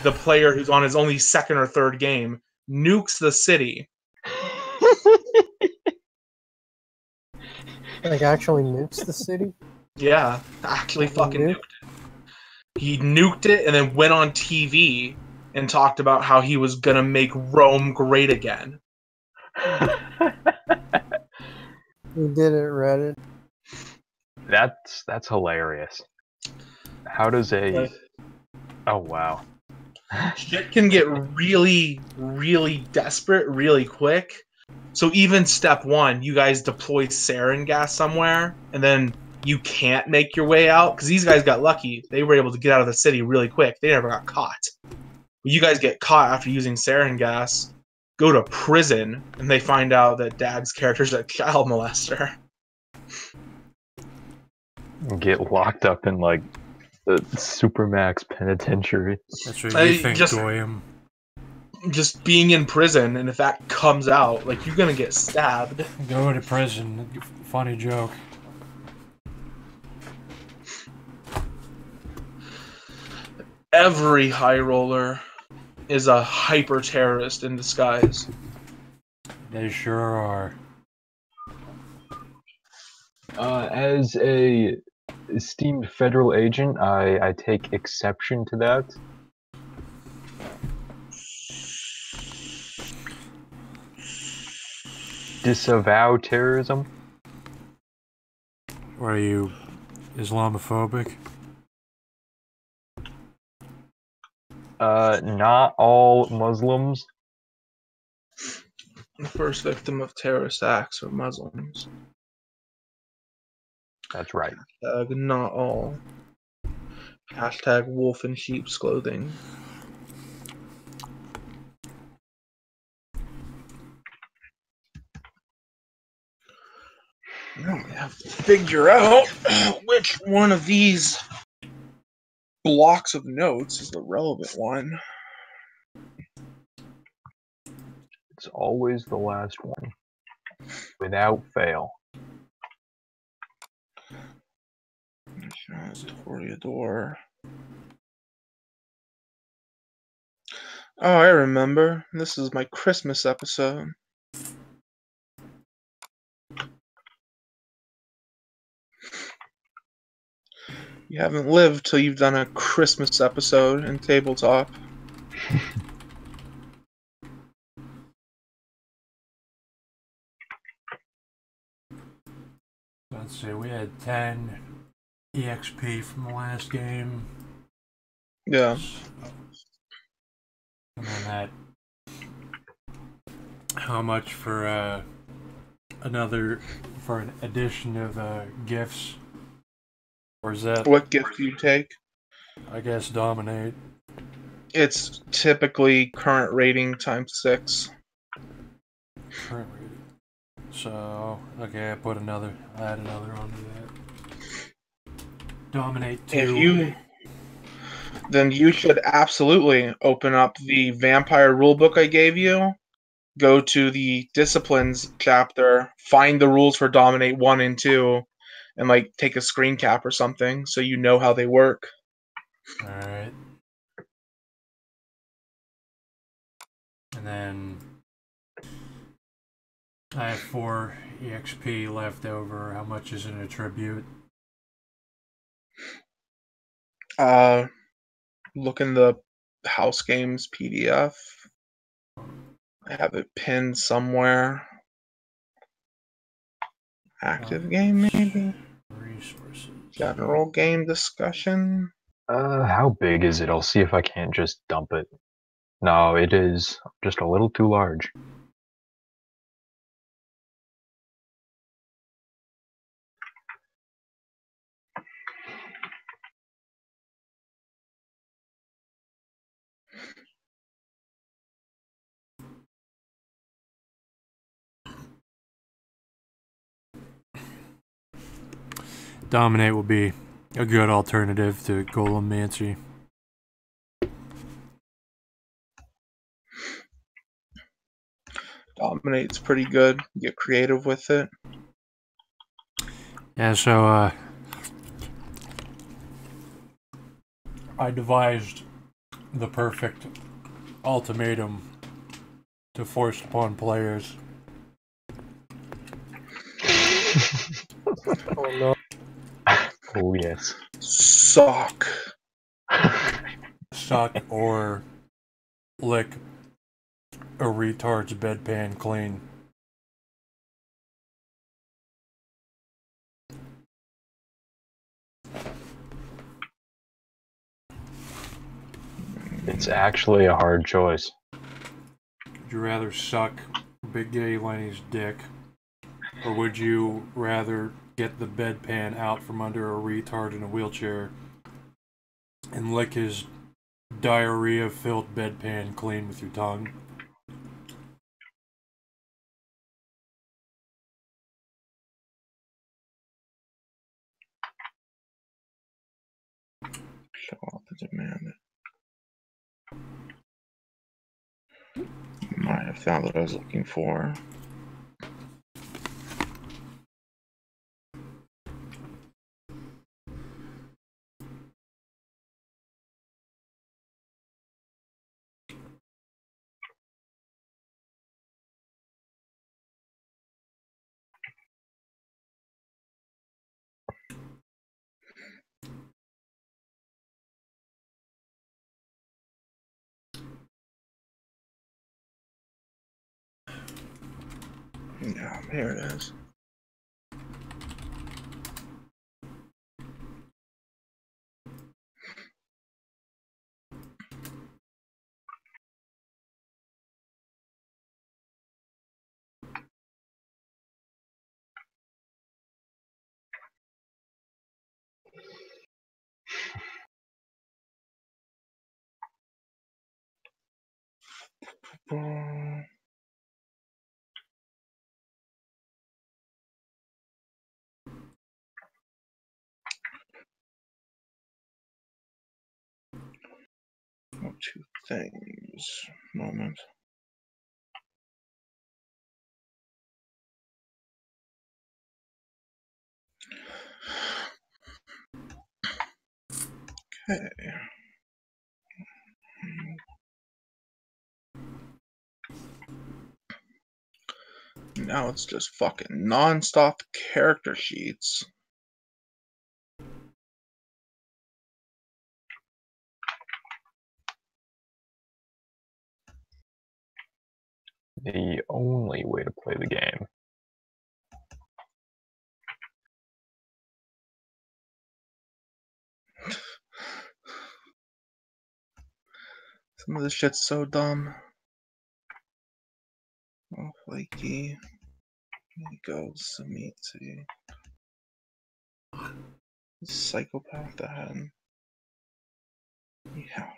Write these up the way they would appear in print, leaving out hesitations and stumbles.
the player who's on his only second or third game, nukes the city. Like, actually nukes the city? Yeah, actually fucking nuked it. He nuked it and then went on TV and talked about how he was gonna make Rome great again. He did it, Reddit. That's hilarious. How does a... Oh, wow. Shit can get really, really desperate really quick. So even step one, you guys deploy sarin gas somewhere, and then you can't make your way out, because these guys got lucky. They were able to get out of the city really quick. They never got caught. But you guys get caught after using sarin gas, go to prison, and they find out that Dad's character's a child molester. Get locked up in, like, the Supermax penitentiary. That's what you think, Goyam. Just being in prison, and if that comes out, like, you're gonna get stabbed. Go to prison. Funny joke. Every high roller is a hyper terrorist in disguise. They sure are. As a esteemed federal agent, I take exception to that. Disavow terrorism. What are you, Islamophobic? Not all Muslims. The first victim of terrorist acts are Muslims. That's right. Not all. Hashtag wolf in sheep's clothing. Now I have to figure out which one of these blocks of notes is the relevant one. It's always the last one. Without fail. Toreador. Oh, I remember. This is my Christmas episode. You haven't lived till you've done a Christmas episode in tabletop. Let's see, we had 10 EXP from the last game. Yeah. And then that... How much for another... for an addition of gifts? Or is that... What gift do you take? I guess Dominate. It's typically current rating times 6. Current rating. So, okay, I add another onto that. Dominate 2. Then you should absolutely open up the vampire rulebook I gave you, go to the disciplines chapter, find the rules for Dominate 1 and 2, and like take a screen cap or something so you know how they work. Alright. And then I have 4 EXP left over. How much is in a tribute? Look in the House Games PDF. I have it pinned somewhere. Active game, maybe? Resources. General game discussion? How big is it? I'll see if I can't just dump it. No, it is just a little too large. Dominate will be a good alternative to Golemancy. Dominate's pretty good. Get creative with it. Yeah, so I devised the perfect ultimatum to force upon players. Oh no. Oh yes. Suck. Suck or lick a retard's bedpan clean. It's actually a hard choice. Would you rather suck Big Gay Lenny's dick, or would you rather get the bedpan out from under a retard in a wheelchair and lick his diarrhea-filled bedpan clean with your tongue? Show off the demand. Might have found what I was looking for. Yeah, here it is. Two things. Moment. Okay. Now it's just fucking non-stop character sheets. The only way to play the game. Some of this shit's so dumb. Oh, flaky. Here he goes, Samitsi. Psychopath ahead. Yeah.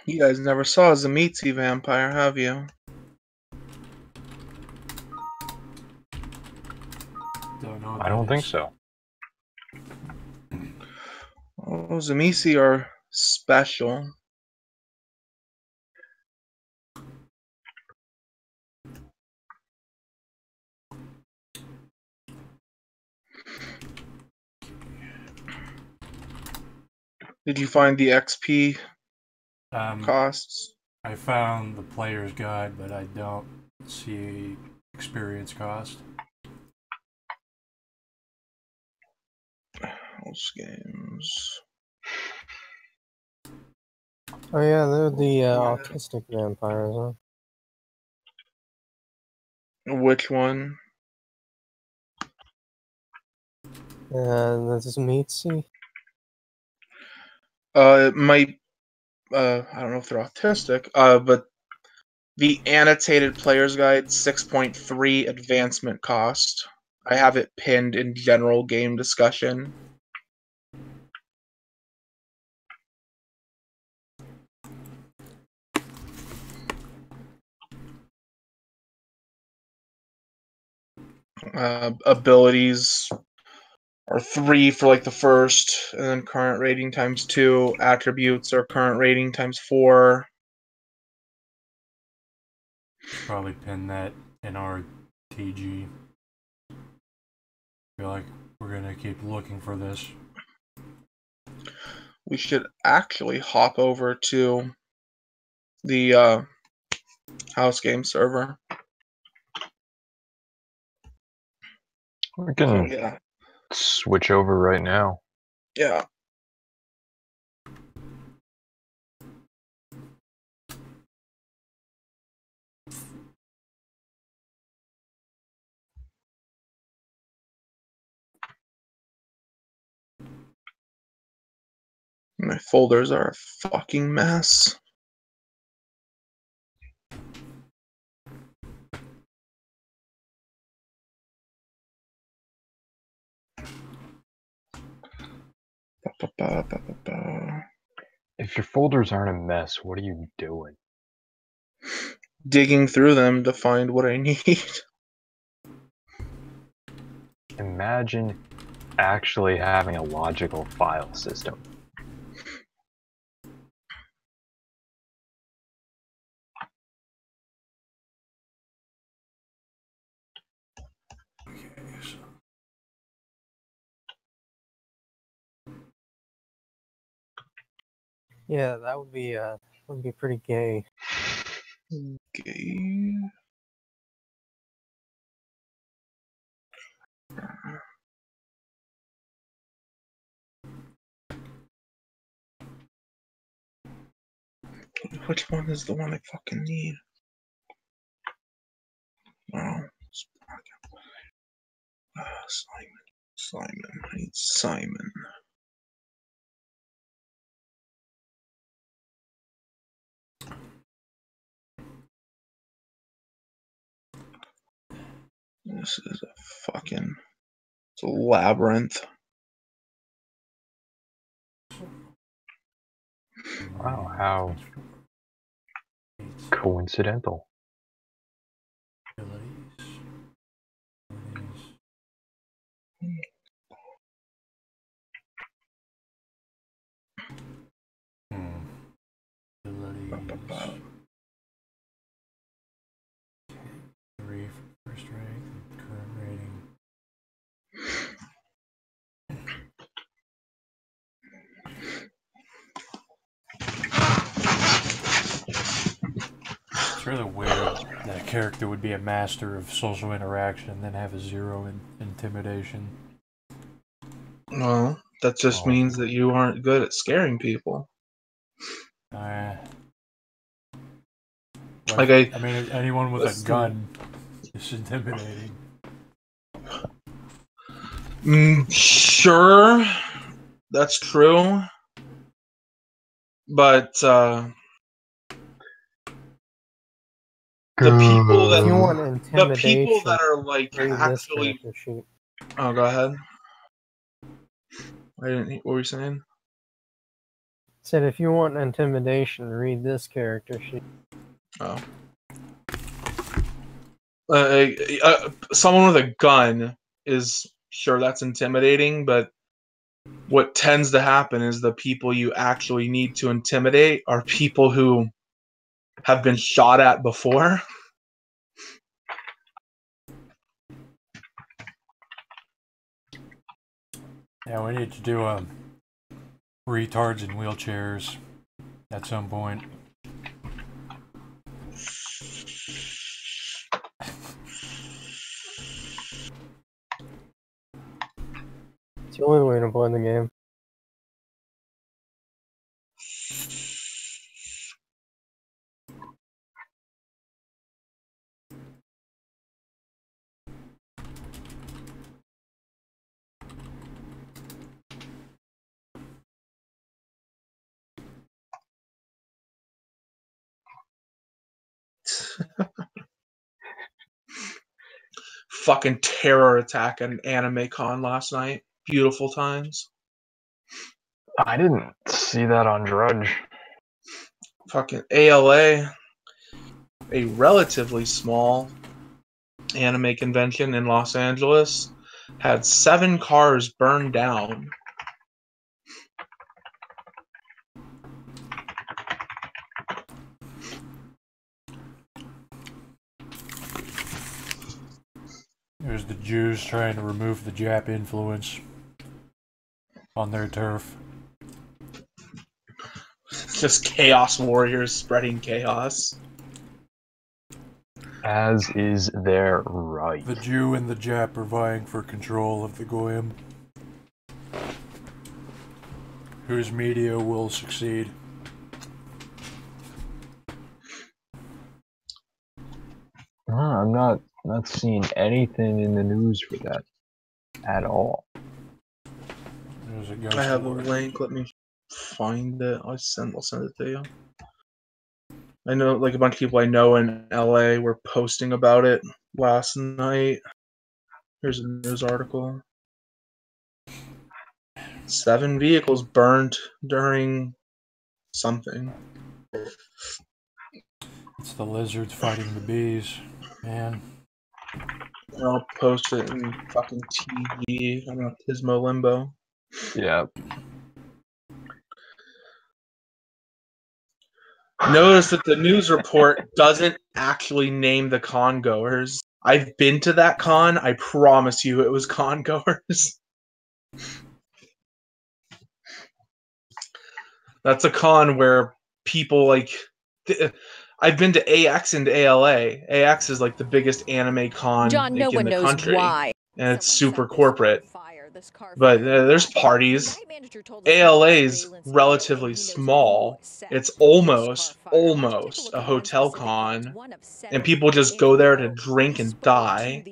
You guys never saw a Zamitzi vampire, have you? Don't know what I don't that think is. so. Oh, Zamitzi are special. Did you find the XP costs? I found the player's guide, but I don't see experience cost. Those games. Oh yeah, they're the autistic vampires, huh? Which one? This is Mitzi. It might. I don't know if they're autistic. But the annotated player's guide 6.3 advancement cost. I have it pinned in general game discussion. Abilities are 3 for like the first, and then current rating times 2. Attributes are current rating times 4. Probably pin that in our TG. Feel like we're gonna keep looking for this. we should actually hop over to the house game server. We So can yeah, switch over right now. yeah. My folders are a fucking mess. If your folders aren't a mess, what are you doing? Digging through them to find what I need. Imagine actually having a logical file system. Okay, so Yeah, that would be pretty gay. Okay. Which one is the one I fucking need? Wow. Simon. I need Simon. This is a fucking... It's a labyrinth. Wow, how coincidental. abilities. Abilities. 3 for first rank, current rating. It's really weird that a character would be a master of social interaction and then have a 0 in intimidation. Well, that just Oh. means that you aren't good at scaring people. Like, I mean, anyone with a Listen. gun is intimidating. Sure, that's true. But the people If you that want the intimidation, people that are like read this actually. character sheet. Oh, go ahead. I didn't. What were you saying? Said if you want intimidation, read this character sheet. Oh. Someone with a gun is sure that's intimidating, but what tends to happen is the people you actually need to intimidate are people who have been shot at before. Yeah, we need to do retards in wheelchairs at some point. It's the only way to play the game. Fucking terror attack at an anime con last night. Beautiful times. I didn't see that on Drudge. Fucking ALA, a relatively small anime convention in Los Angeles, had 7 cars burned down. There's the Jews trying to remove the Jap influence on their turf. Just chaos warriors spreading chaos. As is their right. The Jew and the Jap are vying for control of the Goyim. Whose media will succeed? I'm not seeing anything in the news for that at all. There's a ghost I have a war. link. Let me find it. I'll send it to you. I know, like, a bunch of people I know in LA were posting about it last night. Here's a news article. 7 vehicles burned during something. It's the lizards fighting the bees, man. I'll post it in fucking TV on Autismo Limbo. Yeah. Notice that the news report doesn't actually name the con goers. I've been to that con. I promise you it was con goers. That's a con where people like... I've been to AX and ALA. AX is like the biggest anime con John, no in one the knows country. why. And it's super corporate. But there's parties. ALA ALA's relatively small. It's almost a hotel con. And people just go there to drink and die.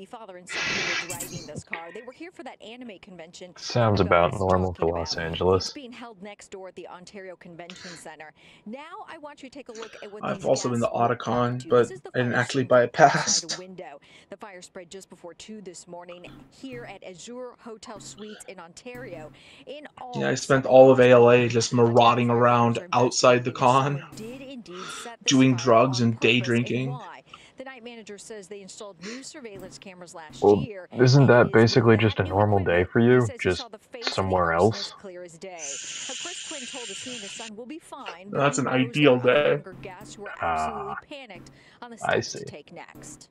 Sounds about normal for Los It's Angeles. being held next door at the Ontario Convention Center. Now I want you to take a look at what I've these also been to guests look like Otakon, to. but This is the I didn't fire actually scene buy from a pass. outside a window. The fire spread just before 2 this morning here at Azure Hotel Suites in Ontario. In all, Yeah, I spent 7 all of cars ALA burned. just Ontario marauding firefighters around are outside the investigating if con, someone did indeed set this doing fire drugs on and day purpose and drinking. why. The night manager says they installed new surveillance cameras last Well, year. isn't And that it is with basically that just a new normal day equipment, for he you? says he Just saw the face of the somewhere else? arsonist clear as day. Now, Chris Quinn told us he and his son will be fine, but That's he an knows ideal there are other day. younger guests who are absolutely panicked on the I steps see. to take next.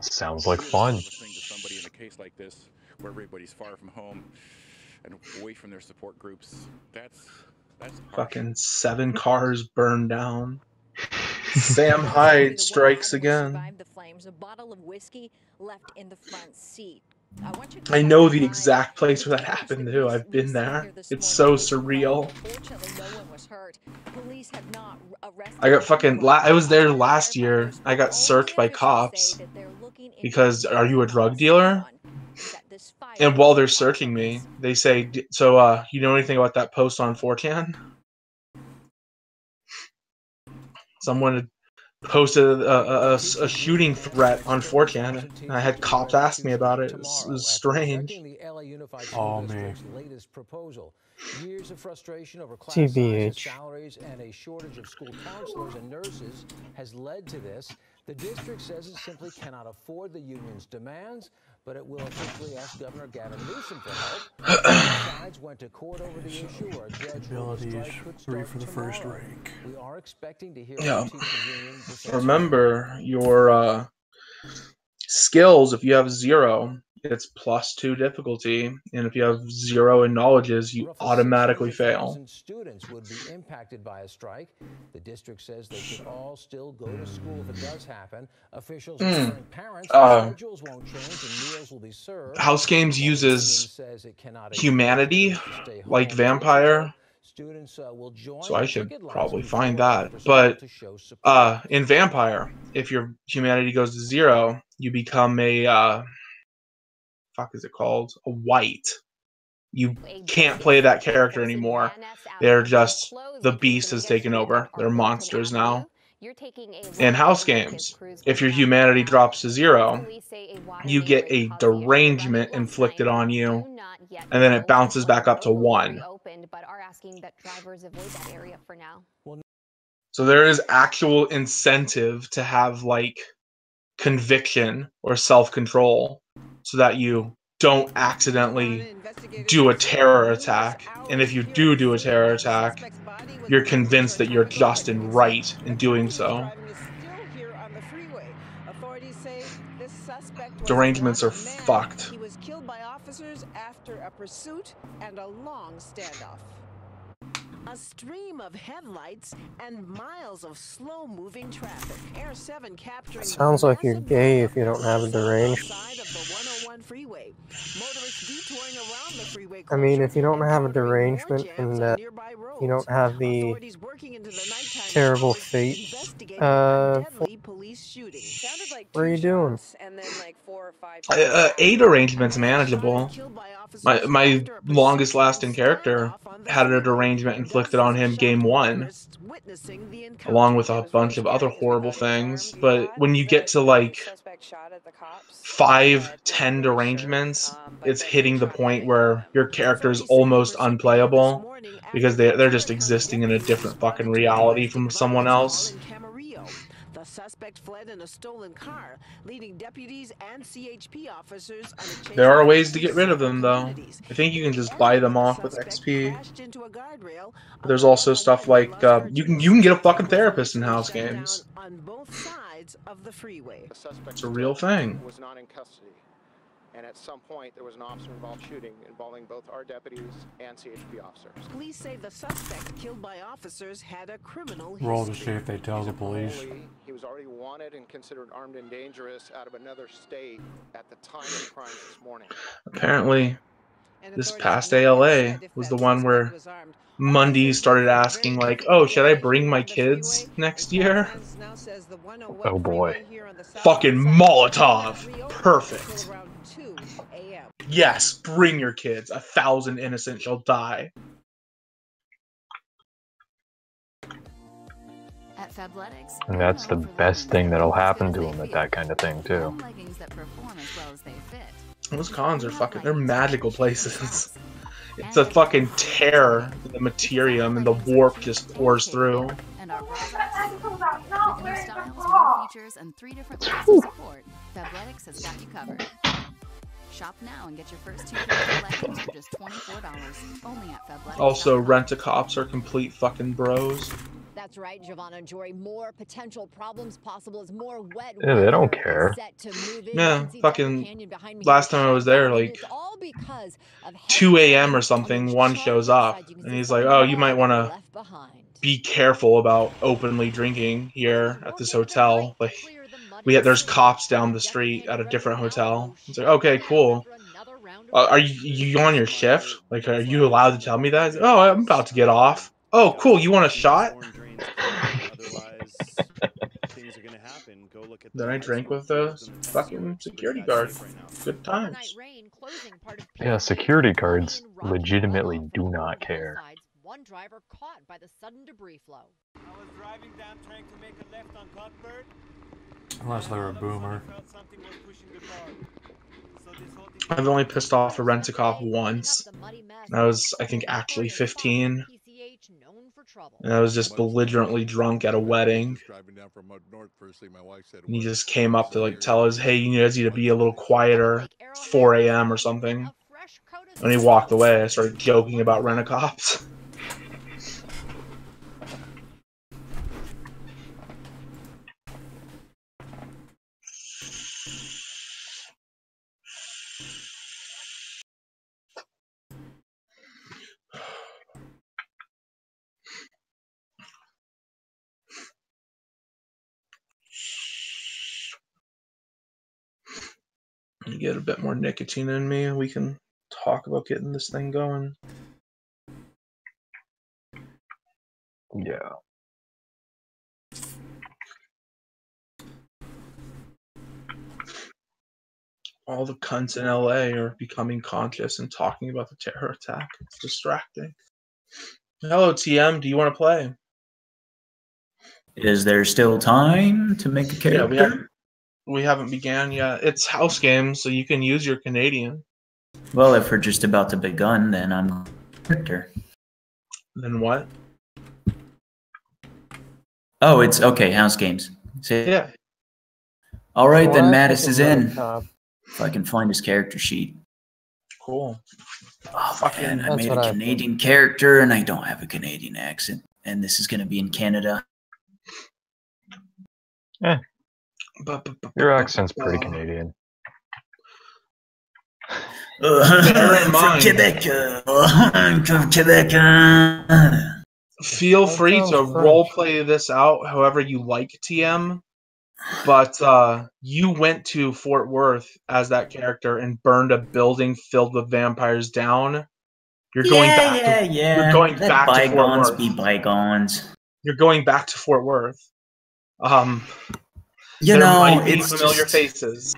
Sounds like Really fun. listening to somebody in a case like this, where everybody's far from home and away from their support groups. That's harsh. Fucking 7 cars burned down. Sam Hyde strikes again. Survived the flames. A bottle of whiskey left in the front seat. I know the exact place where that happened too. I've been there. It's so surreal. I got fucking... I was there last year. I got searched by cops because, are you a drug dealer? And while they're searching me, they say, so, you know anything about that post on 4chan? Someone had posted a shooting threat on 4chan, and I had cops ask me about it. It was strange. Oh, me. Years of frustration over class sizes, salaries, and a shortage of school counselors and nurses has led to this. The district says it simply cannot afford the union's demands, but it will officially ask Governor Gavin Newsom for help. Both sides went to court over the issue, where a judge ruled the strike could start for the tomorrow. first rank. We are expecting to hear Yeah. from the teachers union this Remember your skills. If you have 0, it's +2 difficulty, and if you have 0 in knowledges, you automatically fail. Students would be impacted by a strike. The district says they should all still go to school if it does happen. Officials warning parents schedules won't change and meals will be served. House Games uses humanity, like Vampire, so I should probably find that. But in Vampire, if your humanity goes to 0, you become a fuck is it called? A white. You can't play that character anymore. They're just, the beast has taken over. They're monsters now. In House Games, if your humanity drops to 0, you get a derangement inflicted on you, and then it bounces back up to 1. So there is actual incentive to have, like, conviction or self-control so that you don't accidentally do a terror attack. And if you do a terror attack, you're convinced that you're just and right in doing so. Derangements are fucked. He was killed by officers after a pursuit and a long standoff. A stream of headlights and miles of slow-moving traffic. Air 7 capturing Sounds like you're gay if you don't have a deranged. side of the 101 freeway. Motorists detouring around the freeway I mean, if you don't have a encountering more derangement jams and on that nearby roads. you don't have the Authorities working into the nighttime terrible hours, fate, investigating a deadly police shooting. Sounded like what are you doing? and then like 4 or 5 8 arrangement's manageable. My longest lasting character had a derangement inflicted on him game 1, along with a bunch of other horrible things. But when you get to like 5, 10 derangements, it's hitting the point where your character is almost unplayable because they're just existing in a different fucking reality from someone else. The suspect fled in a stolen car, leading deputies and CHP officers on a chase. There are ways to get rid of them, though. I think you can just buy them off with XP. But there's also stuff like you can get a fucking therapist in house games. On both sides of the freeway. It's a real thing. Was not in custody. And at some point, there was an officer-involved shooting involving both our deputies and CHP officers. Police say the suspect killed by officers had a criminal history. Roll to see if they tell the police. He was already wanted and considered armed and dangerous out of another state at the time of the crime this morning. Apparently, this past ALA was the one where Mundy started asking, like, oh, should I bring my kids next year? Oh boy. Fucking Molotov. Perfect. Yes, bring your kids. 1,000 innocent shall die. At Fabletics, And that's the best thing that'll happen to him at that kind of thing, too. Those cons are fucking, they're magical places. It's a fucking tear in the materium and the warp just pours through. And our products, with new styles, more features, and 3 different levels of support, Fabletics has got you covered. Shop now and get your first 2 pairs of leggings for just $24, only at Fabletics. Also, rent-a-cops are complete fucking bros. That's right, Giovanna and Jory. More potential problems possible as more wet Yeah, they don't care. Yeah, fucking last time I was there, like 2 a.m. or something, one shows up and he's like, oh, you might want to be careful about openly drinking here at this hotel. Like, there's cops down the street at a different hotel. It's like, okay, cool. Are you on your shift? Like, are you allowed to tell me that? Oh, I'm about to get off. Oh, cool. You want a shot? Then I drank with the fucking security guard. Good times. Yeah, security guards legitimately do not care. One driver caught by the sudden debris flow. I was driving down trying to make a left on Cuthbert. Unless they're a boomer. I've only pissed off a rent-a-cop once. I was, I think, actually 15. And I was just belligerently drunk at a wedding. And he just came up to like tell us, hey, you guys need to be a little quieter. 4 a.m. or something. When he walked away, I started joking about rent-a-cops. You get a bit more nicotine in me, and we can talk about getting this thing going. Yeah. All the cunts in LA are becoming conscious and talking about the terror attack. It's distracting. Hello, TM. Do you want to play? Is there still time to make a character? Yeah, we haven't began yet. It's house games, so you can use your Canadian. Well, if we're just about to begun, then I'm a character. Then what? Oh, it's okay. House games. Yeah. All right, then Mattis is in. If I can find his character sheet. Cool. Oh, man, I made a Canadian character, and I don't have a Canadian accent. And this is going to be in Canada. Eh. Your accent's pretty Canadian. I'm from Quebec. I'm from Quebec. Feel That free sounds to French. role play this out however you like, TM. But you went to Fort Worth as that character and burned a building filled with vampires down. You're going back to you're going Let back to Fort bygones Worth. be bygones. You're going back to Fort Worth. You there know, might be it's familiar just, faces.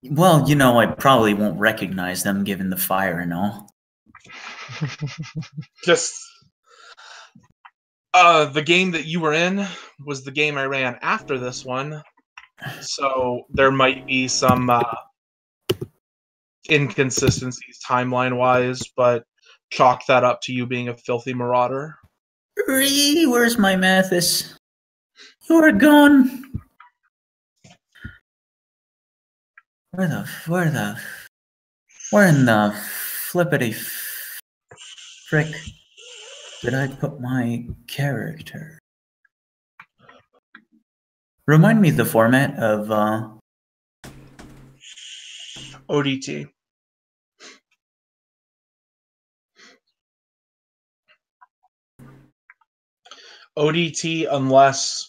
well, you know, I probably won't recognize them given the fire and all. Just the game that you were in was the game I ran after this one, so there might be some inconsistencies timeline-wise, but chalk that up to you being a filthy marauder. Where's my Mathis? You're gone. Where in the flippity frick did I put my character? Remind me the format of ODT. ODT, unless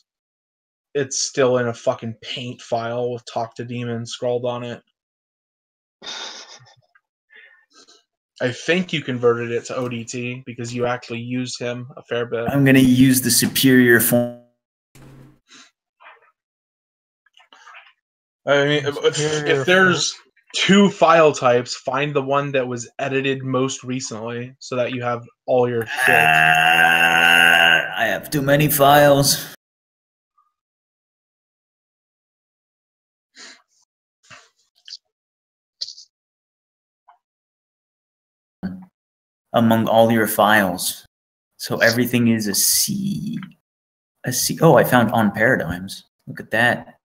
it's still in a fucking paint file with Talk to Demon scrawled on it. I think you converted it to ODT because you actually used him a fair bit. I'm gonna use the superior form. I mean, if there's two file types, find the one that was edited most recently so that you have all your shit. I have too many files. Among all your files. So everything is a C. A C. Oh, I found on paradigms. Look at that.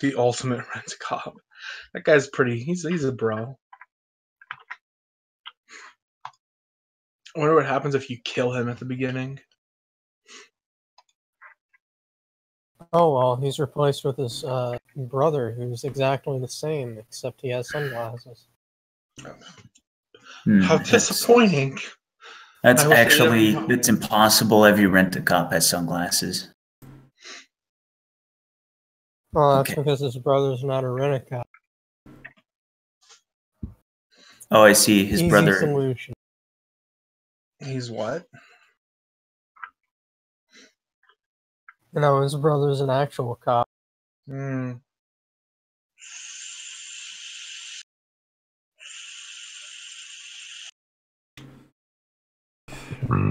The ultimate rent-a-cop. That guy's pretty. He's a bro. I wonder what happens if you kill him at the beginning. Oh, well, he's replaced with his brother, who's exactly the same, except he has sunglasses. How disappointing. That's actually, it's impossible. Every rent-a-cop has sunglasses. Well, that's because his brother's not a rent-a-cop. Oh, I see. His Easy brother. solution. He's what? You know, his brother's an actual cop. Hmm.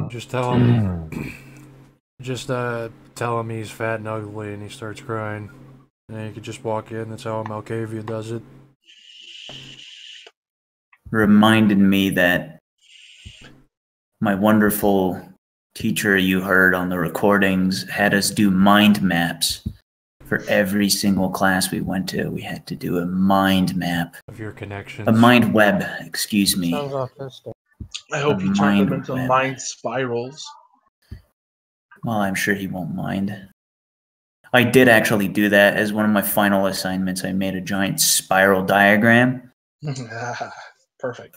Just tell him. Just tell him he's fat and ugly, and he starts crying. And you could just walk in. That's how Malkavia does it. Reminded me that my wonderful teacher you heard on the recordings had us do mind maps for every single class we went to. We had to do a mind map of your connections. A mind web, excuse me. Sounds autistic. I hope you turn them into mind spirals. Well, I'm sure he won't mind. I did actually do that as one of my final assignments. I made a giant spiral diagram. Perfect.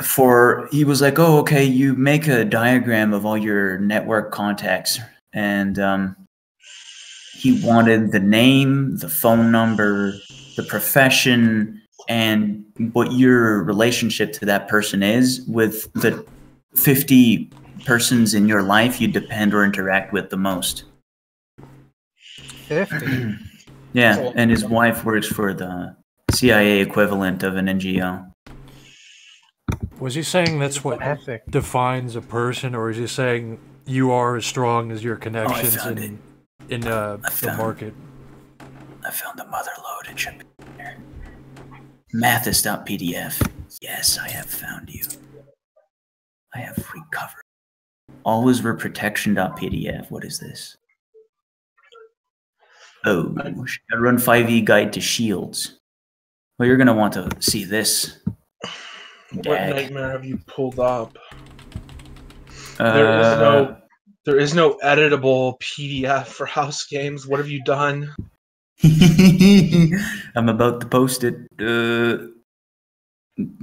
He was like, oh, okay, you make a diagram of all your network contacts. And he wanted the name, the phone number, the profession, and what your relationship to that person is with the 50 persons in your life you depend or interact with the most. 50? Yeah, and his wife works for the CIA equivalent of an NGO. Was he saying that's what defines a person, or is he saying you are as strong as your connections in the market? I found the mother load. It should be here. Mathis.pdf. Yes, I have found you. I have recovered. Always were protection.pdf. What is this? Oh, run 5e guide to shields. Well, you're going to want to see this. What nightmare have you pulled up? There is no There is no editable PDF for house games. What have you done? I'm about to post it.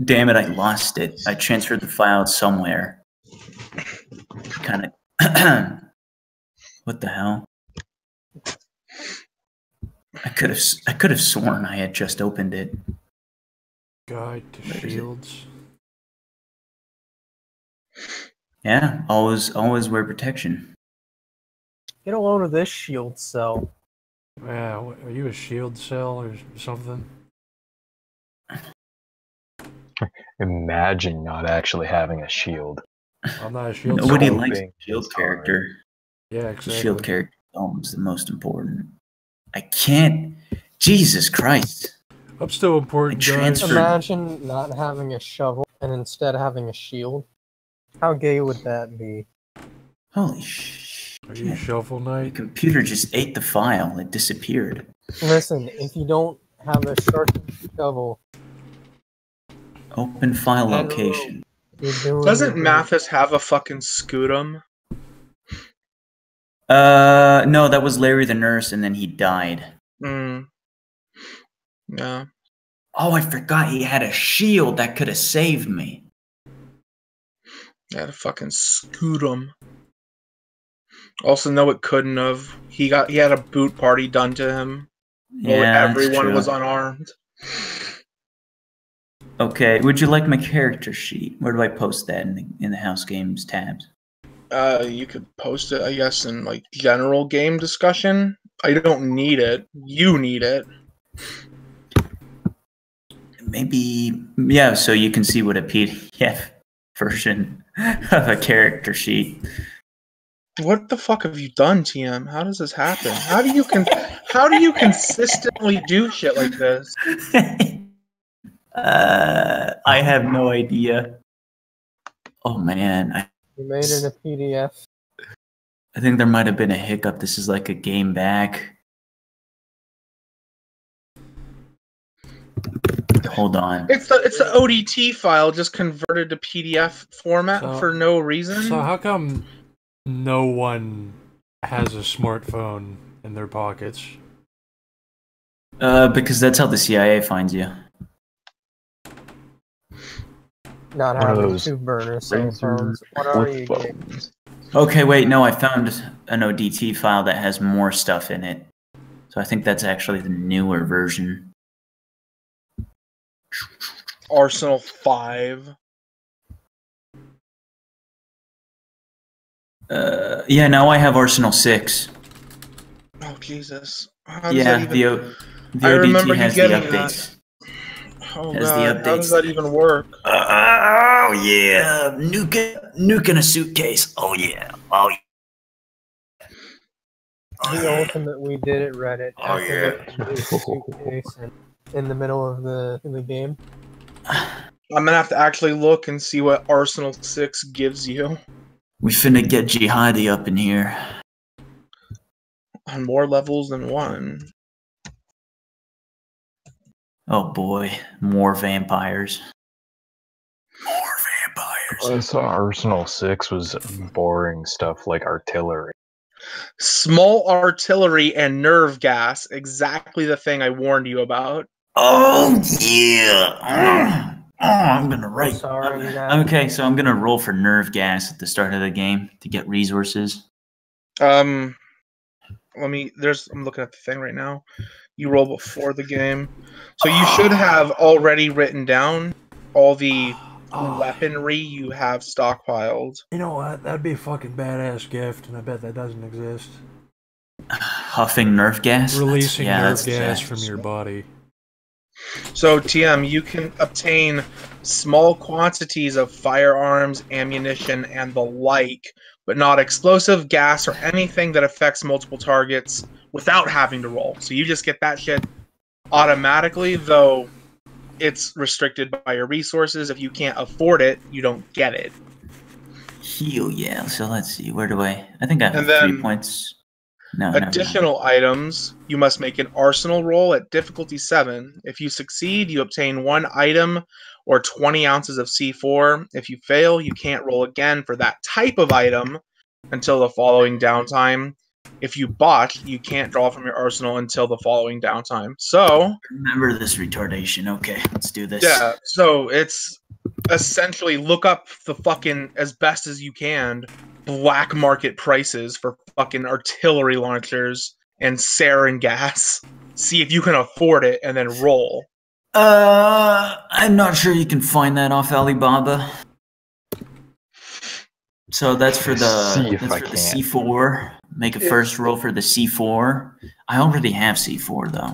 Damn it, I lost it. I transferred the file somewhere. Kind of. What the hell? I could have sworn I had just opened it. Guide to shields. Yeah, always wear protection. Get a load of this shield cell. Yeah, are you a shield cell or something? Imagine not actually having a shield. I'm not a shield. Nobody cell. likes a shield character. Yeah, The exactly. shield character is the most important. I can't. Jesus Christ. I'm still important, guys. Imagine not having a shovel and instead having a shield. How gay would that be? Holy shit. Are you Shovel Knight? The computer just ate the file. It disappeared. Listen, if you don't have a sharpened shovel... Open file location. Doesn't Mathis have a fucking scutum? No, that was Larry the Nurse, and then he died. Yeah. Oh, I forgot he had a shield that could have saved me. He had a fucking scutum. Also, no, it couldn't have. He had a boot party done to him. Yeah, everyone was unarmed. Okay, would you like my character sheet? Where do I post that in the house games tabs? You could post it, I guess, in like general game discussion. I don't need it. You need it. Maybe, yeah, so you can see what a PDF version of a character sheet. What the fuck have you done, TM? How does this happen? How do you consistently do shit like this? I have no idea. Oh man, You made it a PDF. I think there might have been a hiccup. This is like a game back. Hold on. It's the ODT file just converted to PDF format for no reason. So how come no one has a smartphone in their pockets? Because that's how the CIA finds you. Not having two burner cell phones. What are you getting? Okay, wait, no, I found an ODT file that has more stuff in it. So I think that's actually the newer version. Arsenal 5. Yeah, now I have Arsenal 6. Oh, Jesus. Yeah, the I remember ODT has the updates. Oh, God. How does that even work? Oh, yeah. Nuke in a suitcase. Oh, yeah. Oh, yeah. The ultimate we did at Reddit. Oh, yeah. Suitcase in the middle of the game. I'm gonna have to actually look and see what Arsenal 6 gives you. We finna get jihadi up in here. On more levels than one. Oh boy, more vampires. I saw Arsenal 6 was boring stuff like artillery. Small artillery and nerve gas. Exactly the thing I warned you about. Oh, yeah. I'm gonna write. Sorry, okay, so I'm gonna roll for nerve gas at the start of the game to get resources. I'm looking at the thing right now. You roll before the game. So you should have already written down all the weaponry you have stockpiled. You know what? That'd be a fucking badass gift, and I bet that doesn't exist. Huffing nerve gas? Releasing nerve gas from your body. So, TM, you can obtain small quantities of firearms, ammunition, and the like, but not explosive, gas, or anything that affects multiple targets without having to roll. So you just get that shit automatically, though it's restricted by your resources. If you can't afford it, you don't get it. Hell yeah. So let's see. Where do I think I have 3 points. No, additional items, you must make an arsenal roll at difficulty 7. If you succeed, you obtain 1 item or 20 ounces of C4. If you fail, you can't roll again for that type of item. until the following downtime. If you botch, you can't draw from your arsenal until the following downtime. So remember this retardation. Okay, let's do this. Yeah, so it's essentially look up the fucking, as best as you can, black market prices for fucking artillery launchers and sarin gas. See if you can afford it and then roll. I'm not sure you can find that off Alibaba. So that's for the C4. Make a first roll for the C4. I already have C4 though.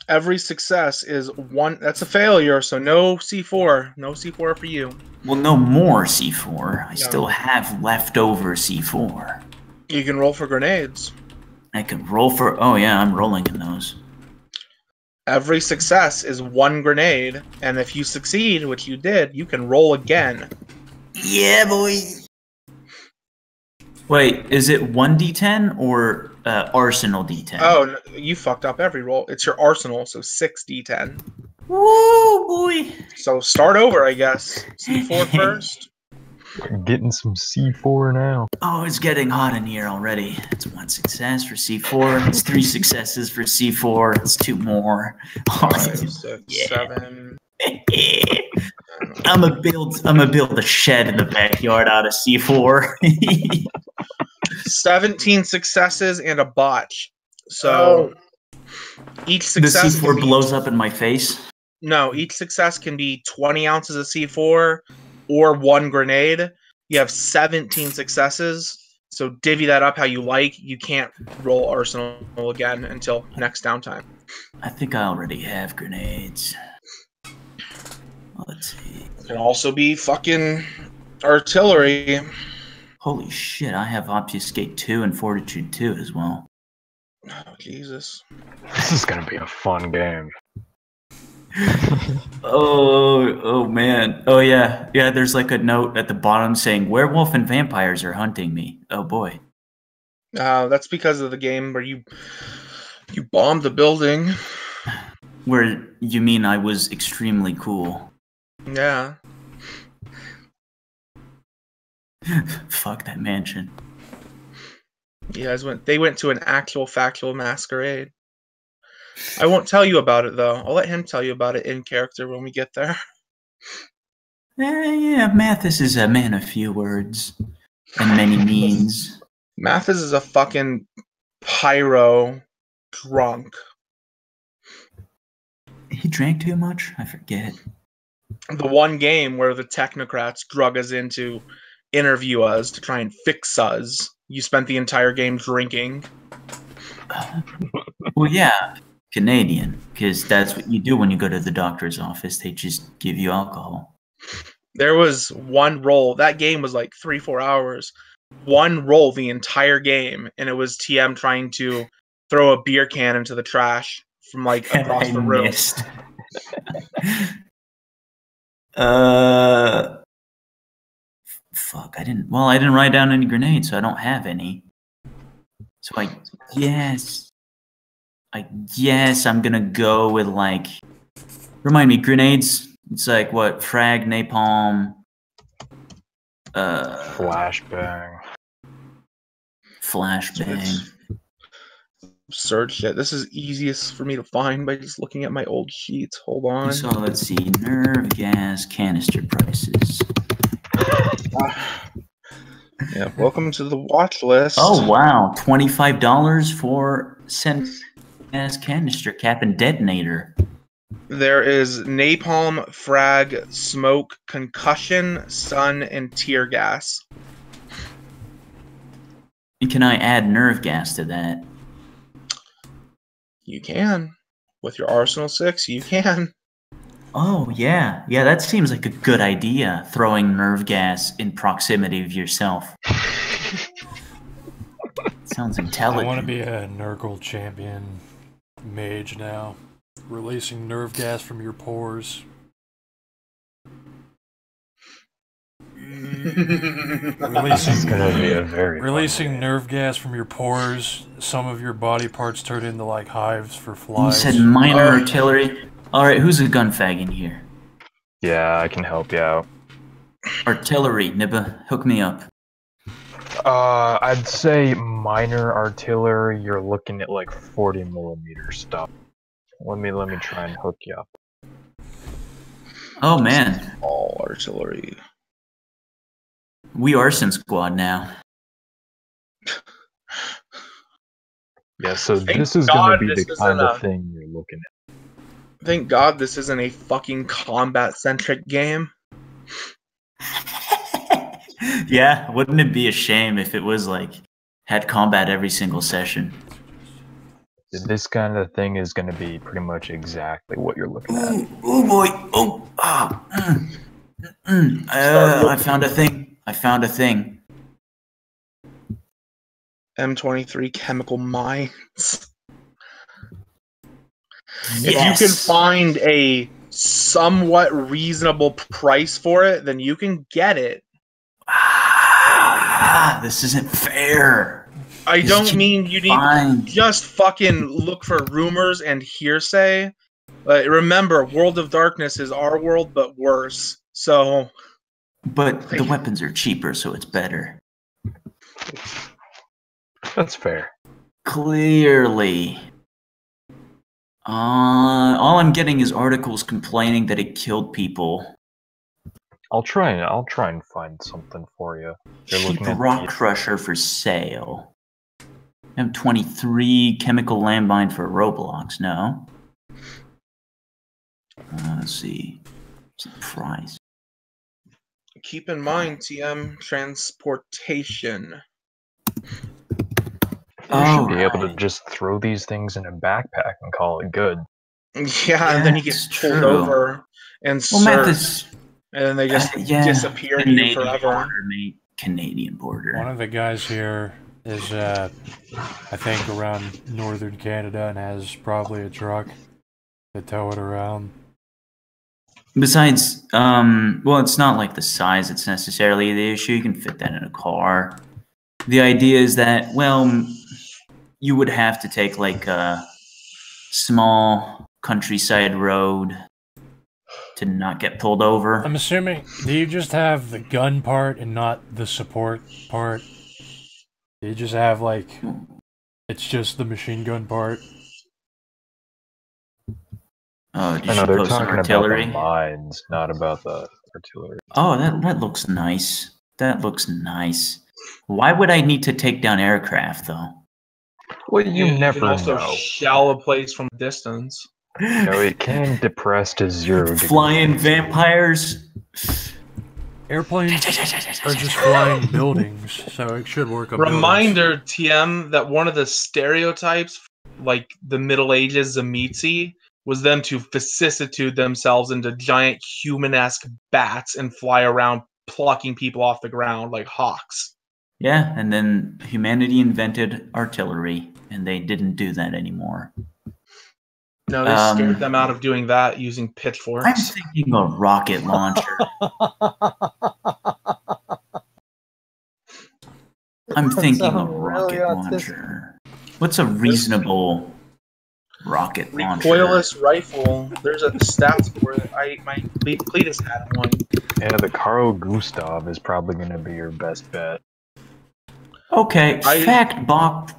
Every success is one. That's a failure, so no C4. No C4 for you. Well, no more C4. I still have leftover C4. You can roll for grenades. I can roll for... Oh yeah, I'm rolling in those. Every success is one grenade, and if you succeed, which you did, you can roll again. Yeah, boy. Wait, is it 1d10 or arsenal d10? Oh, you fucked up every roll. It's your arsenal, so 6d10. Woo, boy. So start over, I guess. C4 first. We're getting some C4 now. Oh, it's getting hot in here already. It's 1 success for C4. It's 3 successes for C4. It's 2 more. 5, 6, 7. I'm gonna build a shed in the backyard out of C4. 17 successes and a botch. So each success. The C4 blows up in my face. No, each success can be 20 ounces of C4 or 1 grenade. You have 17 successes. So divvy that up how you like. You can't roll arsenal again until next downtime. I think I already have grenades. Let's see. It can also be fucking artillery. Holy shit, I have Obfuscate 2 and Fortitude 2 as well. Oh, Jesus. This is gonna be a fun game. Oh man. Oh yeah. Yeah, there's like a note at the bottom saying werewolf and vampires are hunting me. Oh boy. That's because of the game where you bombed the building. Where you mean I was extremely cool. Yeah. Fuck that mansion. You guys they went to an actual factual masquerade. I won't tell you about it though. I'll let him tell you about it in character when we get there. Yeah, Mathis is a man of few words and many means. Mathis is a fucking pyro drunk. He drank too much? I forget. The one game where the technocrats drug us in to interview us to try and fix us. You spent the entire game drinking. Well, yeah, Canadian, because that's what you do when you go to the doctor's office. They just give you alcohol. There was one roll. That game was like 3-4 hours. One roll the entire game, and it was TM trying to throw a beer can into the trash from like across the room. Fuck, I didn't write down any grenades, so I don't have any. So I guess I'm gonna go with like, remind me, grenades, it's like what, frag, napalm, flashbang. Absurd shit. This is easiest for me to find by just looking at my old sheets. Hold on. So let's see, nerve gas canister prices. Yeah, welcome to the watch list. Oh wow, $25 for gas canister cap and detonator. There is napalm, frag, smoke, concussion, sun, and tear gas. And can I add nerve gas to that? You can. With your Arsenal 6, you can. Oh, yeah. Yeah, that seems like a good idea, throwing nerve gas in proximity of yourself. Sounds intelligent. I want to be a Nurgle champion mage now. Releasing nerve gas from your pores. Releasing nerve gas from your pores. Some of your body parts turn into like hives for flies. You said minor artillery. Alright, who's a gun fag in here? Yeah, I can help you out. Artillery, Nibba, hook me up. I'd say minor artillery. You're looking at like 40mm stuff. Let me try and hook you up. Oh man, all artillery. We arson squad now. Yeah, so Thank this is God gonna be this the isn't kind of a- thing you're looking at. Thank God this isn't a fucking combat-centric game. Yeah, wouldn't it be a shame if it was like had combat every single session? This kind of thing is gonna be pretty much exactly what you're looking at. Oh boy! Oh, I found a thing. I found a thing. M23 chemical mines. Yes. If you can find a somewhat reasonable price for it, then you can get it. This isn't fair. I don't mean you need just fucking look for rumors and hearsay. Remember, World of Darkness is our world, but worse. So, but the weapons are cheaper, so it's better. That's fair. Clearly. All I'm getting is articles complaining that it killed people. I'll try and find something for you. Cheap rock crusher for sale. M23 chemical landmine for Roblox. No. Let's see. What's the price? Keep in mind, TM transportation. You should be able to just throw these things in a backpack and call it good. Yeah, and then you get pulled over and searched, and then they just disappear to you forever. Canadian border. One of the guys here is, I think, around northern Canada and has probably a truck to tow it around. Besides, well, it's not like the size that's necessarily the issue. You can fit that in a car. The idea is that, well, you would have to take like a small countryside road to not get pulled over. I'm assuming, do you just have the gun part and not the support part? Do you just have like, it's just the machine gun part? Oh, I know they're talking about the mines, not about the artillery. Oh, that looks nice. That looks nice. Why would I need to take down aircraft, though? Well, you never can also know. shell a place from a distance. No, it can depress to 0 degrees. Flying vampires. Airplanes are just flying buildings, so it should work on Reminder, TM, that one of the stereotypes, like the Middle Ages Zamitzi, was them to vicissitude themselves into giant human-esque bats and fly around plucking people off the ground like hawks. Yeah, and then humanity invented artillery, and they didn't do that anymore. No, they scared them out of doing that using pitchforks. I'm thinking a rocket launcher. I'm thinking a rocket launcher. What's a reasonable rocket launcher? Recoilless rifle. There's a stats for it. My Cletus had one. Yeah, the Carl Gustav is probably going to be your best bet. Okay, fact box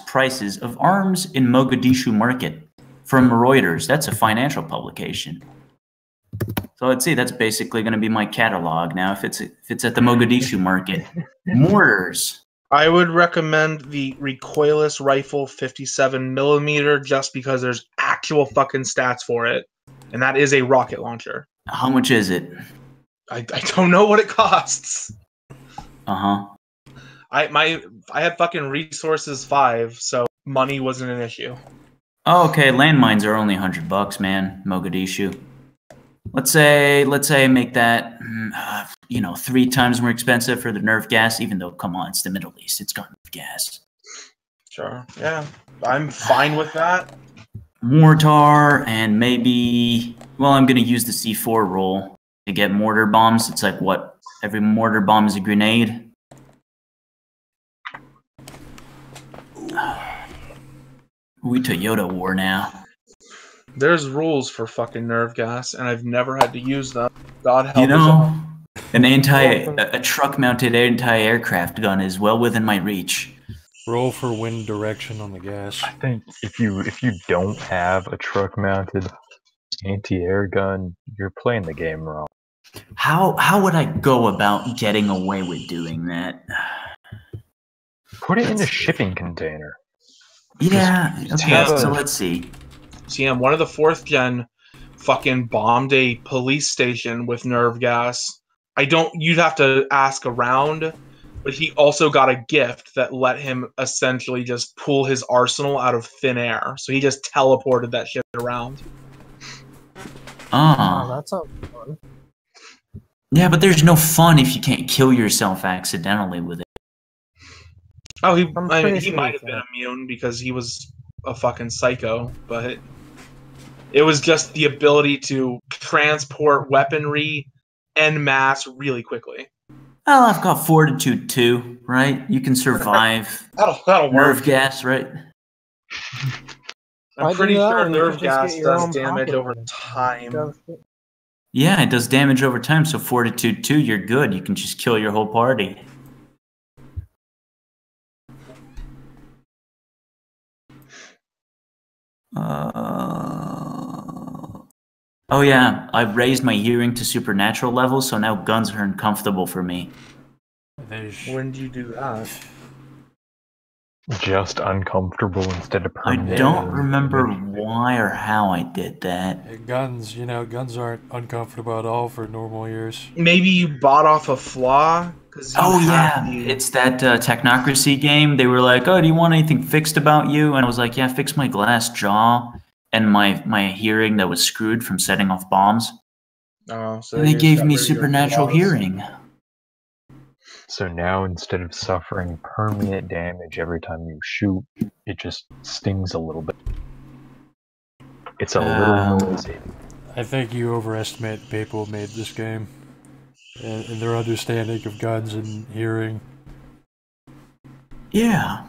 prices of arms in Mogadishu market from Reuters. That's a financial publication. So let's see. That's basically going to be my catalog now. If it's at the Mogadishu market, mortars. I would recommend the recoilless rifle 57mm just because there's actual fucking stats for it, and that is a rocket launcher. How much is it? I don't know what it costs. I had fucking resources 5, so money wasn't an issue. Oh, okay, landmines are only $100, man. Mogadishu. Let's say I make that 3 times more expensive for the nerve gas. Even though, come on, it's the Middle East. It's got nerve gas. Sure. Yeah, I'm fine with that. Mortar and maybe. Well, I'm gonna use the C4 roll to get mortar bombs. It's like what? Every mortar bomb is a grenade. We Toyota war now. There's rules for fucking nerve gas, and I've never had to use them. God help us all. A truck-mounted anti-aircraft gun is well within my reach. Roll for wind direction on the gas. I think if you don't have a truck-mounted anti-air gun, you're playing the game wrong. How would I go about getting away with doing that? Put it in a shipping container. Yeah. Okay. So let's see. TM, one of the 4th gen fucking bombed a police station with nerve gas. You'd have to ask around, but he also got a gift that let him essentially just pull his arsenal out of thin air. So he just teleported that shit around. Oh, that sounds fun. Yeah, but there's no fun if you can't kill yourself accidentally with it. Oh, he might have been immune because he was a fucking psycho, but it was just the ability to transport weaponry en masse really quickly. Well, I've got Fortitude 2, right? You can survive that'll nerve work. gas, right? I'm pretty sure nerve gas does damage over time. Yeah, it does damage over time, so Fortitude 2, you're good. You can just kill your whole party. Oh yeah, I've raised my hearing to supernatural levels, so now guns are uncomfortable for me. When did you do that? Just uncomfortable instead of permanent. I don't remember why or how I did that. Guns, guns aren't uncomfortable at all for normal ears. Maybe you bought off a flaw? It's that Technocracy game. They were like, oh, do you want anything fixed about you? And I was like, yeah, fix my glass jaw and my hearing that was screwed from setting off bombs. Oh, so and they gave me supernatural hearing. So now instead of suffering permanent damage every time you shoot, it just stings a little bit. It's a little noisy. I think you overestimate people who made this game and their understanding of guns and hearing. Yeah.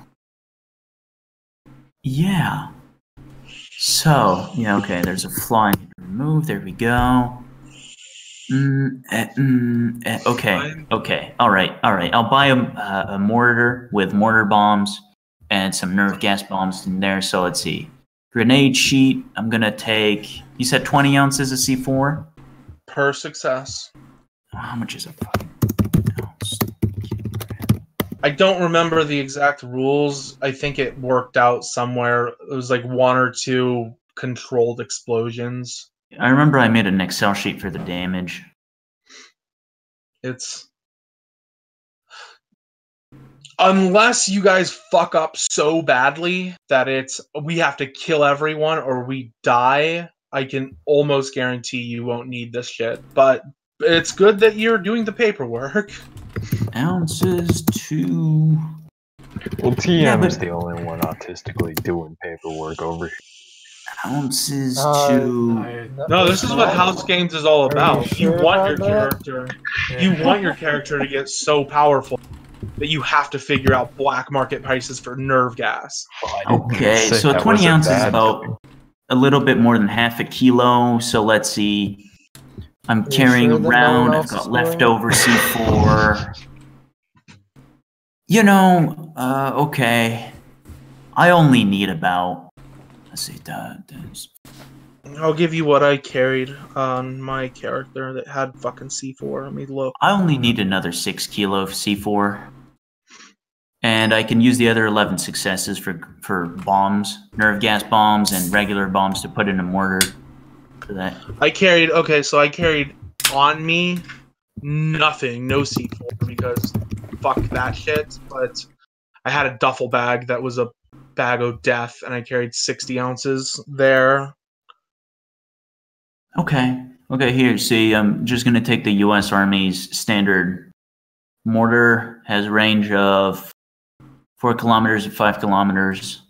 Yeah. So, yeah, okay, there's a flaw I need to remove. There we go. Okay, alright. I'll buy a mortar with mortar bombs and some nerve gas bombs in there. So let's see. Grenade sheet, I'm gonna take, you said 20 ounces of C4? Per success. How much is it? I don't remember the exact rules. I think it worked out somewhere. It was like 1 or 2 controlled explosions. I remember I made an Excel sheet for the damage. It's... Unless you guys fuck up so badly that we have to kill everyone or we die, I can almost guarantee you won't need this shit. But it's good that you're doing the paperwork. Ounces to... Well, TM is the only one autistically doing paperwork over here. Ounces to... No, this is what House Games is all about. You want your character. You want your character to get so powerful that you have to figure out black market prices for nerve gas. Okay, so 20 ounces is about a little bit more than half a kilo. So let's see. I'm carrying around. I've got leftover C4. Okay. I only need about... Let's see, I'll give you what I carried on my character that had fucking C4. Let me look. I only need another 6 kilo of C4. And I can use the other 11 successes for bombs, nerve gas bombs, and regular bombs to put in a mortar for that. I carried on me nothing, no C4, because fuck that shit. But I had a duffel bag that was a bag of death, and I carried 60 ounces there. Okay, here, see, I'm just going to take the U.S. Army's standard mortar, has a range of 4 kilometers and 5 kilometers.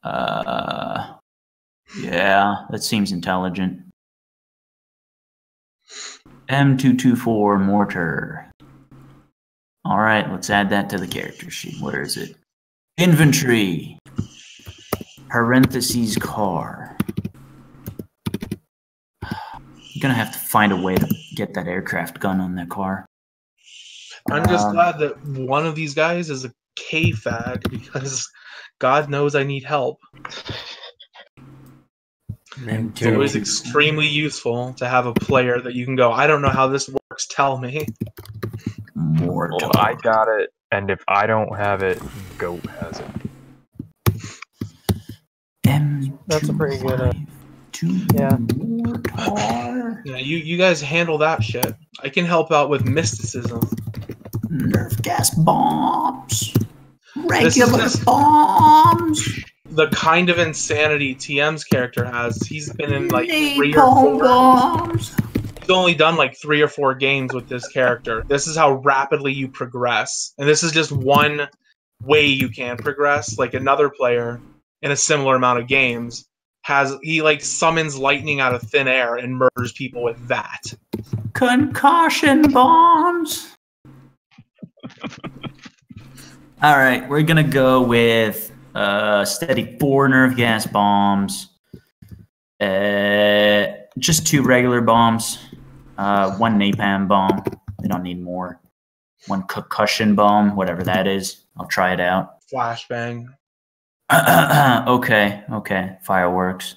Yeah, that seems intelligent. M224 mortar. All right, let's add that to the character sheet. Where is it? Inventory. Parentheses car. You're gonna have to find a way to get that aircraft gun on that car. I'm just glad that one of these guys is a K-fag because God knows I need help. Man, It's always extremely useful to have a player that you can go, I don't know how this works, tell me. Well, I got it, and if I don't have it, Goat has it. That's a pretty good. Yeah. Yeah, you guys handle that shit. I can help out with mysticism. Nerf gas bombs. Regular bombs. The kind of insanity TM's character has. He's been in like napalm bombs. He's only done like 3 or 4 games with this character. This is how rapidly you progress. And this is just one way you can progress. Like another player in a similar amount of games he like summons lightning out of thin air and murders people with that. Concussion bombs. All right, we're gonna go with steady 4 nerve gas bombs, just 2 regular bombs, 1 napalm bomb. We don't need more. 1 concussion bomb, whatever that is. I'll try it out. Flashbang. Okay. Fireworks.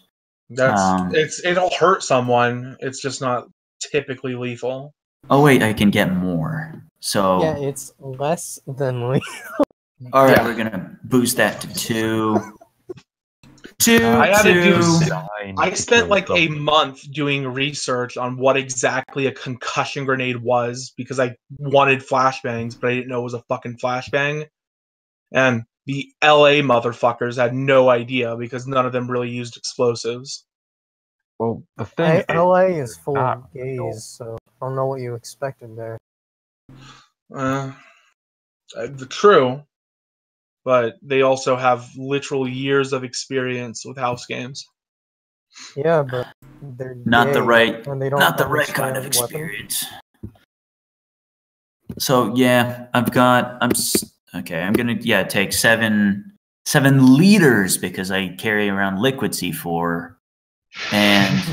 It'll hurt someone. It's just not typically lethal. Oh wait, I can get more. So yeah, it's less than lethal. All right, we're gonna boost that to 2. I spent like a month doing research on what exactly a concussion grenade was because I wanted flashbangs, but I didn't know it was a fucking flashbang. And the LA motherfuckers had no idea because none of them really used explosives. Well, the thing LA is full of gays, so I don't know what you expected there. True. But they also have literal years of experience with house games. Yeah, but they're not the right, and they don't not the right kind of experience. So yeah, I'm gonna take 7 liters because I carry around liquid C4 and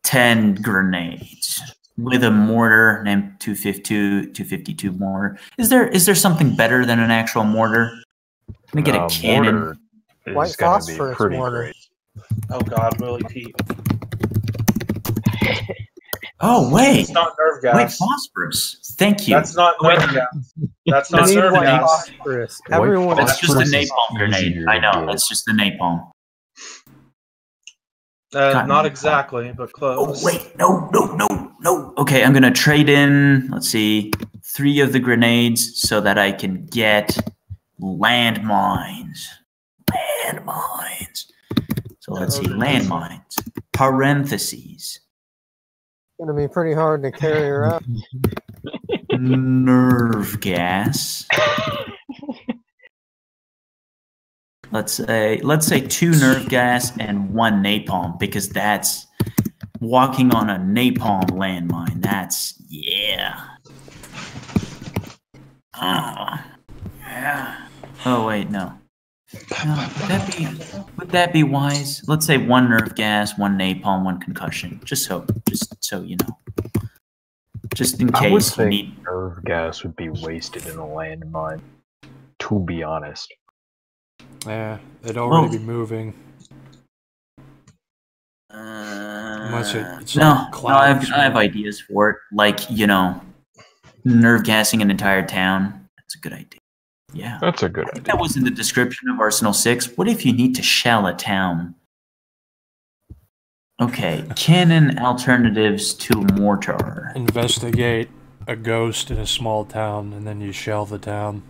10 grenades. With a mortar named 252 mortar. Is there something better than an actual mortar? Let me get a cannon. White phosphorus mortar. Great. Oh God, Willie Pete. Oh wait, it's not nerve gas. White phosphorus. Thank you. That's not nerve gas. That's not nerve gas. Phosphorus. Everyone. That's just a napalm grenade. I know. That's just the napalm. Not exactly, but close. Oh wait, no. Okay, I'm gonna trade in. Let's see, 3 of the grenades so that I can get landmines. So let's see, landmines. Parentheses. It's gonna be pretty hard to carry around. Nerve gas. Let's say 2 nerve gas and 1 napalm because that's walking on a napalm landmine. That's yeah. Yeah. Oh wait, no. Would that be wise? Let's say 1 nerve gas, 1 napalm, 1 concussion. Just so you know. Just in case I would think nerve gas would be wasted in a landmine. To be honest. Yeah, it'd already be moving. Unless it's no, I have ideas for it. Like, nerve gassing an entire town. That's a good idea. Yeah. That's a good idea. That was in the description of Arsenal 6. What if you need to shell a town? Okay, cannon alternatives to mortar. Investigate a ghost in a small town, and then you shell the town.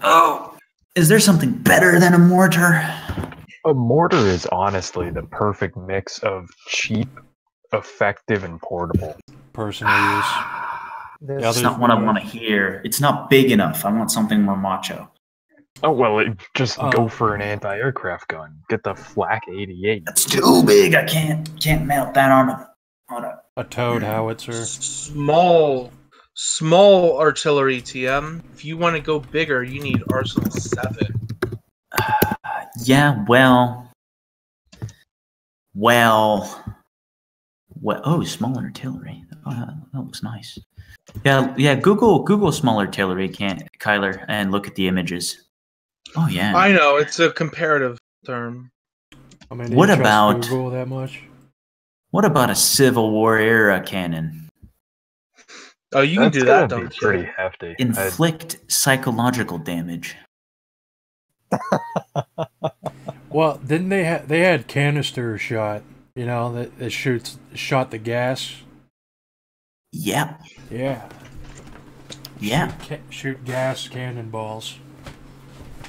Oh, is there something better than a mortar? A mortar is honestly the perfect mix of cheap, effective, and portable. Personal use. That's not what I want to hear. It's not big enough. I want something more macho. Oh, well, just go for an anti-aircraft gun. Get the Flak 88. That's too big. I can't mount that on a towed howitzer. Small artillery, TM. If you want to go bigger, you need Arsenal 7. Yeah, well, oh, small artillery. Oh, that looks nice. Yeah. Google small artillery, Kyler, and look at the images. Oh yeah. I know it's a comparative term. I mean, do What you trust about Google that much? What about a Civil War era cannon? Oh, you can do that. Be pretty hefty. Inflict psychological damage. Well, didn't they had canister shot? You know that shot the gas. Yep. Yeah. Yeah. Shoot gas cannonballs.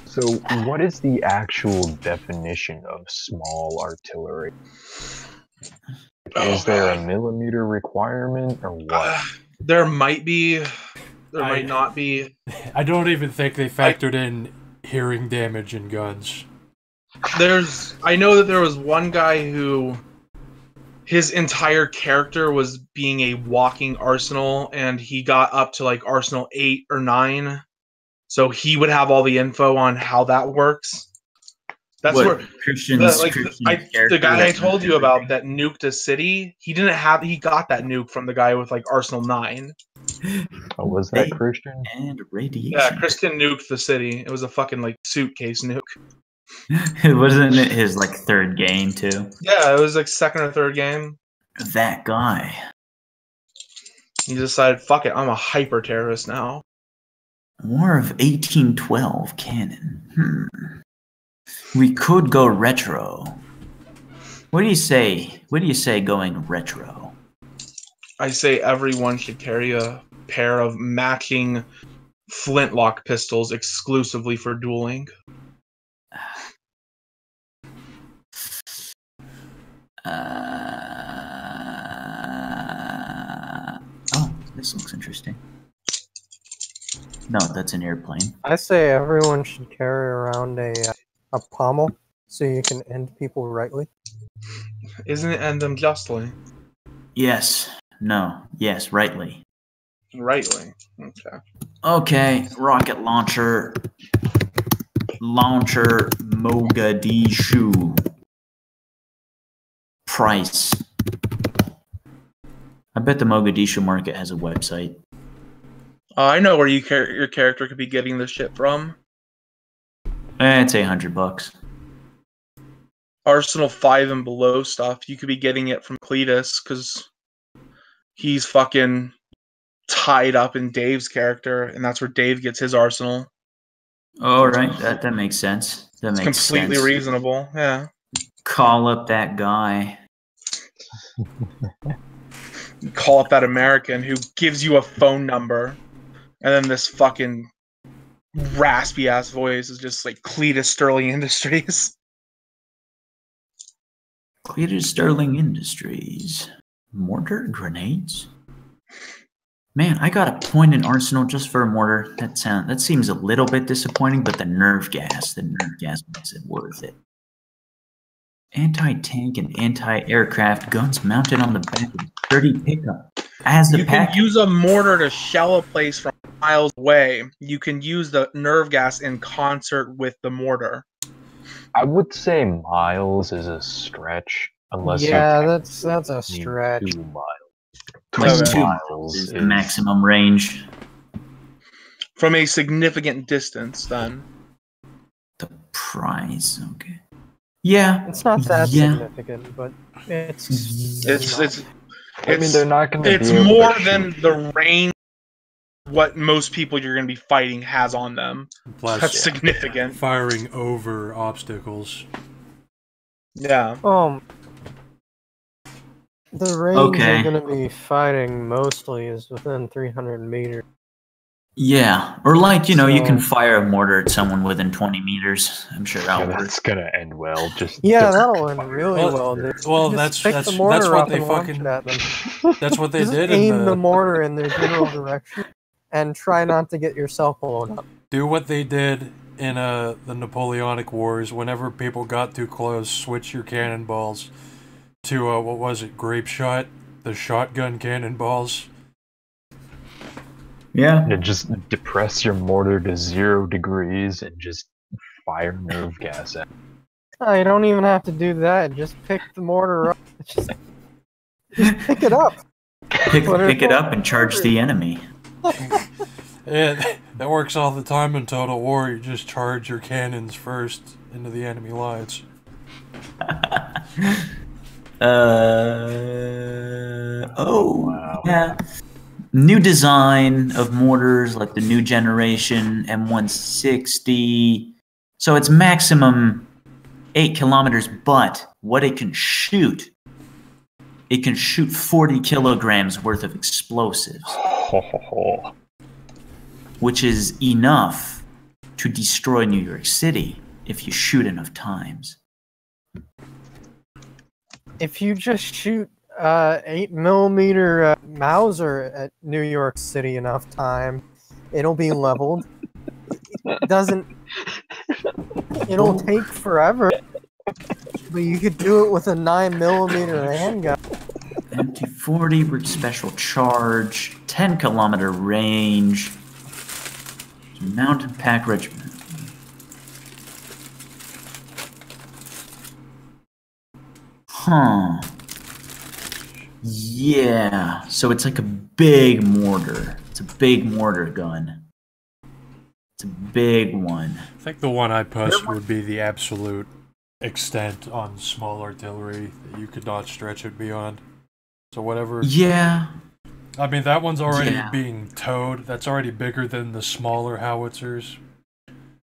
So, what is the actual definition of small artillery? Is there a millimeter requirement or what? There might be. There might not be. I don't even think they factored in hearing damage in guns. I know that there was one guy who his entire character was being a walking arsenal, and he got up to like Arsenal 8 or 9. So he would have all the info on how that works. That's what, where the guy I told you about that nuked a city. He got that nuke from the guy with like Arsenal 9. Oh, was that Christian? And radiation. Yeah, Christian nuked the city. It was a fucking like suitcase nuke. It wasn't his like third game too. Yeah, it was like second or third game. That guy. He decided, fuck it, I'm a hyper terrorist now. War of 1812 cannon. We could go retro. What do you say? What do you say going retro? I say everyone should carry a pair of matching flintlock pistols exclusively for dueling. Oh, this looks interesting. No, that's an airplane. I say everyone should carry around a pommel so you can end people rightly. Isn't it end them justly? Yes. No. Yes, rightly. Rightly. Okay. Okay, rocket launcher. Launcher Mogadishu. Price. I bet the Mogadishu market has a website. I know where your character could be getting this shit from. It's $800. Arsenal 5 and below stuff. You could be getting it from Cletus because he's fucking tied up in Dave's character, and that's where Dave gets his arsenal. Oh, right. That makes sense. That makes sense. Completely reasonable. Yeah. Call up that guy. Call up that American who gives you a phone number, and then this fucking raspy ass voice is just like Cletus Sterling Industries. Cletus Sterling Industries. Mortar grenades? Man, I got a point in arsenal just for a mortar. That seems a little bit disappointing, but the nerve gas makes it worth it. Anti-tank and anti-aircraft guns mounted on the back of a sturdy pickup. You can use a mortar to shell a place from miles away. You can use the nerve gas in concert with the mortar. I would say miles is a stretch, unless that's a stretch. 2 miles. Like 2 miles is the maximum range. From a significant distance, then. The price, okay. Yeah. It's not that significant, but it's I mean, they're not going to. It's more than the range. What most people you're going to be fighting has on them. Plus, that's significant. Firing over obstacles. Yeah. The range you're going to be fighting mostly is within 300 meters. Yeah, or like, you can fire a mortar at someone within 20 meters. I'm sure that'll work. That's going to end well. That'll end really well. Well, that's what they fucking... That's what they did. Aim the mortar in their general direction and try not to get yourself blown up. Do what they did in the Napoleonic Wars. Whenever people got too close, switch your cannonballs to, what was it, grape shot? The shotgun cannonballs. Yeah. Just depress your mortar to 0 degrees and just fire nerve gas at it. No, you don't even have to do that. Just pick the mortar up. Just pick it up. Pick it up and charge the enemy. Yeah, that works all the time in Total War. You just charge your cannons first into the enemy lines. Wow. Yeah. New design of mortars, like the new generation M160. So it's maximum 8 kilometers, but what it can shoot 40 kilograms worth of explosives. Which is enough to destroy New York City if you shoot enough times. If you just shoot 8mm Mauser at New York City enough time, it'll be leveled. It'll take forever, but you could do it with a 9mm handgun. MT-40 with special charge, 10-kilometer range, mountain pack regiment. Huh. Yeah. So it's like a big mortar. It's a big mortar gun. It's a big one. I think the one I pushed would be the absolute extent on small artillery that you could not stretch it beyond. So whatever. Yeah. I mean, that one's already being towed. That's already bigger than the smaller howitzers.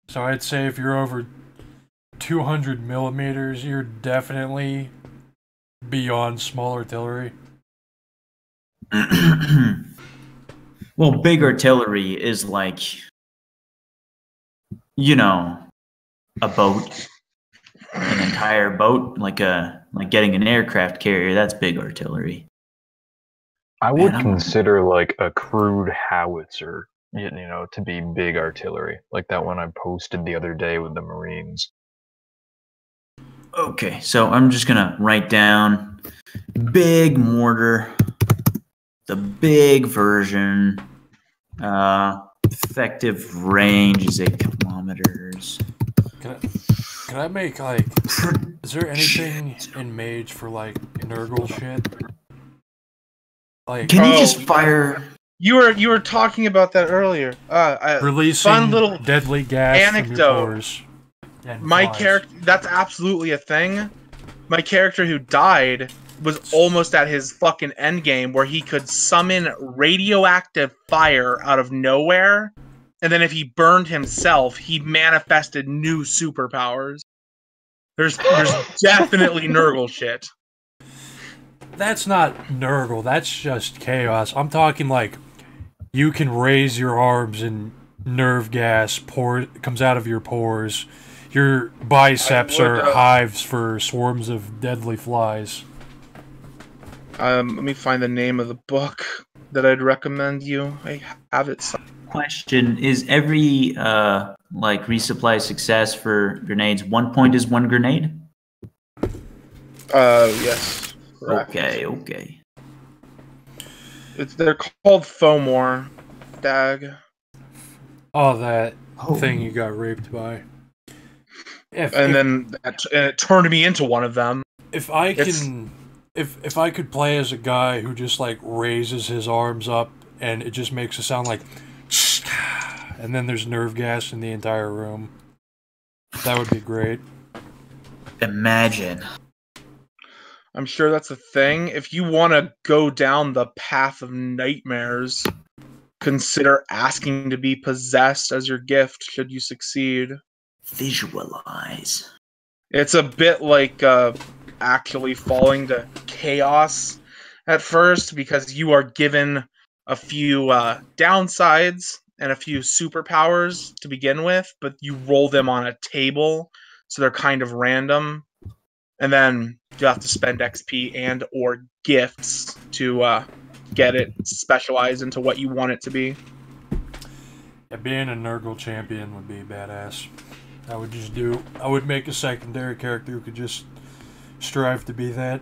So I'd say if you're over 200 millimeters, you're definitely beyond small artillery. Well, big artillery is like, you know, a boat, an entire boat, like getting an aircraft carrier. That's big artillery. I would consider like a crude howitzer, you know, to be big artillery, like that one I posted the other day with the Marines. Okay, so I'm just gonna write down big mortar, the big version. Effective range is 8 kilometers. Can I make like? Is there anything in Mage for like Nurgle shit? Like, can you just fire? You were talking about that earlier. Releasing fun little deadly gas anecdote. My character, that's absolutely a thing. My character who died was almost at his fucking end game where he could summon radioactive fire out of nowhere, and then if he burned himself, he manifested new superpowers. There's definitely Nurgle shit. That's not Nurgle, that's just chaos. I'm talking like you can raise your arms and nerve gas comes out of your pores. Your biceps are hives for swarms of deadly flies. Let me find the name of the book that I'd recommend you. I have it. Question: is every like resupply success for grenades 1 point is 1 grenade? Yes. Correct. Okay. They're called Fomor. Dag. Oh, that thing you got raped by. Then it turned me into one of them. If I could play as a guy who just like raises his arms up and it just makes a sound like, and then there's nerve gas in the entire room, that would be great. Imagine. I'm sure that's a thing. If you want to go down the path of nightmares, consider asking to be possessed as your gift should you succeed. Visualize. It's a bit like actually falling to chaos at first because you are given a few downsides and a few superpowers to begin with, but you roll them on a table, so they're kind of random. And then you have to spend XP and or gifts to get it specialized into what you want it to be. Yeah, being a Nurgle champion would be badass. I would make a secondary character who could just strive to be that.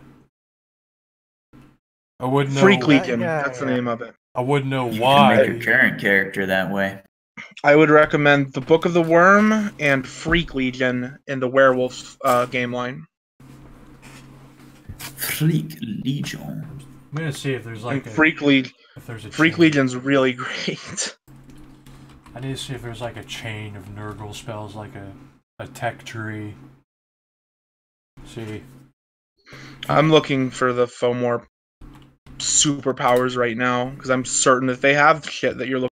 I wouldn't know. Freak Legion, that's the name of it. I wouldn't know you why. You can make your current character that way. I would recommend the Book of the Worm and Freak Legion in the Werewolf game line. Freak Legion. I'm gonna see if there's like Freak Legion's really great. I need to see if there's like a chain of Nurgle spells, like a tech tree. See. I'm looking for the Fomor superpowers right now because I'm certain that they have shit that you're looking.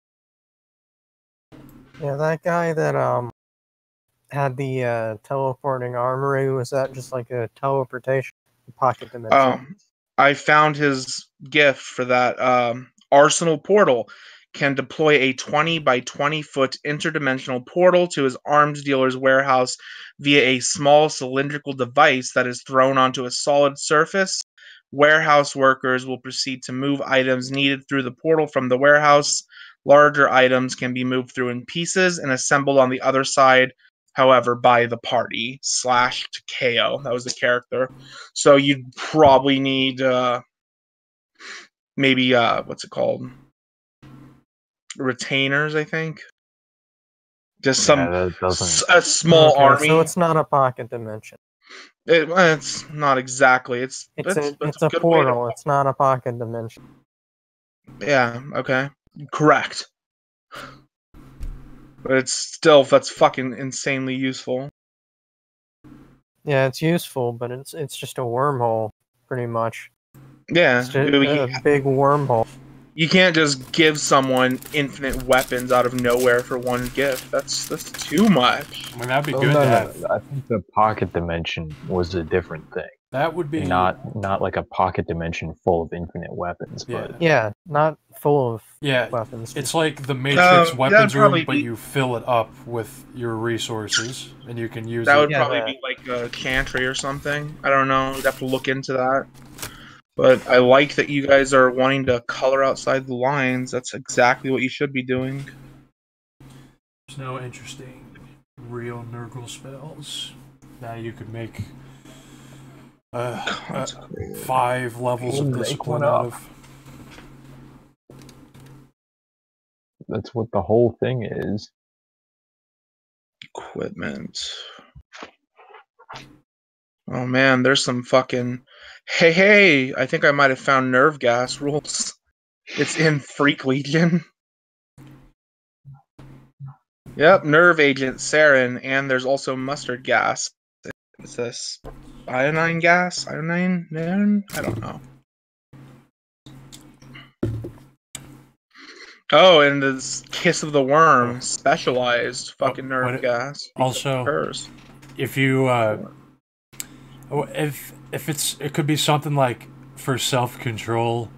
Yeah, that guy that had the teleporting armory, was that just like a teleportation pocket dimension? Oh, I found his gift for that. Arsenal portal can deploy a 20 by 20 foot interdimensional portal to his arms dealer's warehouse via a small cylindrical device that is thrown onto a solid surface. Warehouse workers will proceed to move items needed through the portal from the warehouse. Larger items can be moved through in pieces and assembled on the other side, however, by the party. /KO. That was the character. So you'd probably need maybe what's it called? Retainers, I think. Just a small army. So it's not a pocket dimension. It's not exactly. It's a portal. It's not a pocket dimension. Yeah. Okay. Correct. But it's still, that's fucking insanely useful. Yeah, it's useful, but it's just a wormhole, pretty much. Yeah, it's just a big wormhole. You can't just give someone infinite weapons out of nowhere for one gift. That's too much. I mean, that'd be good to have. I think the pocket dimension was a different thing. That would be not like a pocket dimension full of infinite weapons, but yeah, not full of weapons. It's like the Matrix weapons room, but you fill it up with your resources, and you can use that it. Would probably be like a chantry or something. I don't know. You'd have to look into that. But I like that you guys are wanting to color outside the lines. That's exactly what you should be doing. There's no interesting real Nurgle spells. Now you could make 5 levels of discipline out of. That's what the whole thing is. Equipment. Oh man, there's some fucking... Hey, I think I might have found nerve gas rules. It's in Freak Legion. Yep, nerve agent, sarin, and there's also mustard gas. What's this? Iodine gas? Iodine? I don't know. Oh, and this Kiss of the Worm, specialized fucking nerve gas. Also, if you, it could be something like for self-control.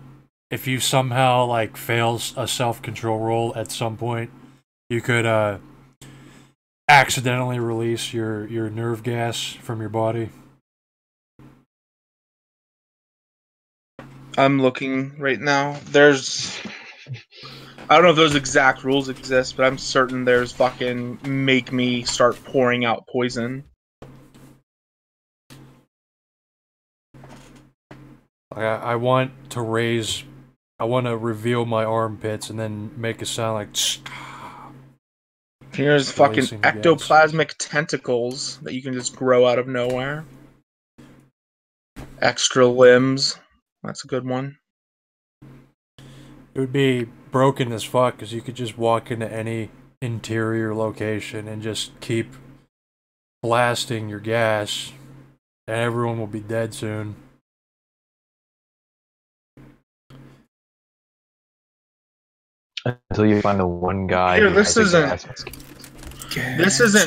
If you somehow like fails a self-control roll at some point, you could accidentally release your nerve gas from your body. I'm looking right now. I don't know if those exact rules exist, but I'm certain there's fucking make me start pouring out poison. I want to reveal my armpits and then make a sound like. Here's fucking ectoplasmic tentacles that you can just grow out of nowhere. Extra limbs. That's a good one. It would be broken as fuck because you could just walk into any interior location and just keep blasting your gas, and everyone will be dead soon. Until you find the one guy. Here, this isn't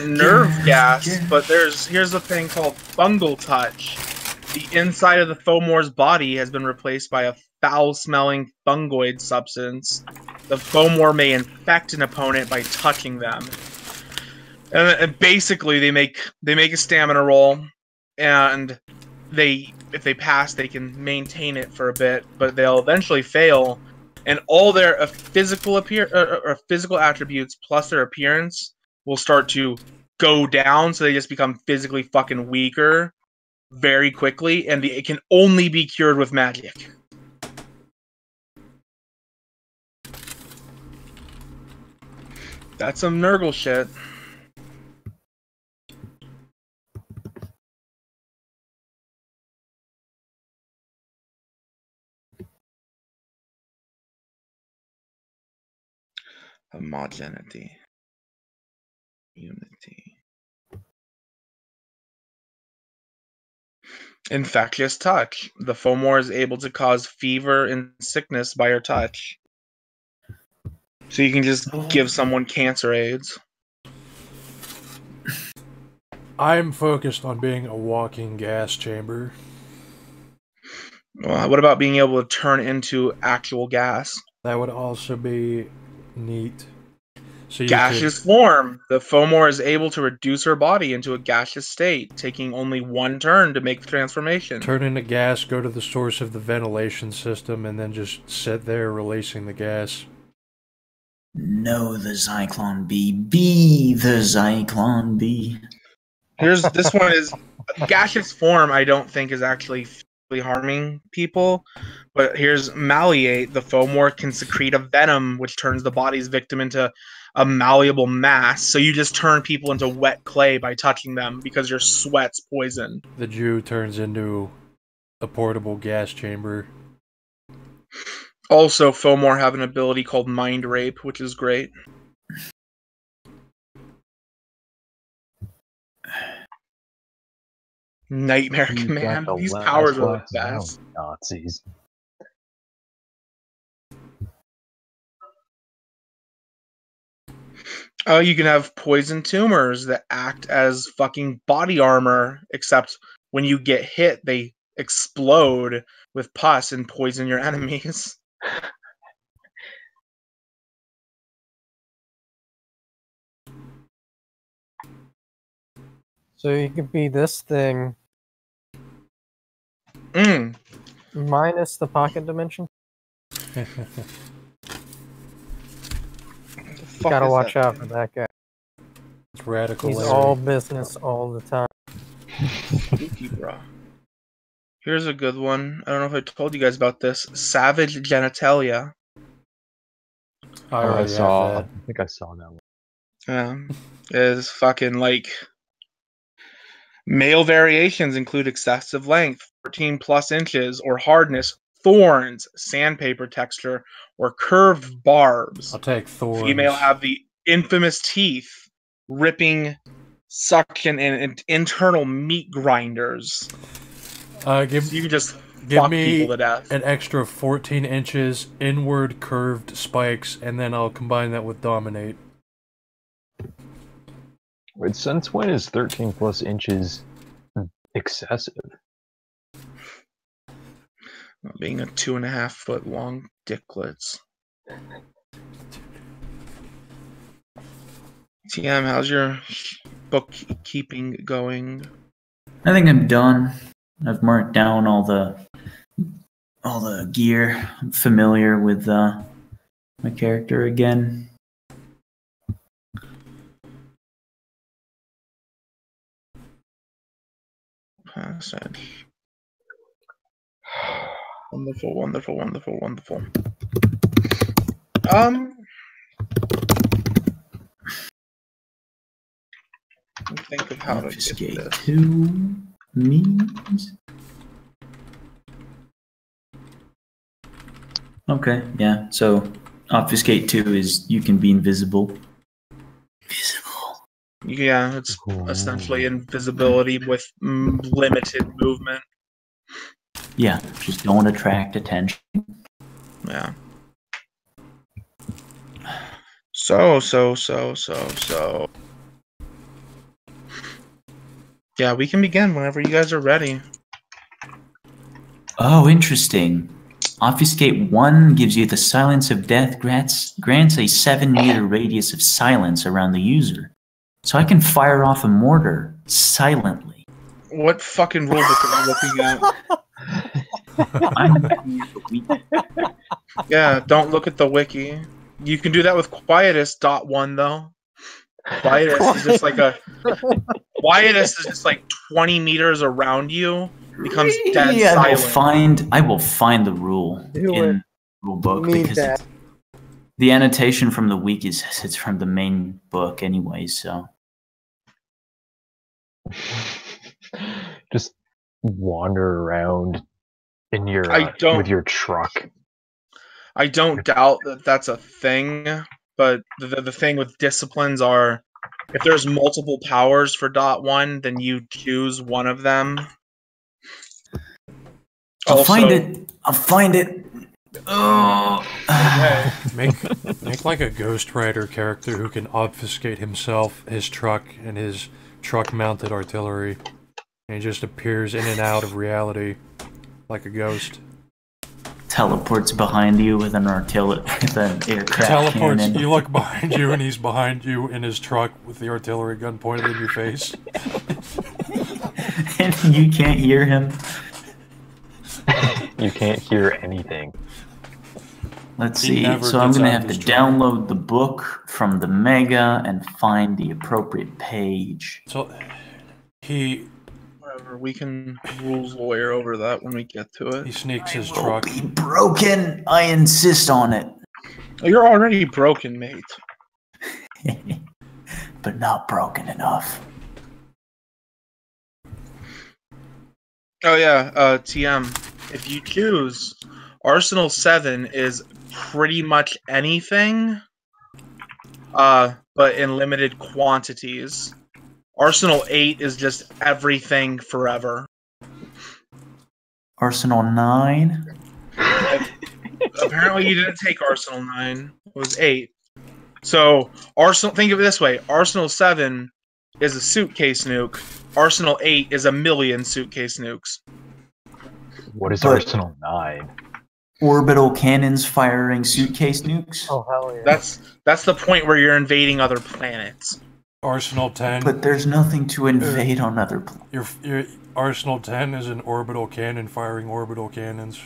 nerve gas, but here's a thing called fungal touch. The inside of the Fomor's body has been replaced by a foul-smelling fungoid substance. The Fomor may infect an opponent by touching them. And basically, they make a stamina roll, and if they pass, they can maintain it for a bit, but they'll eventually fail. And all their physical attributes plus their appearance will start to go down, so they just become physically fucking weaker very quickly, and it can only be cured with magic. That's some Nurgle shit. Homogeneity. Unity. Infectious touch. The Fomor is able to cause fever and sickness by your touch. So you can just give someone cancer AIDS. I'm focused on being a walking gas chamber. What about being able to turn into actual gas? That would also be neat. So Gaseous form. The Fomor is able to reduce her body into a gaseous state, taking only one turn to make the transformation. Turn into gas, go to the source of the ventilation system, and then just sit there releasing the gas. Know the Zyklon Bee. Be the Zyklon Bee. This one is gaseous form. I don't think is actually harming people, but here's malleate. The Fomor can secrete a venom which turns the body's victim into a malleable mass, so you just turn people into wet clay by touching them because your sweat's poison. The Jew turns into a portable gas chamber. Also, Fomor have an ability called Mind Rape, which is great. Nightmare Command. These powers are the best. Nazis. You can have poison tumors that act as fucking body armor, except when you get hit, they explode with pus and poison your enemies. So you could be this thing. Minus the pocket dimension. Gotta watch out for that guy. It's radical. He's all business all the time. Spooky, bro. Here's a good one. I don't know if I told you guys about this. Savage genitalia. I think I saw that one. Yeah. Is fucking like... Male variations include excessive length, 14 plus inches, or hardness, thorns, sandpaper texture, or curved barbs. I'll take thorns. Female have the infamous teeth, ripping, suction, and internal meat grinders. So you can just fuck people to death. An extra 14 inches, inward curved spikes, and then I'll combine that with dominate. Wait, since when is 13 plus inches excessive? Being a 2.5 foot long dicklets. TM, how's your bookkeeping going? I think I'm done. I've marked down all the gear. I'm familiar with my character again. Passage. Wonderful, wonderful, wonderful, wonderful. Think of how to get this. 2 means. Okay, yeah. So obfuscate 2 is you can be invisible. Yeah, it's essentially invisibility with limited movement. Yeah, just don't attract attention. Yeah. So. Yeah, we can begin whenever you guys are ready. Oh, interesting. Obfuscate 1 gives you the silence of death, grants a 7-meter radius of silence around the user. So I can fire off a mortar silently. What fucking rulebook are you looking at? I'm looking at the wiki. Yeah, don't look at the wiki. You can do that with Quietus.1 though. Quietus is just like Quietus is just like 20 meters around you. Becomes dead silent. I will find the rule in the rule book because The annotation from the wiki says it's from the main book anyway, so. Just wander around in your with your truck. I don't doubt that that's a thing, but the thing with disciplines are, if there's multiple powers for .1, then you choose one of them. I'll find it. I'll find it. Oh. Okay. Make like a Ghost Rider character who can obfuscate himself, his truck, and his truck-mounted artillery, and he just appears in and out of reality like a ghost. Teleports behind you with an artillery, with an aircraft Teleports. cannon. You look behind you, and he's behind you in his truck with the artillery gun pointed in your face. And you can't hear him. You can't hear anything. Let's see. So I'm going to have to download the book from the Mega and find the appropriate page. So whatever, we can rules lawyer over that when we get to it. He sneaks his truck. Be broken. I insist on it. You're already broken, mate. But not broken enough. Oh yeah, TM. If you choose, Arsenal 7 is pretty much anything, but in limited quantities. Arsenal 8 is just everything forever. Arsenal 9? Apparently you didn't take Arsenal 9. It was 8. So, think of it this way. Arsenal 7 is a suitcase nuke. Arsenal 8 is a million suitcase nukes. What is Arsenal 9? Orbital cannons firing suitcase nukes? Oh, hell yeah. That's the point where you're invading other planets. Arsenal 10. But there's nothing to invade on other planets. Your Arsenal 10 is an orbital cannon firing orbital cannons.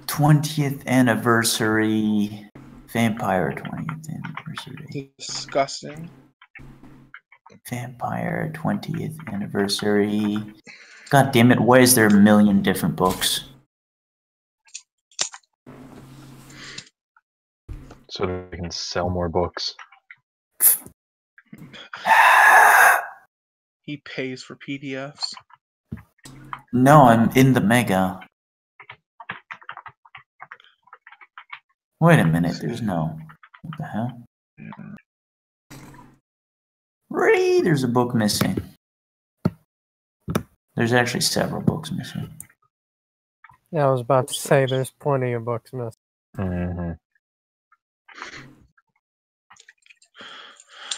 20th anniversary. Vampire 20th anniversary. Disgusting. Vampire 20th anniversary. God damn it, why is there a million different books? So that we can sell more books. He pays for PDFs. No, I'm in the Mega. Wait a minute, there's no... What the hell? Really? There's a book missing. There's actually several books missing. Yeah, I was about to say there's plenty of books missing. Mm-hmm.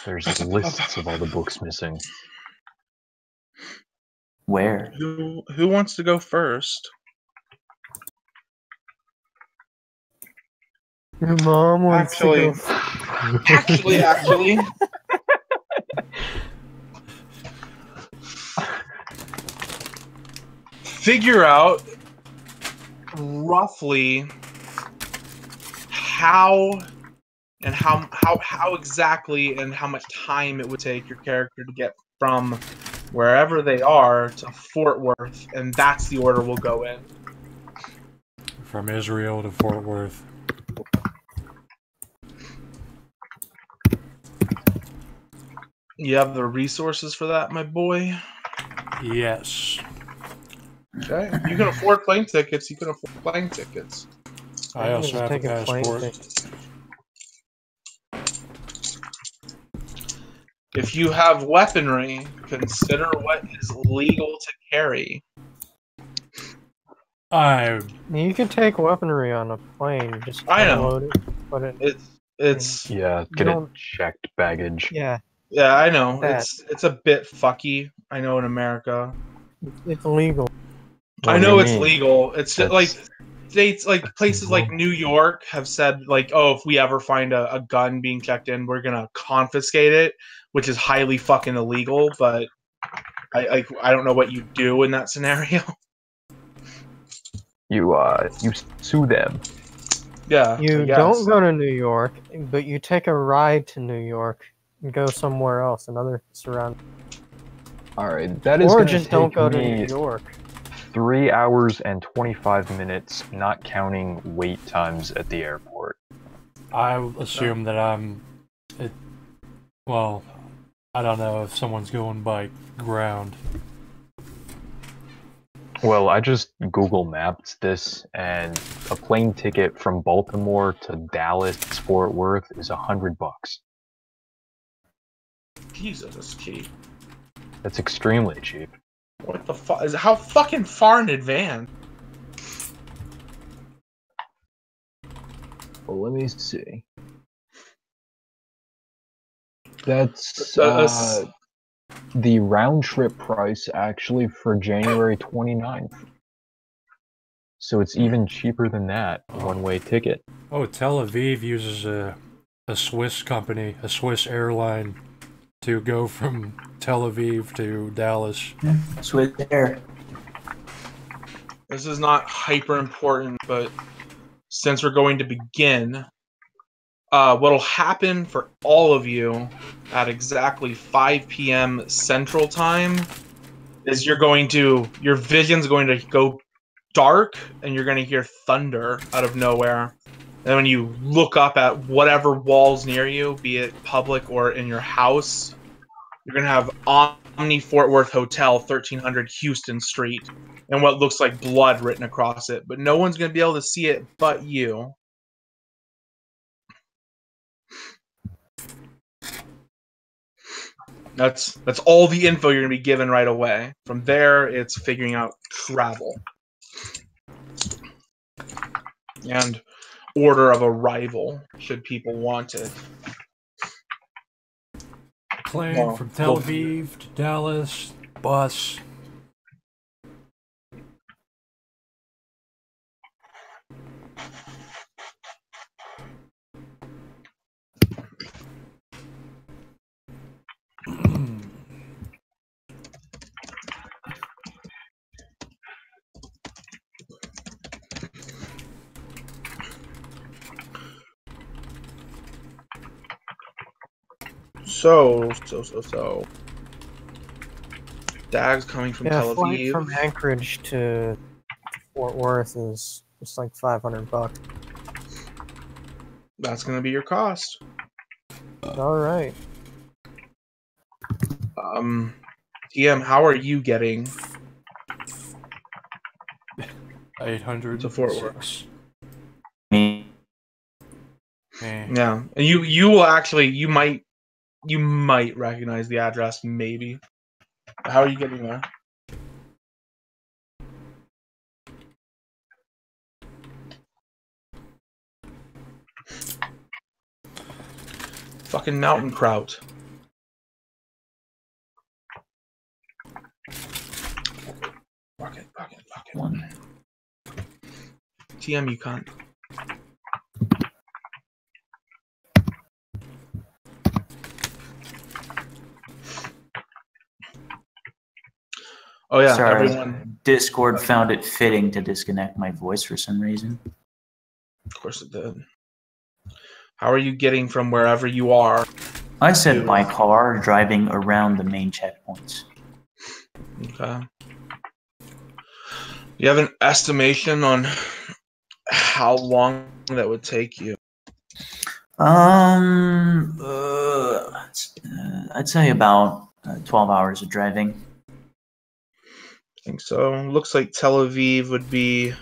There's lists of all the books missing. Where? Who wants to go first? Your mom wants to go. Actually. Figure out roughly how exactly and how much time it would take your character to get from wherever they are to Fort Worth, and that's the order we'll go in. From Israel to Fort Worth. You have the resources for that, my boy? Yes. Okay. You can afford plane tickets. You can afford plane tickets. I also have a passport. If you have weaponry, consider what is legal to carry. You can take weaponry on a plane. Just I know. load it, put it. It's yeah. Get it checked baggage. Yeah. Yeah, I know. It's a bit fucky. I know in America. It's legal. I know it's legal. It's just like states, like places like New York have said, like, oh, if we ever find a gun being checked in, we're gonna confiscate it, which is highly fucking illegal. But I don't know what you do in that scenario. You sue them. Yeah. You don't go to New York, but you take a ride to New York and go somewhere else, another surrounding. Alright, that is Or gonna just don't take go to me New York. 3 hours and 25 minutes, not counting wait times at the airport. I assume that well, I don't know if someone's going by ground. Well, I just Google Maps this, and a plane ticket from Baltimore to Dallas, Fort Worth is $100. Jesus, that's cheap. That's extremely cheap. What the fuck? Is how fucking far in advance? Well, let me see. That's the round trip price actually for January 29th. So it's even cheaper than that, a one-way ticket. Oh, Tel Aviv uses a Swiss company, a Swiss airline, to go from Tel Aviv to Dallas. Swiss Air. This is not hyper important, but since we're going to begin, what'll happen for all of you at exactly 5 p.m. Central Time is your vision's going to go dark, and you're going to hear thunder out of nowhere. And when you look up at whatever walls near you, be it public or in your house, you're going to have Omni Fort Worth Hotel, 1300 Houston Street, and what looks like blood written across it. But no one's going to be able to see it but you. That's all the info you're going to be given right away. From there, it's figuring out travel. And order of arrival, should people want it. Plane from Tel Aviv to Dallas, bus. So. Dag's coming from Tel Flight Aviv. from Anchorage to Fort Worth is just like $500. That's going to be your cost. All right. TM, how are you getting 800 to Fort Worth? Me. Yeah, and you will actually you might recognize the address, maybe. How are you getting there? Fucking mountain kraut. Fuck it. One. TM, you can't. Oh yeah, Sorry, everyone. Discord found it fitting to disconnect my voice for some reason. Of course it did. How are you getting from wherever you are? I said by car, driving around the main checkpoints. Okay. You have an estimation on how long that would take you? I'd say about 12 hours of driving. I think so. Looks like Tel Aviv would be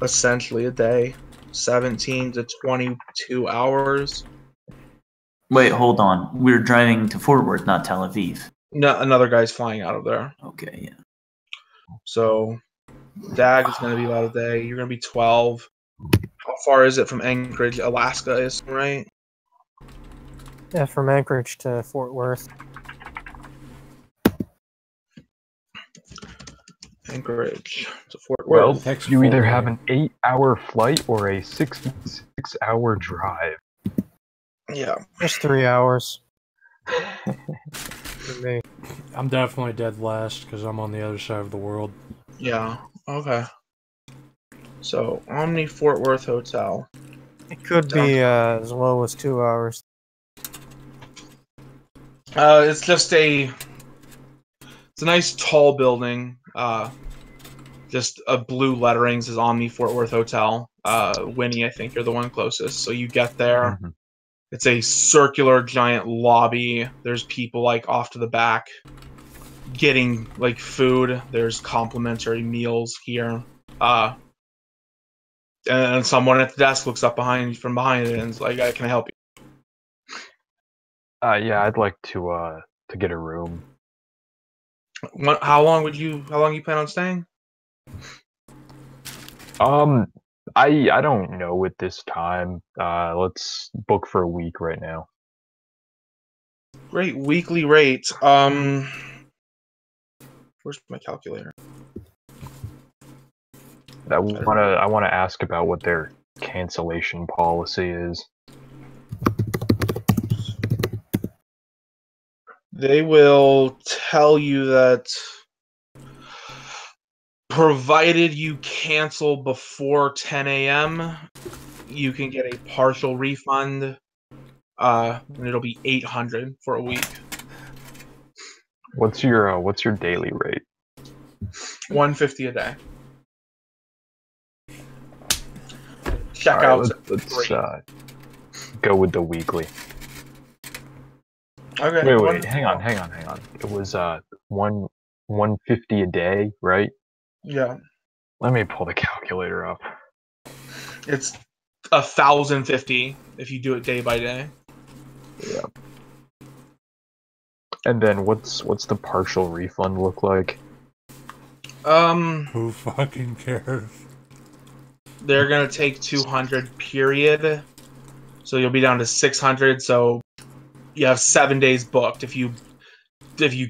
essentially a day, 17 to 22 hours. Wait, hold on. We're driving to Fort Worth, not Tel Aviv. No, another guy's flying out of there. Okay, yeah. So, Dag is going to be about a day. You're going to be 12. How far is it from Anchorage, Alaska, is right? Yeah, from Anchorage to Fort Worth. Anchorage to Fort Worth. Well, you either have an 8-hour flight or a 6-hour drive. Yeah. Just 3 hours. For me. I'm definitely dead last because I'm on the other side of the world. Yeah, okay. So, Omni Fort Worth Hotel. It could be as low as 2 hours. It's just a It's a nice tall building. Just blue lettering says Omni Fort Worth Hotel. Winnie, I think you're the one closest. So you get there. Mm-hmm. It's a circular giant lobby. There's people like off to the back getting like food. There's complimentary meals here. And someone at the desk looks up from behind it and is like, "Can I help you?" Yeah, I'd like to get a room. How long you plan on staying? I don't know at this time. Let's book for a week right now. Great weekly rate. Where's my calculator? I wanna ask about what their cancellation policy is. They will tell you that provided you cancel before 10 a.m., you can get a partial refund, and it'll be $800 for a week. What's your daily rate? $150 a day. Checkouts. Let's go with the weekly. Okay. Wait, hang on. It was $150 a day, right? Yeah. Let me pull the calculator up. It's $1,050 if you do it day by day. Yeah. And then what's the partial refund look like? Who fucking cares? They're gonna take 200 period, so you'll be down to 600. So you have 7 days booked. If you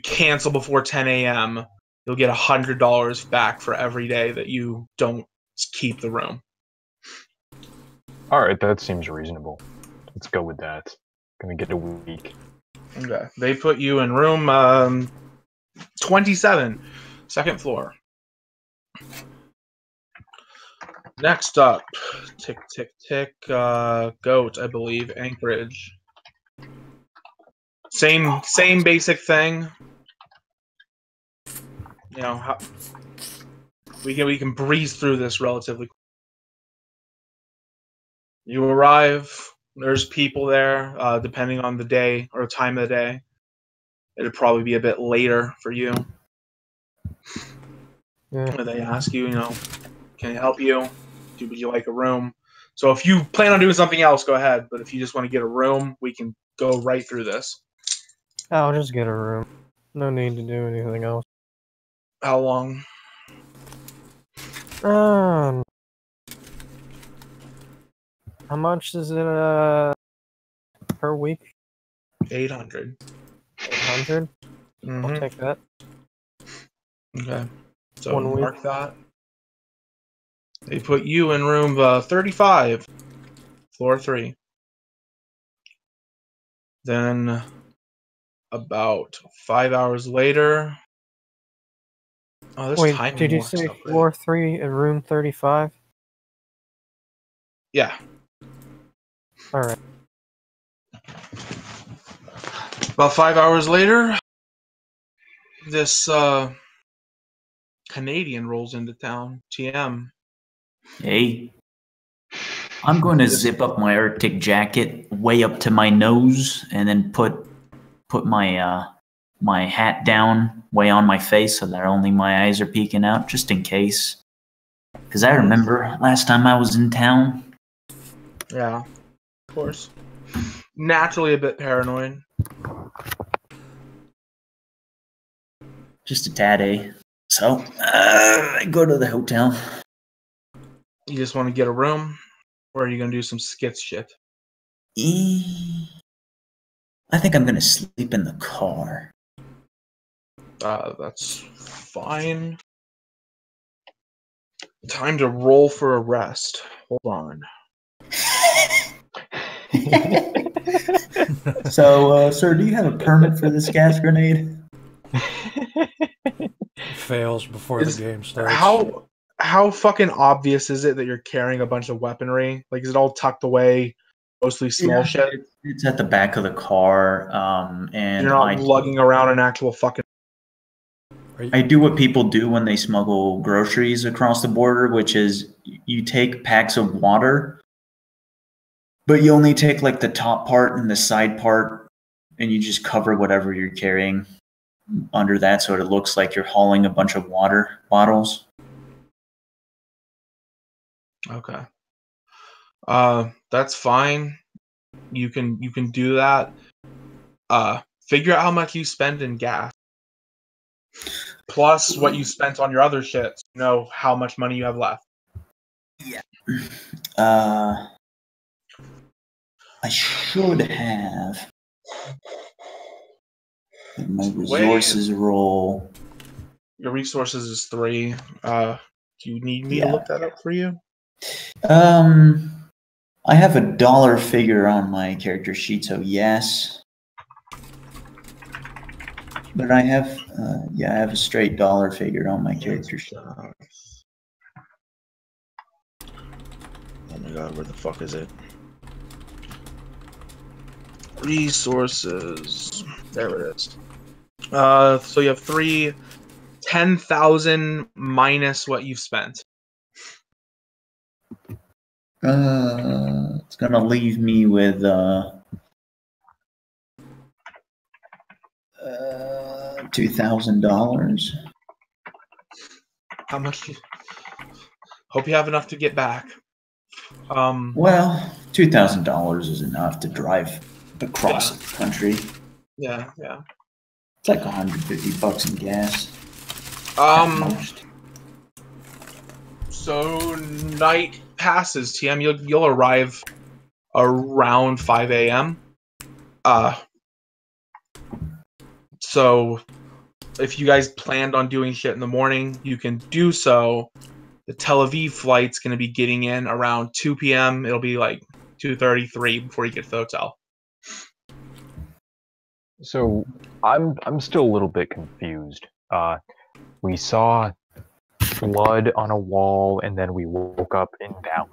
cancel before 10 a.m., you'll get $100 back for every day that you don't keep the room. All right, that seems reasonable. Let's go with that. Gonna get a week. Okay. They put you in room 27, second floor. Next up, tick, tick, tick, Goat, I believe, Anchorage. Same basic thing. You know, we can breeze through this relatively quick. You arrive, there's people there, depending on the day or time of the day. It'd probably be a bit later for you. Yeah. They ask you, can I help you? Would you like a room? So if you plan on doing something else, go ahead. But if you just want to get a room, we can go right through this. I'll just get a room. No need to do anything else. How long? How much is it per week? 800. 800? Mm-hmm. I'll take that. Okay. So 1 week. Mark that. They put you in room 35, floor 3. Then about 5 hours later. Oh, this Wait, timing did you works say so great. floor 3 and room 35? Yeah. Alright. About 5 hours later, this Canadian rolls into town. TM. Hey, I'm going to zip up my Arctic jacket way up to my nose, and then put my my hat down way on my face so that only my eyes are peeking out, just in case. Because I remember last time I was in town. Yeah, of course. Naturally a bit paranoid. Just a tad, eh? So, I go to the hotel. You just want to get a room? Or are you going to do some skits shit? I think I'm going to sleep in the car. That's fine. Time to roll for arrest. Hold on. So, sir, do you have a permit for this gas grenade? Fails before the game starts. How fucking obvious is it that you're carrying a bunch of weaponry? Like, is it all tucked away, mostly small shit? It's at the back of the car, and you're not lugging around an actual fucking... I do what people do when they smuggle groceries across the border, which is you take packs of water, but you only take like the top part and the side part, and you just cover whatever you're carrying under that, so it looks like you're hauling a bunch of water bottles. Okay. That's fine. You can do that. Figure out how much you spend in gas. Plus what you spent on your other shit. So you know how much money you have left. Yeah. I should have my resources roll. Your resources is 3. Do you need me to look that up for you? I have a dollar figure on my character sheet, so yes. But I have, I have a straight dollar figure on my character sheet. Oh my god, where the fuck is it? Resources. There it is. So you have 3, 10,000 minus what you've spent. It's gonna leave me with $2,000. How much? Hope you have enough to get back. Well, $2,000 is enough to drive across the country. Yeah. It's like $150 in gas. So night passes, TM. You'll arrive around 5 a.m. So if you guys planned on doing shit in the morning, you can do so. The Tel Aviv flight's going to be getting in around 2 p.m. It'll be like 2:33 before you get to the hotel. So I'm still a little bit confused. We saw blood on a wall, and then we woke up in Dallas.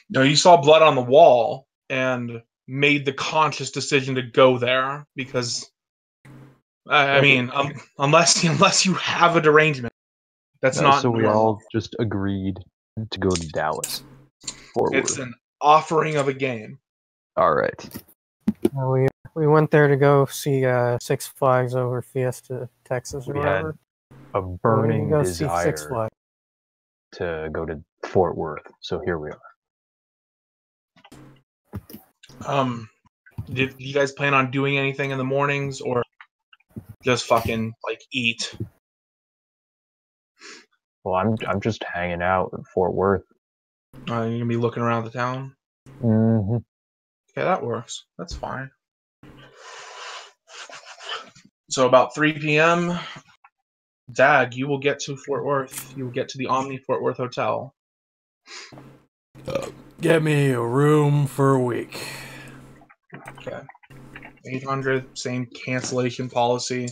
No, you saw blood on the wall and made the conscious decision to go there because, I mean, unless you have a derangement, that's not. So we normal. all just agreed to go to Dallas. It's an offering of a game. All right. We went there to go see Six Flags over Fiesta, Texas, or We whatever. had a burning go see Six desire Flags. to go to Fort Worth, so here we are. Did you guys plan on doing anything in the mornings or just fucking like eat? Well, I'm just hanging out in Fort Worth. You're gonna be looking around the town. Mm-hmm. Okay, that works. That's fine. So about 3 p.m., Dag, you will get to Fort Worth. You will get to the Omni Fort Worth Hotel. Get me a room for a week. Okay. 800, same cancellation policy.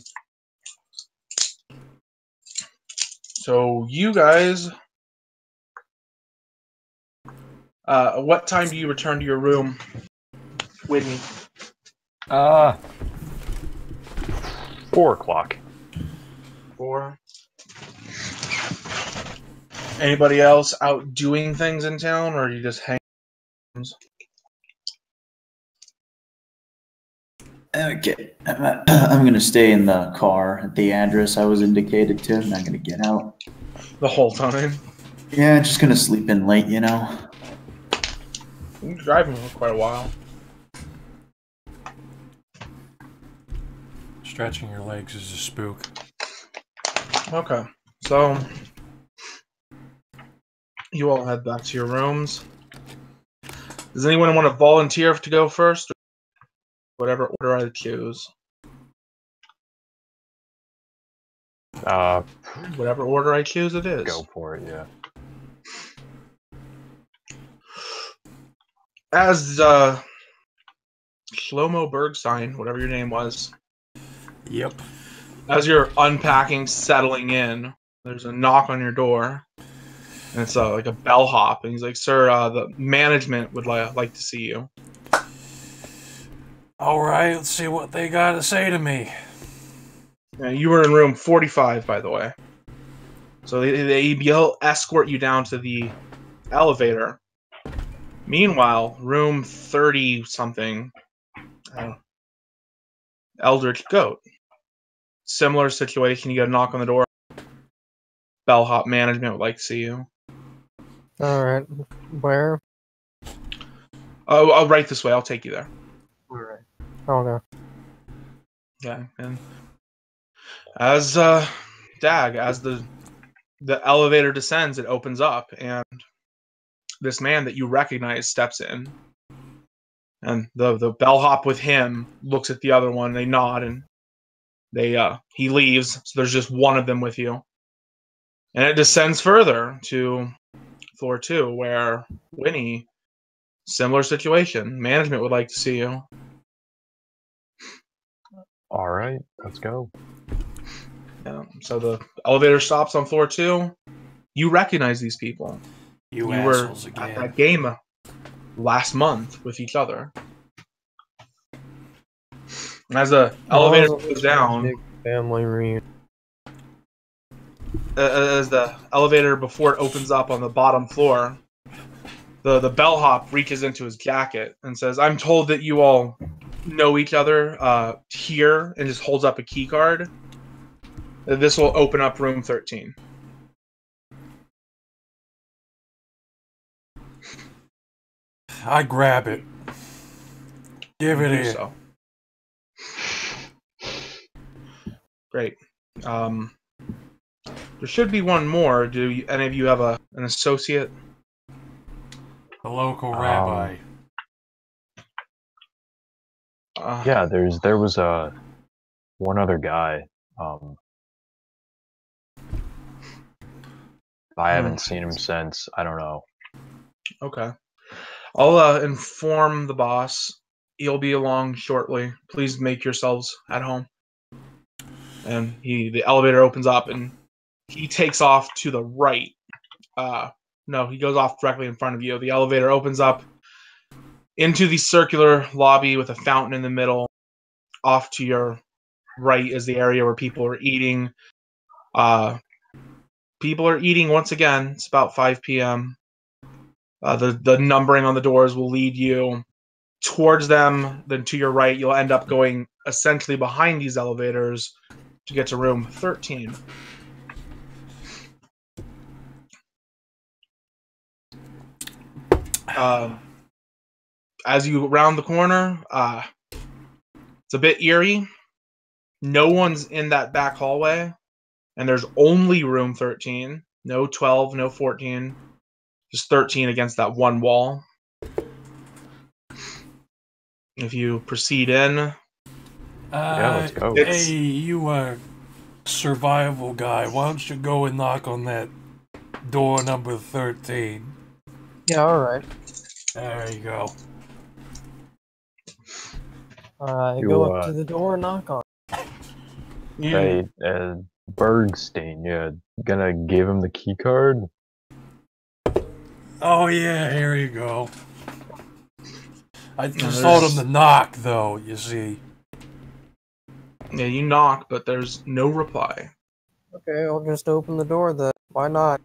So you guys, what time do you return to your room, Whitney? 4 o'clock. 4. Anybody else out doing things in town, or are you just hanging? Okay, I'm gonna stay in the car at the address I was indicated to. I'm not gonna get out. The whole time? Yeah, just gonna sleep in late, you know. You've been driving for quite a while. Stretching your legs is a spook. Okay, so you all head back to your rooms. Does anyone want to volunteer to go first? Whatever order I choose. Whatever order I choose, it is. Go for it, yeah. As Shlomo Bergstein, whatever your name was. Yep. As you're unpacking, settling in, there's a knock on your door. And it's like a bellhop. And he's like, "Sir, the management would like to see you." All right, let's see what they got to say to me. You were in room 45, by the way. So they'll escort you down to the elevator. Meanwhile, room 30-something, Eldritch Goat. Similar situation, you get a knock on the door. Bellhop management would like to see you. Alright. Where? Oh, right this way. I'll take you there. Alright. Okay. Yeah, and as the elevator descends, it opens up, and this man that you recognize steps in. And the bellhop with him looks at the other one, they nod, and he leaves, so there's just one of them with you. And it descends further to floor 2, where Winnie, similar situation. Management would like to see you. Alright, let's go. Yeah, so the elevator stops on floor 2. You recognize these people. You were again. at that game last month with each other. And as the elevator goes down, family reunion. As the elevator, before it opens up on the bottom floor, the bellhop reaches into his jacket and says, "I'm told that you all know each other here," and just holds up a key card. This will open up room 13. I grab it. Give it here. So. Great. There should be one more. Do any of you have an associate? A local rabbi. Yeah, there was one other guy. I haven't seen him since. I don't know. Okay. I'll inform the boss. He'll be along shortly. Please make yourselves at home. And the elevator opens up, and he takes off to the right. No, he goes off directly in front of you. The elevator opens up into the circular lobby with a fountain in the middle. Off to your right is the area where people are eating. People are eating once again. It's about 5 p.m. The numbering on the doors will lead you towards them. Then to your right, you'll end up going essentially behind these elevators to get to room 13. As you round the corner, it's a bit eerie. No one's in that back hallway, and there's only room 13. No 12, no 14. Just 13 against that one wall. If you proceed in... yeah, let's go. Hey, you survival guy, why don't you go and knock on that door number 13? Yeah, alright. There you go. Go up to the door and knock on it. Hey, Bergstein, gonna give him the key card? Oh yeah, here you go. I just told him to knock, though, you see. Yeah, you knock, but there's no reply. Okay, I'll just open the door then. Why not?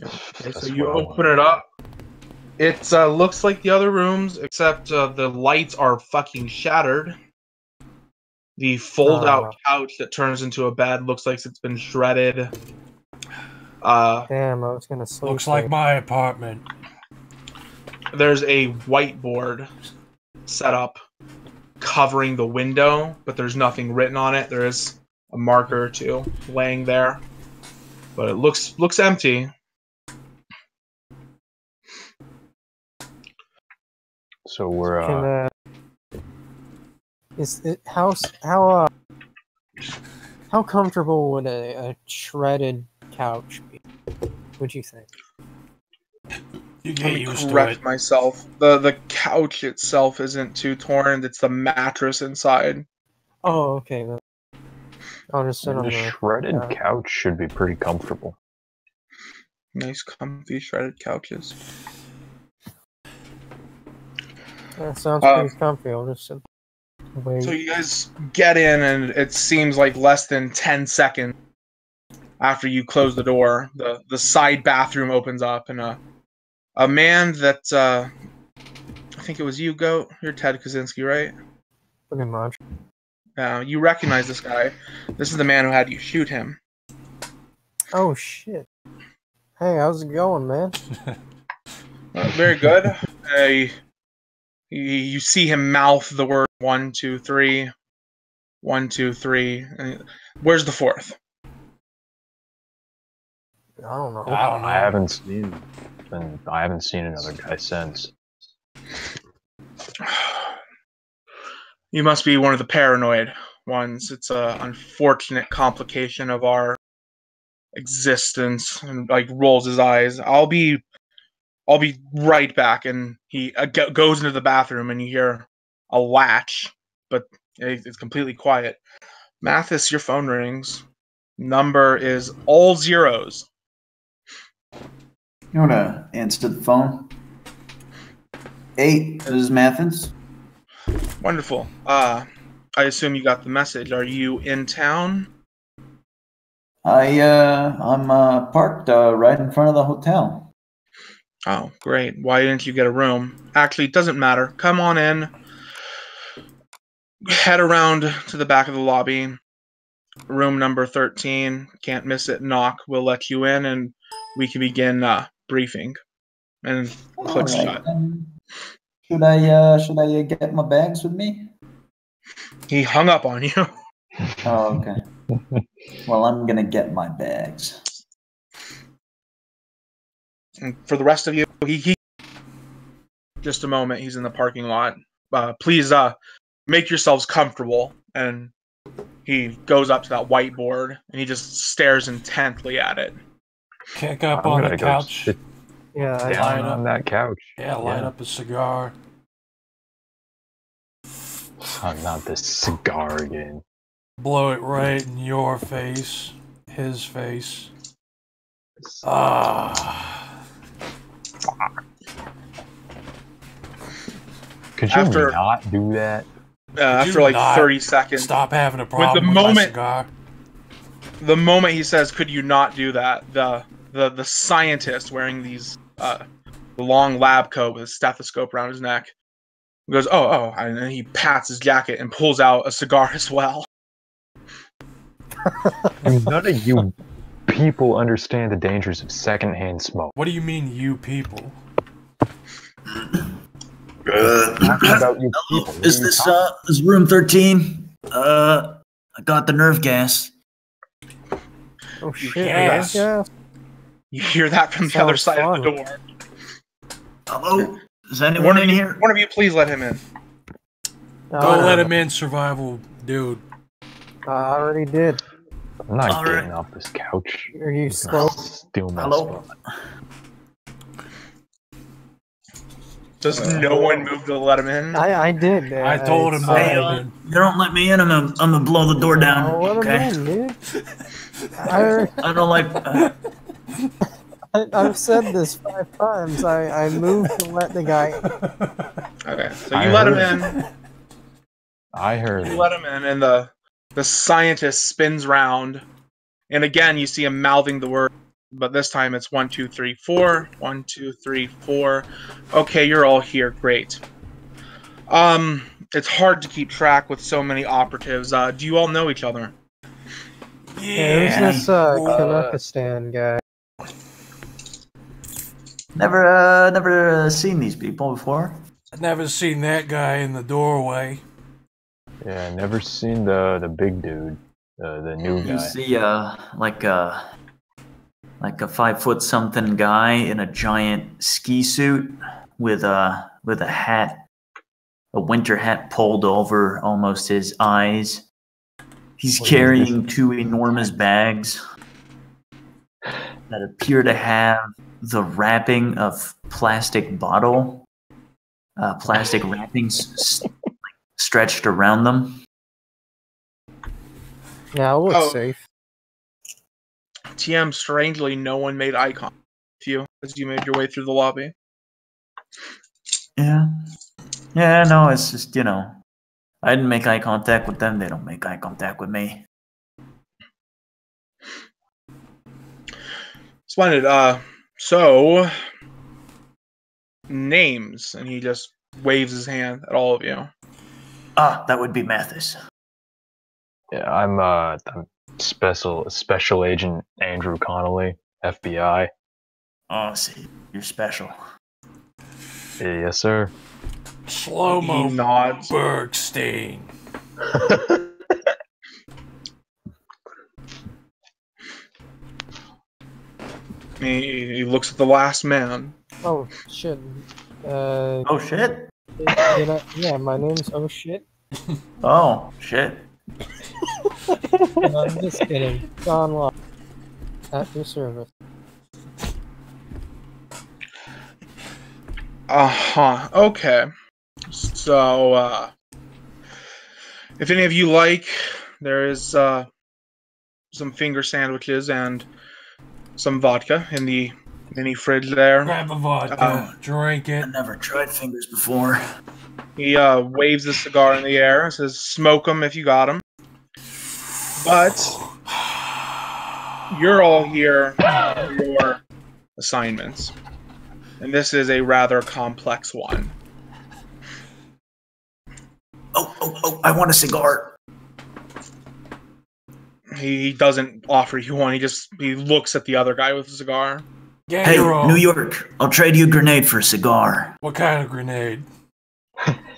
Okay, so you open it up. It looks like the other rooms, except the lights are fucking shattered. The fold-out couch that turns into a bed looks like it's been shredded. Damn, I was gonna sleep. Looks like my apartment. There's a whiteboard set up covering the window, but there's nothing written on it. There is a marker or two laying there, but it looks empty. So we're how comfortable would a shredded couch be? What'd you think? You get Let me used to correct it. myself. The couch itself isn't too torn. It's the mattress inside. Oh, okay. Then I'll just sit on the shredded couch should be pretty comfortable. Nice, comfy shredded couches. That sounds pretty comfy. I'll just sit. Wait. So you guys get in, and it seems like less than 10 seconds after you close the door, the side bathroom opens up, and a man that I think it was you, Goat. You're Ted Kaczynski, right? Pretty much. You recognize this guy. This is the man who had you shoot him. Oh shit! Hey, how's it going, man? Very good. You see him mouth the word 1, 2, 3, 1, 2, 3. Where's the fourth? I don't know. I haven't seen another guy since. You must be one of the paranoid ones. It's an unfortunate complication of our existence. And like rolls his eyes. I'll be right back. And he goes into the bathroom, and you hear a latch, but it's completely quiet. Mathis, your phone rings. Number is all zeros. You wanna answer the phone? Hey, this is Mathis. Wonderful. I assume you got the message. Are you in town? I'm parked right in front of the hotel. Oh, great. Why didn't you get a room? Actually, it doesn't matter. Come on in. Head around to the back of the lobby. Room number 13. Can't miss it. Knock. We'll let you in, and we can begin briefing. And clicks shut. Should I get my bags with me? He hung up on you. Oh, okay. Well, I'm gonna get my bags. And for the rest of you, he just a moment. He's in the parking lot. Please make yourselves comfortable. And he goes up to that whiteboard, and he just stares intently at it. Kick up on the couch. Yeah, down on that couch. Yeah, light up a cigar. Oh, not this cigar again. Blow it right in your face. His face. Ah. Could you not do that? After like 30 seconds. Stop having a problem with my cigar. The moment he says, "Could you not do that?" The scientist wearing these long lab coat with a stethoscope around his neck goes, "Oh," and then he pats his jacket and pulls out a cigar as well. None of you people understand the dangers of secondhand smoke. What do you mean, you people? About you people. Is this room 13? I got the nerve gas. Oh shit! Yes. You hear that from the other side of the door. Hello? Is anyone in here? One of you, please let him in. Go let him in, survival dude. I already did. I'm not getting off this couch. Are you slow? Steal my Hello? spot. Does no one move to let him in? I did. I told him Hey, you don't let me in, I'm gonna blow the door down. Okay. Let him in, dude. I don't like. I've said this 5 times. I moved to let the guy in. Okay, so you let him in. I heard You let him in, and the scientist spins round, and again you see him mouthing the word, but this time it's 1, 2, 3, 4. 1, 2, 3, 4. Okay, you're all here. Great. It's hard to keep track with so many operatives. Do you all know each other? Yeah, who's this Kazakhstan guy? Never seen these people before. I've never seen that guy in the doorway. Yeah, never seen the big dude, the new guy. You see, like a 5 foot something guy in a giant ski suit with a hat, a winter hat pulled over almost his eyes. He's carrying 2 enormous bags that appear to have the wrapping of plastic bottle, plastic wrappings stretched around them. Yeah, it looks safe. TM, strangely, no one made eye contact with you as you made your way through the lobby. Yeah. Yeah, no, it's just, I didn't make eye contact with them. They don't make eye contact with me. Splendid. So names, and he just waves his hand at all of you. Ah, that would be Mathis. Yeah, I'm special agent Andrew Connolly, FBI. Oh, see, you're special. Yes, sir. Slow-mo He nods. Bergstein. He looks at the last man. Oh shit. Oh shit. Yeah, my name's Oh shit. Oh shit. No, I'm just kidding. John Locke. At your service. Okay. So, if any of you like, there is some finger sandwiches and some vodka in the mini fridge there. Grab a vodka, drink it. I never tried fingers before. He waves a cigar in the air and says, "Smoke them if you got them." But you're all here for your assignments, and this is a rather complex one. Oh! I want a cigar. He doesn't offer you one. He looks at the other guy with a cigar. Get Hey, your own. New York, I'll trade you a grenade for a cigar. What kind of grenade?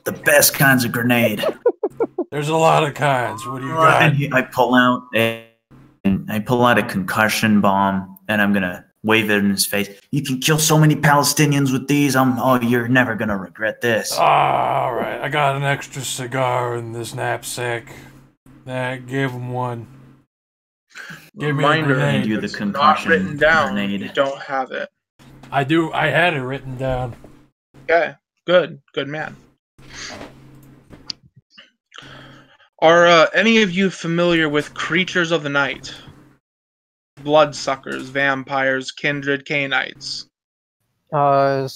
The best kinds of grenade. There's a lot of kinds. What do you got? And I pull out a concussion bomb, and I'm gonna wave it in his face. You can kill so many Palestinians with these. You're never gonna regret this. All right, I got an extra cigar in this knapsack. Give him one. Give me a grenade. You the It's concussion not written down. grenade. You don't have it. I do. I had it written down. Okay, good man. Are any of you familiar with creatures of the night? Bloodsuckers, vampires, kindred, Cainites. No.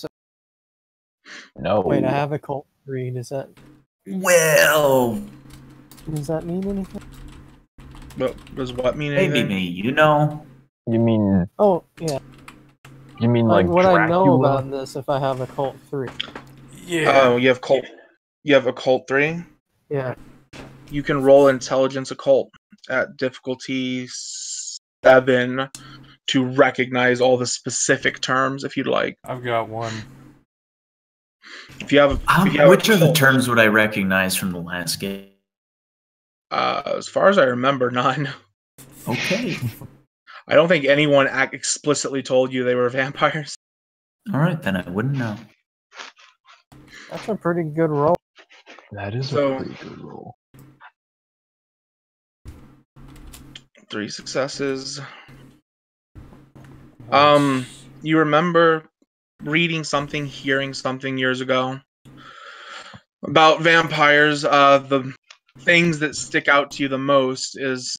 Wait, I have a cult read. Does that mean anything? Does what mean Maybe anything? me, you know? You mean? Oh yeah. You mean like what Dracula? I know about this if I have a cult 3. Yeah. Oh, you have cult. You have occult 3. Yeah. You can roll intelligence occult at difficulty 7 to recognize all the specific terms if you'd like. I've got one. If you have, Which of the terms would I recognize from the last game? As far as I remember, none. Okay. I don't think anyone explicitly told you they were vampires. All right, then I wouldn't know. That's a pretty good roll. That is a pretty good roll. 3 successes. You remember reading something, hearing something years ago about vampires. The things that stick out to you the most is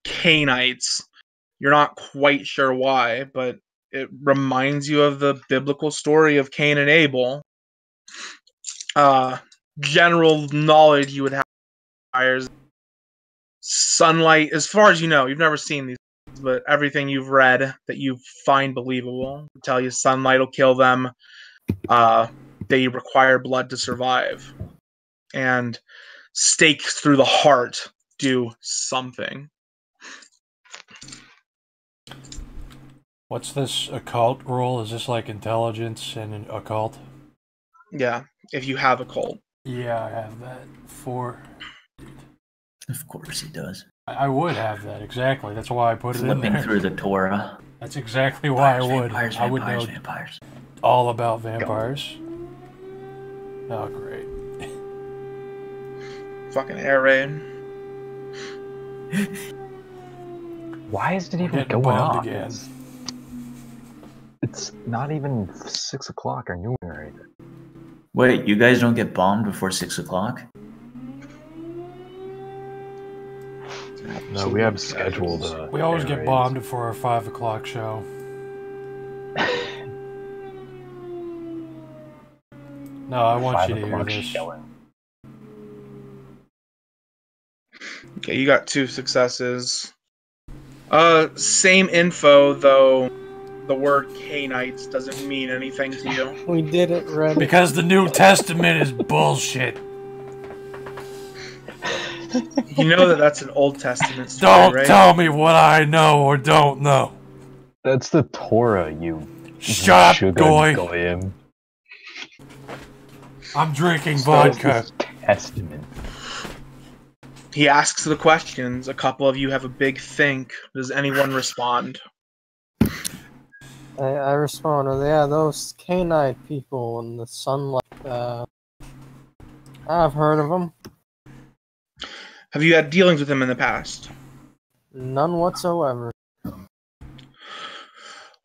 Cainites. You're not quite sure why, but it reminds you of the biblical story of Cain and Abel. General knowledge you would have vampires. Sunlight, as far as you know, you've never seen these, but everything you've read that you find believable will tell you sunlight will kill them. They require blood to survive. And stakes through the heart do something. What's this occult roll? Is this like intelligence and an occult? Yeah, if you have occult. Yeah, I have that. 4. Of course he does. I would have that, exactly. That's why I put it in Flipping there. through the Torah. That's exactly why I would. Vampires, I would know vampires. all about vampires. Oh, great. Fucking air raid. Why is it even Getting going bombed off? again. It's not even 6 o'clock or noon or anything. Wait, you guys don't get bombed before 6 o'clock? No, we have scheduled. We always air get raids. bombed before our 5 o'clock show. No, I want 5 you to hear o'clock this. showing. Okay, you got 2 successes. Same info, though the word Canaanites doesn't mean anything to you. We did it, Red. Because the New Testament is bullshit. You know that that's an Old Testament story, Don't right? tell me what I know or don't know. That's the Torah, you Shut up, Goy. goyim. I'm drinking vodka. Testament. He asks the questions. A couple of you have a big think. Does anyone respond? I responded, yeah, those Canaanite people in the sunlight. I've heard of them. Have you had dealings with them in the past? None whatsoever.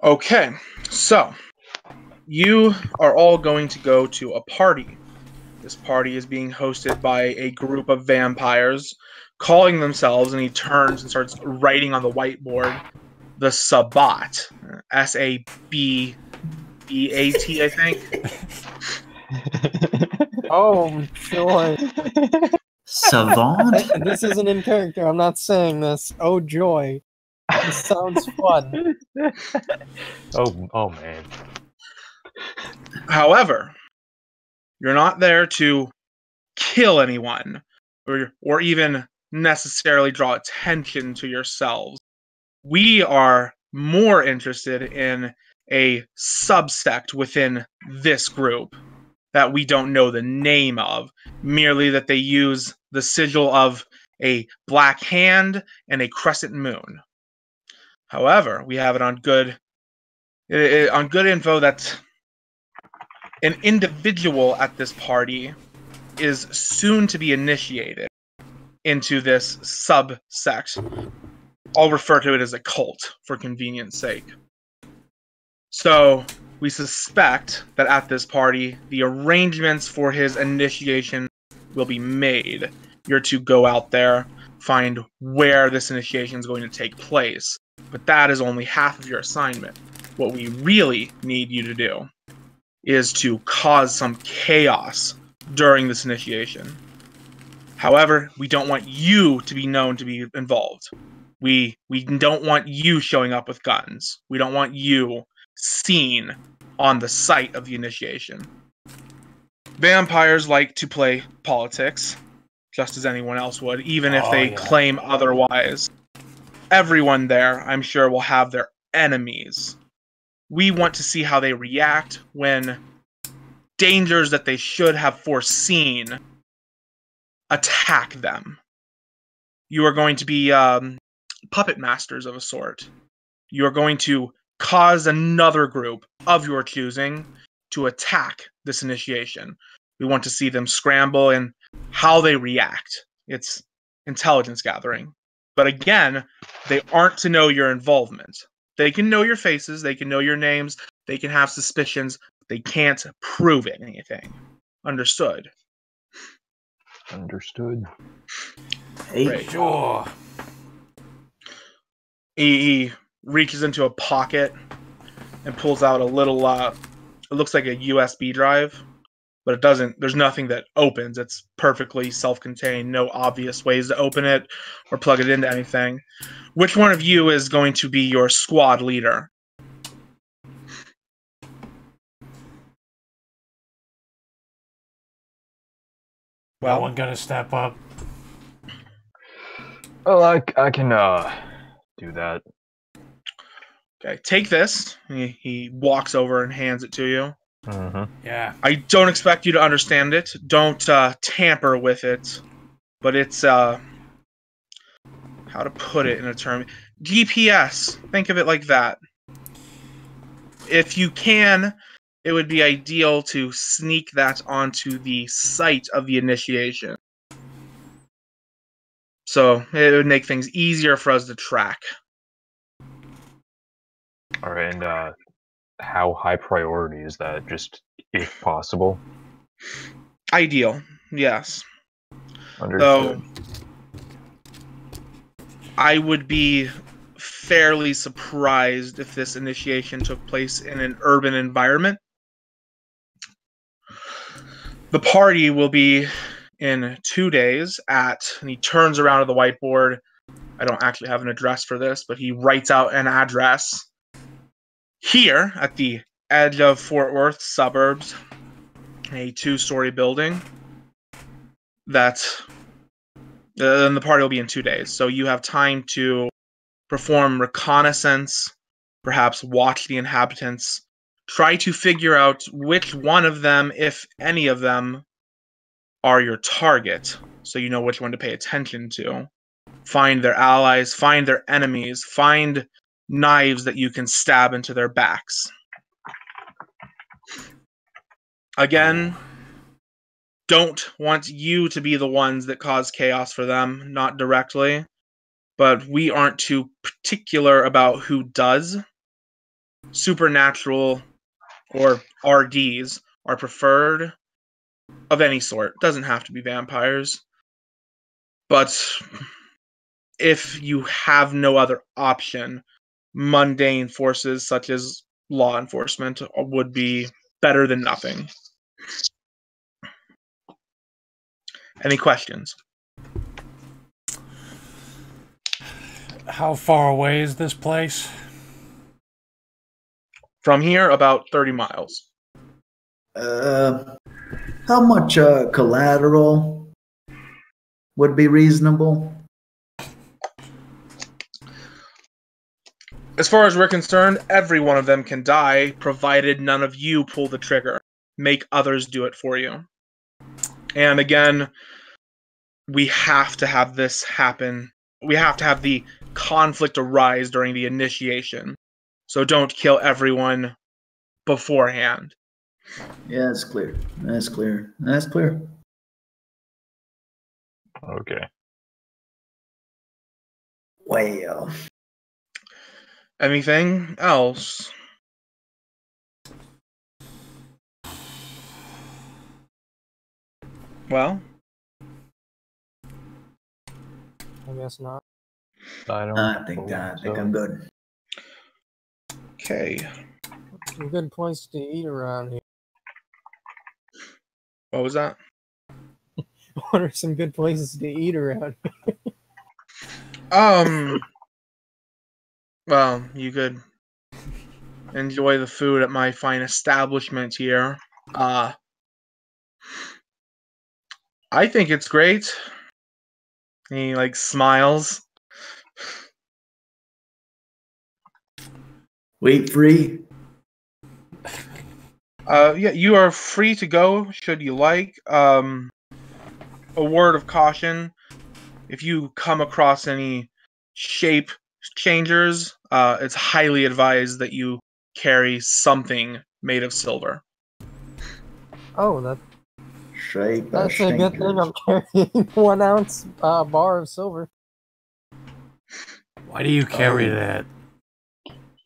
Okay, so you are all going to go to a party. This party is being hosted by a group of vampires calling themselves, and he turns and starts writing on the whiteboard, the Sabbat. S-A-B-B-A-T, I think. Oh, joy. Savant? This isn't in character. I'm not saying this. Oh, joy. This sounds fun. Oh man. However, you're not there to kill anyone or even necessarily draw attention to yourselves. We are more interested in a subsect within this group that we don't know the name of, merely that they use the sigil of a black hand and a crescent moon. However, we have it on good info that an individual at this party is soon to be initiated into this subsect. I'll refer to it as a cult for convenience sake. So we suspect that at this party, the arrangements for his initiation will be made. You're to go out there, find where this initiation is going to take place. But that is only half of your assignment. What we really need you to do is to cause some chaos during this initiation. However, we don't want you to be known to be involved. We don't want you showing up with guns. We don't want you seen on the site of the initiation. Vampires like to play politics, just as anyone else would, even if they claim otherwise. Everyone there, I'm sure, will have their enemies. We want to see how they react when dangers that they should have foreseen attack them. You are going to be puppet masters of a sort. You are going to cause another group of your choosing to attack this initiation. We want to see them scramble and how they react. It's intelligence gathering. But again, they aren't to know your involvement. They can know your faces, they can know your names, they can have suspicions, but they can't prove anything. Understood? Understood. Hey, Sure. He reaches into a pocket and pulls out a little, it looks like a USB drive, but it doesn't, there's nothing that opens. It's perfectly self-contained, no obvious ways to open it or plug it into anything. Which one of you is going to be your squad leader? No one gonna step up. Well, I can do that. Okay, take this. He walks over and hands it to you. Yeah. I don't expect you to understand it. Don't tamper with it. But it's, how to put it in a term. GPS. Think of it like that. If you can, it would be ideal to sneak that onto the site of the initiation. So it would make things easier for us to track. Alright, and how high priority is that? Just if possible? Ideal, yes. Understood. Though I would be fairly surprised if this initiation took place in an urban environment. The party will be in 2 days and he turns around to the whiteboard. I don't actually have an address for this, but he writes out an address here at the edge of Fort Worth suburbs, a 2-story building that then the party will be in 2 days. So you have time to perform reconnaissance, perhaps watch the inhabitants, try to figure out which one of them, if any of them, are your target, so you know which one to pay attention to. Find their allies, find their enemies, find knives that you can stab into their backs. Again, don't want you to be the ones that cause chaos for them, not directly, but we aren't too particular about who does. Supernatural or RDs are preferred of any sort. Doesn't have to be vampires. But if you have no other option, mundane forces such as law enforcement would be better than nothing. Any questions? How far away is this place? From here, about 30 miles. How much collateral would be reasonable? As far as we're concerned, every one of them can die, provided none of you pull the trigger. Make others do it for you. And again, we have to have this happen. We have to have the conflict arise during the initiation. So don't kill everyone beforehand. Yeah, that's clear. That's clear. That's clear. Okay. Well. Anything else? Well, I guess not. I think I'm good. Okay. Some good place to eat around here. What was that? What are some good places to eat around here? Well, you could enjoy the food at my fine establishment here. I think it's great. He smiles. Wait free. Yeah, you are free to go should you like. A word of caution: if you come across any shape changers, it's highly advised that you carry something made of silver. Oh, that's a good shankers. thing I'm carrying 1 ounce bar of silver. Why do you carry that?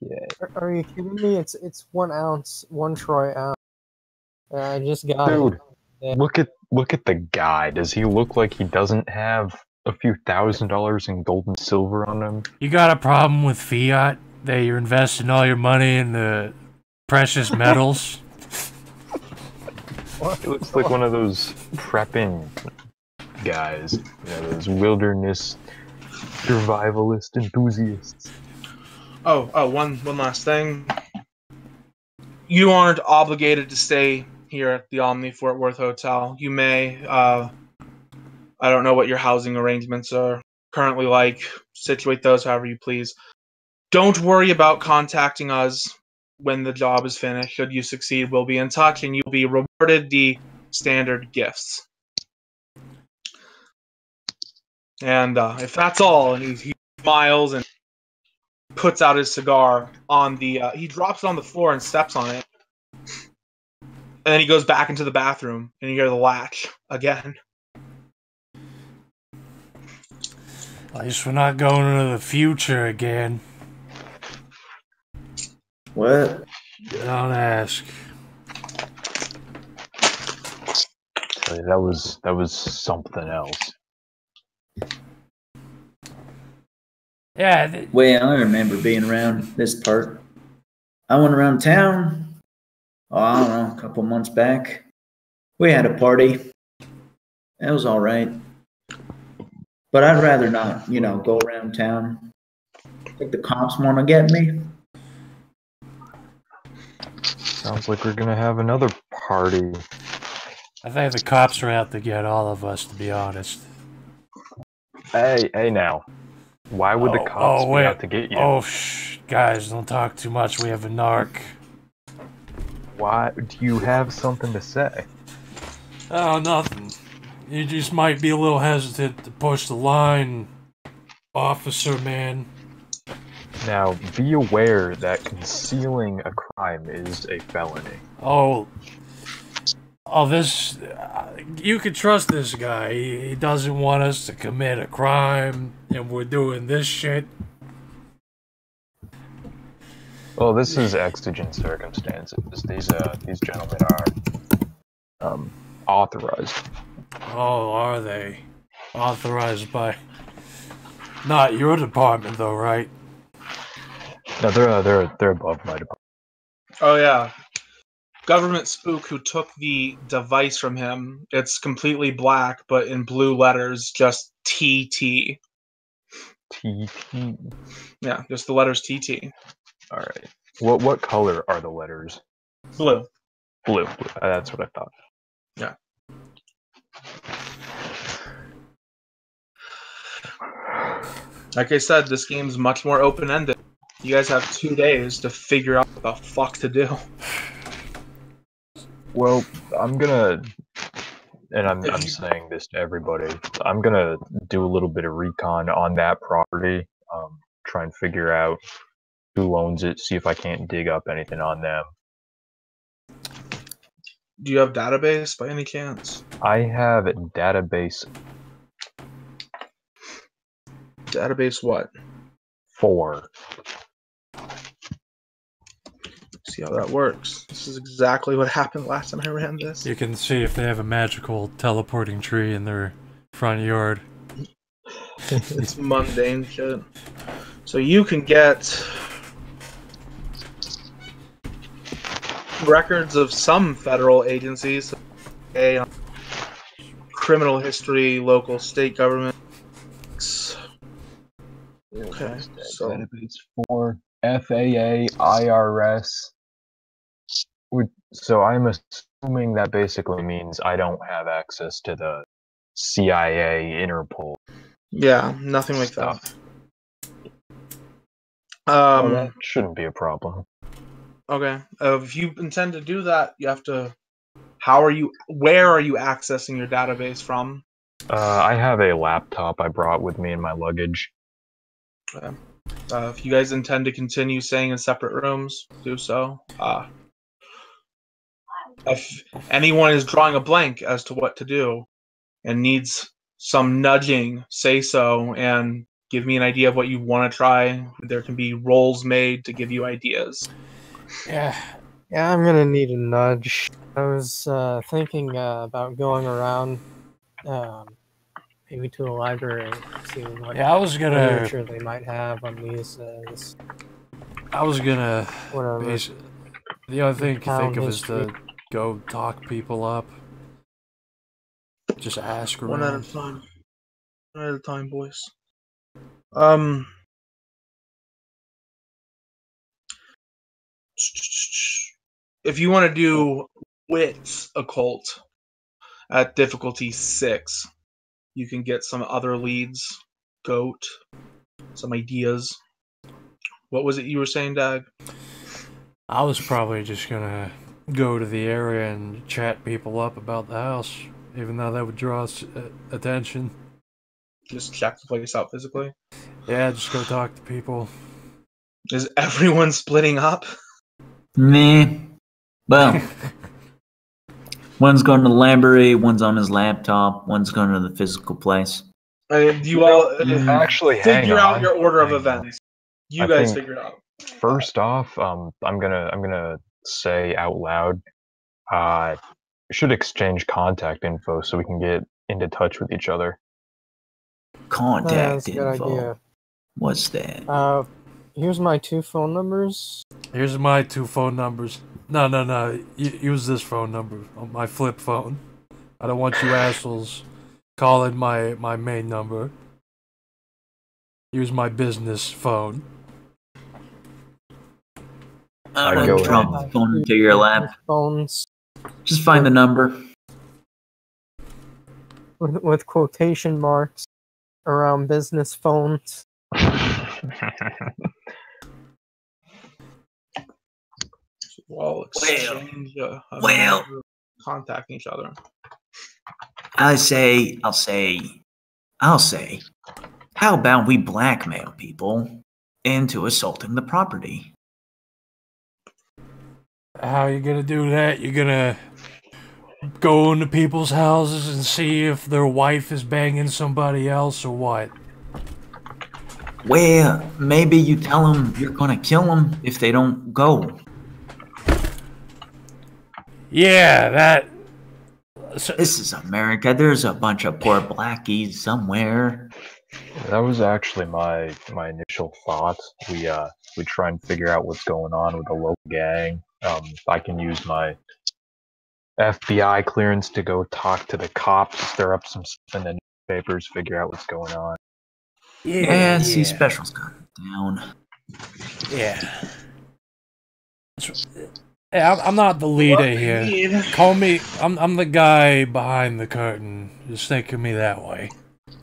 Yeah. Are you kidding me? It's 1 ounce, 1 troy ounce. I just got Dude, it. Yeah. look at the guy. Does he look like he doesn't have a few $1,000s in gold and silver on him? You got a problem with fiat? That you're investing all your money in the precious metals? It looks like one of those prepping guys. Those wilderness survivalist enthusiasts. One last thing. You aren't obligated to stay here at the Omni Fort Worth Hotel. You may, I don't know what your housing arrangements are currently like. Situate those however you please. Don't worry about contacting us when the job is finished. Should you succeed, we'll be in touch and you'll be rewarded the standard gifts. And if that's all, and he smiles and puts out his cigar on the, he drops it on the floor and steps on it. And then he goes back into the bathroom and you hear the latch again. At least we're not going into the future again. What? Don't ask. That was something else. Yeah. Well, I remember being around this part. I went around town, I don't know, a couple months back. We had a party. It was all right. But I'd rather not, go around town. I think the cops want to get me. Sounds like we're gonna have another party. I think the cops are out to get all of us, to be honest. Hey now. Why would the cops be out to get you? Oh, shh. Guys, don't talk too much. We have a narc. Why? Do you have something to say? Oh, nothing. You just might be a little hesitant to push the line, officer man. Now, be aware that concealing a crime is a felony. Oh, this... you can trust this guy. He doesn't want us to commit a crime, and we're doing this shit. Well, this is exigent circumstances. These gentlemen are, authorized. Oh, are they? Authorized by... not your department, though, right? No, they're above my department. Oh yeah, government spook who took the device from him. It's completely black, but in blue letters, just TT. TT. Yeah, just the letters TT. All right. What color are the letters? Blue. Blue. That's what I thought. Yeah. Like I said, this game's much more open-ended. You guys have 2 days to figure out what the fuck to do. Well, I'm gonna, and I'm saying this to everybody, I'm gonna do a little bit of recon on that property, try and figure out who owns it, see if I can't dig up anything on them. Do you have database by any chance? I have a database. Database what? 4. See how that works. This is exactly what happened last time I ran this. You can see if they have a magical teleporting tree in their front yard. It's mundane shit. So you can get records of some federal agencies, criminal history, local, state government. Okay, so Database 4, FAA, IRS. So I'm assuming that basically means I don't have access to the CIA, Interpol. Yeah, nothing like stuff. that. Well, that shouldn't be a problem. Okay, if you intend to do that, you have to. Where are you accessing your database from? I have a laptop I brought with me in my luggage. Okay. If you guys intend to continue staying in separate rooms, do so. If anyone is drawing a blank as to what to do and needs some nudging, say so and give me an idea of what you want to try. There can be rolls made to give you ideas. Yeah, I'm gonna need a nudge. I was thinking about going around, maybe to a library, seeing what literature they might have on these. I was gonna. Whatever. The other thing you can think of is to go talk people up. Just ask around. One at a time. One at a time, boys. If you want to do wits occult at difficulty 6, you can get some other leads, goat, some ideas. What was it you were saying, Dag? I was probably just gonna go to the area and chat people up about the house, even though that would draw attention. Just check the place out physically? Yeah, just go talk to people. Is everyone splitting up? Me. Well, one's going to the library, one's on his laptop, one's going to the physical place. You all actually figure out your order of events. You guys figure it out. First off, I'm gonna say out loud, should exchange contact info so we can get into touch with each other. Contact that's a good info. idea. What's that? Here's my 2 phone numbers. Here's my 2 phone numbers. No. Use this phone number on my flip phone. I don't want you assholes call it my main number. Use my business phone. I don't have a problem going into your lap. Phones. Just find the number. With quotation marks around business phones. We'll exchange contacting each other. I'll say, how about we blackmail people into assaulting the property? How are you gonna do that? You're gonna go into people's houses and see if their wife is banging somebody else or what? Well, maybe you tell them you're gonna kill them if they don't go. Yeah, that... This is America. There's a bunch of poor blackies somewhere. That was actually my initial thought. We try and figure out what's going on with the local gang. I can use my FBI clearance to go talk to the cops, stir up some stuff in the newspapers, figure out what's going on. Yeah, see, Special's got it down. Yeah. Hey, I'm not the leader here. Call me. I'm the guy behind the curtain. Just think of me that way.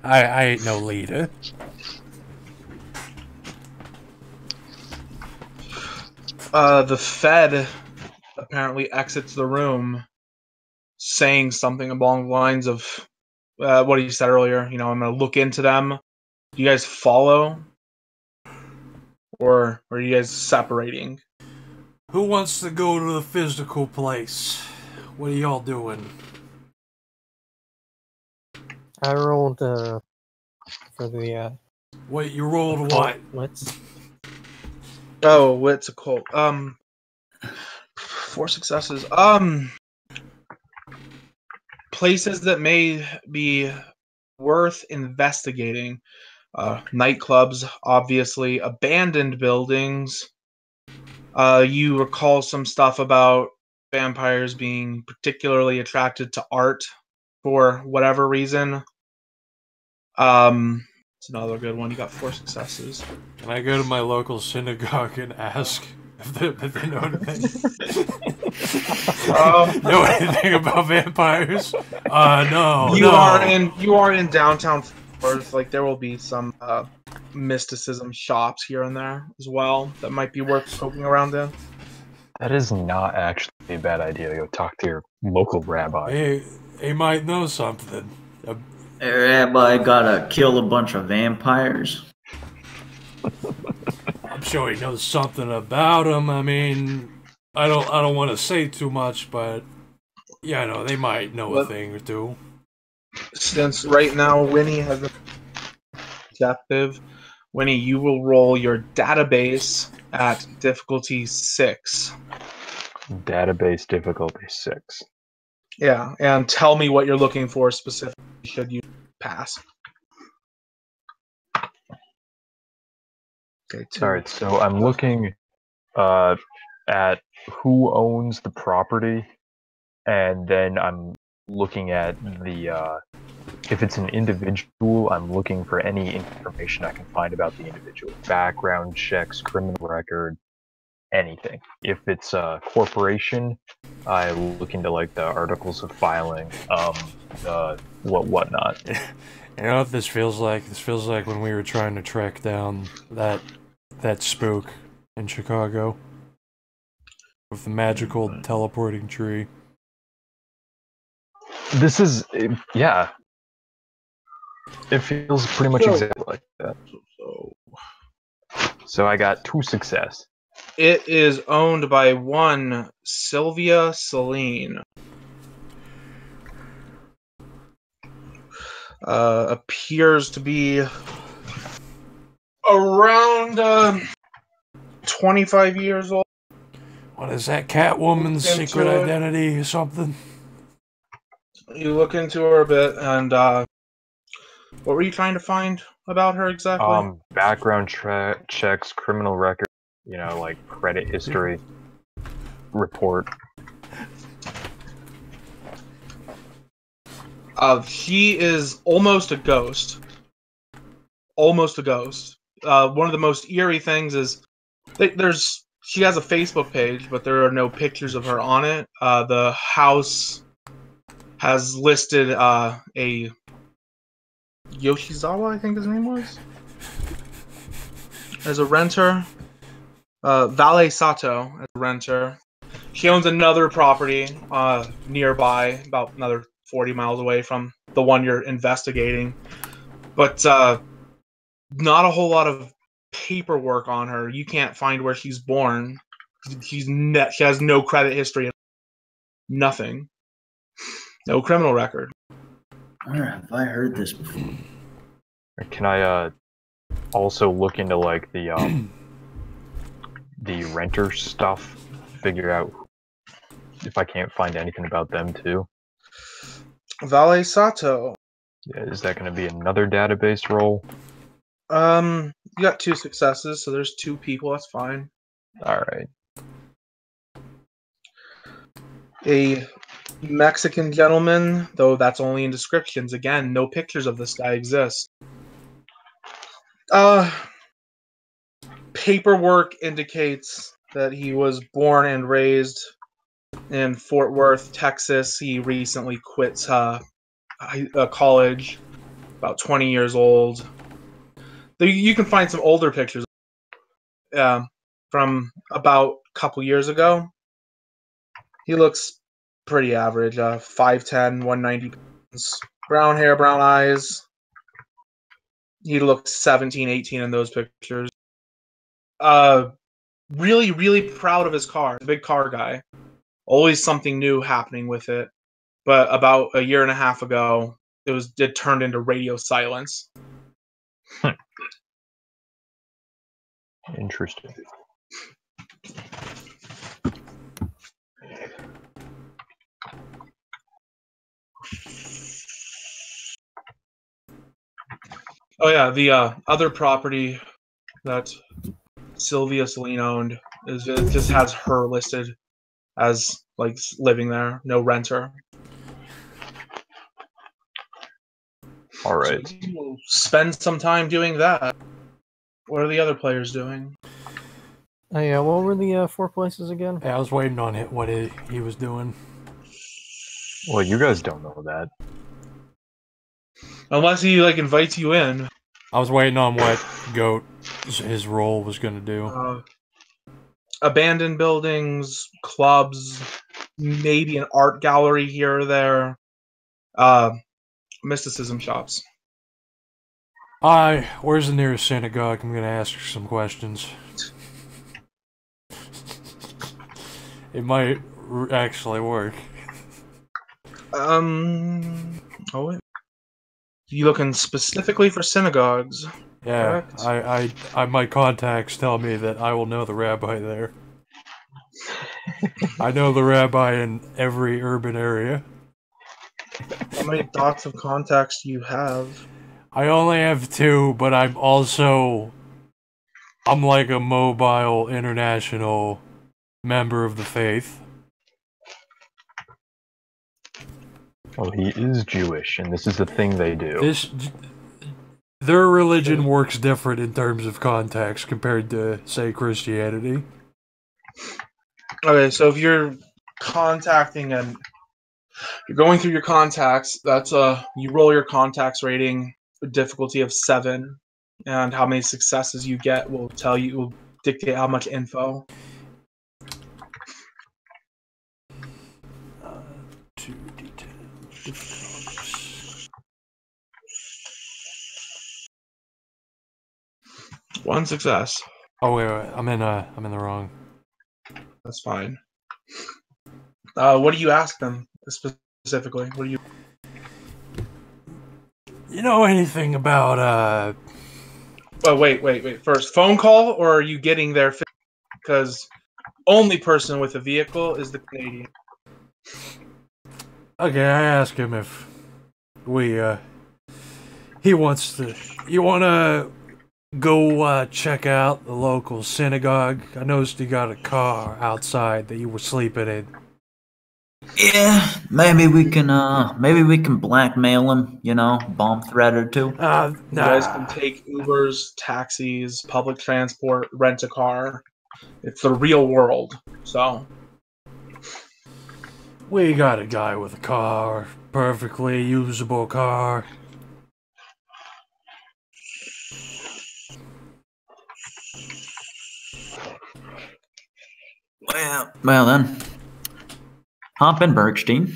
I ain't no leader. The Fed apparently exits the room, saying something along the lines of what you said earlier. I'm going to look into them. Do you guys follow, or are you guys separating? Who wants to go to the physical place? What are y'all doing? I rolled for the Wait, you rolled what? Wits. Oh, what's a cult? 4 successes. Places that may be worth investigating. Nightclubs, obviously. Abandoned buildings. You recall some stuff about vampires being particularly attracted to art for whatever reason. It's another good one. You got 4 successes. Can I go to my local synagogue and ask if they know anything? Know anything about vampires? No. You are in downtown Fort. Like, there will be some mysticism shops here and there as well that might be worth poking around in. That is not actually a bad idea to go talk to your local rabbi. He might know something. Hey, Rabbi, gotta kill a bunch of vampires. I'm sure he knows something about them. I mean, I don't want to say too much, but yeah, no, they might know a thing or two. Since right now Winnie has an objective, Winnie, you will roll your database at difficulty 6. Database difficulty 6. Yeah, and tell me what you're looking for specifically should you pass. Okay, Alright, so I'm looking at who owns the property, and then I'm looking at the if it's an individual, I'm looking for any information I can find about the individual. Background checks, criminal record, anything. If it's a corporation, I look into like the articles of filing, whatnot. You know what this feels like? This feels like when we were trying to track down that spook in Chicago with the magical teleporting tree. This is, yeah. It feels pretty much exactly like that. So I got 2 success. It is owned by one Sylvia Celine. Appears to be around 25 years old. What is that, Catwoman's secret identity or something? You look into her a bit, and what were you trying to find about her exactly? Background checks, criminal record, like credit history, report. He is almost a ghost. Almost a ghost. One of the most eerie things is she has a Facebook page, but there are no pictures of her on it. The house has listed a Yoshizawa, I think his name was, as a renter. Valet Sato as a renter. She owns another property nearby, about another 40 miles away from the one you're investigating. But not a whole lot of paperwork on her. You can't find where she's born. She has no credit history. Nothing. No criminal record. Where have I heard this before? Can I also look into like the renter stuff? Figure out if I can't find anything about them too. Valet Sato. Yeah, is that going to be another database role? You got 2 successes, so there's 2 people. That's fine. All right. A Mexican gentleman, though that's only in descriptions. Again, no pictures of this guy exist. Paperwork indicates that he was born and raised in Fort Worth, Texas. He recently quit college, about 20 years old. You can find some older pictures from about a couple years ago. He looks pretty average, 5'10", 190 pounds, brown hair, brown eyes. He looks 17, 18 in those pictures. Really, really proud of his car. A big car guy. Always something new happening with it. But about a year and a half ago, it turned into radio silence. Interesting. Oh yeah, the other property that Sylvia Celine owned it just has her listed as like living there, no renter. All right. So we'll spend some time doing that. What are the other players doing? Oh yeah, what were the 4 places again? Yeah, I was waiting on what he was doing. Well, you guys don't know that. Unless he like invites you in. I was waiting on what Goat his role was going to do. Abandoned buildings, clubs, maybe an art gallery here or there. Mysticism shops. Where's the nearest synagogue? I'm going to ask some questions. It might actually work. Oh wait. You looking specifically for synagogues? Yeah, correct? my contacts tell me that I will know the rabbi there. I know the rabbi in every urban area. How many dots of contacts do you have? I only have 2, but I'm like a mobile international member of the faith. Well, he is Jewish, and this is the thing they do. Their religion works different in terms of contacts compared to, say, Christianity. Okay, so if you're contacting you're going through your contacts, that's you roll your contacts rating, a difficulty of 7, and how many successes you get will dictate how much info. 2d10. 1 success. Oh wait, I'm in the wrong. That's fine. What do you ask them specifically? What do you? You know anything about Oh wait. First, phone call, or are you getting there? Because only person with a vehicle is the Canadian. Okay, I ask him if he wants to. You want to go check out the local synagogue? I noticed you got a car outside that you were sleeping in. Yeah, maybe we can blackmail him, you know, bomb threat or two. You guys can take Ubers, taxis, public transport, rent a car. It's the real world, so. We got a guy with a car, perfectly usable car. Well then, hop in, Bergstein.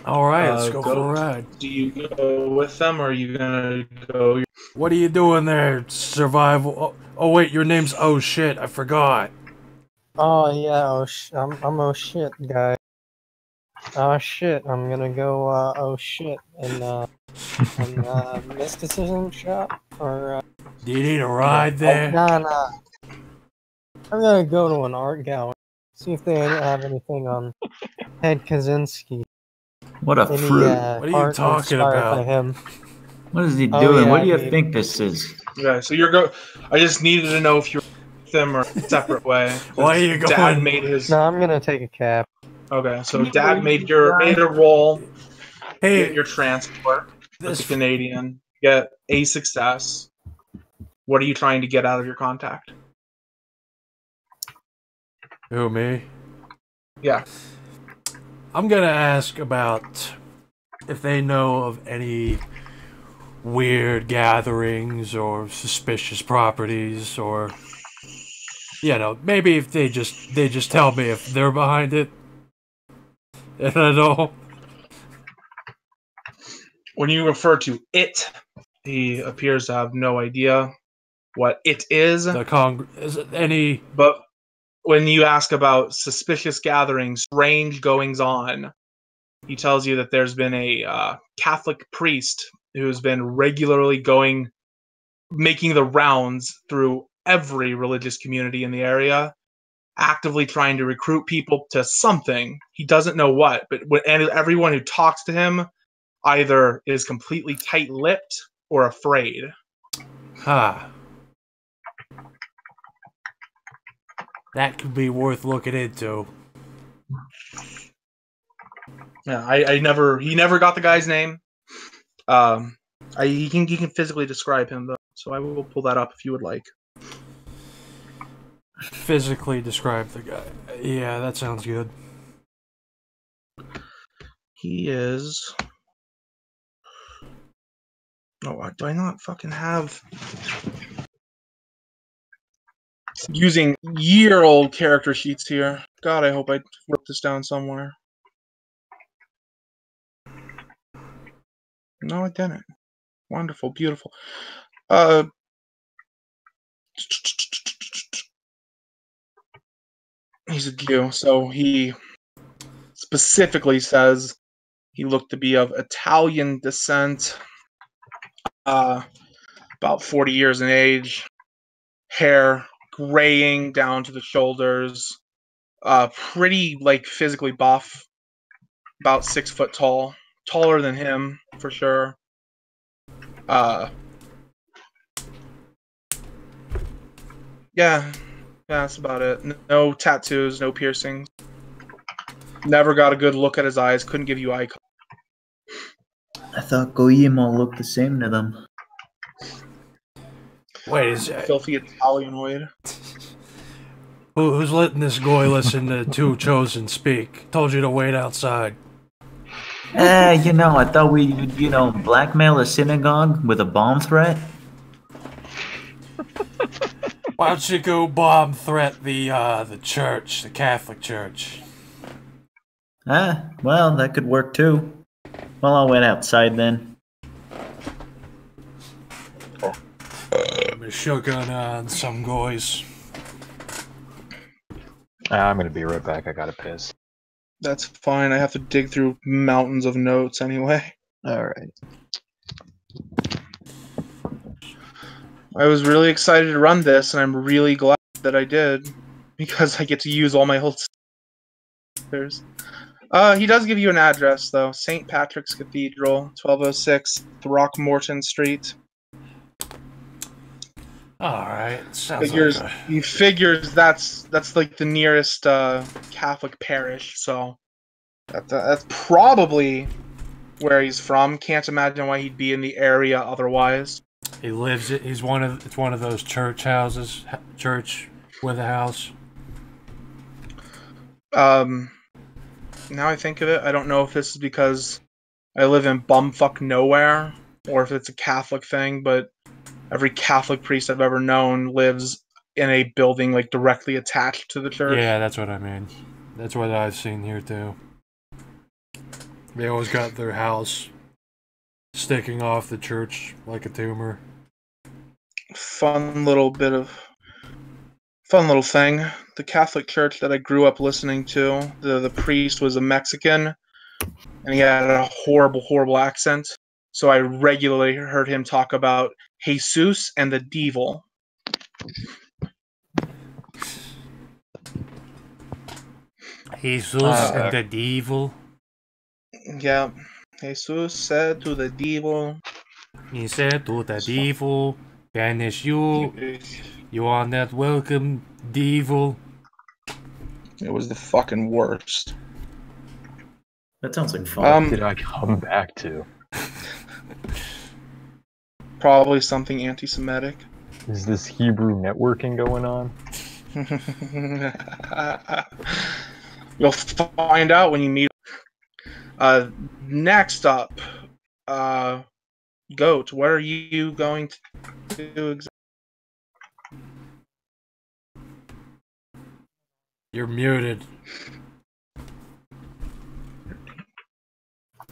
All right, let's go for a ride. Do you go with them, or are you gonna go? What are you doing there, survival? Oh wait, your name's Oh Shit, I forgot. Oh yeah, I'm oh shit guy. Oh shit, I'm gonna go oh shit in mysticism shop or Do you need a ride there? Nah. I'm gonna go to an art gallery. See if they have anything on Ted Kaczynski. What a fruit. What are you talking about? By him. What is he doing? Yeah, what do you think this is? Yeah, so you're I just needed to know if you're with them or a separate way. Why are you going? Dad made his. No, I'm gonna take a cab. Okay, so Dad made a roll. Hey, get your transport. That's a Canadian. Get a success. What are you trying to get out of your contact? Who, me? Yeah. I'm gonna ask about if they know of any weird gatherings or suspicious properties, or you know, maybe if they just tell me if they're behind it. If I know. When you refer to it, he appears to have no idea what it is. Is it any? But when you ask about suspicious gatherings, strange goings on, he tells you that there's been a Catholic priest who's been regularly making the rounds through every religious community in the area, actively trying to recruit people to something. He doesn't know what, but everyone who talks to him either is completely tight-lipped or afraid. That could be worth looking into. Yeah, he never got the guy's name. You can physically describe him though, so I will pull that up if you would like. Physically describe the guy. Yeah, that sounds good. He is. Oh, do I not fucking have? Using year-old character sheets here. God, I hope I wrote this down somewhere. No, I didn't. Wonderful, beautiful. He's a Jew, so he specifically says he looked to be of Italian descent, about 40 years in age, hair graying down to the shoulders, pretty physically buff, about 6 foot tall, taller than him for sure. Yeah, that's about it. No tattoos, no piercings. Never got a good look at his eyes. Couldn't give you eye contact. I thought Goyim all looked the same to them. Wait, is it filthy Italianoid? Who's letting this guy listen to two chosen speak? Told you to wait outside. You know, I thought we would, blackmail a synagogue with a bomb threat. Why don't you go bomb threat the church, the Catholic Church? Well, that could work too. Well, I'll wait outside then. I'm shook on some guys. I'm gonna be right back. I gotta piss. That's fine. I have to dig through mountains of notes anyway. Alright. I was really excited to run this, and I'm really glad that I did, because I get to use all my old stickers. He does give you an address, though. St. Patrick's Cathedral, 1206 Throckmorton Street. Alright, sounds like a... He figures that's like the nearest Catholic parish, so that's probably where he's from. Can't imagine why he'd be in the area otherwise. He lives it. It's one of those church houses, church with a house. Now I think of it, I don't know if this is because I live in bumfuck nowhere or if it's a Catholic thing, but every Catholic priest I've ever known lives in a building like directly attached to the church. Yeah, that's what I mean. That's what I've seen here too. They always got their house sticking off the church like a tumor. Fun little thing. The Catholic church that I grew up listening to, the priest was a Mexican, and he had a horrible accent. So I regularly heard him talk about Jesus and the devil. Jesus and the devil. Yeah, Jesus said to the devil. He said to the devil, "Banish you. You are not welcome, devil." It was the fucking worst. That sounds like fun. What did I come back to? Probably something anti-Semitic. Is this Hebrew networking going on? You'll find out when you meet. Next up, Goat, what are you going to do exactly? You're muted.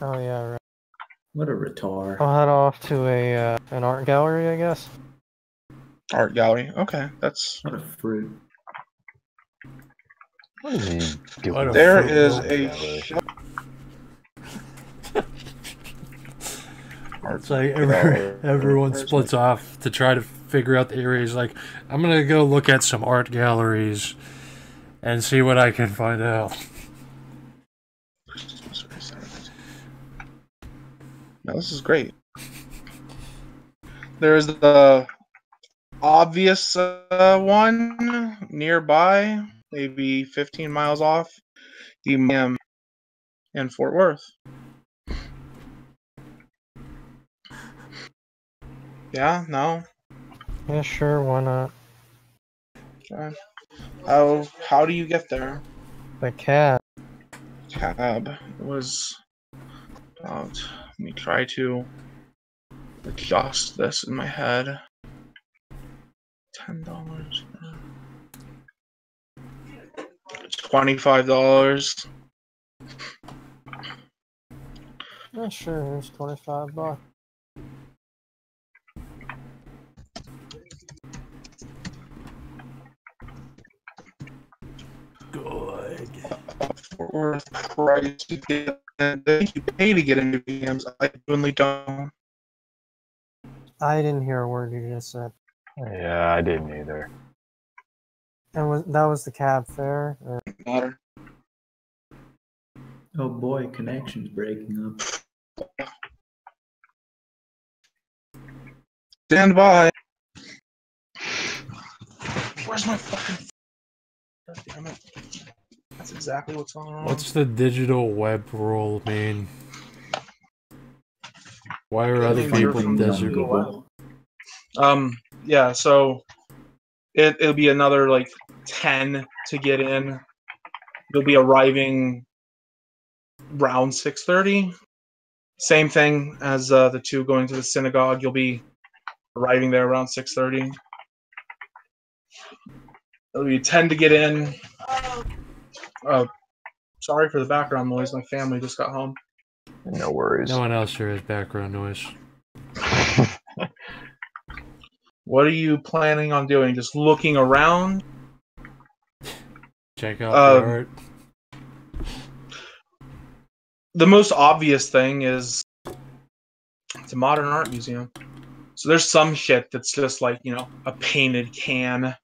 Oh yeah, right. What a retard. I'll head off to an art gallery, I guess. Art gallery. Okay, that's. What a fruit. What is he doing? There is a. It's like everyone splits off to try to figure out the areas. Like, I'm gonna go look at some art galleries and see what I can find out. No, this is great. There's the obvious one nearby, maybe 15 miles off, the museum in Fort Worth. Yeah, no? Yeah, sure, why not? Okay. How do you get there? The cab. Cab. It was about... Let me try to adjust this in my head. $10. $25. Yeah, sure, here's $25. Good. For price to get, and then you pay to get into games. I genuinely don't. I didn't hear a word you just said. Yeah, I didn't either. And that was the cab fare? Or... Matter. Oh boy, connection's breaking up. Stand by. Where's my fucking... God damn it. That's exactly what's going on. What's the digital web rule mean? Why are other people digital? Yeah, so it'll be another like 10 to get in. You'll be arriving around 6:30. Same thing as the two going to the synagogue. You'll be arriving there around 6:30. It'll be 10 to get in. Sorry for the background noise. My family just got home. No worries. No one else here has background noise. What are you planning on doing? Just looking around? Check out the art. The most obvious thing is it's a modern art museum. So there's some shit that's just like, you know, a painted can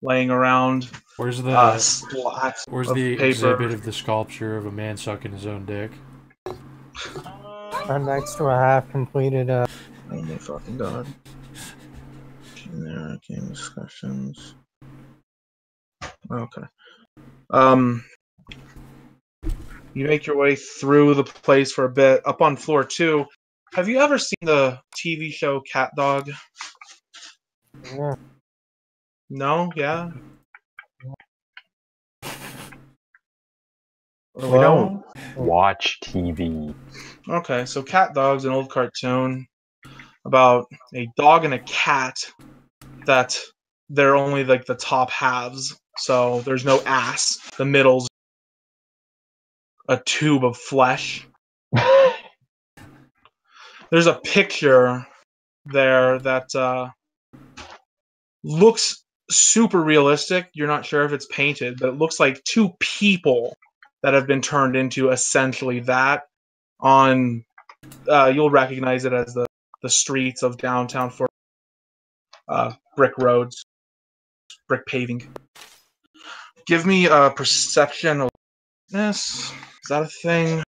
laying around. Where's the exhibit of the sculpture of a man sucking his own dick? Right next to a half-completed oh my fucking god. Game discussions. Okay. You make your way through the place for a bit. Up on floor 2, have you ever seen the TV show Cat Dog? Yeah. No? Yeah? We don't watch TV. Okay, so Cat Dog's an old cartoon about a dog and a cat that they're only like the top halves. So there's no ass. The middle's a tube of flesh. There's a picture there that looks super realistic. You're not sure if it's painted, but it looks like two people that have been turned into essentially that. On you'll recognize it as the streets of downtown Fort brick roads, brick paving. Give me a perception awareness. Is that a thing?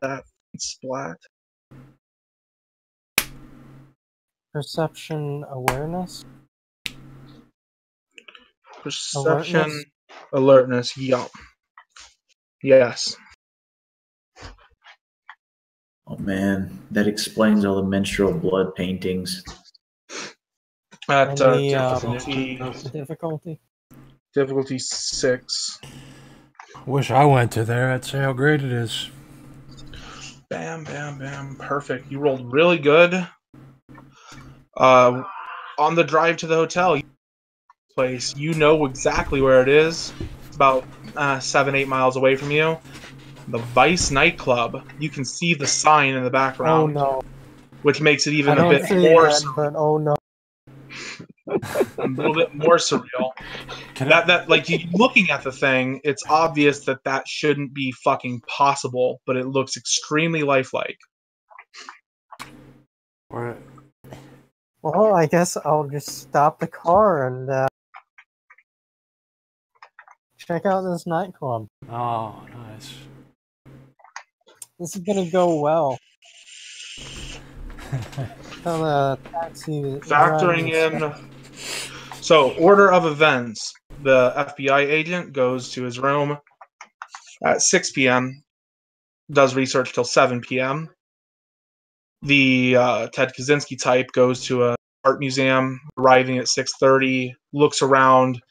That splat. Perception awareness? Perception alertness. Yup. Yes. Oh man, that explains all the menstrual blood paintings. At difficulty? Difficulty 6. Wish I went to there. I'd say how great it is. Bam, bam, bam. Perfect. You rolled really good. On the drive to the hotel place, you know exactly where it is. It's about 7-8 miles away from you. The Vice nightclub. You can see the sign in the background. Oh no. Which makes it even a bit more but oh no. a little bit more surreal. That like you looking at the thing, it's obvious that shouldn't be fucking possible, but it looks extremely lifelike. Right. Well, I guess I'll just stop the car and check out this nightclub. Oh, nice. This is gonna go well. Taxi Factoring in. So, order of events. The FBI agent goes to his room at 6 p.m., does research till 7 p.m. The Ted Kaczynski type goes to an art museum, arriving at 6:30, looks around,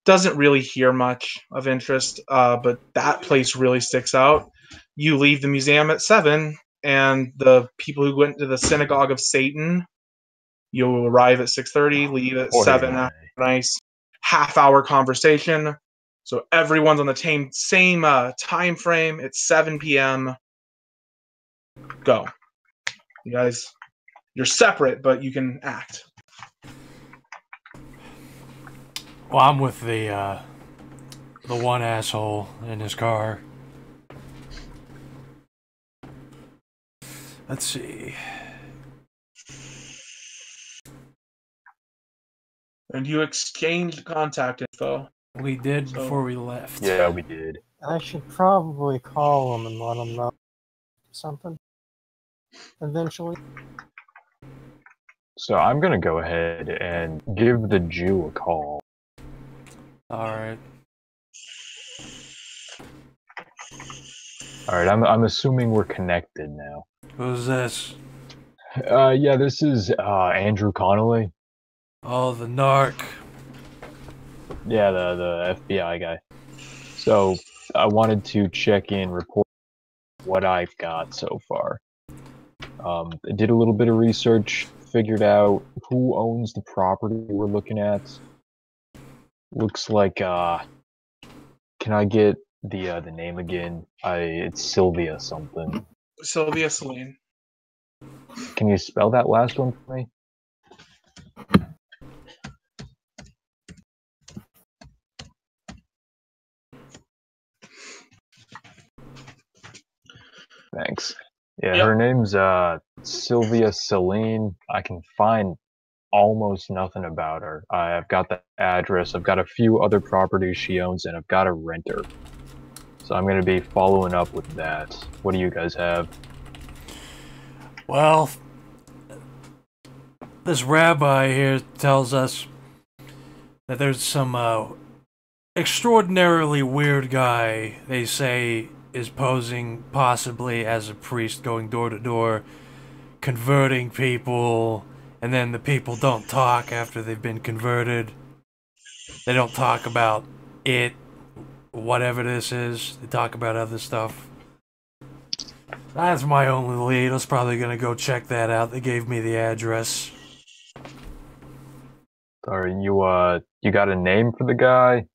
doesn't really hear much of interest, but that place really sticks out. You leave the museum at 7, and the people who went to the Synagogue of Satan, you'll arrive at 6:30, leave at 7 after a nice half-hour conversation. So everyone's on the same time frame. It's 7 p.m. Go. You guys, you're separate, but you can act. Well, I'm with the one asshole in his car. Let's see. And you exchanged contact info. We did before we left. Yeah, we did. I should probably call him and let him know something. Eventually. So I'm gonna go ahead and give the Jew a call. Alright. Alright, I'm assuming we're connected now. Who's this? Yeah, this is Andrew Connolly. Oh, the narc. Yeah, the FBI guy. So I wanted to check in, report what I've got so far. I did a little bit of research, figured out who owns the property we're looking at. Looks like can I get the name again? It's Sylvia something. Sylvia Celine. Can you spell that last one for me? Thanks. Yeah, Yep. Her name's Sylvia Celine. I can find almost nothing about her. I've got the address, I've got a few other properties she owns, and I've got a renter. So I'm going to be following up with that. What do you guys have? Well, this rabbi here tells us that there's some extraordinarily weird guy they say is posing possibly as a priest, going door to door, converting people, and then the people don't talk after they've been converted. They don't talk about it, whatever this is. They talk about other stuff. That's my only lead. I was probably gonna go check that out. They gave me the address. Sorry, you got a name for the guy?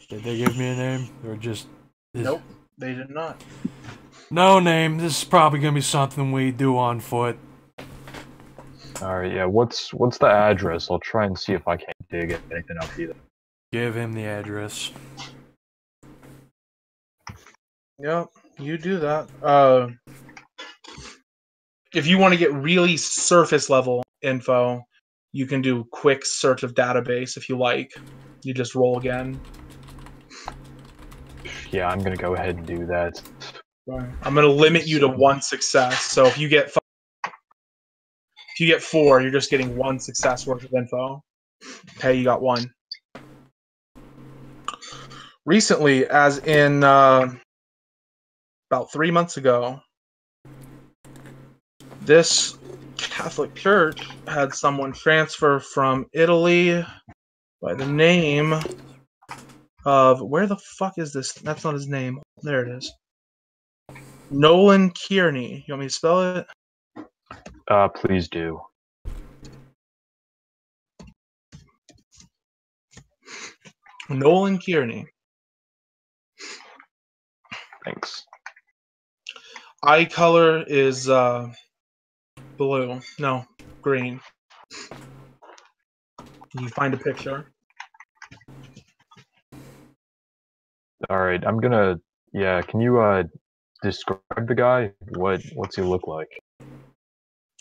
Did they give me a name? Or just... Nope, they did not. No name. This is probably gonna be something we do on foot. Alright, yeah, what's the address? I'll try and see if I can't dig anything up either. Give him the address. Yep, you do that. If you want to get really surface level info, you can do quick search of database if you like. You just roll again. Yeah, I'm gonna go ahead and do that. Right. I'm gonna limit you to 1 success. So if you get 4, you're just getting 1 success worth of info. Okay, you got 1. Recently, as in about 3 months ago, this Catholic church had someone transfer from Italy by the name of... Where the fuck is this? That's not his name. There it is. Nolan Kearney. You want me to spell it? Please do. Nolan Kearney. Thanks. Eye color is blue. No, green. Can you find a picture? Alright, I'm gonna... Yeah, can you, describe the guy? What's he look like?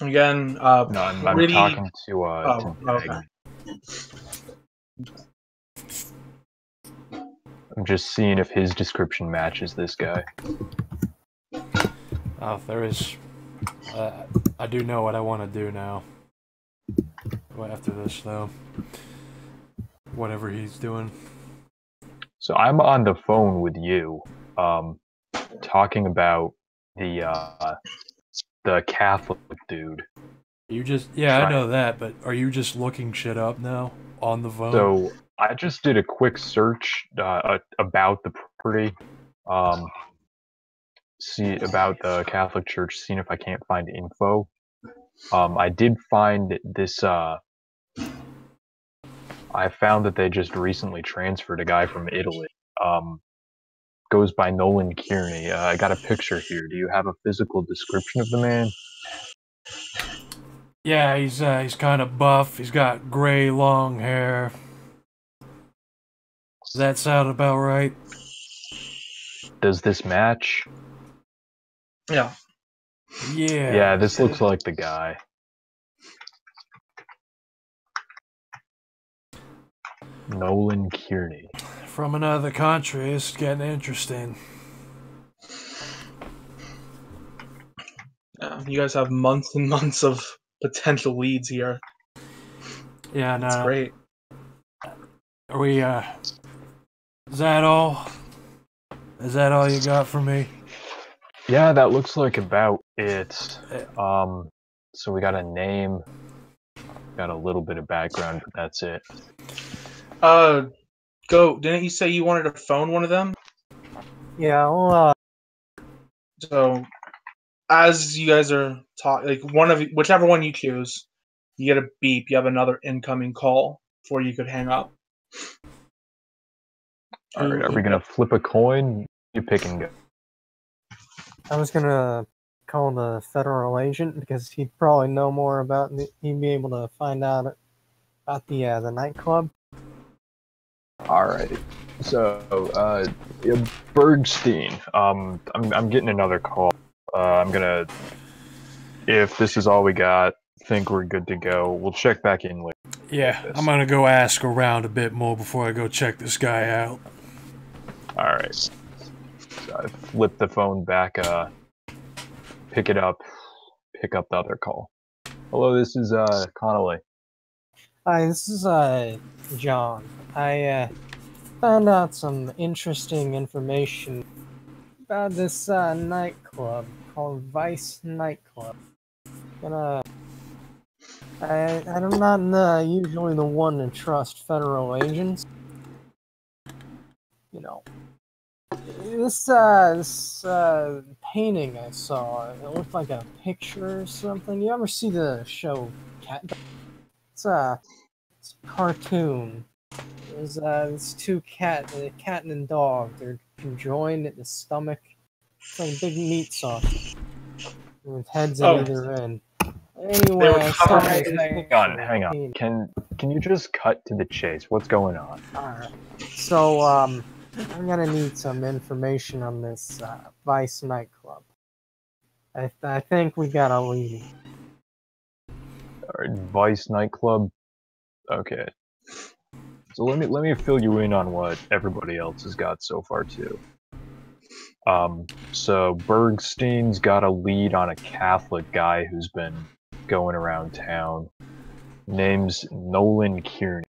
Again, No, I'm talking to okay. I'm just seeing if his description matches this guy. Oh, there is... I do know what I want to do now. After this, though. Whatever he's doing. So I'm on the phone with you, talking about the Catholic dude. You just... Yeah, I know that, but are you just looking shit up now? On the phone? So I just did a quick search about the property. See about the Catholic Church, seeing if I can't find info. I did find this, I found that they just recently transferred a guy from Italy. Goes by Nolan Kearney. I got a picture here. Do you have a physical description of the man? Yeah, he's kind of buff. He's got gray, long hair. Does that sound about right? Does this match? Yeah. Yeah. Yeah, this looks like the guy. Nolan Kearney. From another country, it's getting interesting. You guys have months and months of potential leads here. Yeah, no. That's great. Are we, is that all? Is that all you got for me? Yeah, that looks like about it. So we got a name, got a little bit of background, but that's it. Go. Didn't you say you wanted to phone one of them? Yeah, well, So, as you guys are talking, like whichever one you choose, you get a beep. You have another incoming call before you could hang up. All right, are we gonna flip a coin? You pick and go. I was gonna call the federal agent because he'd probably know more about. He'd be able to find out about the nightclub. Alrighty. So, Bergstein. I'm getting another call. I'm gonna. If this is all we got, think we're good to go. We'll check back in later. Yeah, I'm gonna go ask around a bit more before I go check this guy out. Alright. So I flip the phone back, pick it up, pick up the other call. Hello, this is Connolly. Hi, this is John. I found out some interesting information about this nightclub called Vice Nightclub. I'm not usually the one to trust federal agents. You know, this painting I saw, it looked like a picture or something. You ever see the show Cat? It's a cartoon. There's two a cat and a dog. They're conjoined at the stomach. It's like a big meat sausage with heads at either end. Anyway, I saw this picture. Hang on. Can you just cut to the chase? What's going on? Alright. So, I'm gonna need some information on this Vice nightclub. I think we got a lead. Alright, Vice nightclub. Okay. So let me fill you in on what everybody else has got so far too. So Bergstein's got a lead on a Catholic guy who's been going around town. Name's Nolan Kearney.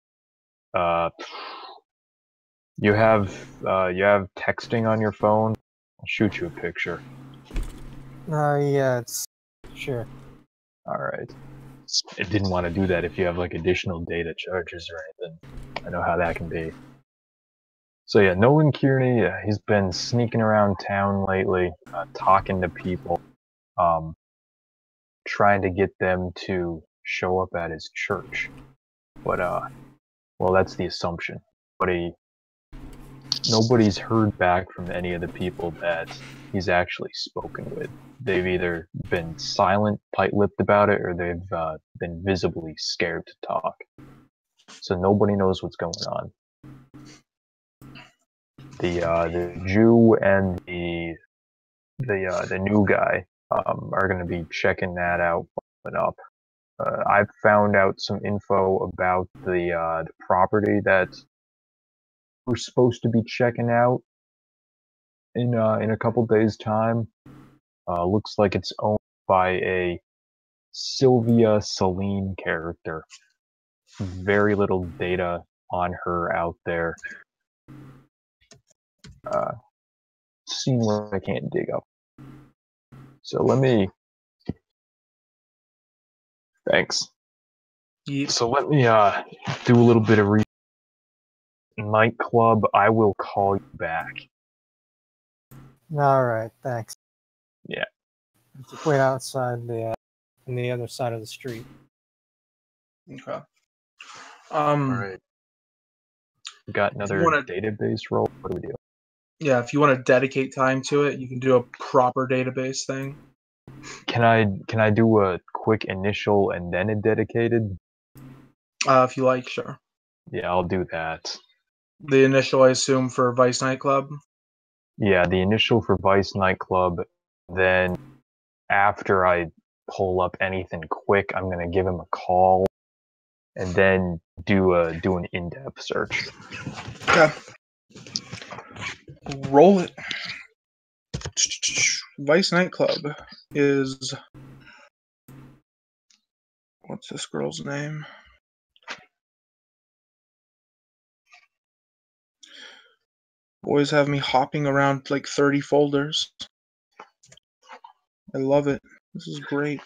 You have texting on your phone? I'll shoot you a picture. Yeah, it's sure. Alright. I didn't want to do that if you have like additional data charges or anything. I know how that can be. So yeah, Nolan Kearney, he's been sneaking around town lately, talking to people, trying to get them to show up at his church. But well, that's the assumption. But nobody's heard back from any of the people that he's actually spoken with. They've either been silent, tight-lipped about it, or they've been visibly scared to talk. So nobody knows what's going on. The Jew and the new guy are going to be checking that out, following up. I've found out some info about the property that we're supposed to be checking out in a couple days' time. Looks like it's owned by a Sylvia Celine character. Very little data on her out there. Seeing what I can't dig up. So let me. Thanks. Yeah. So let me do a little bit of nightclub. I will call you back. Alright, thanks. Yeah. Just wait outside on the other side of the street. Okay. Alright. We got another database role. What do we do? Yeah, if you want to dedicate time to it, you can do a proper database thing. Can I do a quick initial and then a dedicated? If you like, sure. Yeah, I'll do that. The initial, I assume, for Vice Nightclub? Yeah, the initial for Vice Nightclub. Then after I pull up anything quick, I'm gonna give him a call, and then do an in-depth search. Okay. Roll it. Vice Nightclub is... What's this girl's name? Boys have me hopping around like 30 folders. I love it. This is great.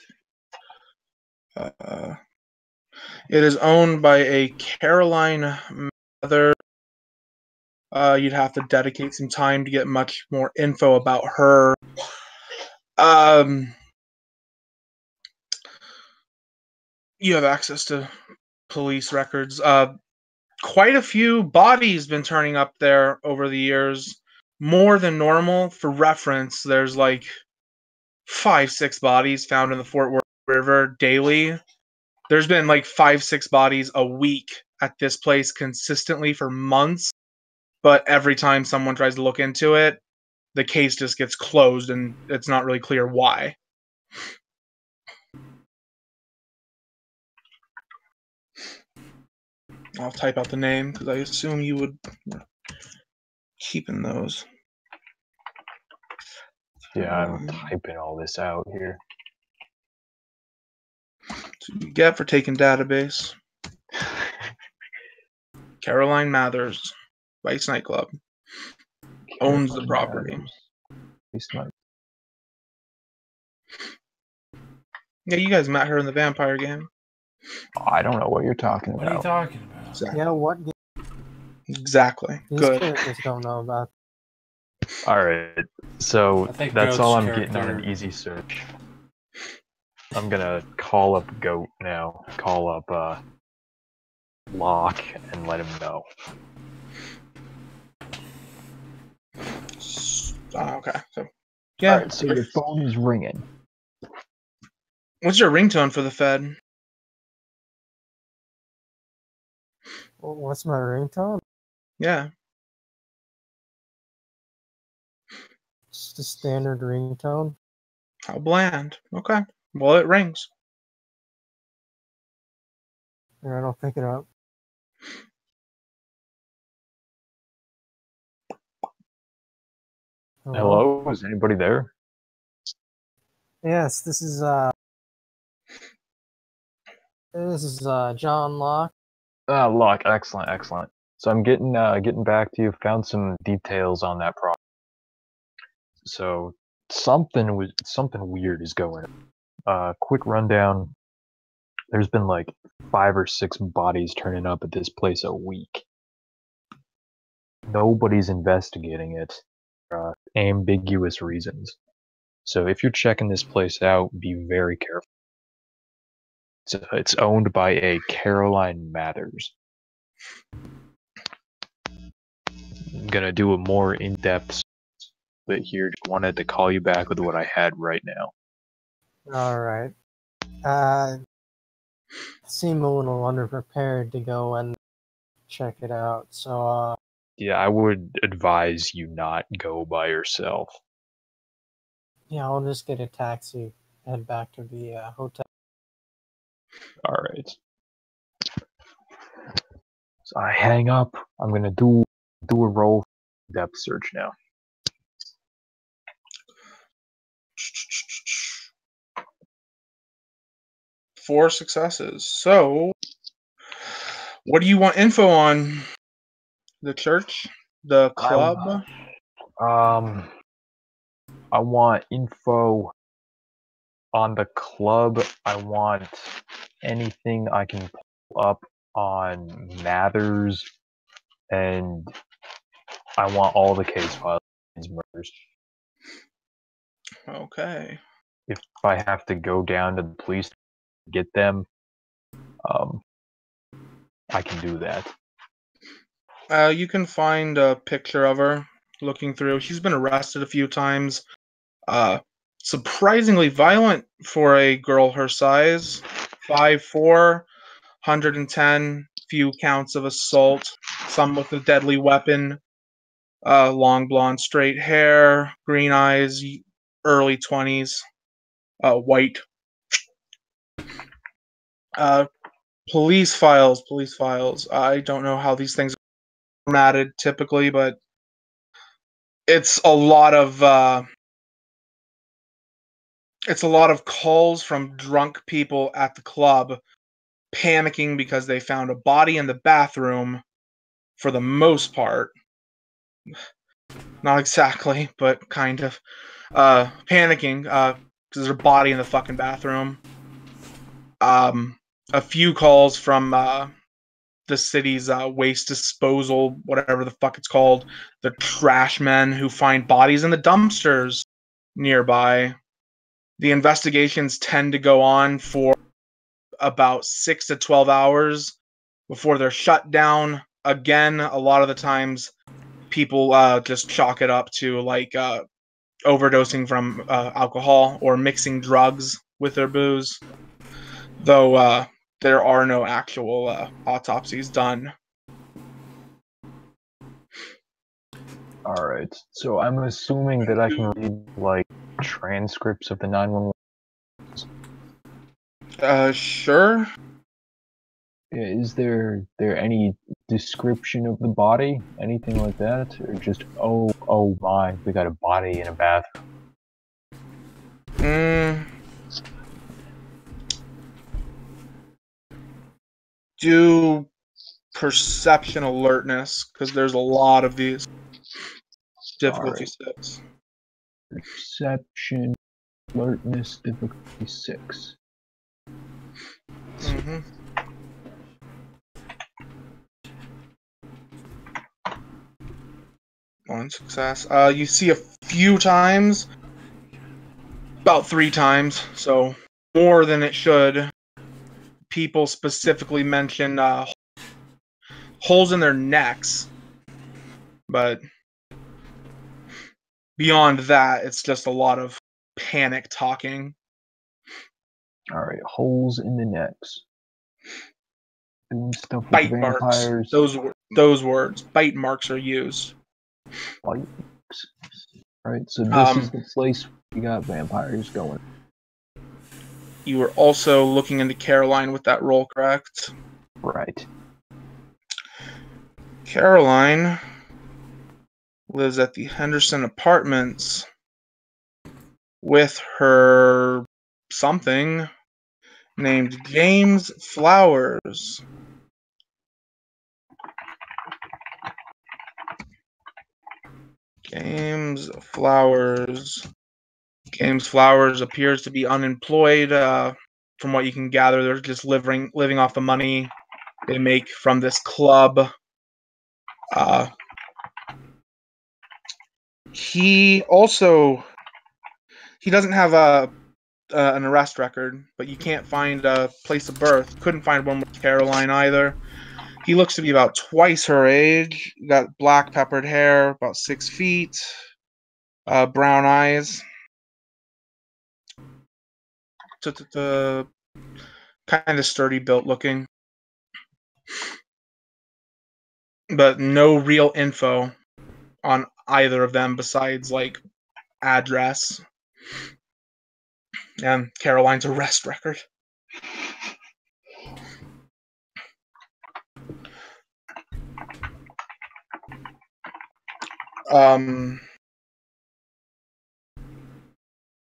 It is owned by a Caroline Mather. You'd have to dedicate some time to get much more info about her. You have access to police records. Quite a few bodies been turning up there over the years. More than normal. For reference, there's like 5-6 bodies found in the Fort Worth River daily. There's been like 5-6 bodies a week at this place consistently for months. But every time someone tries to look into it, the case just gets closed and it's not really clear why. I'll type out the name because I assume you would keep in those. Yeah, I'm typing all this out here. So You get for taking database. Caroline Mathers, Vice Nightclub, owns the property. Vice Night. Yeah, you guys met her in the vampire game. I don't know what you're talking about. What are you talking about? Exactly. Yeah, what? Exactly. These Good. characters don't know about. Alright, so that's all I'm getting on an character- easy search. I'm gonna call up Goat now. Call up Locke and let him know. Okay. So, yeah. Alright, so your phone is ringing. What's your ringtone for the Fed? What's my ringtone? Yeah. Just a standard ringtone. How bland. Okay. Well, it rings. Here, I don't pick it up. Hello? Is anybody there? Yes, this is John Locke. Locke, excellent. So I'm getting back to you. Found some details on that problem. So something weird is going on. Quick rundown. There's been like 5 or 6 bodies turning up at this place a week. Nobody's investigating it. Ambiguous reasons. So if you're checking this place out, be very careful. It's owned by a Caroline Mathers. I'm gonna do a more in-depth bit here. Just wanted to call you back with what I had right now. Alright. Seem a little underprepared to go and check it out, so Yeah, I would advise you not go by yourself. yeah, I'll just get a taxi, head back to the hotel. Alright. So I hang up. I'm gonna do a roll depth search now. Four successes. So, what do you want info on? The church? The club? I want info on the club. I want anything I can pull up on Mathers, and I want all the case files of these murders. Okay. If I have to go down to the police to get them, I can do that. You can find a picture of her looking through. She's been arrested a few times. Surprisingly violent for a girl her size. 5'4", 110, few counts of assault, some with a deadly weapon. Long blonde straight hair, green eyes, early 20s, white. Police files. I don't know how these things are formatted typically, but it's a lot of calls from drunk people at the club panicking because they found a body in the bathroom, for the most part. Not exactly, but kind of. Panicking because there's a body in the fucking bathroom. A few calls from the city's waste disposal, whatever the fuck it's called, the trash men who find bodies in the dumpsters nearby. The investigations tend to go on for about 6 to 12 hours before they're shut down. Again, a lot of the times people just chalk it up to like overdosing from alcohol or mixing drugs with their booze, though there are no actual autopsies done. Alright, so I'm assuming that I can read, like, transcripts of the 911. Sure. Is there any description of the body? Anything like that? Or just, oh my, we got a body in a bathroom? Do perception alertness, because there's a lot of these. Difficulty 6. Perception, alertness, difficulty 6. Mm-hmm. One success. You see a few times, about 3 times, so more than it should. People specifically mention holes in their necks, but beyond that, it's just a lot of panic talking. Alright, holes in the necks. Doing stuff with Bite vampires. marks. Those words. Bite marks are used. Bite marks. Alright, so this is the place we got vampires going. You were also looking into Caroline with that roll, correct? Right. Caroline lives at the Henderson Apartments with her something named James Flowers. James Flowers. James Flowers appears to be unemployed. From what you can gather, they're just living off the money they make from this club. He doesn't have an arrest record, but you can't find a place of birth. Couldn't find one with Caroline either. He looks to be about twice her age. Got black peppered hair, about 6 feet, brown eyes. Kind of sturdy built looking. But no real info on either of them besides, like, address and Caroline's arrest record.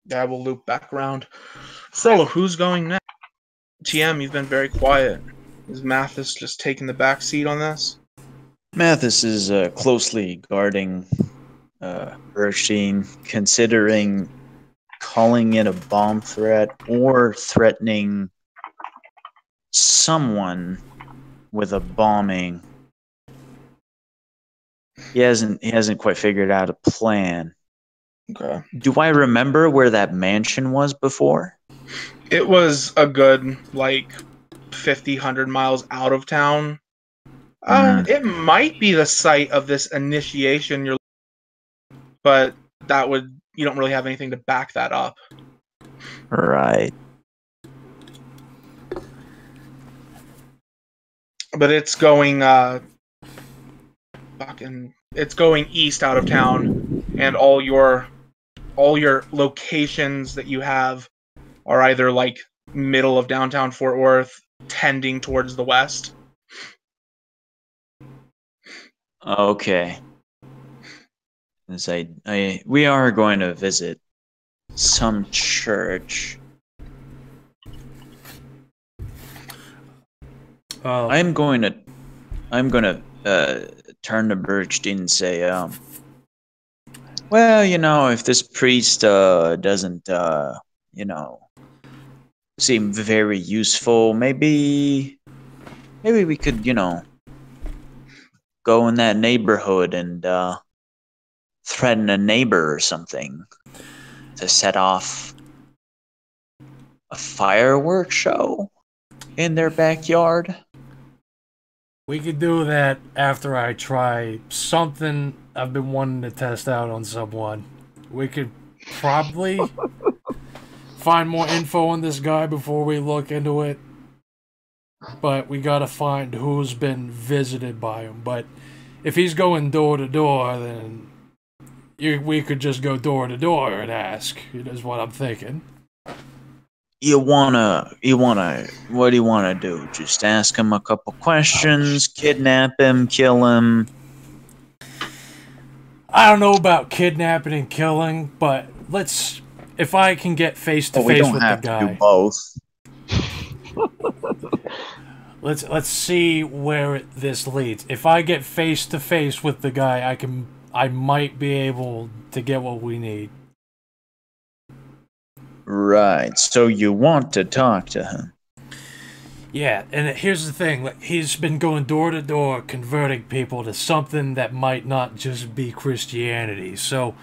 Yeah, we'll loop back around. So, who's going next? TM, you've been very quiet. Is Mathis just taking the back seat on this? Mathis is closely guarding Bergstein, considering calling in a bomb threat or threatening someone with a bombing. He hasn't quite figured out a plan. Okay. Do I remember where that mansion was before? It was a good, like, 50, 100 miles out of town. It might be the site of this initiation but you don't really have anything to back that up. Right. But it's going it's going east out of town, and all your locations that you have are either like middle of downtown Fort Worth, tending towards the west. Okay. We are going to visit some church. I'm going to turn to Bergstein and say, well, if this priest doesn't seem very useful, maybe we could, go in that neighborhood and threaten a neighbor or something to set off a fireworks show in their backyard. We could do that after I try something I've been wanting to test out on someone. We could probably find more info on this guy before we look into it. But we gotta find who's been visited by him. But if he's going door to door, then we could just go door to door and ask. Is what I'm thinking. What do you wanna do? Just ask him a couple questions, kidnap him, kill him? I don't know about kidnapping and killing, but if I can get face to face with the guy. We don't have to do both. let's see where this leads. If I get face to face with the guy, I might be able to get what we need. Right. So you want to talk to him? Yeah, and here's the thing, like, he's been going door to door converting people to something that might not just be Christianity. So,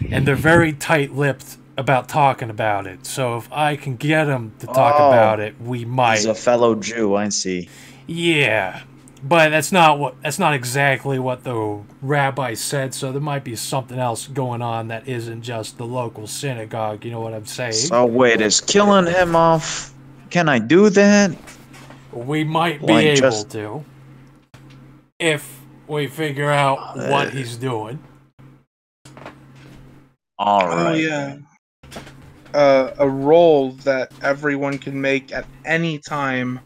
and they're very tight-lipped about talking about it. So if I can get him to talk about it, we might. He's a fellow Jew, I see. Yeah, but that's not exactly what the rabbi said. So there might be something else going on that isn't just the local synagogue. You know what I'm saying? So wait, is killing him off? Can I do that? We might be able to, if we figure out what he's doing. All right. Oh yeah. A roll that everyone can make at any time.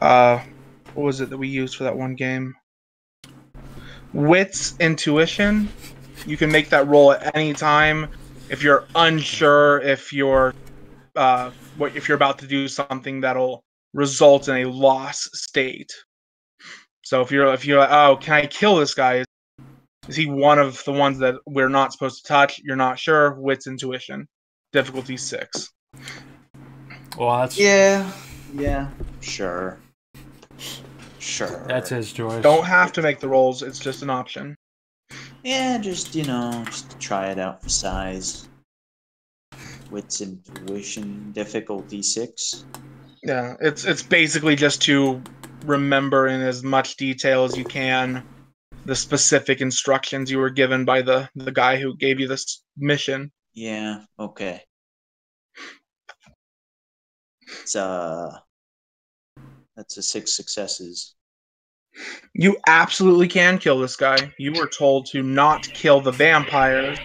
What was it that we used for that one game? Wits intuition. You can make that roll at any time. If you're unsure, if you're about to do something that'll result in a loss state. So if you're like, oh, can I kill this guy? Is he one of the ones that we're not supposed to touch? You're not sure. Wits intuition. Difficulty 6. Well, that's yeah, sure. That's his choice. Don't have to make the rolls. It's just an option. Yeah, just just to try it out for size. Wits intuition, difficulty 6. Yeah, it's basically just to remember in as much detail as you can the specific instructions you were given by the guy who gave you this mission. Yeah, okay. It's that's a 6 successes. You absolutely can kill this guy. You were told to not kill the vampires.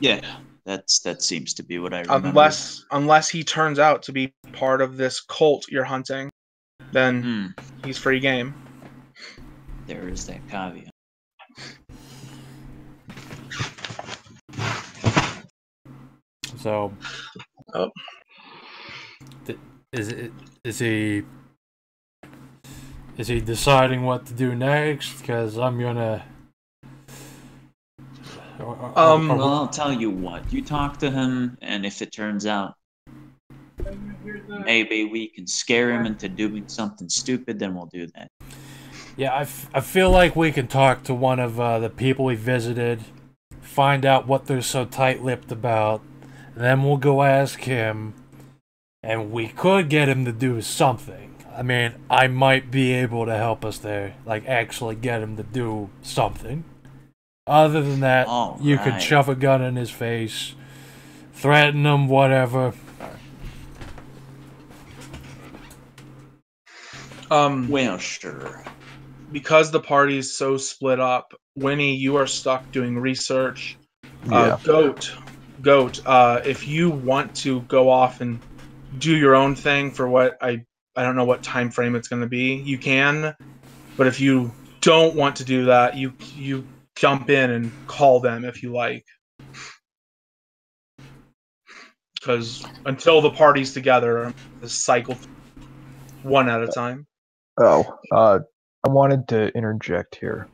Yeah, that seems to be what I remember. Unless he turns out to be part of this cult you're hunting, then he's free game. There is that caveat. So, is he deciding what to do next? Because I'm gonna. Well, I'll tell you what. You talk to him, and if it turns out maybe we can scare him into doing something stupid, then we'll do that. Yeah, I feel like we can talk to one of the people we visited, find out what they're so tight-lipped about, and then we'll go ask him, and we could get him to do something. I mean, I might be able to help us there, like actually get him to do something. Other than that, you could shove a gun in his face, threaten him, whatever. Well, sure. Because the party's so split up, Winnie, you are stuck doing research. Yeah. Goat, if you want to go off and do your own thing for what I don't know what time frame it's going to be, you can. But if you don't want to do that, you jump in and call them if you like. Because until the party's together, the cycle one at a time. I wanted to interject here.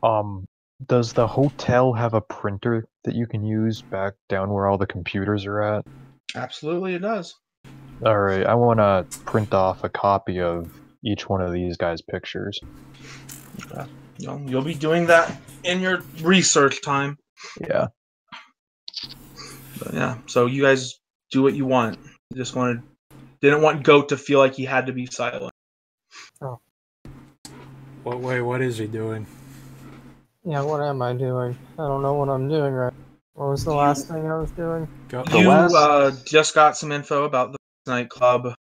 Does the hotel have a printer that you can use back down where all the computers are at? Absolutely, it does. Alright, I want to print off a copy of each one of these guys' pictures. Okay. You'll be doing that in your research time. Yeah. But yeah, so you guys do what you want. You just didn't want Goat to feel like he had to be silent. Oh. What is he doing? Yeah, what am I doing? I don't know what I'm doing right. What was the last thing I was doing? You just got some info about the nightclub.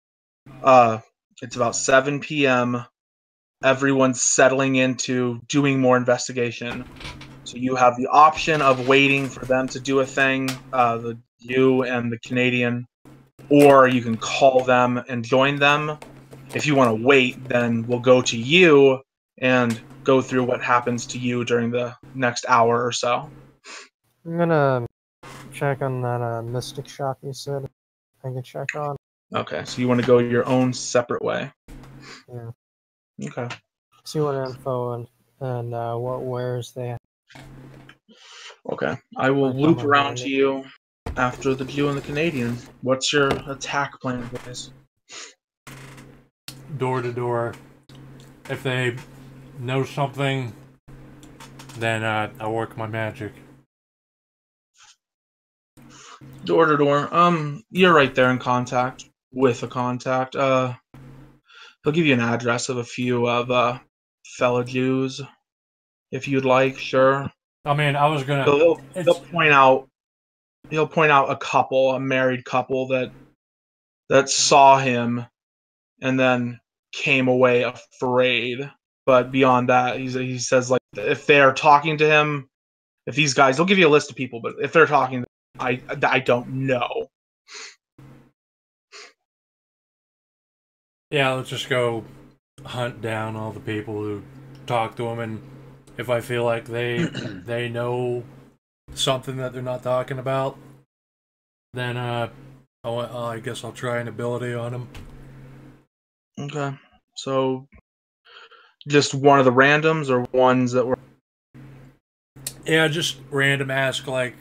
It's about 7 p.m. Everyone's settling into doing more investigation. So you have the option of waiting for them to do a thing, you and the Canadian, or you can call them and join them. If you want to wait, then we'll go to you and go through what happens to you during the next hour or so. I'm gonna check on that mystic shop you said I can check on. Okay, so you want to go your own separate way. Yeah. Okay. See what info and what wares they have. Okay. I will loop around to you after the Jew and the Canadian. What's your attack plan, guys? Door to door. If they know something, then I work my magic. Door to door. You're right there in contact with a contact. He'll give you an address of a few of fellow Jews, if you'd like. Sure. I mean, I was gonna. He'll point out. He'll point out a couple, a married couple that saw him, and then came away afraid. But beyond that, he says, like, if they're talking to him, if these guys, he'll give you a list of people, but if they're talking, I don't know. Yeah, let's just go hunt down all the people who talk to him, and if I feel like they know something that they're not talking about, then I guess I'll try an ability on them. Okay, so just one of the randoms or ones that were. Yeah, just random ask, like,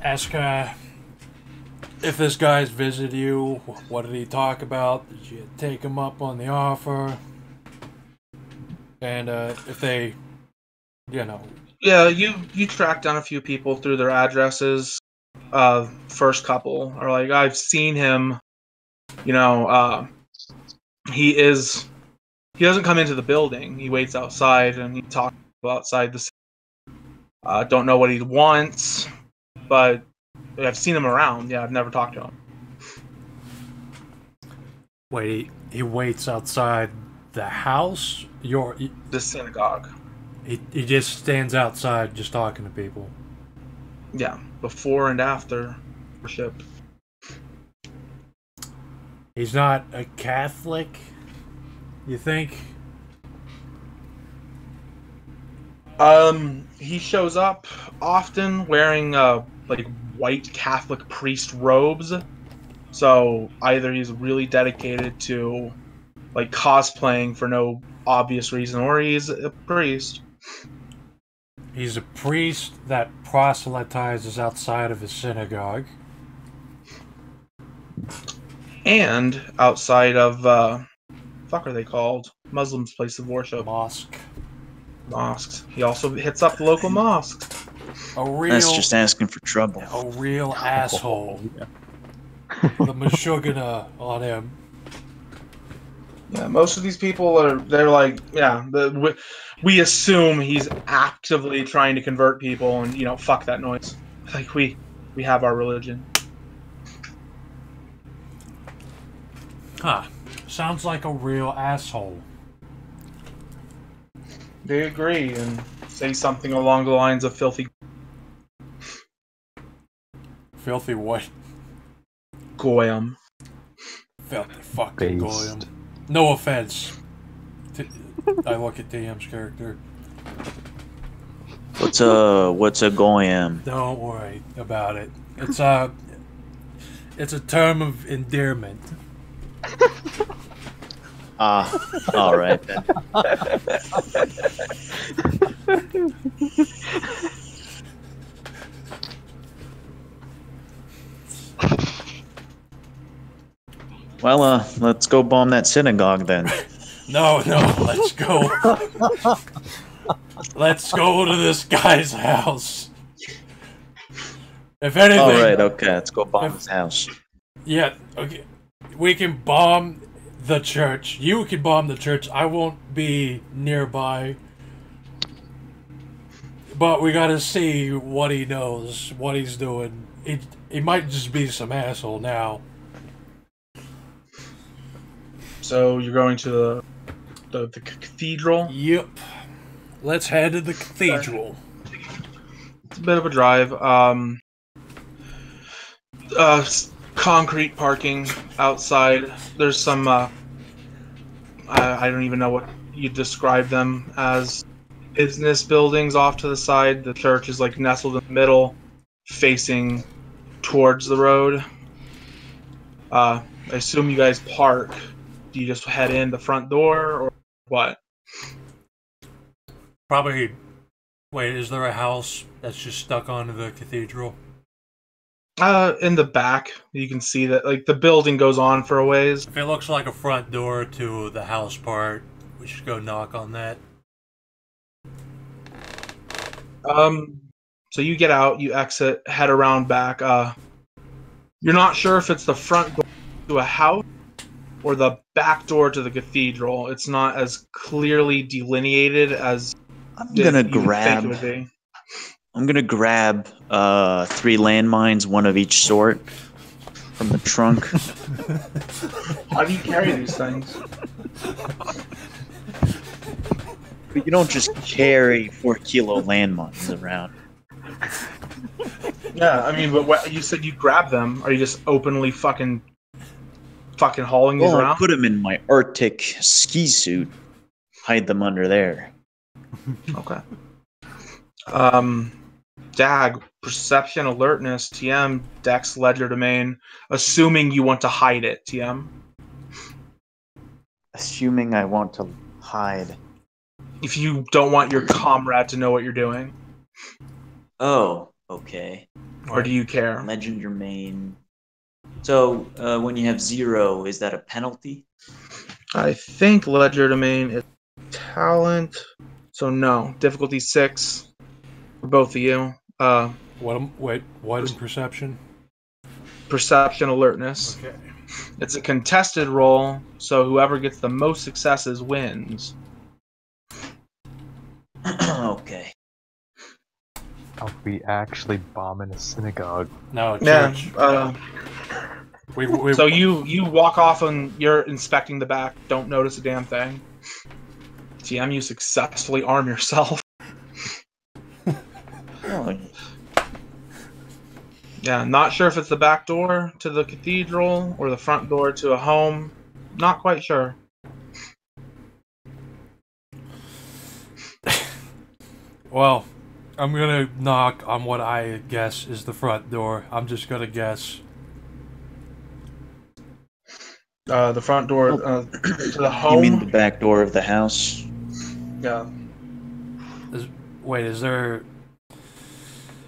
ask if this guy's visited you, what did he talk about? Did you take him up on the offer? And if they, Yeah, you track down a few people through their addresses. First couple are like, I've seen him. He doesn't come into the building. He waits outside and he talks outside the. Don't know what he wants, but I've seen him around. Yeah, I've never talked to him. Wait, he waits outside the house? The synagogue. He just stands outside just talking to people. Yeah, before and after worship. He's not a Catholic, you think? He shows up often wearing like white Catholic priest robes. So either he's really dedicated to like cosplaying for no obvious reason, or he's a priest. He's a priest that proselytizes outside of his synagogue. And outside of fuck are they called? Muslims' place of worship. Mosques. He also hits up the local mosques. That's just asking for trouble. A real asshole. The Meshuggah on him. Yeah, most of these people they're like, yeah, we assume he's actively trying to convert people, and fuck that noise. Like we have our religion. Huh. Sounds like a real asshole. They agree and say something along the lines of filthy. Filthy what? Goyim. Filthy fucking goyim. No offense. I look at DM's character. What's a goyim? Don't worry about it. It's a term of endearment. All right then. Well, let's go bomb that synagogue then. No, let's go. Let's go to this guy's house. If anything. All right, okay, let's go bomb his house. Yeah, okay. We can bomb the church. You can bomb the church. I won't be nearby. But we gotta see what he knows, what he's doing. He might just be some asshole now. So you're going to the cathedral? Yep. Let's head to the cathedral. It's a bit of a drive. Concrete parking outside. There's some I don't even know what you'd describe them as, business buildings off to the side. The church is like nestled in the middle, facing towards the road. I assume you guys park. Do you just head in the front door, or what? Probably. Wait, is there a house that's just stuck onto the cathedral? In the back, you can see that like the building goes on for a ways. If it looks like a front door to the house part, we should go knock on that. So you get out, you exit, head around back. You're not sure if it's the front door to a house or the back door to the cathedral. It's not as clearly delineated as I'm gonna you would think it grab. would be. I'm gonna grab 3 landmines, one of each sort, from the trunk. How do you carry these things? But you don't just carry 4-kilo landmines around. Yeah, I mean, but what, you said you grab them. Are you just openly fucking hauling these Well, around? I put them in my Arctic ski suit. Hide them under there. Okay. DAG, perception, alertness, TM, Dex, ledger domain. Assuming you want to hide it, TM. Assuming I want to hide. If you don't want your comrade to know what you're doing. Oh, okay. Or do you care? Legend domain. So, when you have 0, is that a penalty? I think ledger domain is talent. So no. Difficulty 6 for both of you. What in perception? Perception, alertness. Okay. It's a contested roll, so whoever gets the most successes wins. Okay. Are we actually bombing a synagogue? No, church. Yeah. So you walk off and you're inspecting the back. Don't notice a damn thing. TM, you successfully arm yourself. Oh. Yeah, not sure if it's the back door to the cathedral or the front door to a home. Not quite sure. Well, I'm gonna knock on what I guess is the front door. I'm just gonna guess. The front door to the home. You mean the back door of the house? Yeah. Is there...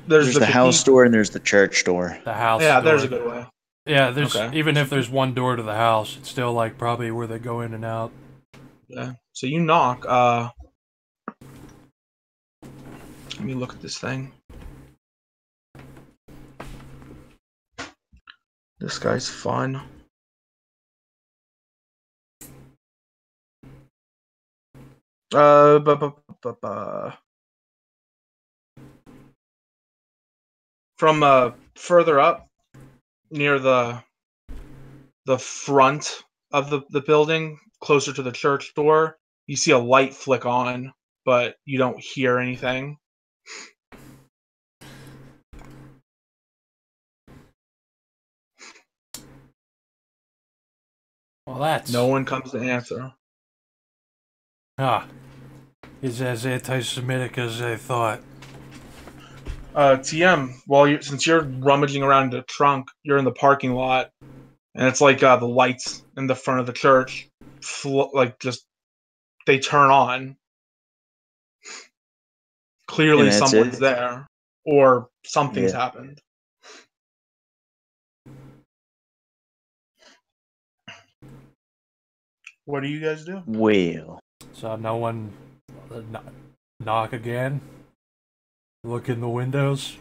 There's the house door and there's the church door. The house Yeah, door. there's a good way. Yeah, there's Okay. Even if there's one door to the house, it's still like probably where they go in and out. Yeah. So you knock. Let me look at this thing. This guy's fun. From further up, near the front of the building, closer to the church door, you see a light flick on, but you don't hear anything. Well, that's... No one comes to answer. Ah. He's as anti-Semitic as I thought. TM, since you're rummaging around in the trunk, you're in the parking lot, and it's like the lights in the front of the church, they turn on. Clearly someone's there, or something's happened. What do you guys do? Well. So no one knock again? Look in the windows?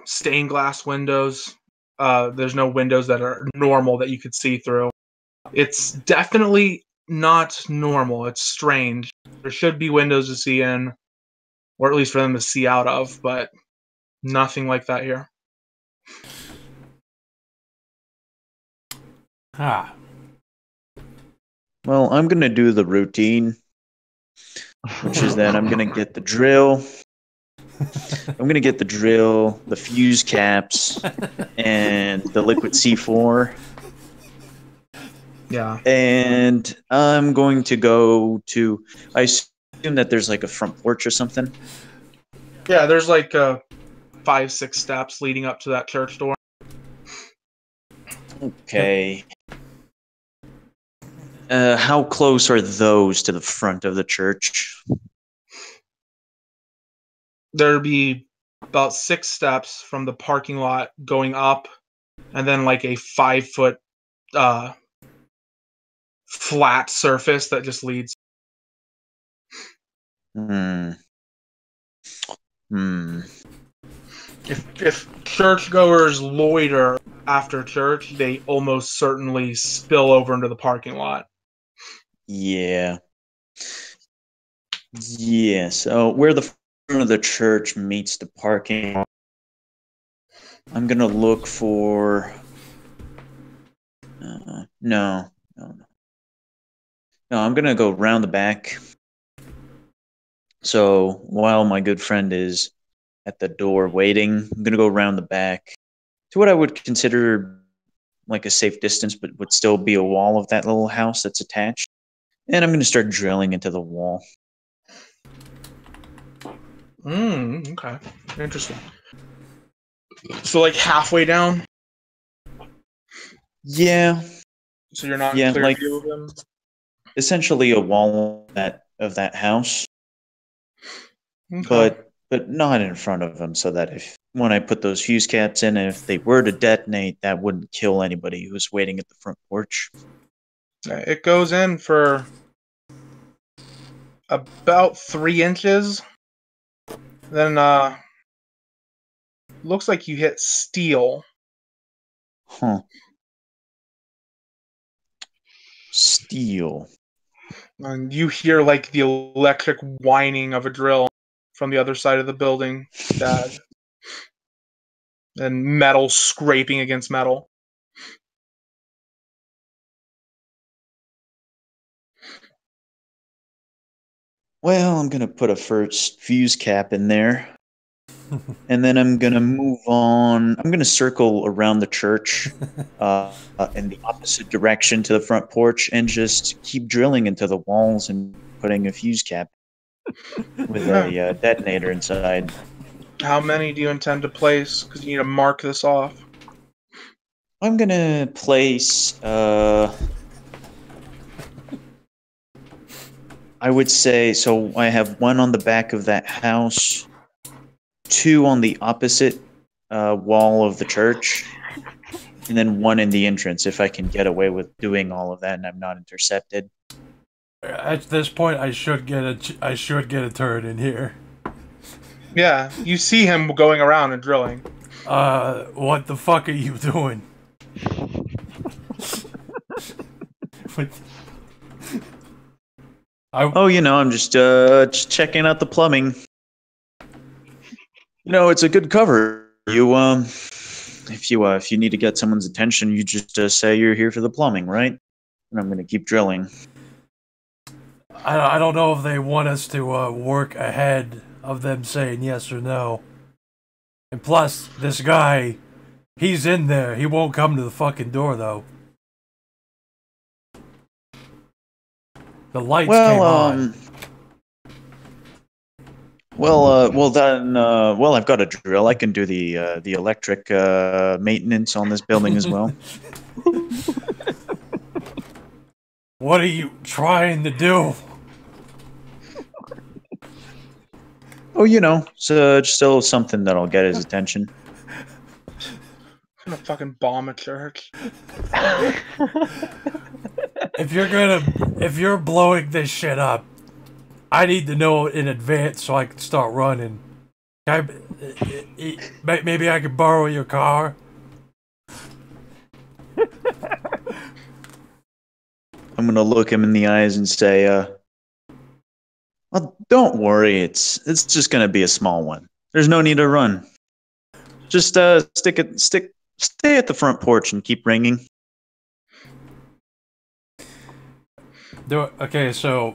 Stained glass windows. There's no windows that are normal that you could see through. It's definitely not normal. It's strange. There should be windows to see in, or at least for them to see out of, but nothing like that here. Ah. Well, I'm going to do the routine, which is that I'm going to get the drill. I'm going to get the drill, the fuse caps, and the liquid C4. Yeah. And I'm going to go to... I assume that there's like a front porch or something? Yeah, there's like 5-6 steps leading up to that church door. Okay. How close are those to the front of the church? There'd be about 6 steps from the parking lot going up, and then like a 5-foot flat surface that just leads. If churchgoers loiter after church, they almost certainly spill over into the parking lot. Yeah. Yeah, so where the front of the church meets the parking lot, I'm gonna look for... No, I'm gonna go round the back. So while my good friend is at the door waiting, I'm gonna go around the back to what I would consider like a safe distance, but would still be a wall of that little house that's attached. And I'm gonna start drilling into the wall. Okay. Interesting. So like halfway down? Yeah. So you're not in clear like view of them? essentially a wall of that house. Okay. But not in front of them, so that if when I put those fuse caps in, if they were to detonate, that wouldn't kill anybody who's waiting at the front porch. It goes in for about 3 inches. Then looks like you hit steel. Huh. Steel. And you hear like the electric whining of a drill from the other side of the building. And metal scraping against metal. Well, I'm going to put a first fuse cap in there. And then I'm going to move on. I'm going to circle around the church in the opposite direction to the front porch and just keep drilling into the walls and putting a fuse cap with a detonator inside. How many do you intend to place? Because you need to mark this off. I'm going to place... I would say, so I have 1 on the back of that house, 2 on the opposite wall of the church, and then 1 in the entrance if I can get away with doing all of that and I'm not intercepted. At this point, I should get a turret in here. Yeah, you see him going around and drilling. What the fuck are you doing? I'm just checking out the plumbing. It's a good cover. If you need to get someone's attention, you just say you're here for the plumbing, right? And I'm gonna keep drilling. I don't know if they want us to work ahead of them saying yes or no. And plus, this guy, he's in there. He won't come to the fucking door, though. The lights came on. I've got a drill. I can do the electric maintenance on this building as well. What are you trying to do? So still something that'll get his attention. I'm gonna fucking bomb a church. If you're blowing this shit up, I need to know in advance so I can start running. Maybe I could borrow your car? I'm gonna look him in the eyes and say, well, don't worry, it's just gonna be a small one. There's no need to run. Just stay at the front porch and keep ringing. Okay, so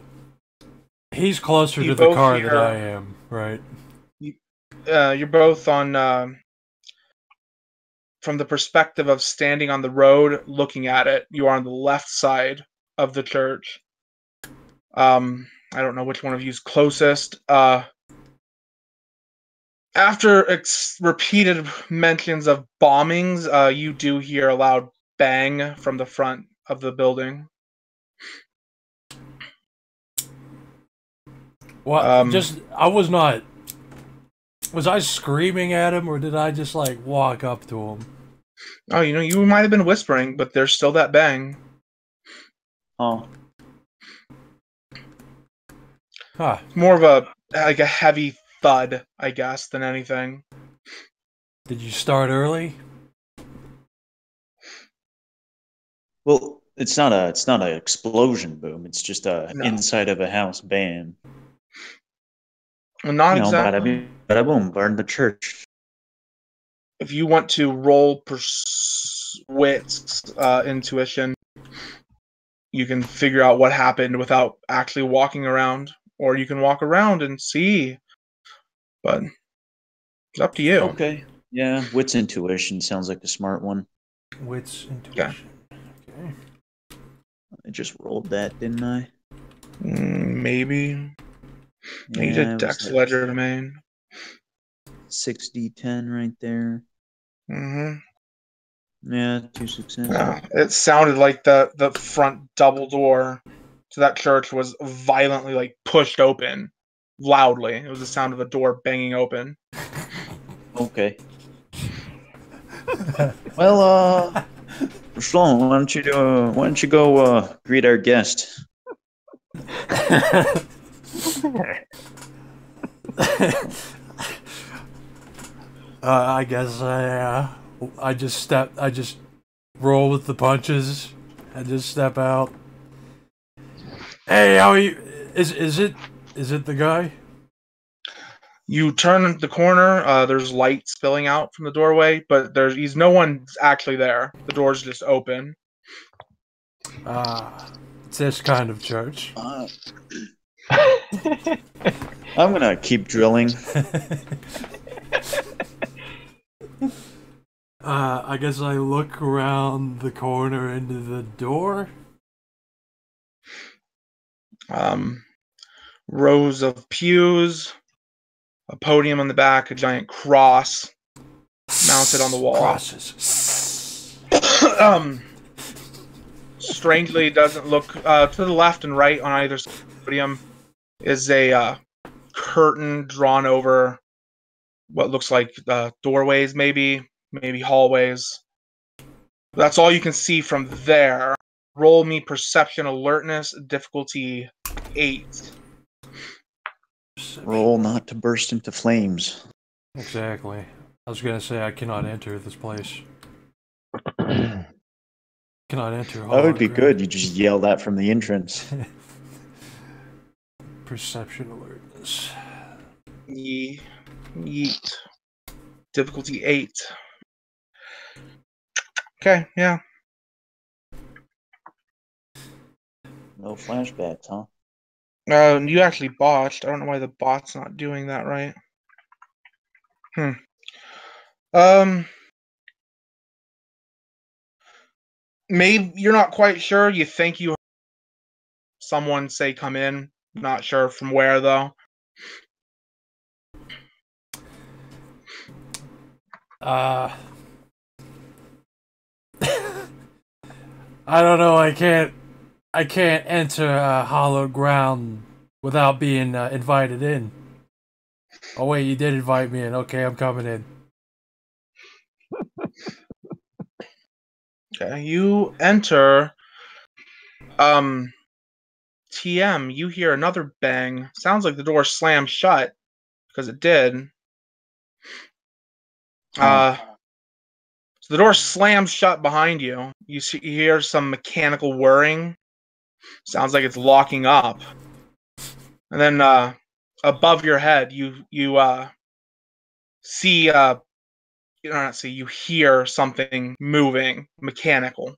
he's closer to the car than I am, right? You're both on from the perspective of standing on the road, looking at it. You are on the left side of the church. I don't know which one of you is closest. After repeated mentions of bombings, you do hear a loud bang from the front of the building. Well, was I screaming at him, or did I just like walk up to him? Oh, you might have been whispering, but there's still that bang. Oh. Huh. More of a heavy thud, I guess, than anything. Did you start early? Well, it's not an explosion boom. It's just inside of a house bang. Well, not exactly. Bada bing, bada boom, burn the church. If you want to roll wits, intuition, you can figure out what happened without actually walking around, or you can walk around and see. But it's up to you. Okay. Yeah, wits intuition sounds like a smart one. Wits intuition. Okay. I just rolled that, didn't I? Maybe. Yeah, you did Dex Ledger domain. 6d10 right there. Mm-hmm. Yeah, 2 successes. Yeah, it sounded like the front double door to that church was violently like pushed open, loudly. It was the sound of a door banging open. Okay. Well, Sloan, why don't you go greet our guest? I guess I just roll with the punches and just step out. Hey, how are you? Is it the guy? You turn the corner. There's light spilling out from the doorway, but there's no one's actually there. The door's just open. It's this kind of church. I'm gonna keep drilling. I guess I look around the corner into the door. Rows of pews, a podium on the back, a giant cross mounted on the wall. Crosses. Strangely, it doesn't look to the left and right on either side of the podium is a curtain drawn over what looks like doorways, maybe hallways. That's all you can see from there. Roll me perception alertness, difficulty 8. Roll not to burst into flames. Exactly. I was gonna say I cannot enter this place. Cannot enter. That would be good. You just yell that from the entrance. Perception alertness. Yeet. Difficulty 8. Okay, yeah. No flashbacks, huh? You actually botched. I don't know why the bot's not doing that right. Maybe you're not quite sure. You think you heard someone say come in. Not sure from where, though. I don't know. I can't enter hallowed ground without being invited in. Oh wait, you did invite me in. Okay, I'm coming in. Okay, you enter. TM, you hear another bang. Sounds like the door slammed shut, because it did. So the door slams shut behind you. You hear some mechanical whirring. Sounds like it's locking up. And then above your head, you see you hear something moving, mechanical.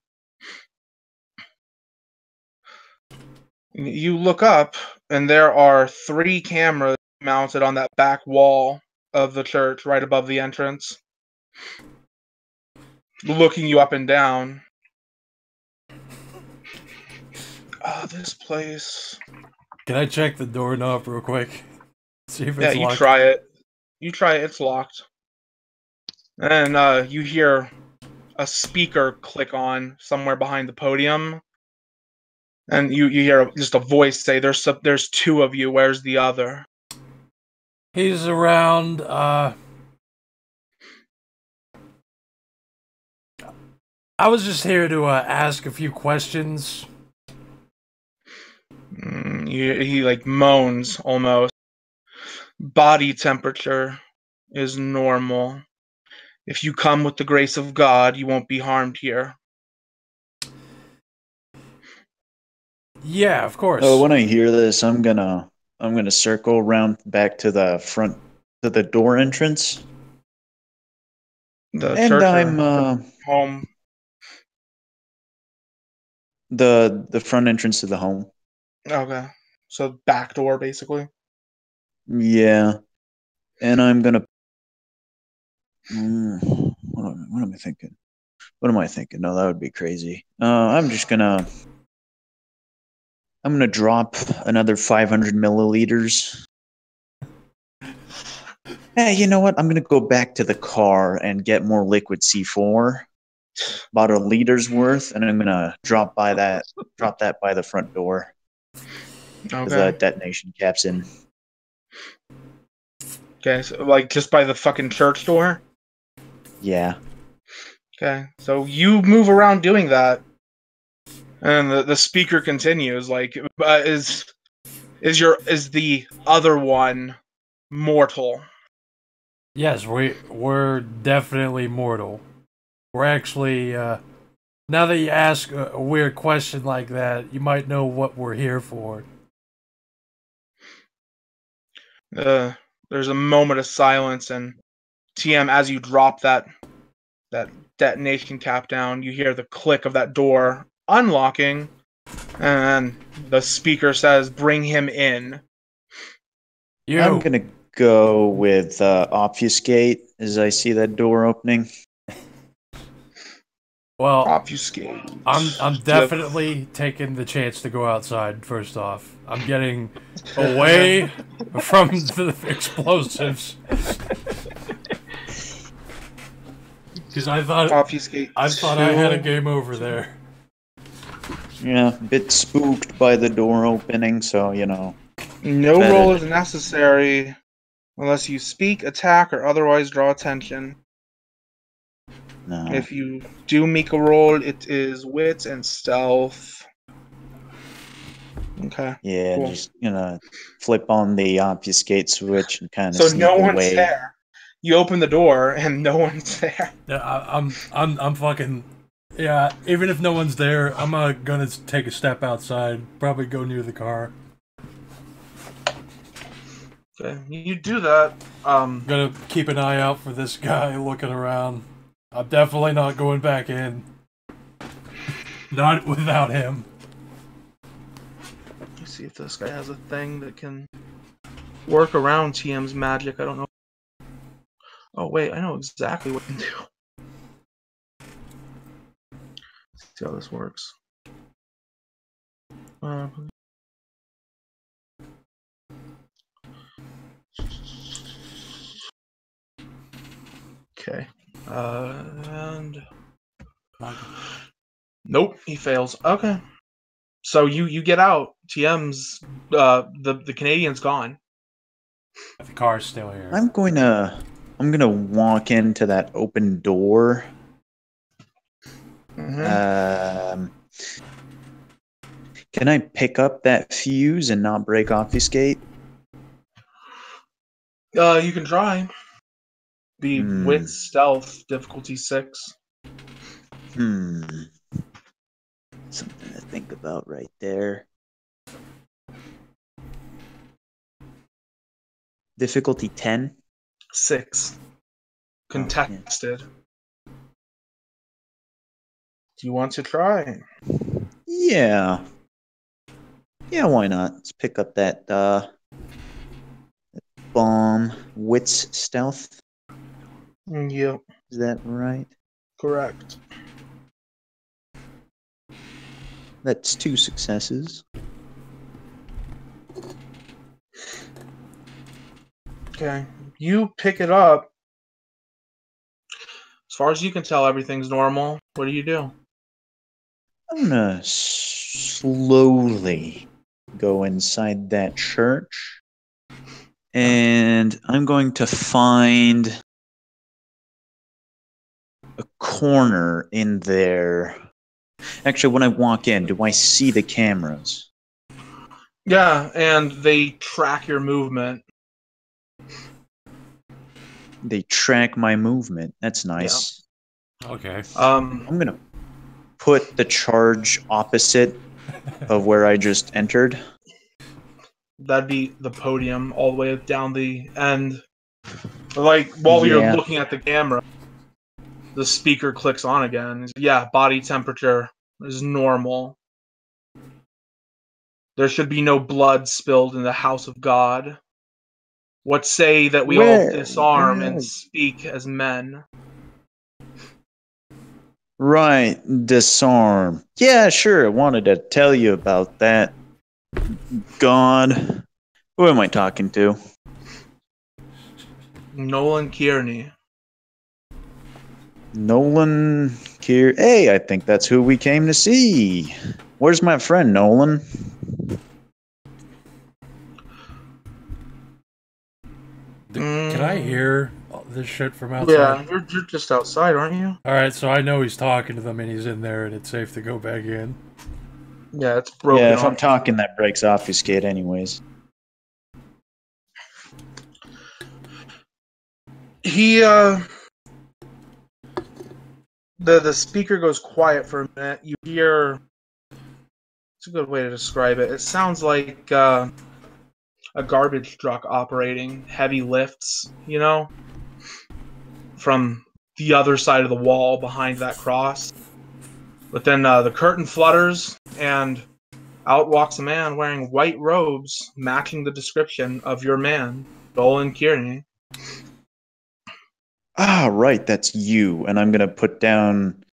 You look up, and there are 3 cameras mounted on that back wall of the church right above the entrance, looking you up and down. This place. Can I check the doorknob real quick? See if it's locked. You try it. It's locked. And you hear a speaker click on somewhere behind the podium, and you hear just a voice say, "There's two of you. Where's the other?" He's around. I was just here to ask a few questions. He like moans almost. Body temperature is normal. If you come with the grace of God, you won't be harmed here. Yeah, of course. Oh, when I hear this, I'm gonna circle around back to the front, to the door entrance. The and church I'm home. The front entrance to the home. Okay, so back door basically. Yeah, and I'm gonna. What am I thinking? What am I thinking? No, that would be crazy. I'm gonna drop another 500 milliliters. Hey, you know what? I'm gonna go back to the car and get more liquid C4, about a liter's worth, and I'm gonna drop that by the front door. Okay. The detonation cap's in. Okay, so like just by the fucking church door. Yeah. Okay, so you move around doing that, and the speaker continues. Like, is the other one mortal? Yes, we're definitely mortal. We're actually, now that you ask a weird question like that, you might know what we're here for. There's a moment of silence, and TM, as you drop that detonation cap down, you hear the click of that door unlocking, and the speaker says, "Bring him in." I'm gonna go with obfuscate as I see that door opening. Well, obfuscate. I'm definitely taking the chance to go outside. First off, I'm getting away from the explosives because I thought obfuscate. I had a game over there. Yeah, a bit spooked by the door opening, so you know. No roll is necessary unless you speak, attack, or otherwise draw attention. No. If you do make a roll, it is wits and stealth. Okay. Yeah, cool. just gonna flip on the obfuscate switch and kind of So sneak no one's away. there. You open the door and no one's there. Yeah, I'm fucking. Yeah, even if no one's there, I'm gonna take a step outside. Probably go near the car. Okay, you do that. Gonna keep an eye out for this guy looking around. I'm definitely not going back in. Not without him. Let's see if this guy has a thing that can work around TM's magic. I don't know. Oh wait, I know exactly what he can do. Let's see how this works. Okay. And nope, he fails. Okay. So you get out. TM's the Canadian's gone. The car's still here. I'm gonna walk into that open door. Mm-hmm. Can I pick up that fuse and not break obfuscate? You can try. Be wit stealth, difficulty 6. Something to think about right there. Difficulty 10? 6. Contested. Do you want to try? Yeah. Yeah, why not? Let's pick up that bomb wits stealth. Yep. Is that right? Correct. That's 2 successes. Okay. You pick it up. far as you can tell, everything's normal. What do you do? I'm gonna slowly go inside that church, and I'm going to find a corner in there. Actually, when I walk in, do I see the cameras? Yeah, and they track your movement. They track my movement. That's nice. Yeah. Okay. I'm gonna put the charge opposite of where I just entered. That'd be the podium all the way down the end. Like, while you're looking at the camera, the speaker clicks on again. Yeah, body temperature is normal. There should be no blood spilled in the house of God. What say that we all disarm and speak as men? Right, disarm. Yeah, sure, I wanted to tell you about that. God. Who am I talking to? Nolan Kearney. Nolan Kearney. Hey, I think that's who we came to see. Where's my friend, Nolan? Can I hear this shit from outside? Yeah, you're just outside, aren't you? Alright, so I know he's talking to them and he's in there and it's safe to go back in. Yeah, it's broken. Yeah, if I'm talking, that breaks obfuscate anyways. He, the speaker goes quiet for a minute. You hear... It's a good way to describe it. It sounds like, a garbage truck operating heavy lifts, you know, from the other side of the wall behind that cross. But then the curtain flutters, and out walks a man wearing white robes, matching the description of your man, Nolan Kearney. Ah, right, that's you. And I'm gonna put down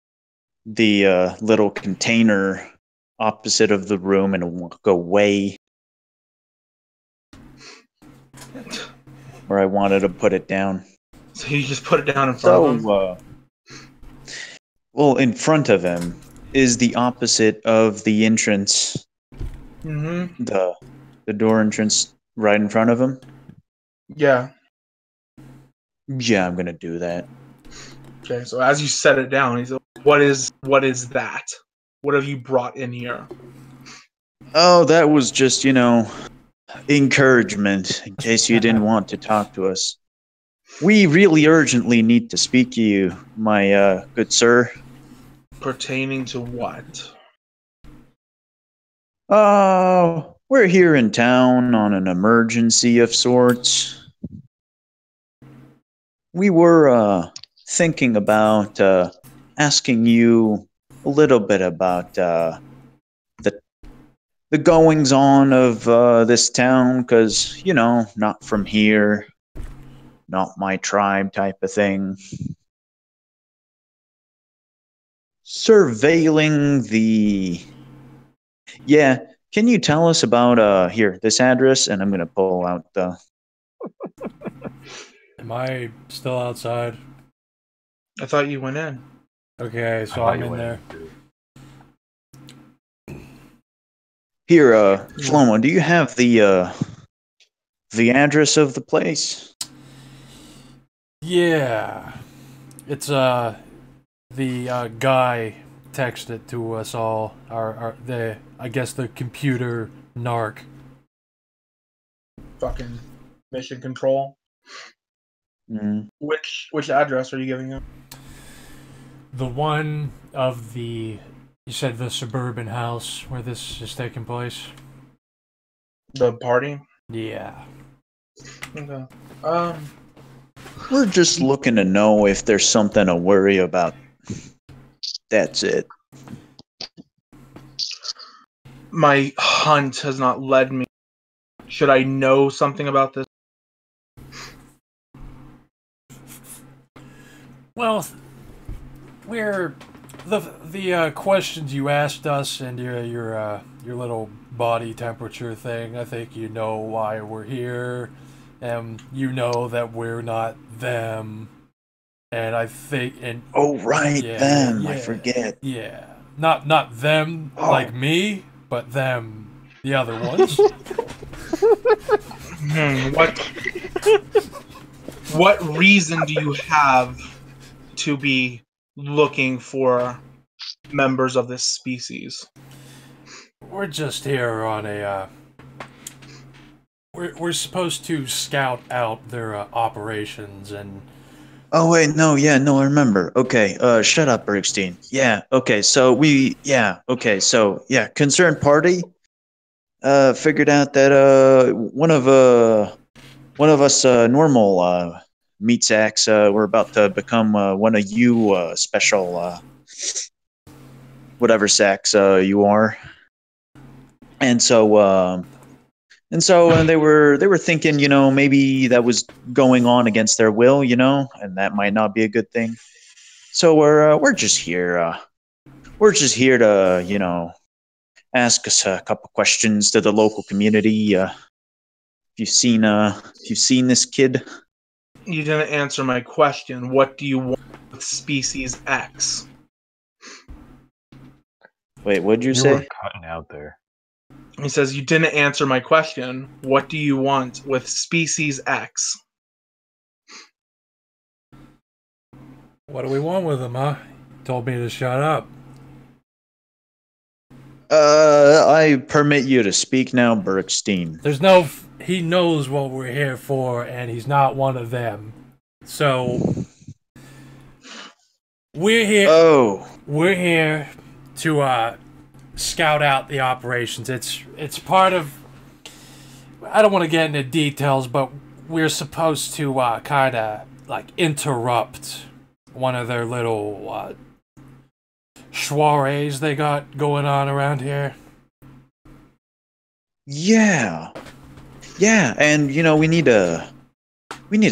the little container opposite of the room and walk away. Where I wanted to put it down. So you just put it down in front of him? Well, in front of him is the opposite of the entrance. Mm-hmm. The door entrance right in front of him? Yeah. Yeah, I'm gonna do that. Okay, so as you set it down, he's like, what is that? What have you brought in here? Oh, that was just, encouragement, in case you didn't want to talk to us. We really urgently need to speak to you, my good sir. Pertaining to what? We're here in town on an emergency of sorts. We were, thinking about, asking you a little bit about, the goings-on of this town, because, not from here, not my tribe type of thing. Surveilling the... Yeah, can you tell us about, here, this address? And I'm going to pull out the... Am I still outside? I thought you went in. Okay, so I'm in there. Here, Flomo, do you have the address of the place? Yeah. It's, the, guy texted to us all. I guess the computer narc. Fucking mission control. Mm. Which address are you giving him? The one of the... You said the suburban house where this is taking place? The party? Yeah. Okay. We're just looking to know if there's something to worry about. That's it. My hunt has not led me. Should I know something about this? Well, we're the questions you asked us and your little body temperature thing. I think you know why we're here, and you know that we're not them, And I think, oh right, yeah, them. yeah, I forget. Yeah, not them like me, but them, the other ones. What reason do you have to be looking for members of this species? We're just here on a. We're supposed to scout out their operations and. Oh wait, no, I remember. Okay, shut up, Bergstein. Yeah, okay, so concerned party figured out that one of us normal meat sacks were about to become one of you special whatever sacks you are. And they were thinking, maybe that was going on against their will, and that might not be a good thing. So we're just here. We're just here to, ask us a couple questions to the local community. If you've seen this kid. You didn't answer my question. What do you want with species X? Wait, what'd you say? You were cutting out there. He says, you didn't answer my question. What do you want with species X? What do we want with them, huh? Told me to shut up. I permit you to speak now, Bergstein. He knows what we're here for, and he's not one of them. So, we're here. Oh. We're here to, scout out the operations. It's part of. I don't want to get into details, but we're supposed to kind of like interrupt one of their little soirees they got going on around here. Yeah, and we need to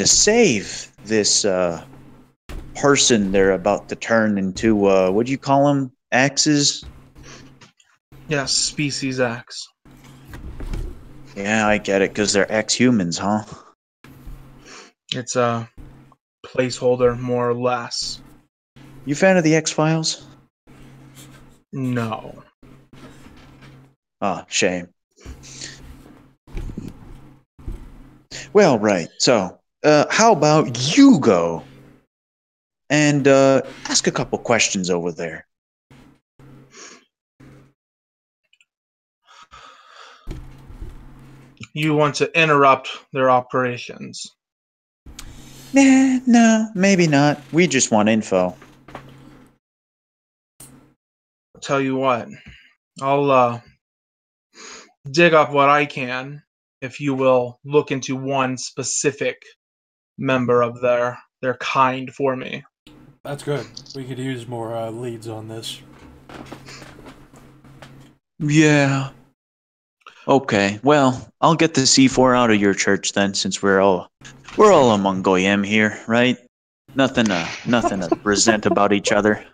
save this person they're about to turn into. What do you call them? Axes. Yeah, species X. Yeah, I get it, because they're ex-humans, huh? It's a placeholder, more or less. You fan of the X-Files? No. Oh, shame. Well, right. So, how about you go and ask a couple questions over there? You want to interrupt their operations? Nah, no, maybe not. We just want info. I'll tell you what. I'll dig up what I can if you will look into one specific member of their kind for me. That's good. We could use more leads on this. Yeah. Okay, well, I'll get the C4 out of your church then, since we're all among Goyim here, right? Nothing to resent about each other.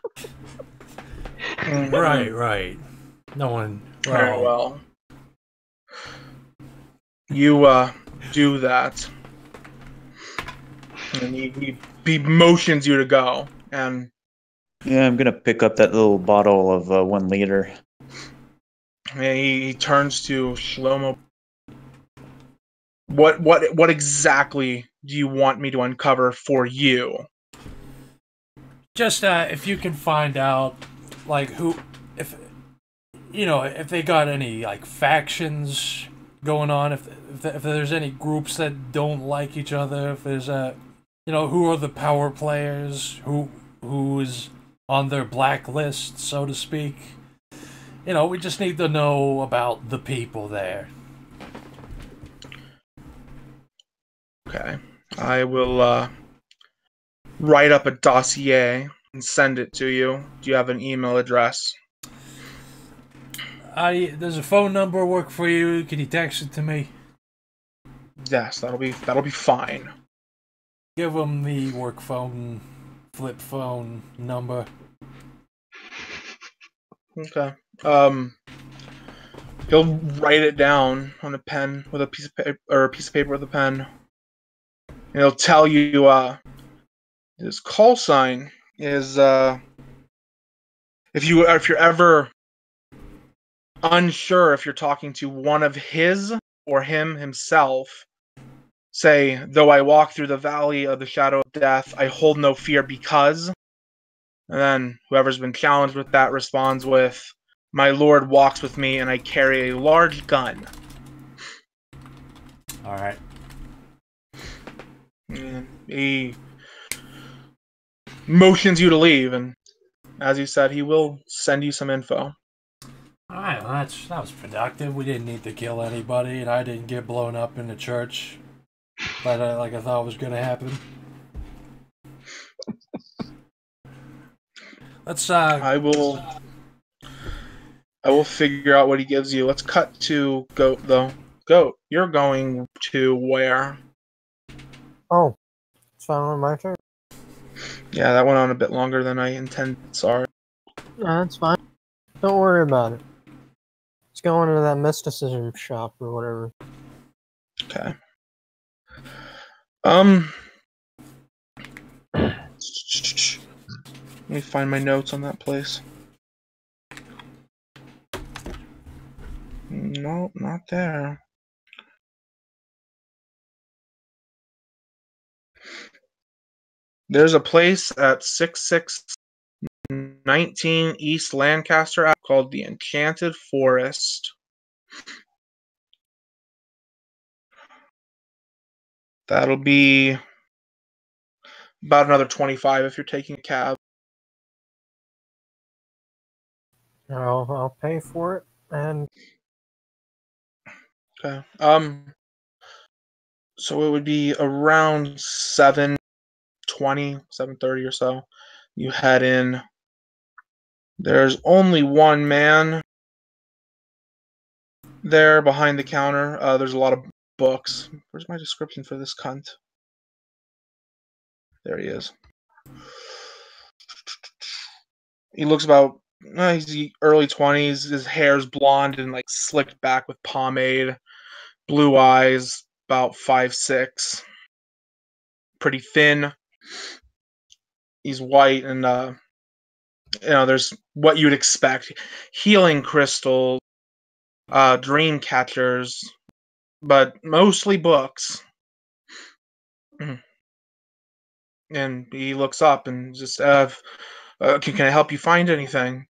Right. No one. Very well. You do that, and he motions you to go, and yeah, I'm gonna pick up that little bottle of 1 liter. He turns to Shlomo. What exactly do you want me to uncover for you? Just if you can find out, like, if they got any like factions going on, if there's any groups that don't like each other, if there's who are the power players, who is on their blacklist, so to speak. We just need to know about the people there. Okay. I will write up a dossier and send it to you. Do you have an email address? Does a phone number work for you? Can you text it to me? Yes, that'll be fine. Give them the work phone, flip phone number. Okay. He'll write it down on a pen with a piece of paper, or a piece of paper with a pen. And he'll tell you, His call sign is if you're ever unsure if you're talking to one of his or him himself, say, though I walk through the valley of the shadow of death, I hold no fear because. And then whoever's been challenged with that responds with, my Lord walks with me and I carry a large gun. Alright. He motions you to leave, and as he said, he will send you some info. Alright, well, that was productive. We didn't need to kill anybody, and I didn't get blown up in the church like I thought was going to happen. Let's, I will figure out what he gives you. Let's cut to Goat, though. Goat, you're going to where? Oh, it's finally my turn. Yeah, that went on a bit longer than I intended. Sorry. No, that's fine. Don't worry about it. Let's go into that mysticism shop or whatever. Okay. Let me find my notes on that place. No, not there. There's a place at 6619 East Lancaster Ave called the Enchanted Forest. That'll be about another 25 if you're taking a cab. I'll pay for it and. Okay. So it would be around 7:20, 7:30 or so. You head in. There's only one man there behind the counter. There's a lot of books. Where's my description for this cunt? There he is. He looks about, he's early 20s. His hair's blonde and like slicked back with pomade. Blue eyes, about 5'6". Pretty thin. He's white and, there's what you'd expect. Healing crystals, dream catchers, but mostly books. And he looks up and just, can I help you find anything?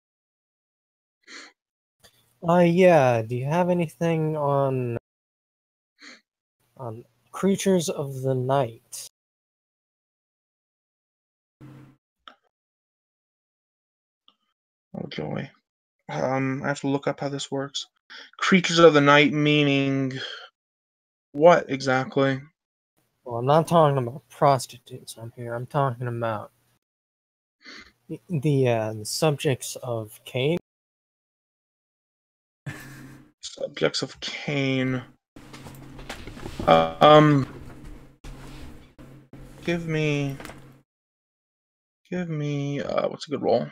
Yeah. Do you have anything on creatures of the night? Oh joy. I have to look up how this works. Creatures of the night meaning what exactly? Well, I'm not talking about prostitutes on here. I'm talking about the subjects of Cain. Subjects of Cain. Give me what's a good roll?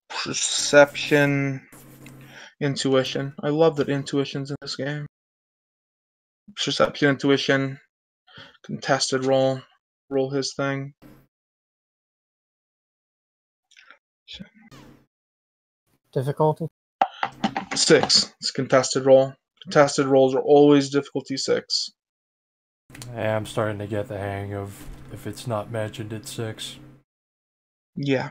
Perception, intuition. I love that intuition's in this game. Perception, intuition, contested roll. Roll his thing. Difficulty? 6. It's contested roll. Contested rolls are always difficulty 6. Yeah, I'm starting to get the hang of if it's not mentioned, it's 6. Yeah.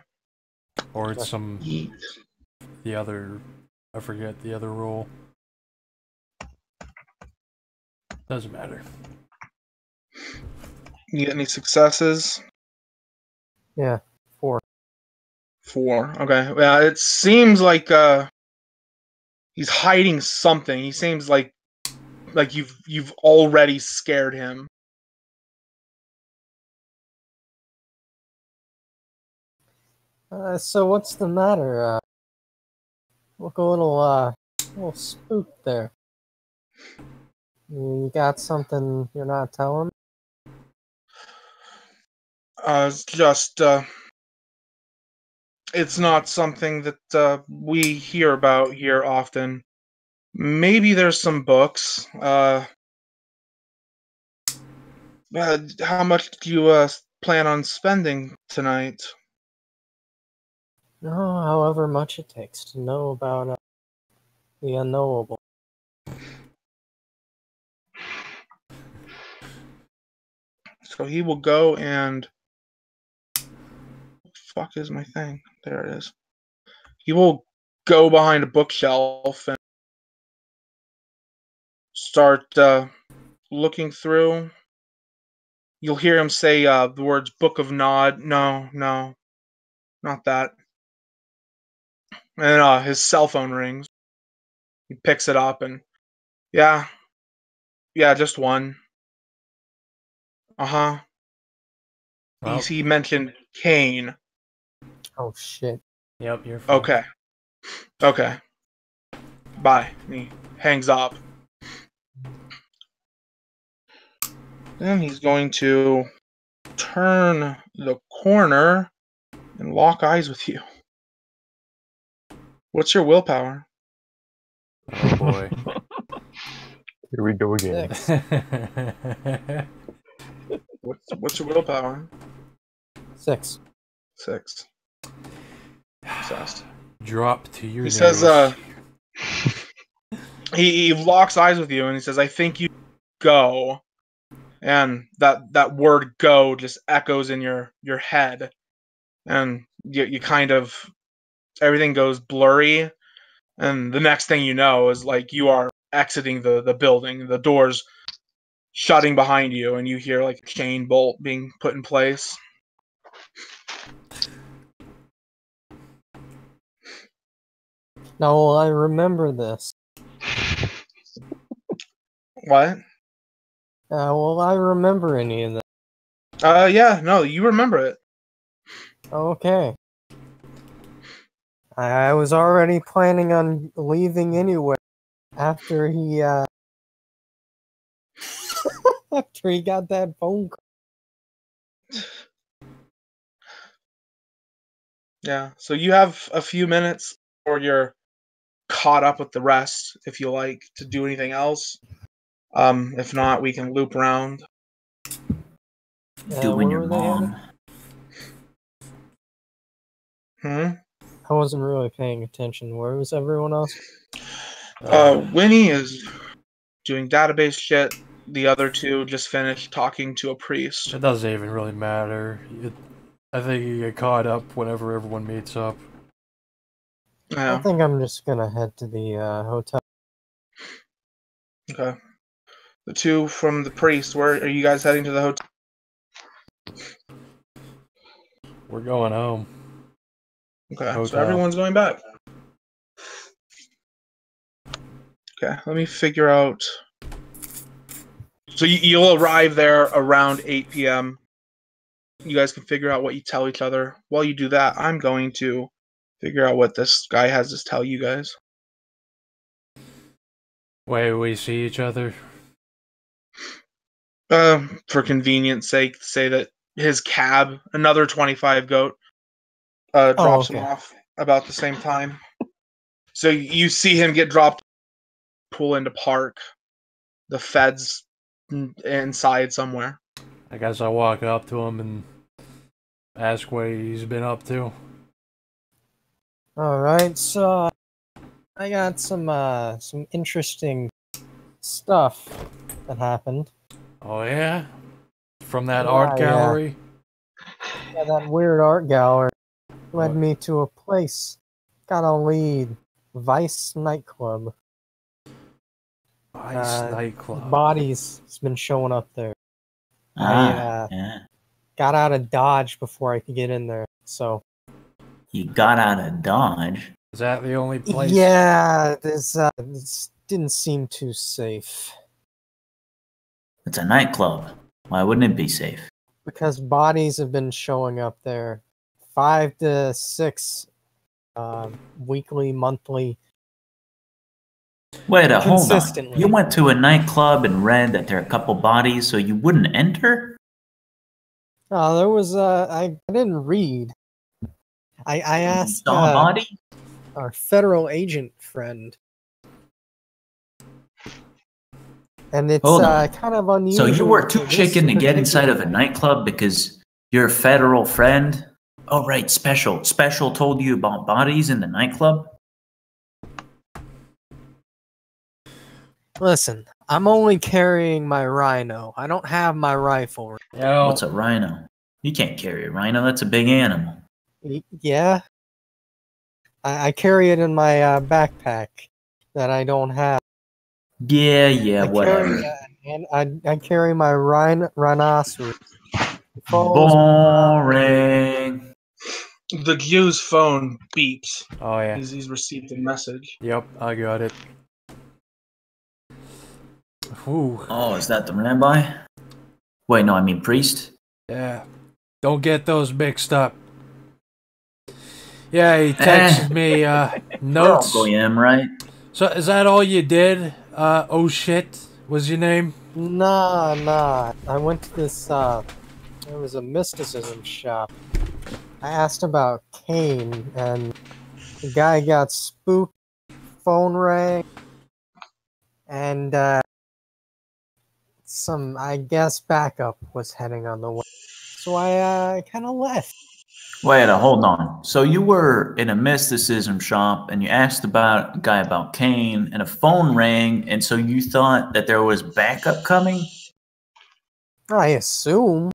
Or it's the other, I forget the other rule. Doesn't matter. You get any successes? Yeah, 4. 4. Okay. Yeah, it seems like he's hiding something. He seems like you've already scared him. So what's the matter? Look a little spooked there. You got something you're not telling? It's just it's not something that we hear about here often. Maybe there's some books. How much do you plan on spending tonight? No, however much it takes to know about the unknowable. So he will go and... Fuck is my thing? There it is. He will go behind a bookshelf and start looking through. You'll hear him say the words Book of Nod. No, not that. And his cell phone rings. He picks it up and... Yeah, just one. Uh-huh. Well, He mentioned Kane. Oh, shit. Yep, you're fine. Okay. Bye. And he hangs up. Then he's going to turn the corner and lock eyes with you. What's your willpower? Oh boy. Here we go again. What's your willpower? 6. 6. Obsessed. Drop to your He knees. says, he locks eyes with you and he says, I think you go. And that word go just echoes in your head. And you kind of, everything goes blurry. And the next thing you know is like you are exiting the building, the doors shutting behind you, and you hear like a chain bolt being put in place. Now, will I remember this? What? Will I remember any of this? Yeah, no, you remember it. Okay. I was already planning on leaving anyway after he after he got that phone call. Yeah, so you have a few minutes or you're caught up with the rest if you like to do anything else. If not, we can loop around. Doing your mom. I wasn't really paying attention. Where was everyone else? Winnie is doing database shit. The other two just finished talking to a priest. It doesn't even really matter. I think you get caught up whenever everyone meets up. Yeah. I think I'm just gonna head to the hotel. Okay. The two from the priest, where are you guys heading to the hotel? We're going home. Okay, Hotel. so everyone's going back. Okay, let me figure out. So you'll arrive there around 8 p.m. You guys can figure out what you tell each other. While you do that, I'm going to figure out what this guy has to tell you guys. Wait, we see each other? For convenience sake, say that his cab, another 25 goat, drops him off about the same time. So you see him get dropped, pull into park. The feds inside somewhere. I guess I walk up to him and ask what he's been up to. Alright, so I got some interesting stuff that happened. Oh yeah? From that art gallery? Yeah, that weird art gallery led me to a place. Got a lead. Vice nightclub. Vice nightclub. Bodies has been showing up there. Yeah. Got out of Dodge before I could get in there, so... You got out of Dodge? Is that the only place? Yeah, this didn't seem too safe. It's a nightclub. Why wouldn't it be safe? Because bodies have been showing up there 5 to 6 weekly, monthly. Wait, hold on. You went to a nightclub and read that there are a couple bodies, so you wouldn't enter? Oh, there was I didn't read. I asked saw a body? Our federal agent friend. And it's Hold on. kind of unusual. So you were too for this chicken to get inside of a particular- nightclub because your federal friend? Oh, right, Special. Special told you about bodies in the nightclub? Listen, I'm only carrying my rhino. I don't have my rifle. What's a rhino? You can't carry a rhino. That's a big animal. Yeah. I carry it in my backpack that I don't have. Yeah, whatever. I carry my rhinoceros. Boring. The Q's phone beeps. Oh yeah. He's received a message. Yep, I got it. Ooh. Oh, is that the rabbi? Wait, no, I mean priest. Yeah. Don't get those mixed up. Yeah, he texted me notes. Goyim, right? So is that all you did? Oh shit was your name? Nah. I went to this, there was a mysticism shop. I asked about Cain, and the guy got spooked, phone rang, and, some, I guess, backup was heading on the way. So I kind of left. Wait, hold on. So you were in a mysticism shop and you asked about a guy about Cain and a phone rang, and so you thought that there was backup coming? I assume.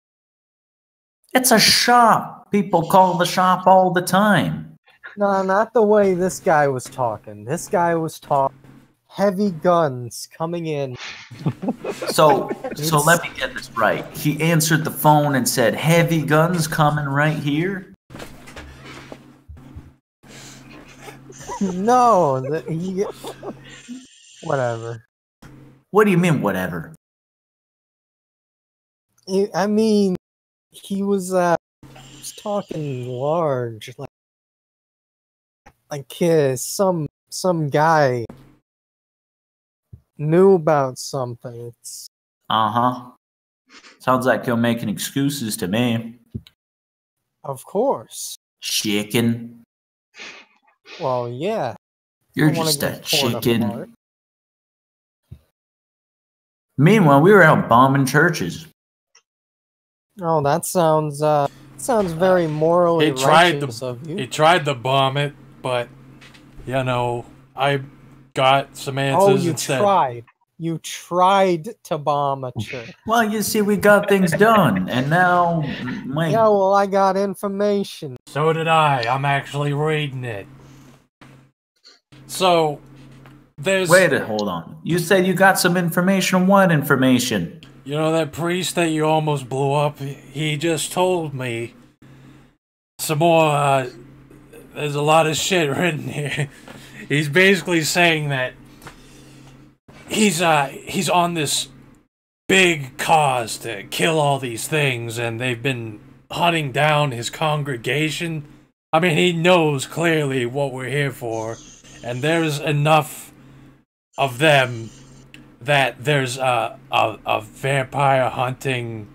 It's a shop. People call the shop all the time. No, not the way this guy was talking. This guy was talking heavy guns coming in. So let me get this right. He answered the phone and said, "Heavy guns coming right here." No, whatever. What do you mean, whatever? I mean, he was talking large, like some guy knew about something. Uh-huh. Sounds like you're making excuses to me. Of course. Chicken. Well, yeah. You're just a chicken. Meanwhile, we were out bombing churches. Oh, that sounds very morally righteous of you. He tried to bomb it, but you know, I got some answers. Oh, you instead. tried. You tried to bomb a church. Well, you see, we got things done, and now, yeah, well, I got information. So did I. I'm actually reading it. So, there's... Wait, hold on. You said you got some information. What information? You know that priest that you almost blew up? He just told me some more, there's a lot of shit written here. He's basically saying that he's on this big cause to kill all these things, and they've been hunting down his congregation. I mean, he knows clearly what we're here for, and there's enough of them that there's a vampire hunting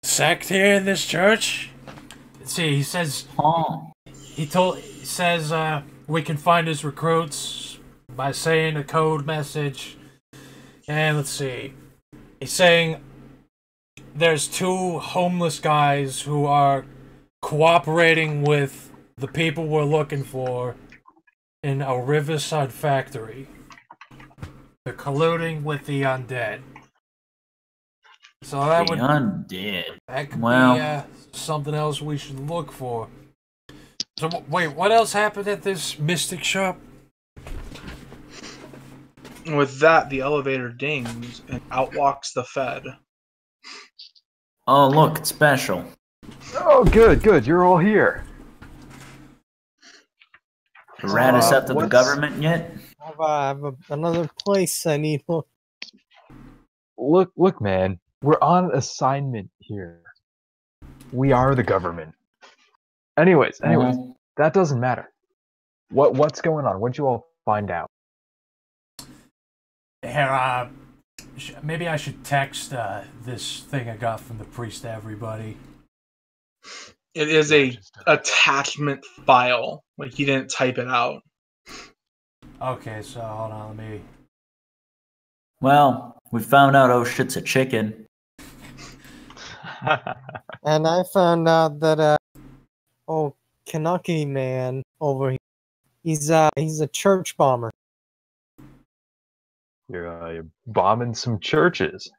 sect here in this church. Let's see, he says he says we can find his recruits by saying a code message. And let's see, he's saying there's 2 homeless guys who are cooperating with the people we're looking for in a Riverside factory. They're colluding with the undead. So that the would undead. That could Well, be something else we should look for. So wait, what else happened at this mystic shop? With that, the elevator dings and out walks the Fed. oh look, it's Special. Oh, good. You're all here. Rat us up to the government yet? I have another place I need. Look, man. We're on assignment here. We are the government. Anyways, that doesn't matter. What's going on? What'd you all find out? Here, maybe I should text this thing I got from the priest to everybody. It is a attachment file. Like, he didn't type it out. Okay, so hold on, let me... Well, we found out oh shit's a chicken. And I found out that Kanaki man over here, he's a church bomber. You're bombing some churches.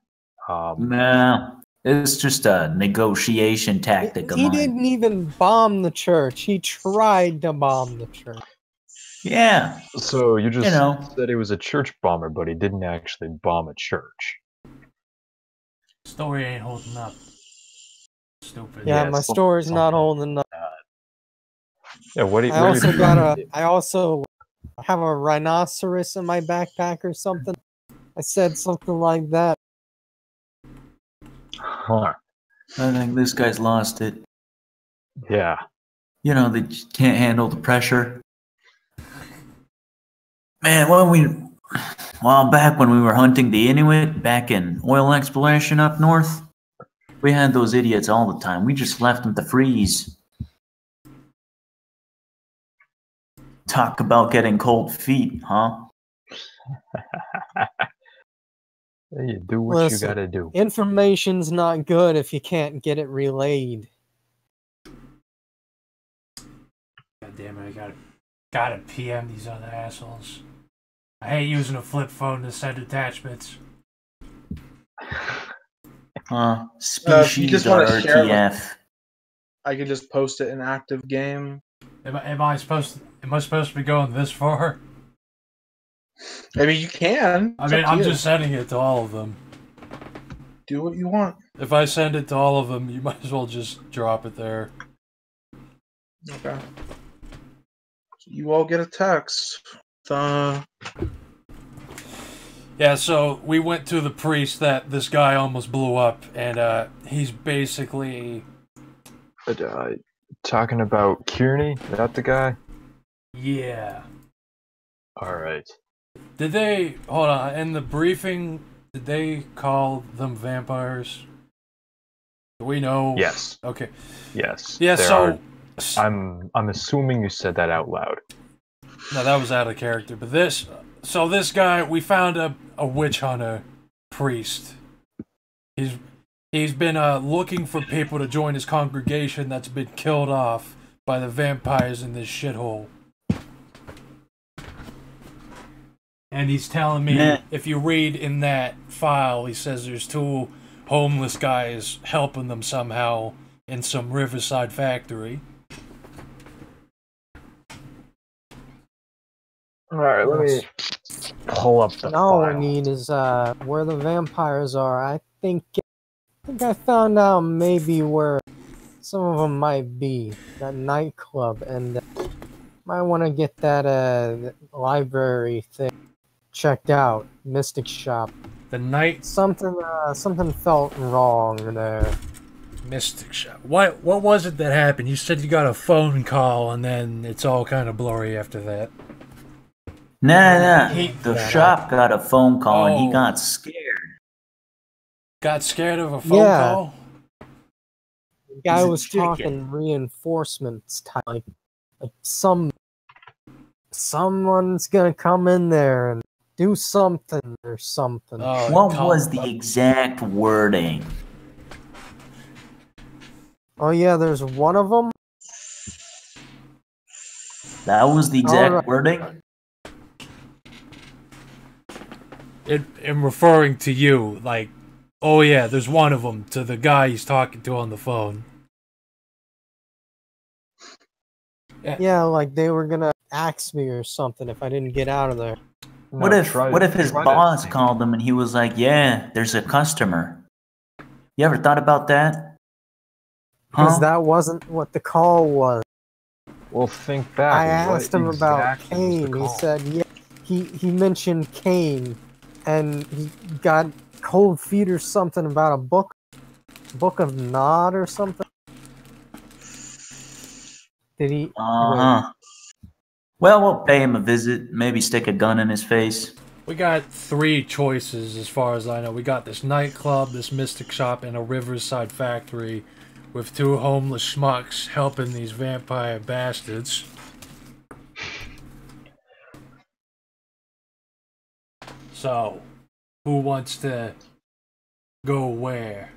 Nah, it's just a negotiation tactic of He mine. didn't even bomb the church. He tried to bomb the church. Yeah. So you just know. said he was a church bomber, but he didn't actually bomb a church. Story ain't holding up. Stupid. Yeah, my story's not holding up. Yeah, what do you? I also have a rhinoceros in my backpack or something. I said something like that. Huh. I think this guy's lost it. Yeah. You know, they just can't handle the pressure. Man, back when we were hunting the Inuit back in oil exploration up north, we had those idiots all the time. We just left them to freeze. Talk about getting cold feet, huh? You do what you gotta do. Information's not good if you can't get it relayed. God damn it! I gotta PM these other assholes. I hate using a flip phone to send attachments. Species RTF. I could just post it in active game. Am I supposed to be going this far? I mean, you can. I mean, I'm just sending it to all of them. Do what you want. If I send it to all of them, you might as well just drop it there. Okay. So you all get a text. Yeah, so we went to the priest that this guy almost blew up, and he's basically... Talking about Kearney? Is that the guy? Yeah. Alright. Did they... Hold on, in the briefing, did they call them vampires? Do we know? Yes. Okay. Yes. Yeah, so... I'm assuming you said that out loud. No, that was out of character, but this... So this guy, we found a witch hunter priest. He's been looking for people to join his congregation that's been killed off by the vampires in this shithole. And he's telling me, if you read in that file, he says there's two homeless guys helping them somehow in some riverside factory. Alright, let me pull up the All file. we need is where the vampires are. I think I found out maybe where some of them might be. That nightclub, and might want to get that library thing checked out. Mystic Shop. The night something felt wrong there. Mystic Shop. What was it that happened? You said you got a phone call, and then it's all kind of blurry after that. Nah. The shop got a phone call and he got scared. Got scared of a phone call? The guy was talking reinforcements type, like someone's gonna come in there and do something or something. What was the exact wording? Oh yeah, there's one of them. That was the exact wording? I'm referring to you, like, oh yeah, there's one of them, to the guy he's talking to on the phone. Yeah, like they were gonna axe me or something if I didn't get out of there. What if his boss called him and he was like, yeah, there's a customer. You ever thought about that? Because that wasn't what the call was. Well, think back. I asked him about Kane. He said, yeah, he mentioned Kane. And he got cold feet or something about a book of Nod or something. Did he? Well, we'll pay him a visit. Maybe stick a gun in his face. We got 3 choices as far as I know. We got this nightclub, this Mystic Shop, and a riverside factory with 2 homeless schmucks helping these vampire bastards. So, Who wants to go where?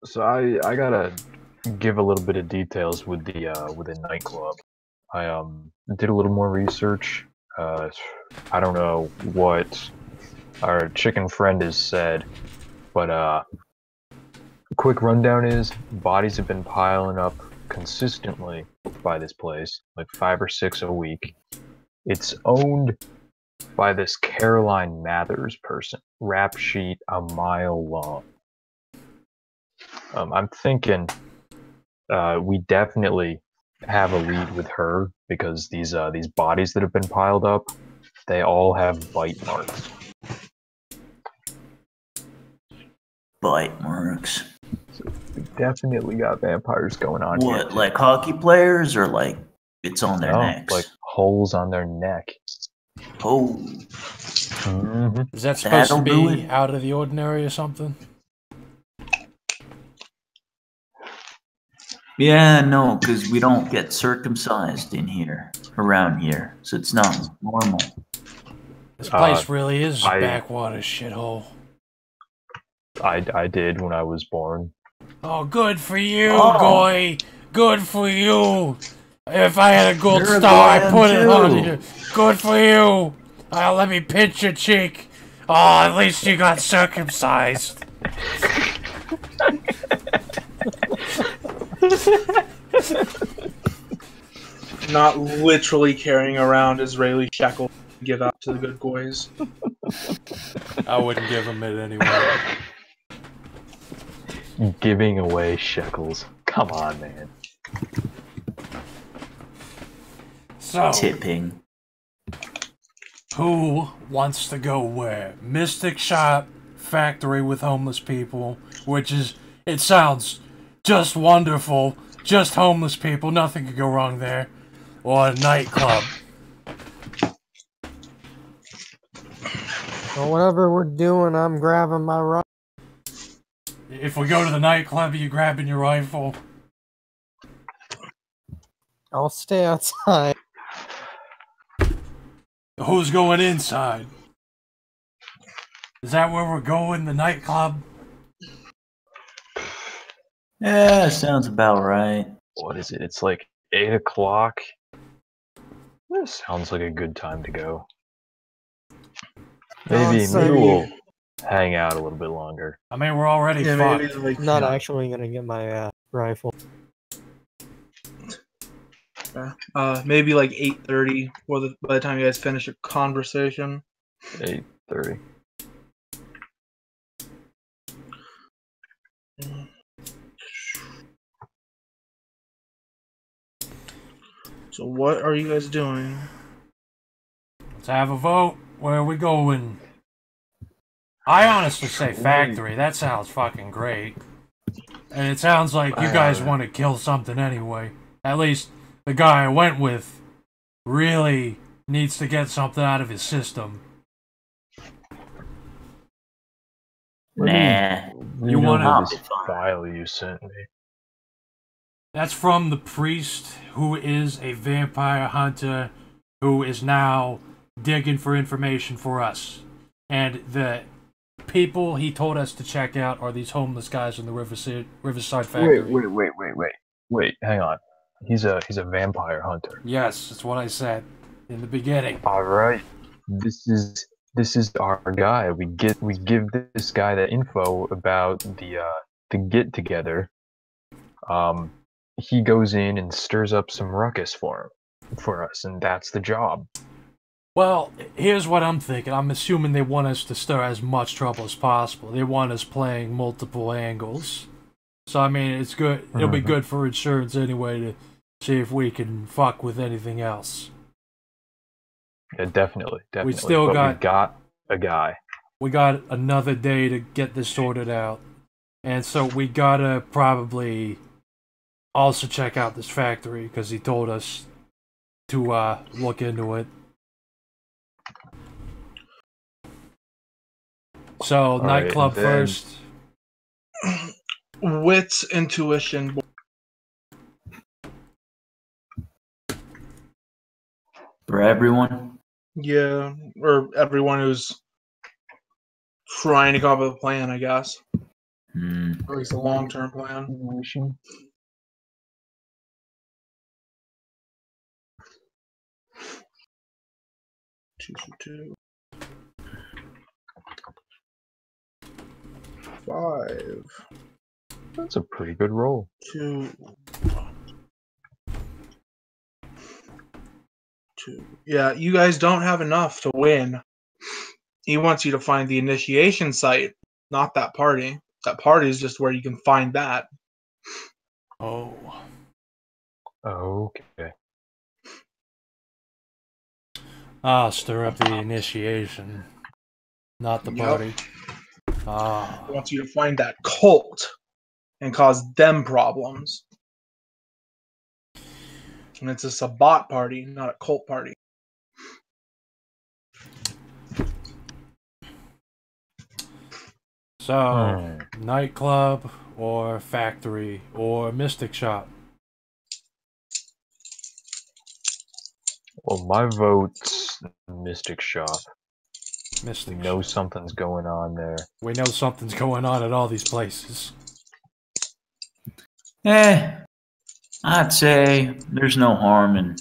So I gotta give a little bit of details with the nightclub. I did a little more research. I don't know what our chicken friend has said, but quick rundown is bodies have been piling up consistently by this place, like 5 or 6 a week. It's owned by this Caroline Mathers person, rap sheet a mile long. I'm thinking we definitely have a lead with her because these bodies that have been piled up, they all have bite marks. Bite marks. So we definitely got vampires going on here. What, like hockey players, or like it's on their necks? Like holes on their neck. Oh. Mm-hmm. Is that supposed to be out of the ordinary or something? Yeah, no, because we don't get circumcised in here, around here, so it's not normal. This place really is a backwater shithole. I did when I was born. Oh, good for you, Goy! Good for you! If I had a gold star, I'd put it on you. Good for you! Let me pinch your cheek. Oh, at least you got circumcised. Not literally carrying around Israeli shekel to give out to the good goys. I wouldn't give them it anyway. Giving away shekels. Come on, man. So, tipping. Who wants to go where? Mystic Shop, factory with homeless people, which is, it sounds just wonderful. Just homeless people, nothing could go wrong there. Or a nightclub. Well, whatever we're doing, I'm grabbing my rifle. If we go to the nightclub, are you grabbing your rifle? I'll stay outside. Who's going inside? Is that where we're going, the nightclub? Yeah, sounds about right. What is it? It's like 8 o'clock. This sounds like a good time to go. Maybe we'll hang out a little bit longer. I mean, we're already fucked. Maybe, not actually gonna get my rifle. Maybe like 8:30 by the time you guys finish your conversation. 8:30. So what are you guys doing? Let's have a vote. Where are we going? I honestly say factory. That sounds fucking great. And it sounds like you guys want to kill something anyway. At least the guy I went with really needs to get something out of his system. Nah. You want this file you sent me? That's from the priest who is a vampire hunter who is now digging for information for us. And the people he told us to check out are these homeless guys in the Riverside factory. Wait, hang on. He's a vampire hunter. Yes, that's what I said in the beginning. All right. This is our guy. We give this guy the info about the get together. He goes in and stirs up some ruckus for us, and that's the job. Well, here's what I'm thinking. I'm assuming they want us to stir as much trouble as possible. They want us playing multiple angles. So, I mean, it's good. It'll be good for insurance anyway to see if we can fuck with anything else. Yeah, definitely. We still got a guy. We got another day to get this sorted out. And so we gotta probably also check out this factory, because he told us to look into it. So, nightclub first. Wits, intuition. For everyone? Yeah, or everyone who's trying to come up with a plan, I guess. Hmm. Or at least a long-term plan. Two. 5. That's a pretty good roll. 2. 2. Yeah, you guys don't have enough to win. He wants you to find the initiation site, not that party. That party is just where you can find that. Oh. Okay. Stir up the initiation, not the party. He wants you to find that cult and cause them problems. And it's a Sabbat party, not a cult party. So, nightclub or factory or mystic shop? Well, my vote's Mystic Shop. Mystic We know something's going on there. We know something's going on at all these places. I'd say there's no harm in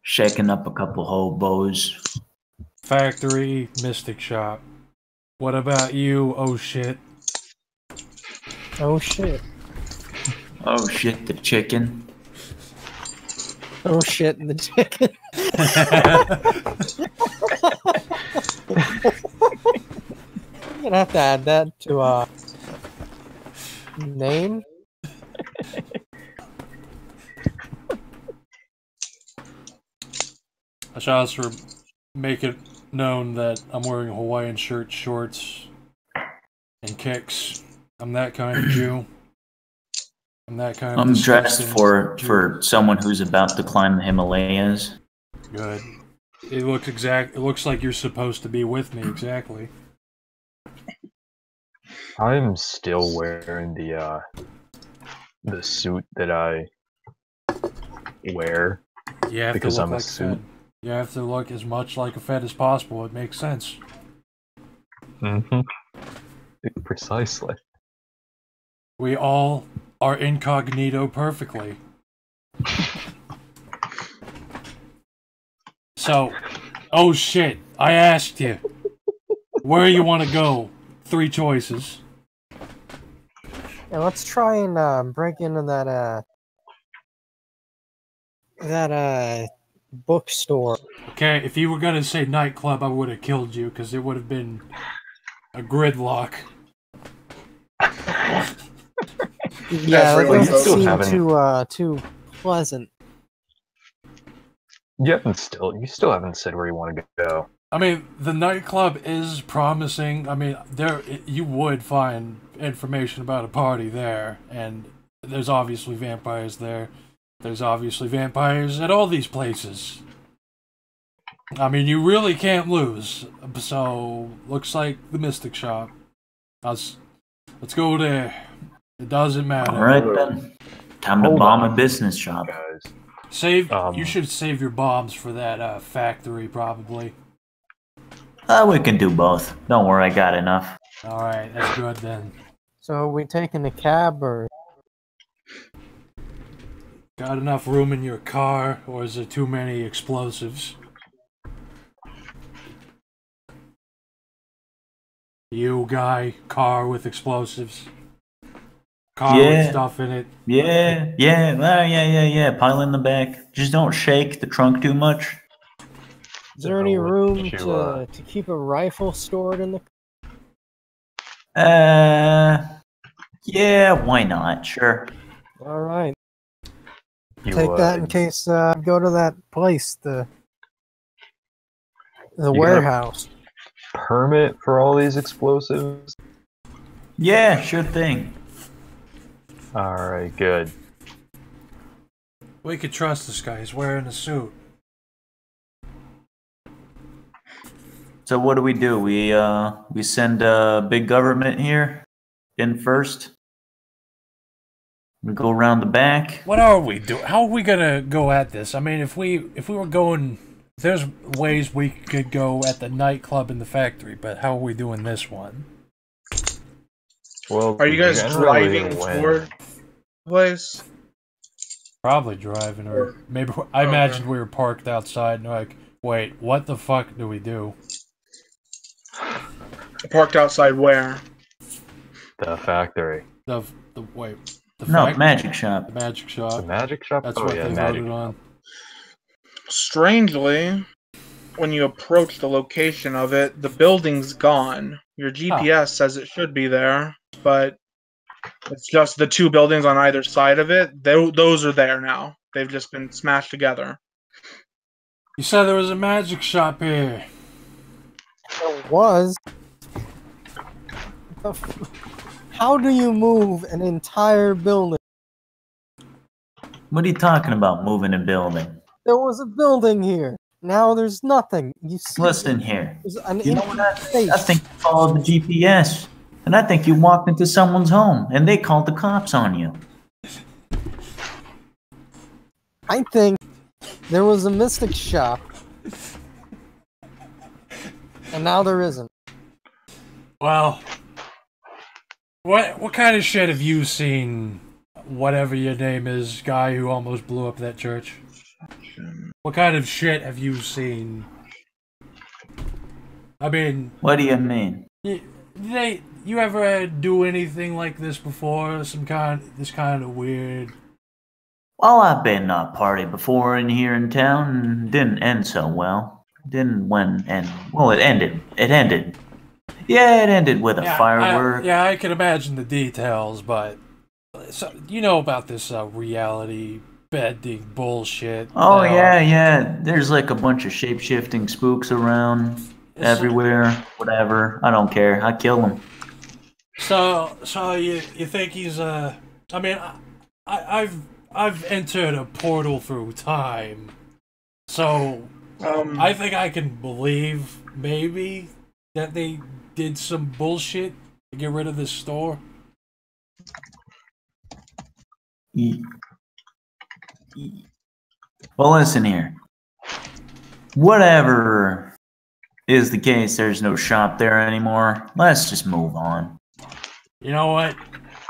shaking up a couple hobos. Factory, mystic shop. What about you? Oh shit. Oh shit. Oh shit, the chicken. Oh shit, the chicken. I'm gonna have to add that to name. I shall also make it known that I'm wearing a Hawaiian shirt, shorts, and kicks. I'm that kind of Jew. I'm that kind of I'm dressed disgusting for someone who's about to climb the Himalayas. Good. It looks like you're supposed to be with me, exactly. I'm still wearing the suit that I wear because I'm a suit. Fed. You have to look as much like a Fed as possible. It makes sense. Mm-hmm. Precisely. We all are incognito perfectly. So, oh shit, I asked you. Where you want to go? 3 choices. Yeah, let's try and break into that bookstore. Okay, if you were gonna say nightclub, I would have killed you because it would have been a gridlock. Yeah, that doesn't seem too pleasant. You still haven't said where you want to go. I mean, the nightclub is promising. I mean, you would find information about a party there, and there's obviously vampires there. There's obviously vampires at all these places. I mean, you really can't lose. So, looks like the Mystic Shop. Let's go there. It doesn't matter. Alright then. Time to bomb a business shop. You should save your bombs for that factory, probably. We can do both. Don't worry, I got enough. Alright, that's good then. So are we taking a cab or... Got enough room in your car, or is there too many explosives? You guy, car with explosives. Car with stuff in it. Yeah. Pile in the back. Just don't shake the trunk too much. Is there any room to keep a rifle stored in the... Yeah, why not? Sure. Alright. Take that in case I go to that place, the warehouse. Permit for all these explosives? Yeah, sure thing. Alright, good. We could trust this guy. He's wearing a suit. So what do? We send big government here in first. We go around the back. What are we doing? How are we gonna go at this? I mean, if we were going there's ways we could go at the nightclub and the factory, but how are we doing this one? Well, are you guys driving toward the place? Probably driving, or maybe I imagined we were parked outside and like, wait, what the fuck do we do? Parked outside where? The factory. The magic shop. The magic shop. The magic shop. That's what they voted on. Strangely, when you approach the location of it, the building's gone. Your GPS says it should be there, but it's just the two buildings on either side of it. Those are there now. They've just been smashed together. You said there was a magic shop here. There was. How do you move an entire building? What are you talking about, moving a building? There was a building here. Now there's nothing. You see, listen here. You know what? I think you followed the GPS. And I think you walked into someone's home and they called the cops on you. I think there was a mystic shop. And now there isn't. Well, what kind of shit have you seen, whatever your name is, guy who almost blew up that church? What kind of shit have you seen? I mean... What do you mean? You ever do anything like this before? This kind of weird... Well, I've been party before in here in town and didn't end so well. Well, it ended. Yeah, it ended with a firework. I can imagine the details, but you know about this reality bending bullshit. Oh yeah. There's like a bunch of shape-shifting spooks around everywhere. Whatever. I don't care. I kill them. So you think he's I mean, I've entered a portal through time, so I think I can believe maybe that they did some bullshit to get rid of this store. Well, listen here. Whatever is the case, there's no shop there anymore. Let's just move on. You know what?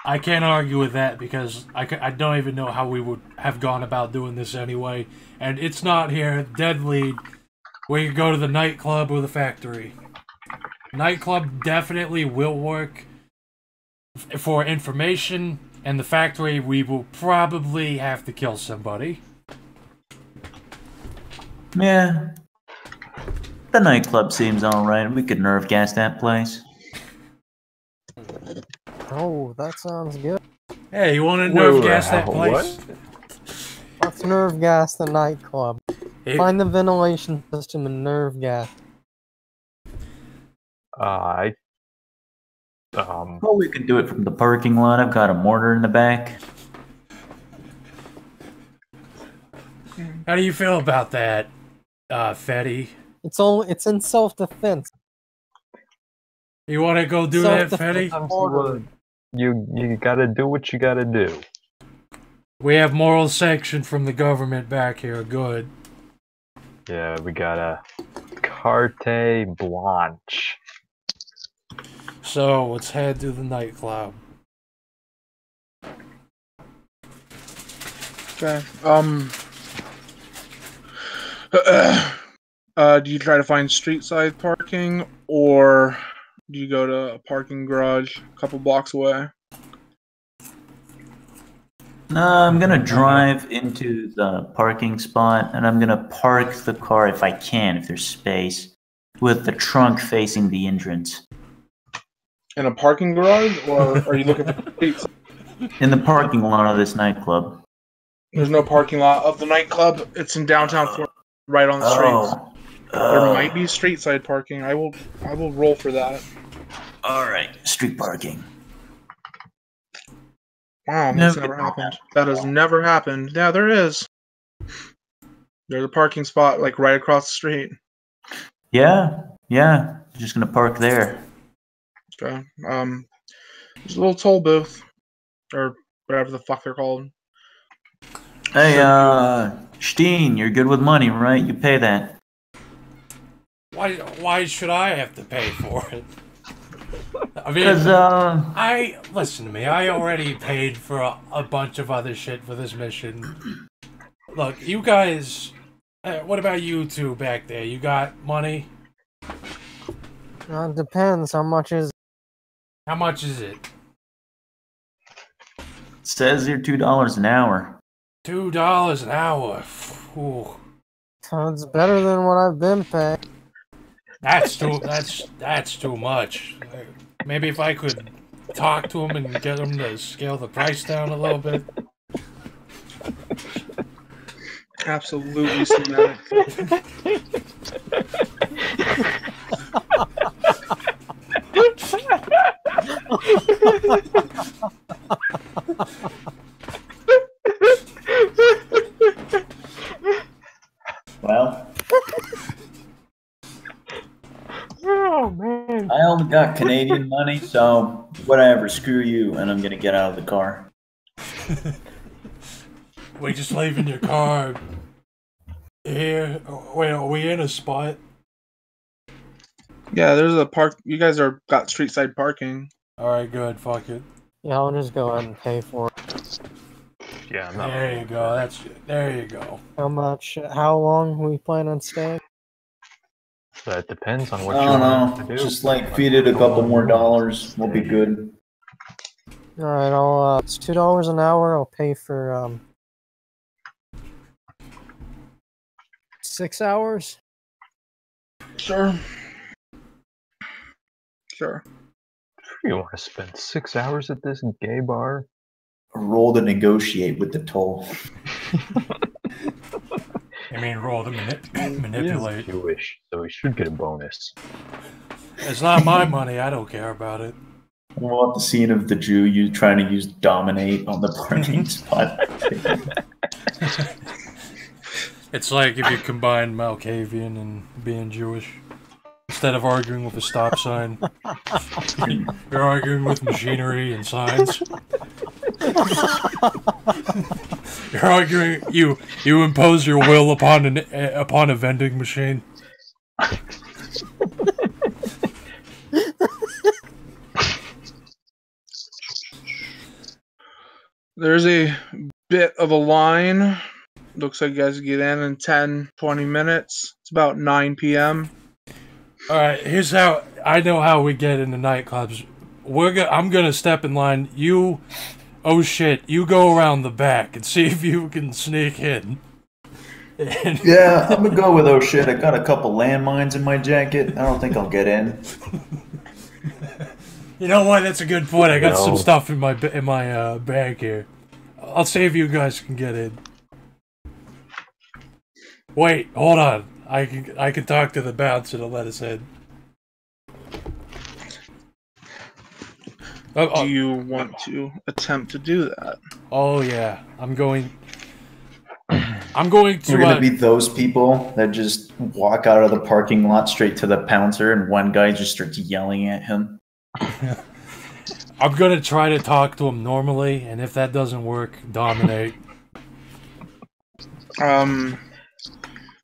I can't argue with that because I don't even know how we would have gone about doing this anyway. And it's not here. Dead lead. We could go to the nightclub or the factory. Nightclub definitely will work for information, and the factory we will probably have to kill somebody. Yeah. The nightclub seems alright. We could nerve gas that place. Oh, that sounds good. Hey, you want to nerve gas that place? Let's nerve gas the nightclub. Find the ventilation system and nerve gas. Oh, we can do it from the parking lot. I've got a mortar in the back. How do you feel about that, Fetty? It's in self-defense. You want to go do that, Fetty? You gotta do what you gotta do. We have moral sanction from the government back here. Good. Yeah, we got a carte blanche. So let's head to the nightclub. Okay. Do you try to find street side parking, or do you go to a parking garage a couple blocks away? No, I'm gonna drive into the parking spot, and I'm gonna park the car if I can, if there's space, with the trunk facing the entrance. In a parking garage, or are you looking for streets? In the parking lot of this nightclub. There's no parking lot of the nightclub. It's in downtown Florida, right on the streets. There might be street side parking. I will roll for that. Alright, street parking. Wow, that's never happened. That has never happened. Yeah, there is. There's a parking spot like right across the street. Yeah. Just gonna park there. Okay. There's a little toll booth, or whatever the fuck they're called. Hey, Steen, you're good with money, right? You pay that. Why should I have to pay for it? I mean, listen to me. I already paid for a bunch of other shit for this mission. Look, you guys. What about you two back there? You got money? It depends. How much is? How much is it? It says here $2 an hour. $2 an hour. Ooh. It's better than what I've been paying. That's too much. Maybe if I could talk to him and get him to scale the price down a little bit. Absolutely cinematic. Well. Oh man. I only got Canadian money, so whatever, screw you, and I'm gonna get out of the car. We just leaving your car here. Wait, are we in a spot? Yeah, there's a park. You guys got street side parking. Alright, good. Fuck it. Yeah, I'll just go ahead and pay for it. Yeah, I'm not. There you go. There you go. How much? How long we plan on staying? That depends on what I you don't want know. to do. Just like feed it a couple more dollars, we'll be good. All right, it's $2 an hour. I'll pay for 6 hours. Sure. You want to spend 6 hours at this gay bar? Roll to negotiate with the toll. I mean, roll to manipulate. He is Jewish, so he should get a bonus. It's not my money. I don't care about it. I want the scene of the Jew you trying to use dominate on the parking spot. It's like if you combine Malkavian and being Jewish. Instead of arguing with a stop sign, you're arguing with machinery and signs. You're arguing. You impose your will upon a vending machine. There's a bit of a line. Looks like you guys get in 10, 20 minutes. It's about 9 p.m. Alright, here's how I know how we get into nightclubs. I'm gonna step in line. You go around the back and see if you can sneak in. Yeah, I'm gonna go with oh shit. I got a couple landmines in my jacket. I don't think I'll get in. You know what? That's a good point. I got some stuff in my bag here. I'll see if you guys can get in. Wait, hold on. I can talk to the bouncer to let us in. Do you want to attempt to do that? Oh yeah, I'm going to. We're gonna be those people that just walk out of the parking lot straight to the bouncer, and one guy just starts yelling at him. I'm gonna try to talk to him normally, and if that doesn't work, dominate.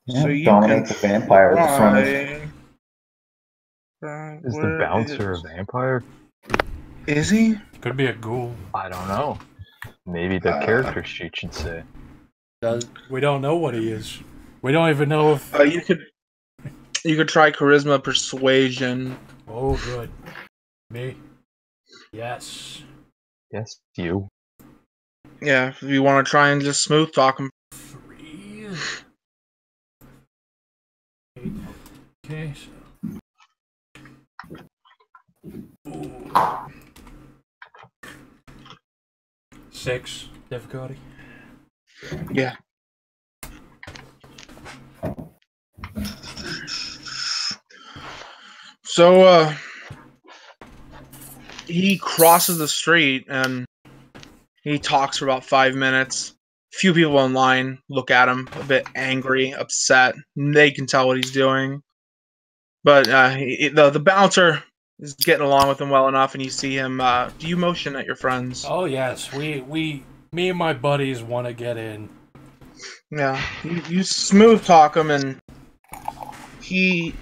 Yeah, so you dominate the vampire at the front of. Is the bouncer a vampire? Is he? Could be a ghoul. I don't know. Maybe the character sheet should say. We don't know what he is. We don't even know if you could try charisma persuasion. Oh, good. Me? Yes. Yes, you. Yeah, if you want to try and just smooth talk him. 3. Okay. Ooh. 6 difficulty. Yeah. So, he crosses the street and he talks for about 5 minutes. Few people in line look at him a bit angry, upset. They can tell what he's doing. But the bouncer is getting along with him well enough, and you see him. Do you motion at your friends? Oh yes, me and my buddies want to get in. Yeah, you smooth talk him, and he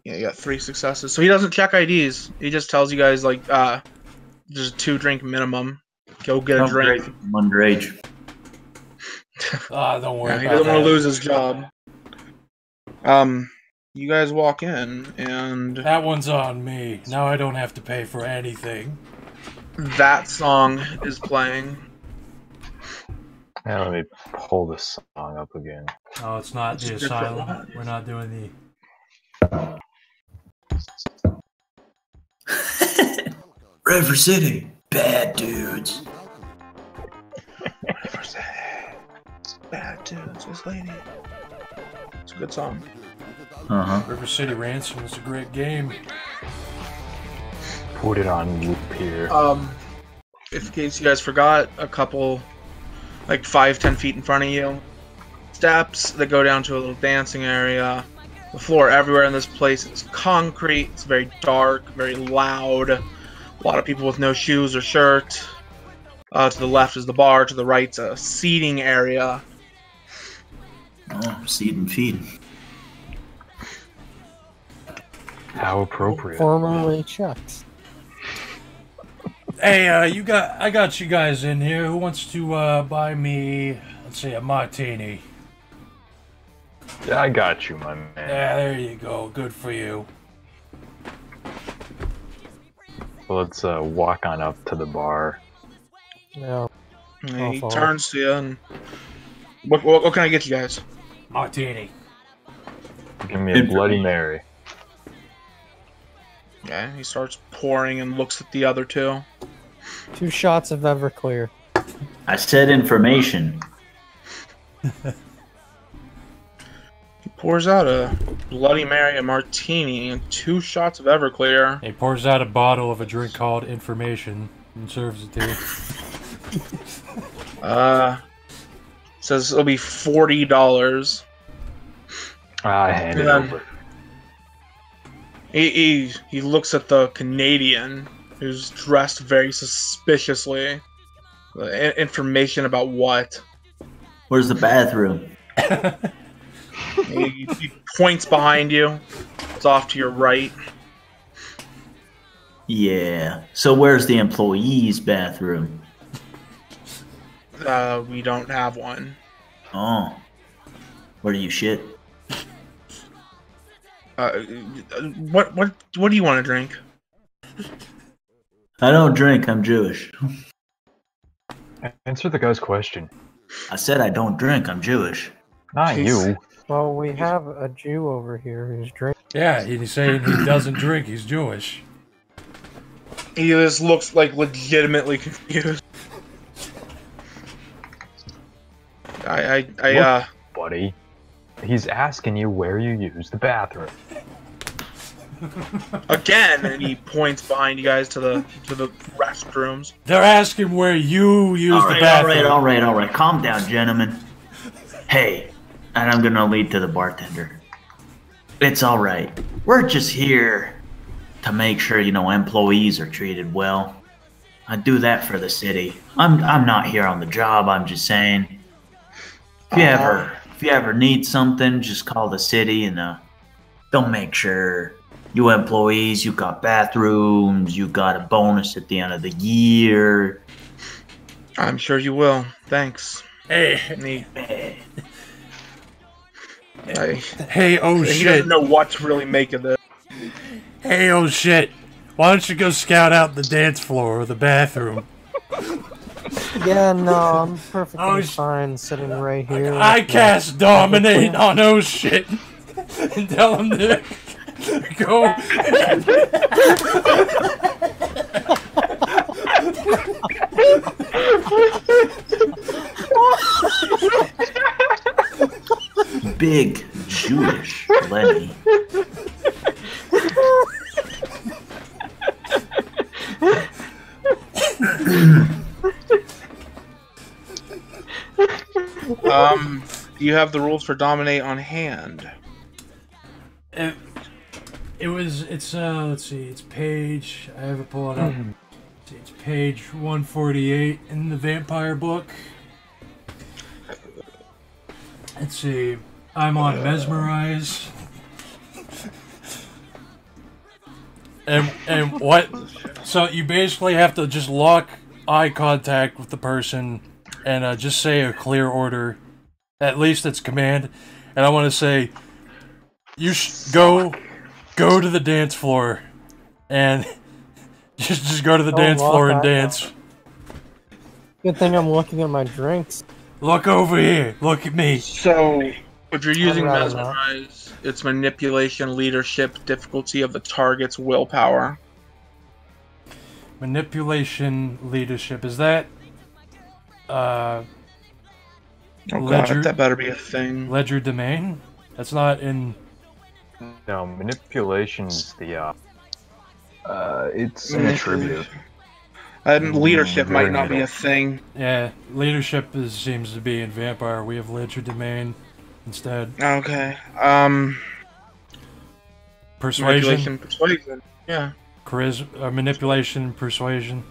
Yeah, you got 3 successes. So he doesn't check IDs. He just tells you guys, like, there's a 2-drink minimum. Go get a drink. Great. I'm underage. Don't worry Yeah, he about doesn't want that. to lose his job. You guys walk in, and... That one's on me. Now I don't have to pay for anything. That song is playing. Now let me pull this song up again. Oh, it's not the asylum. We're not doing River City, bad dudes. River City, bad dudes, this lady. It's a good song. River City Ransom is a great game. Put it on loop here. If in case you guys forgot, a couple, like 5-10 feet in front of you, steps that go down to a little dancing area. The floor everywhere in this place is concrete. It's very dark, very loud. A lot of people with no shoes or shirt. To the left is the bar. To the right's a seating area. Oh, seed and feed. How appropriate. Formerly checked. Hey, I got you guys in here. Who wants to buy me, let's say, a martini? Yeah, I got you, my man. Yeah, there you go. Good for you. Well, let's walk on up to the bar. Yeah. And he turns to you and... What can I get you guys? Martini. Give me a Bloody Mary. Yeah, he starts pouring and looks at the other 2. 2 shots of Everclear. I said information. He pours out a Bloody Mary, a martini, and 2 shots of Everclear. He pours out a bottle of a drink called Information and serves it to you. Says it'll be $40. I hand it over. He looks at the Canadian, who's dressed very suspiciously. Information about what? Where's the bathroom? He points behind you. It's off to your right. Yeah. So where's the employee's bathroom? We don't have one. Oh. Where do you shit? What do you want to drink? I don't drink, I'm Jewish. Answer the guy's question. I said I don't drink, I'm Jewish. Not you. Well, we have a Jew over here who's drinking. Yeah, he's saying he doesn't drink, he's Jewish. He just looks like legitimately confused. Look, buddy. He's asking you where you use the bathroom. Again, and he points behind you guys to the restrooms. They're asking where you use the bathroom. All right. Calm down, gentlemen. Hey, and I'm gonna lead to the bartender. It's all right. We're just here to make sure, employees are treated well. I do that for the city. I'm not here on the job. I'm just saying. If you ever need something, just call the city and they'll make sure you employees, you got bathrooms, you got a bonus at the end of the year. I'm sure you will. Thanks. Hey, Hey, oh he shit. doesn't know what to really make of this. Hey, oh shit. Why don't you go scout out the dance floor or the bathroom? Yeah, no, I'm perfectly fine sitting right here. I cast Dominate on oh shit and tell him to go. Big Jewish Lenny. Do you have the rules for Dominate on hand? It's let's see, it's page, I have it pulled up. It's page 148 in the vampire book. Let's see, I'm on Mesmerize. And what? So you basically have to just lock eye contact with the person and just say a clear order. At least it's command. And I want to say, you go to the dance floor, and just go to the dance floor and dance. Good thing I'm looking at my drinks. Look over here. Look at me. So, if you're using I'd rather not. mesmerize, it's manipulation, leadership, difficulty of the target's willpower. Manipulation, leadership. Is that Oh ledger, god, that better be a thing. ledger domain? That's not in. No, manipulation's the it's an attribute. And leadership might very not be middle. a thing. Yeah, leadership seems to be in vampire. We have ledger domain instead. Okay. Persuasion. Persuasion. Yeah. Charisma, manipulation, persuasion.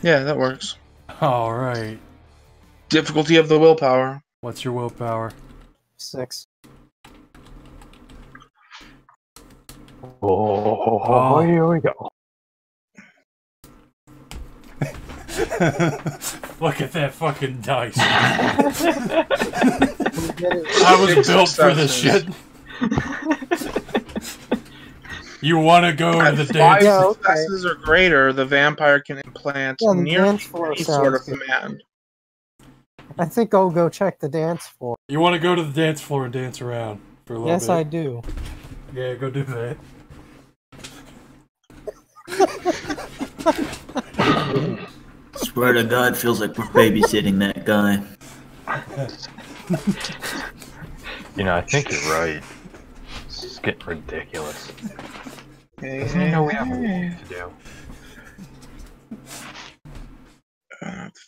Yeah, that works. All right. Difficulty of the willpower. What's your willpower? 6. Oh, here we go. Look at that fucking dice. I was 6 built for this successes. shit. You want to go to the Five dance? successes or greater, the vampire can implant Yeah, the near dance floor any sort of sounds good. command. I think I'll go check the dance floor. You want to go to the dance floor and dance around for a little Yes, bit? I do. Yeah, go do that. Swear to God, feels like we're babysitting that guy. You know, I think you're right. This is getting ridiculous. Doesn't he Hey, know we have hey. work to do?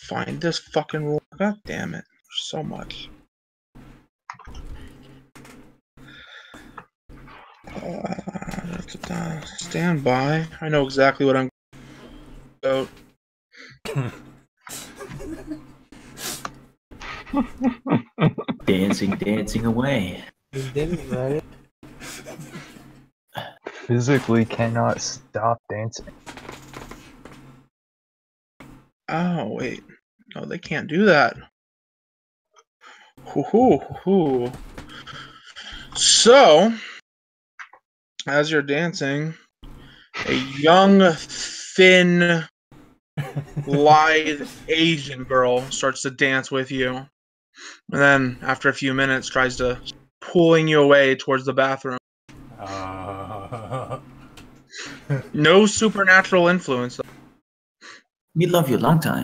Find this fucking rule. God damn it. There's so much. Stand by. I know exactly what I'm about. Dancing away. You didn't, right? Physically cannot stop dancing. Oh, wait. No, they can't do that. Hoo-hoo-hoo. So, as you're dancing, a young, thin, lithe Asian girl starts to dance with you. And then, after a few minutes, tries to pulling you away towards the bathroom. No supernatural influence. We love you long time.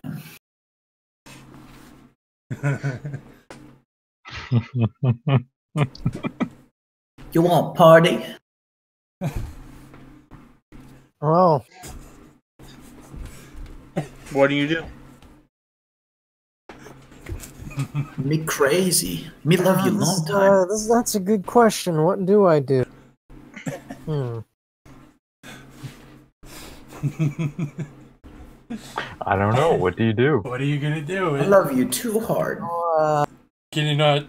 You want party? Oh. What do you do? Me crazy. Me love you long time. That's a good question. What do I do? I don't know. What do you do? What are you gonna do? I love you too hard. Can you not?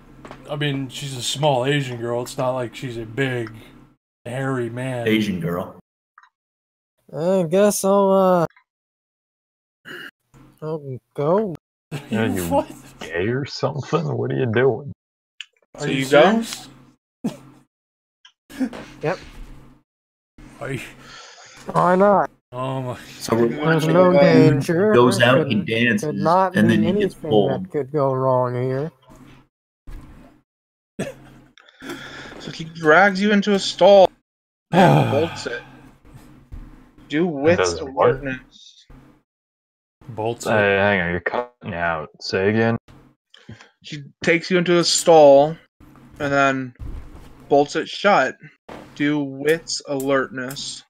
I mean, she's a small Asian girl. It's not like she's a big, hairy man. Asian girl. I guess I'll go. Yeah, you gay or something? What are you doing? So you go? Yep. Are you... Why not? Oh my. So we're There's no danger. Goes out, he Could dances, not and be then he gets anything pulled. that could go wrong here. So he drags you into a stall and bolts it. Do wits Does what? alertness. Bolts Hey, hang on, you're cutting out. Say again. She takes you into a stall and then bolts it shut. Do wits alertness.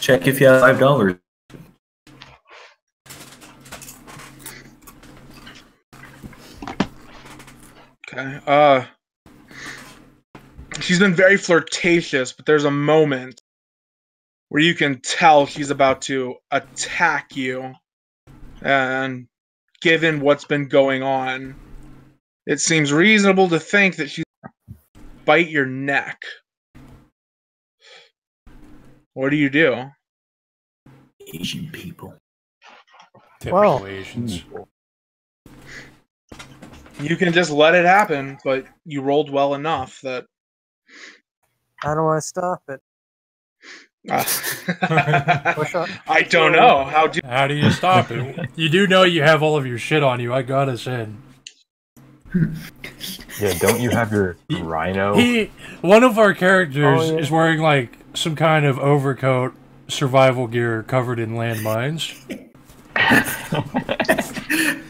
Check if you have $5. Okay. She's been very flirtatious, but there's a moment where you can tell she's about to attack you and given what's been going on, it seems reasonable to think that she's bite your neck. What do you do? Asian people. Typical Asians. You can just let it happen, but you rolled well enough that... How do I stop it? I don't know. How do you stop it? You do know you have all of your shit on you. I gotta say. Yeah, don't you have your rhino? One of our characters is wearing like some kind of overcoat, survival gear covered in landmines.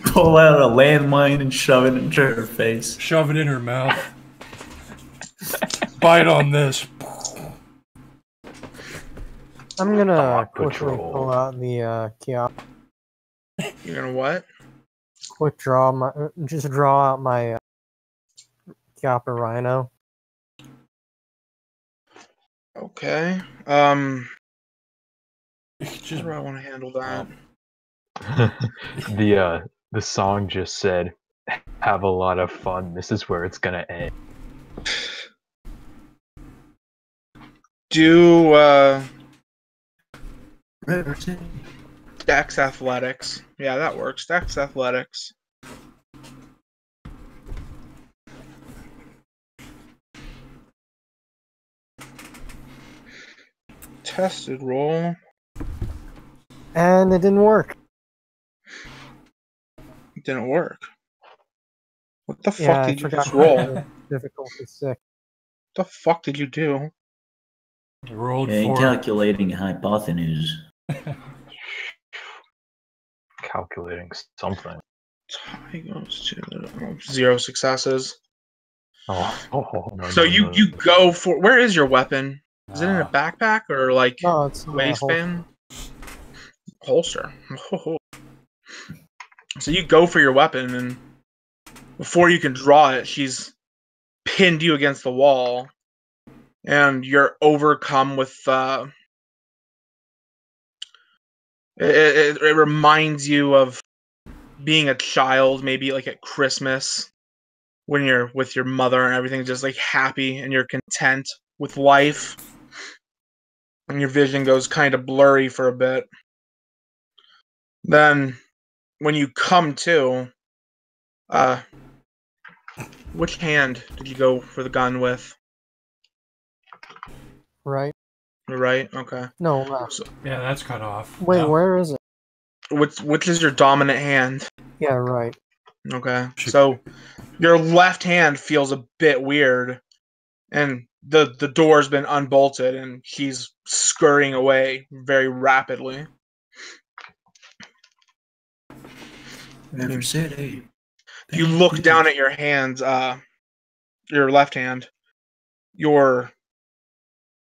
Pull out a landmine and shove it into her face. Shove it in her mouth. Bite on this. I'm gonna quickly pull out the Kiapa. You're gonna what? Quick just draw out my Kiapa Rhino. Okay. How do I want to handle that? The song just said, "Have a lot of fun. This is where it's gonna end." Do Dex Athletics. Yeah, that works. Dex Athletics. Tested roll. And it didn't work. It didn't work. What the fuck did you just roll? Difficulty 6. What the fuck did you do? I rolled calculating hypotenuse. Calculating something. Tie goes to 0 successes. No, so you go for... Where is your weapon? Is it in a backpack or like waistband? Holster. So you go for your weapon, and before you can draw it, she's pinned you against the wall, and you're overcome with it reminds you of being a child, maybe like at Christmas when you're with your mother and everything's just like happy and you're content with life, and your vision goes kind of blurry for a bit. Then when you come to, which hand did you go for the gun with? Right. Right. Okay. No, left. So, yeah, that's cut off. Wait, where is it? Which is your dominant hand? Yeah, right. Okay. So your left hand feels a bit weird, and the door's been unbolted, and she's scurrying away very rapidly. Never said hey. If you look down at your hands, your left hand, your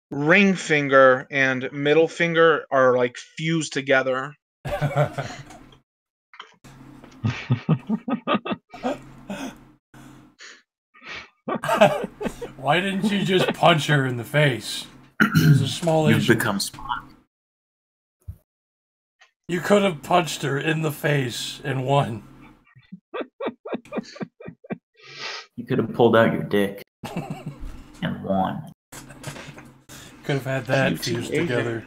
ring finger and middle finger are like fused together. Why didn't you just punch her in the face? It was a small issue. You've become Spock. You could have punched her in the face and won. You could have pulled out your dick and won. Could have had that fused together.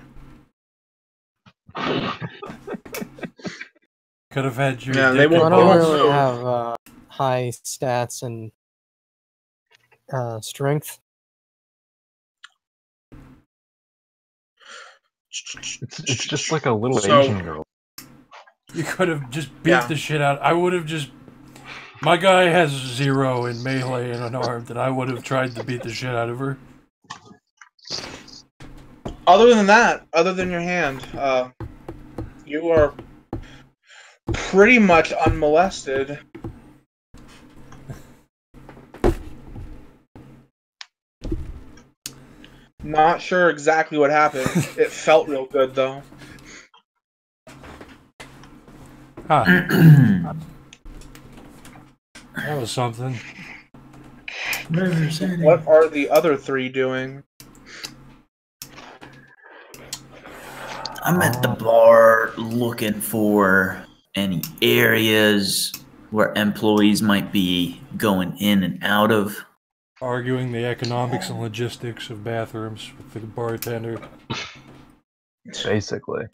Could have had your dick. I don't really have high stats and strength. It's just like a little Asian girl. You could have just beat the shit out. I would have just... My guy has 0 in melee and unarmed, and I would have tried to beat the shit out of her. Other than that, other than your hand, you are pretty much unmolested. Not sure exactly what happened. It felt real good, though. That was something. What are the other 3 doing? I'm at the bar looking for any areas where employees might be going in and out of? Arguing the economics and logistics of bathrooms with the bartender. Basically.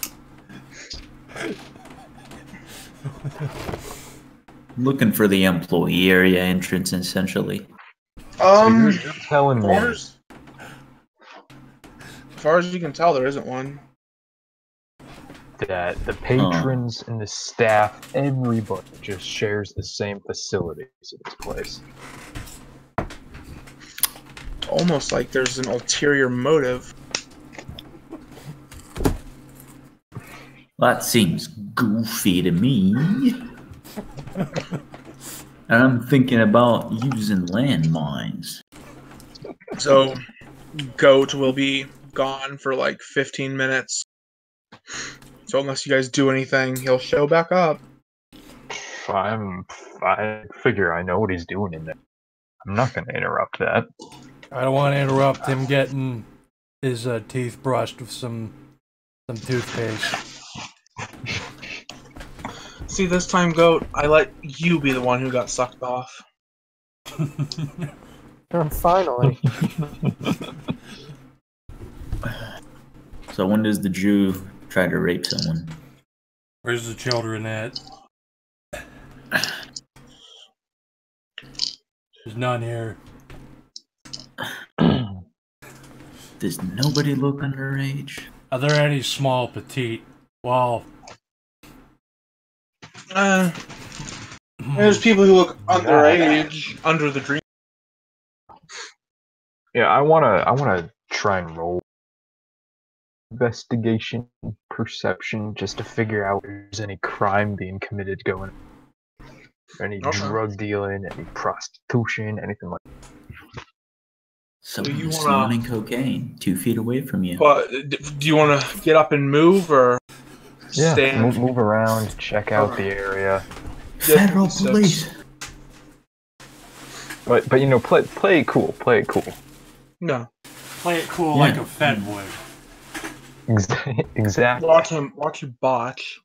Looking for the employee area entrance, essentially. So you're telling me as far as you can tell, there isn't one. that the patrons and the staff, everybody just shares the same facilities at this place. Almost like there's an ulterior motive. That seems goofy to me. And I'm thinking about using landmines. So, Goat will be gone for like 15 minutes. So unless you guys do anything, he'll show back up. I figure I know what he's doing in there. I'm not going to interrupt that. I don't want to interrupt him getting his teeth brushed with some toothpaste. See, this time, Goat, I let you be the one who got sucked off. Finally. So when does the Jew try to rape someone? Where's the children at? There's none here. Does nobody look underage? Are there any small, petite? Well, there's people who look underage, under the dream. Yeah, I wanna try and roll investigation perception just to figure out if there's any crime being committed going on. Any drug dealing, any prostitution, anything like that. Someone is snorting cocaine 2 feet away from you. But do you want to get up and move, or stand? Move around, check out the area. Federal police. But you know, play it cool. Play it cool. No. Play it cool like a Fed would. Exactly. Watch you botch.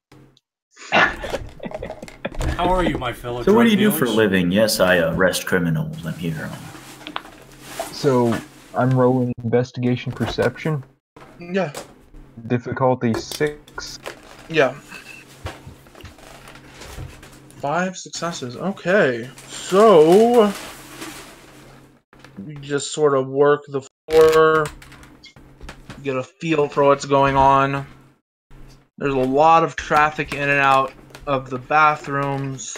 How are you, my fellow? So what do you do for a living? Yes, I arrest criminals. I'm here. So I'm rolling investigation perception. Yeah. Difficulty 6. Yeah. 5 successes. Okay. So we just sort of work the floor, get a feel for what's going on. There's a lot of traffic in and out of the bathrooms.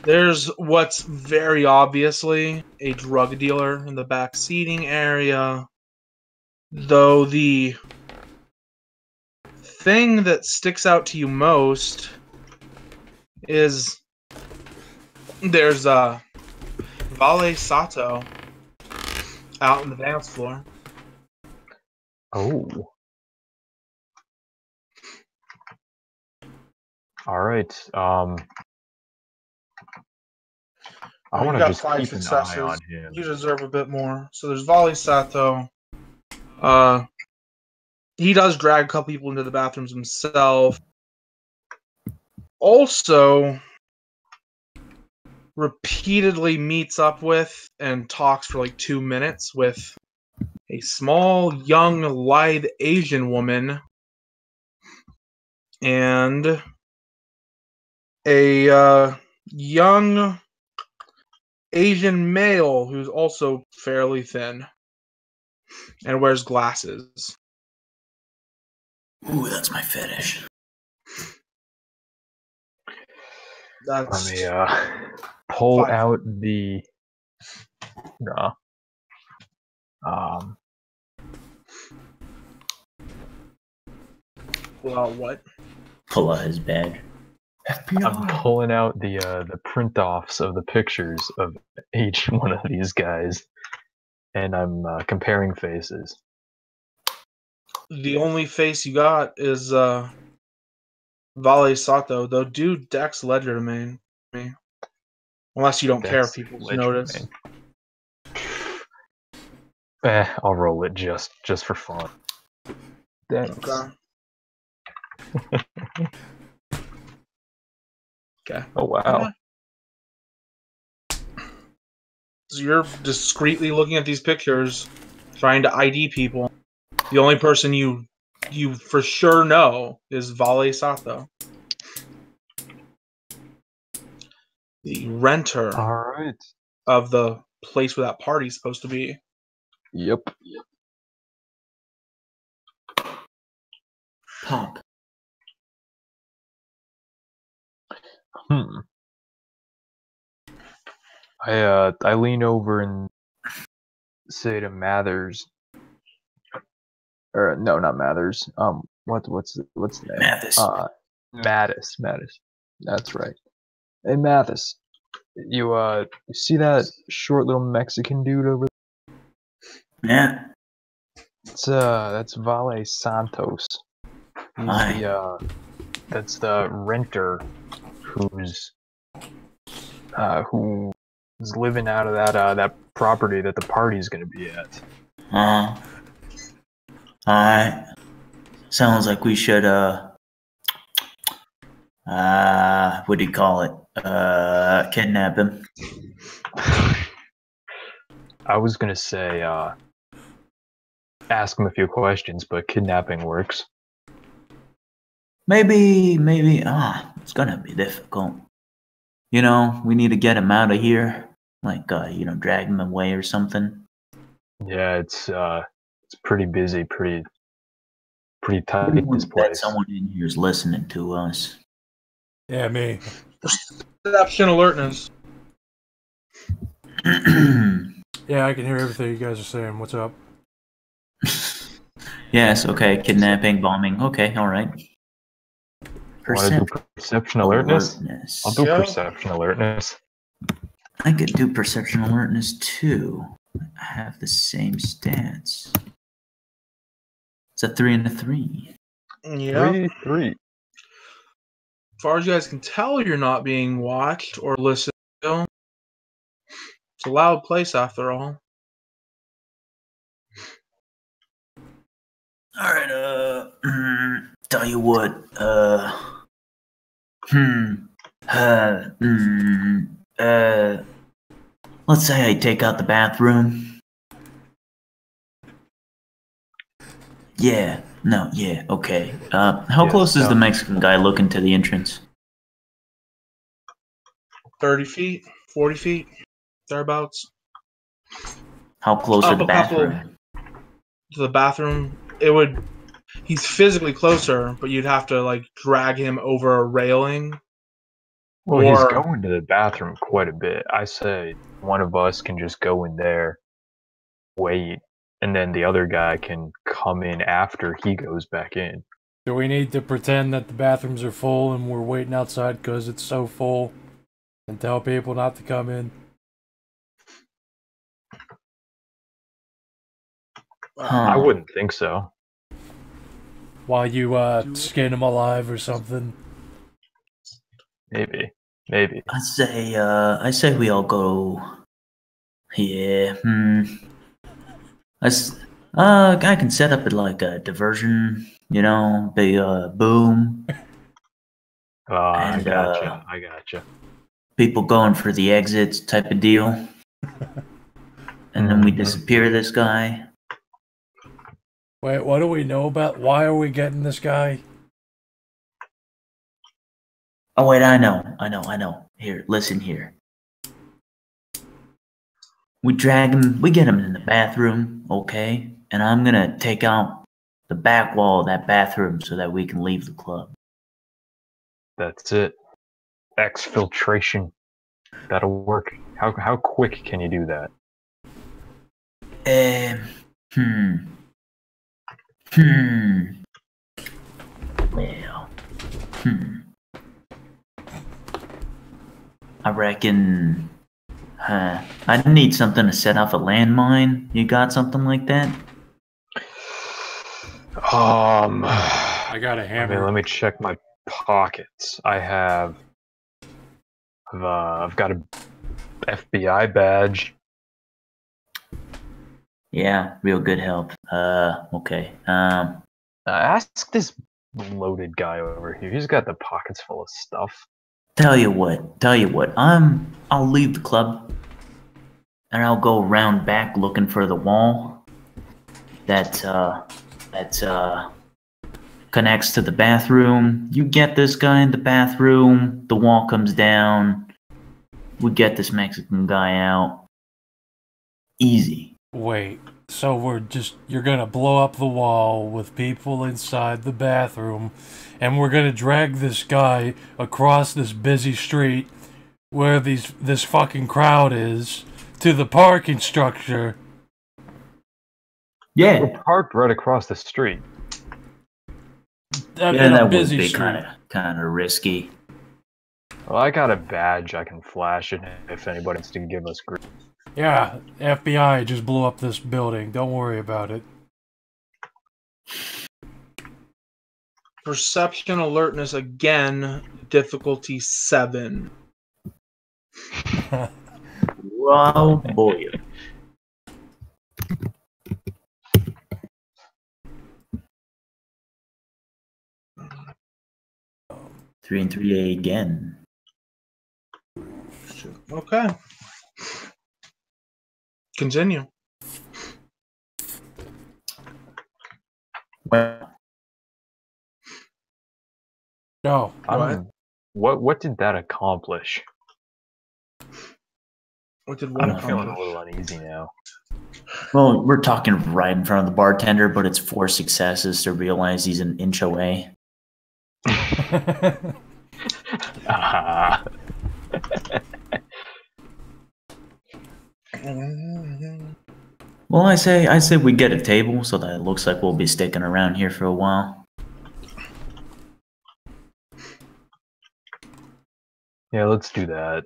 There's what's very obviously a drug dealer in the back seating area. Though the thing that sticks out to you most is there's Vale Sato out on the dance floor. Oh. All right. I want to just keep an eye on him. You deserve a bit more. So there's Vale Sato. He does drag a couple people into the bathrooms himself. Also, repeatedly meets up with and talks for like 2 minutes with a small, young, lithe Asian woman and a young Asian male who's also fairly thin and wears glasses. Ooh, that's my fetish. Let me pull out the pull out what? Pull out his badge. I'm pulling out the print-offs of the pictures of each one of these guys, and I'm comparing faces. The only face you got is Vale Sato, though. Dude, Dex Ledger me. Unless you don't care if people notice. I'll roll it just for fun. Thanks. Okay. Oh wow. So you're discreetly looking at these pictures, trying to ID people. The only person you for sure know is Vale Sato, the renter. All right. Of the place where that party's supposed to be. Yep. Pop. I lean over and say to Mathers, or no, not Mathers. What's the name? Mathis. Mattis. That's right. Hey, Mathis, you see that short little Mexican dude over there? Yeah. That's Vale Santos. He's Hi. that's the renter who's living out of that property that the party's gonna be at. Alright. Sounds like we should what do you call it? Kidnap him. I was gonna say ask him a few questions, but kidnapping works. Maybe it's gonna be difficult. You know, we need to get him out of here. Like drag him away or something. Yeah, it's pretty busy, pretty tight, this That place. someone in here is listening to us. Yeah, me. Perception alertness. Yeah, I can hear everything you guys are saying. What's up? Yes, okay. Kidnapping, bombing. Okay, alright. Want to do perception alertness? I'll do perception alertness. I could do perception alertness too. I have the same stats. It's a 3 and a 3. Yeah. 3. As far as you guys can tell, you're not being watched or listened to. It's a loud place after all. Alright, tell you what, let's say I take out the bathroom. Yeah, okay. How close is the Mexican guy looking to the entrance? 30 feet, 40 feet, thereabouts. How close to the bathroom? To the bathroom, he's physically closer, but you'd have to drag him over a railing. Well, he's going to the bathroom quite a bit. I say one of us can just go in there, wait, and then the other guy can come in after he goes back in. Do we need to pretend that the bathrooms are full and we're waiting outside because it's so full and tell people not to come in? I wouldn't think so. While you skin them alive or something? Maybe. I say we all go. Yeah. I can set up it like a diversion. Big boom. I gotcha. People going for the exits type of deal. And then we disappear this guy. Wait, what do we know about? Why are we getting this guy? Oh wait, I know. Here, listen here. We drag him, we get him in the bathroom, okay? And I'm gonna take out the back wall of that bathroom so that we can leave the club. That's it. Exfiltration. That'll work. How quick can you do that? Well, I reckon, I need something to set off a landmine. You got something like that? I got a hammer. Let me check my pockets. I've got a FBI badge. Yeah, real good help. Okay. Ask this loaded guy over here. He's got the pockets full of stuff. Tell you what. I'll leave the club, and I'll go around back looking for the wall that connects to the bathroom. You get this guy in the bathroom. The wall comes down. We get this Mexican guy out. Easy. Wait, so you're gonna blow up the wall with people inside the bathroom, and we're gonna drag this guy across this busy street where this fucking crowd is to the parking structure. Yeah. We're parked right across the street. That would be kind of risky. Well, I got a badge I can flash it if anybody wants to give us grief. Yeah, FBI just blew up this building. Don't worry about it. Perception alertness again, difficulty 7. Wow, boy. Three and 3A again. Okay. Continue. Well, no. What did that accomplish? What did what I'm feeling accomplish? a little uneasy now. Well, we're talking right in front of the bartender, but it's 4 successes to realize he's an inch away. Well, I say we get a table so that it looks like we'll be sticking around here for a while. Yeah, let's do that.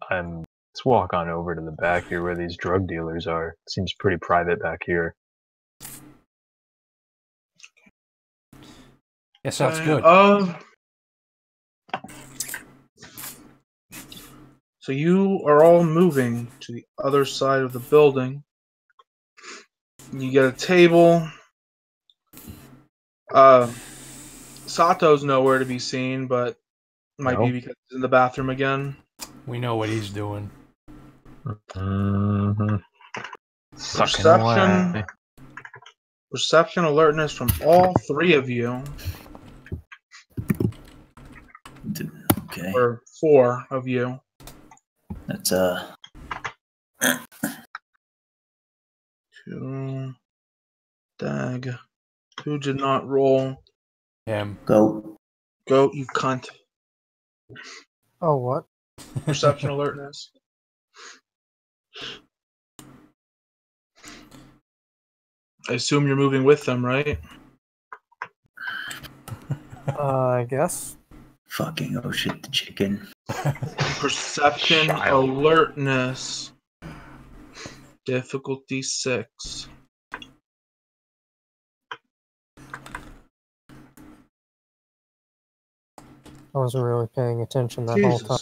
Let's walk on over to the back here where these drug dealers are. Seems pretty private back here. Yeah, sounds good. So you are all moving to the other side of the building. You get a table. Sato's nowhere to be seen, but might be because he's in the bathroom again. We know what he's doing. Perception alertness from all 3 of you. Okay. Or 4 of you. That's 2. Dag. Who did not roll? Him. Go, you cunt. Oh, what? Perception alertness. I assume you're moving with them, right? I guess. Fucking oh shit, the chicken. Perception alertness. Difficulty 6. I wasn't really paying attention that whole time.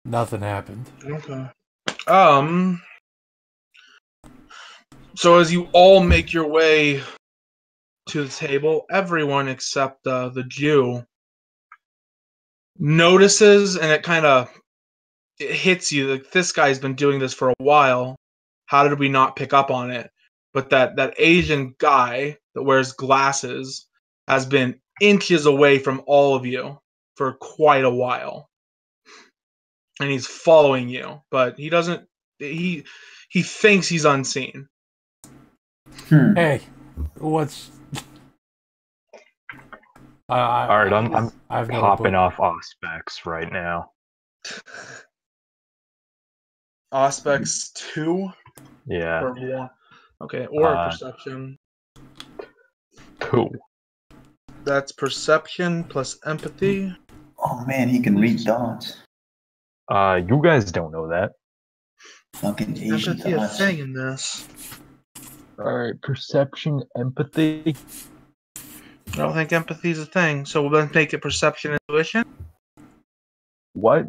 Nothing happened. Okay. So as you all make your way to the table, everyone except the Jew notices, and it hits you. Like, this guy's been doing this for a while. How did we not pick up on it? But that Asian guy that wears glasses has been inches away from all of you for quite a while. And he's following you, but he doesn't. He thinks he's unseen. Hey, what's? Alright, I'm I've popping off Auspex right now. Auspex 2? Yeah. Or 1? Okay, or perception. 2. That's perception plus empathy. Oh man, he can read thoughts. You guys don't know that. Fucking Asian Empathy a thoughts. thing in this. Alright, perception, empathy. I don't think empathy is a thing, so we'll then make it perception intuition. What?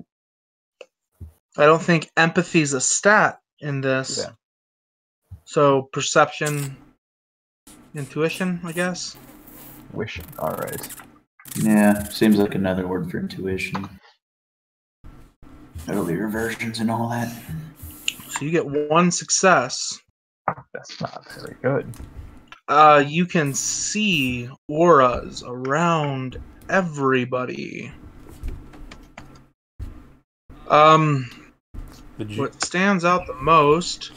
I don't think empathy is a stat in this. Yeah. So perception, intuition, I guess. Wishing. All right. Yeah, seems like another word for intuition. Earlier versions and all that. So you get 1 success. That's not very good. You can see auras around everybody. What stands out the most,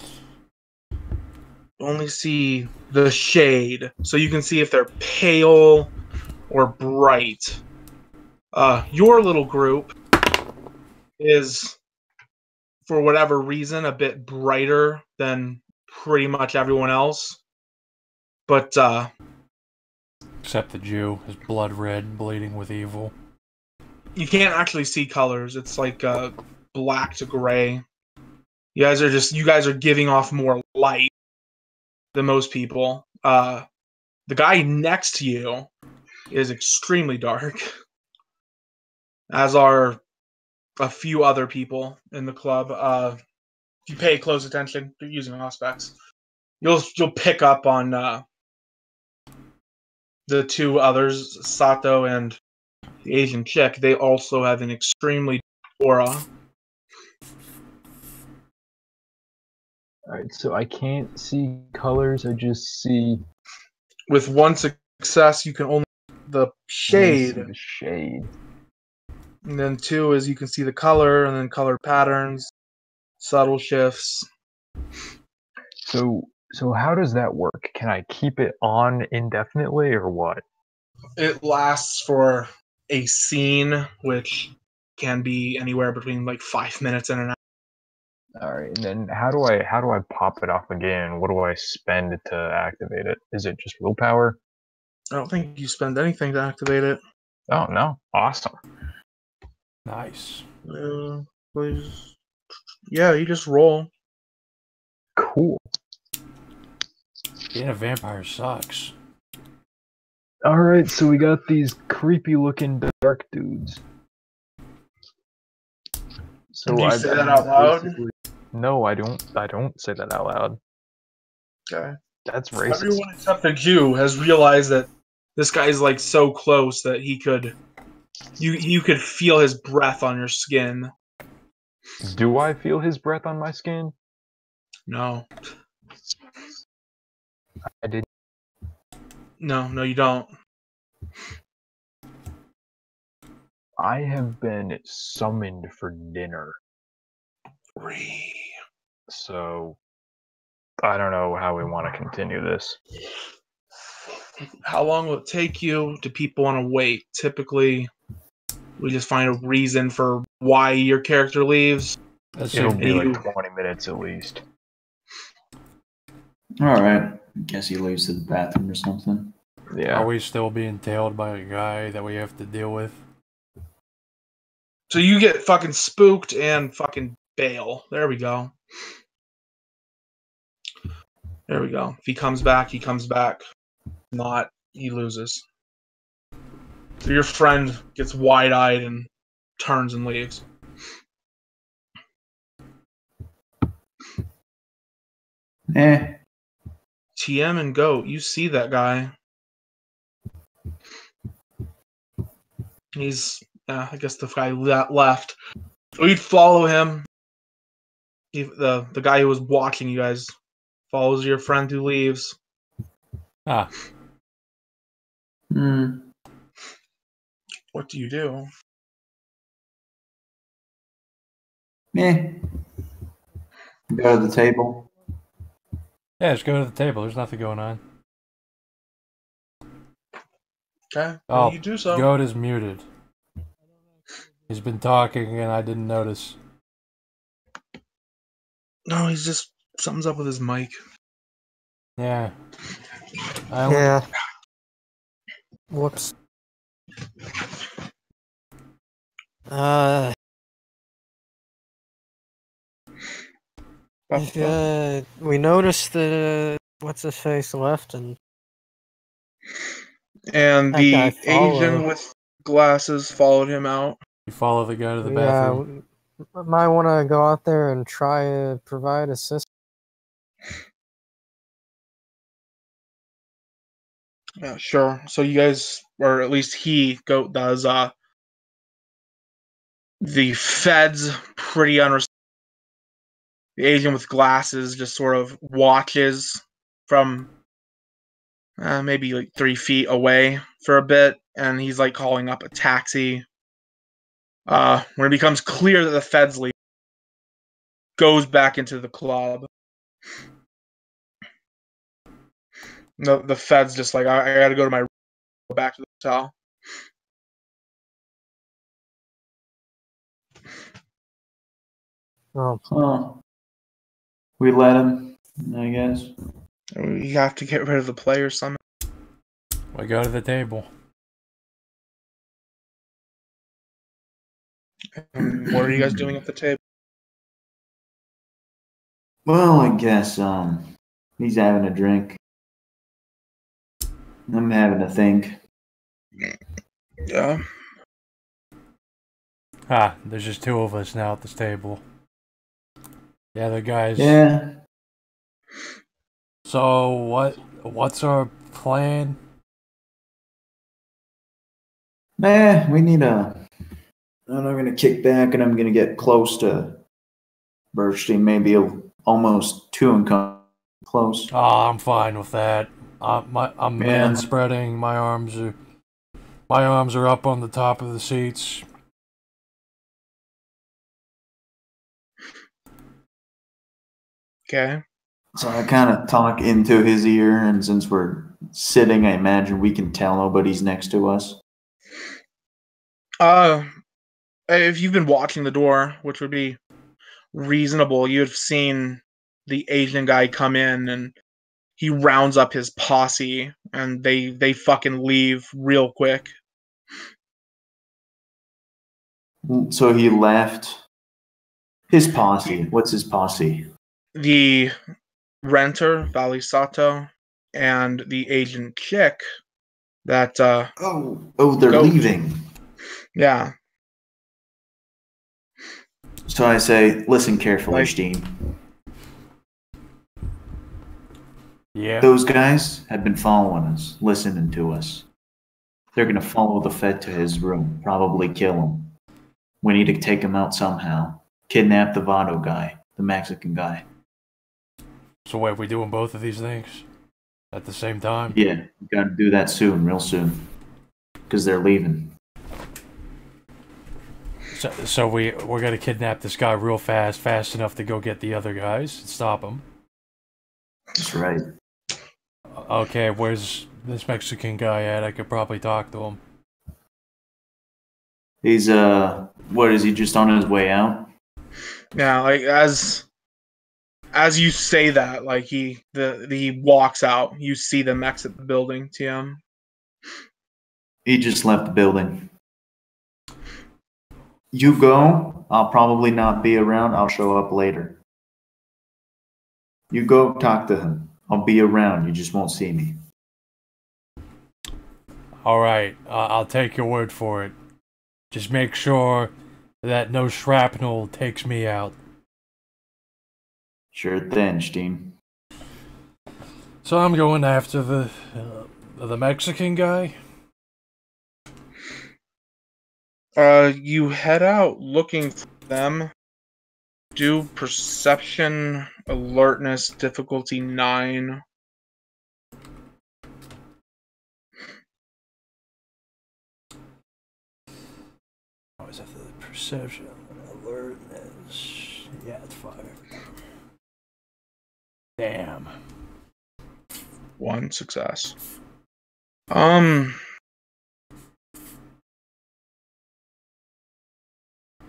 you only see the shade. So you can see if they're pale or bright. Your little group is, for whatever reason, a bit brighter than pretty much everyone else. But, except the Jew, his blood red, bleeding with evil. You can't actually see colors. It's like black to gray. You guys are giving off more light than most people. The guy next to you is extremely dark, as are a few other people in the club. If you pay close attention, you're using aspects. You'll pick up on the 2 others, Sato and the Asian chick. They also have an extremely aura. Alright, so I can't see colors, I just see... With 1 success, you can only see the shade. See the shade. And then 2 is you can see the color, and then color patterns, subtle shifts. So how does that work? Can I keep it on indefinitely, or what? It lasts for a scene, which can be anywhere between like 5 minutes and an hour. Alright, and then how do I pop it off again? What do I spend to activate it? Is it just willpower? I don't think you spend anything to activate it. Oh no. Awesome. Nice. Please. Yeah, you just roll. Cool. Being a vampire sucks. Alright, so we got these creepy looking dark dudes. So Do you say that out loud? No, I don't say that out loud. Okay. That's racist. Everyone except the Jew has realized that this guy's like so close that he could you could feel his breath on your skin. Do I feel his breath on my skin? No. I did. No, you don't. I have been summoned for dinner. So, I don't know how we want to continue this. How long will it take you? Do people want to wait? Typically, we just find a reason for why your character leaves. It'll be like 20 minutes at least. Alright. I guess he leaves to the bathroom or something. Yeah. Are we still being tailed by a guy that we have to deal with? So you get fucking spooked and fucking bail. There we go. There we go. If he comes back, he comes back. Not, he loses. So your friend gets wide-eyed and turns and leaves. TM and Goat, you see that guy. He's, I guess the guy left. So you'd follow him. The guy who was watching you guys follows your friend who leaves. Ah. What do you do? Go to the table. Yeah, just go to the table. There's nothing going on. Okay, Oh, you do so. Goat is muted. He's been talking and I didn't notice. No, he's just something's up with his mic. Yeah. Yeah. Whoops. We noticed that what's his face left, and the Asian with glasses followed him out. You follow the guy to the bathroom. Yeah, might want to go out there and try to provide assistance. Yeah, sure. So you guys, or at least he does. The feds pretty unresponsive. The agent with glasses just sort of watches from maybe like 3 feet away for a bit, and he's like calling up a taxi. When it becomes clear that the feds leave, goes back into the club. The feds just like, I gotta go to my room, go back to the hotel. Oh. We let him, I guess. We have to get rid of the player summon. We go to the table. What are you guys doing at the table? Well, I guess he's having a drink. I'm having a think. Yeah. There's just 2 of us now at this table. The other guys. Yeah. So what's our plan? We need I'm gonna kick back and I'm gonna get close to Burstein, maybe almost too close. Oh, I'm fine with that. I'm man spreading. My arms are up on the top of the seats. Okay. So I kind of talk into his ear, and since we're sitting, I imagine we can tell nobody's next to us. If you've been watching the door, which would be reasonable, you'd have seen the Asian guy come in, and he rounds up his posse, and they fucking leave real quick. So he left his posse. What's his posse? The renter, Valley Sato, and the Asian chick that they're leaving. Yeah. So I say, listen carefully, Steen. Yeah. Those guys have been following us, listening to us. They're gonna follow the Fed to his room, probably kill him. We need to take him out somehow. Kidnap the Vado guy, the Mexican guy. So wait, we doing both of these things at the same time? Yeah, we gotta do that soon, real soon. Because they're leaving. So we're gonna kidnap this guy real fast enough to go get the other guys and stop him. That's right. Okay, where's this Mexican guy at? I could probably talk to him. He's what is he just on his way out? Yeah, like as you say that, like he walks out. You see them exit the building, TM. He just left the building. You go. I'll probably not be around. I'll show up later. You go talk to him. I'll be around. You just won't see me. All right, I'll take your word for it. Just make sure that no shrapnel takes me out. Sure thing, Steen. So I'm going after the Mexican guy. You head out looking for them. Do perception, alertness, difficulty 9. What was that? The perception, alertness. Yeah, it's 5. Damn. 1 success.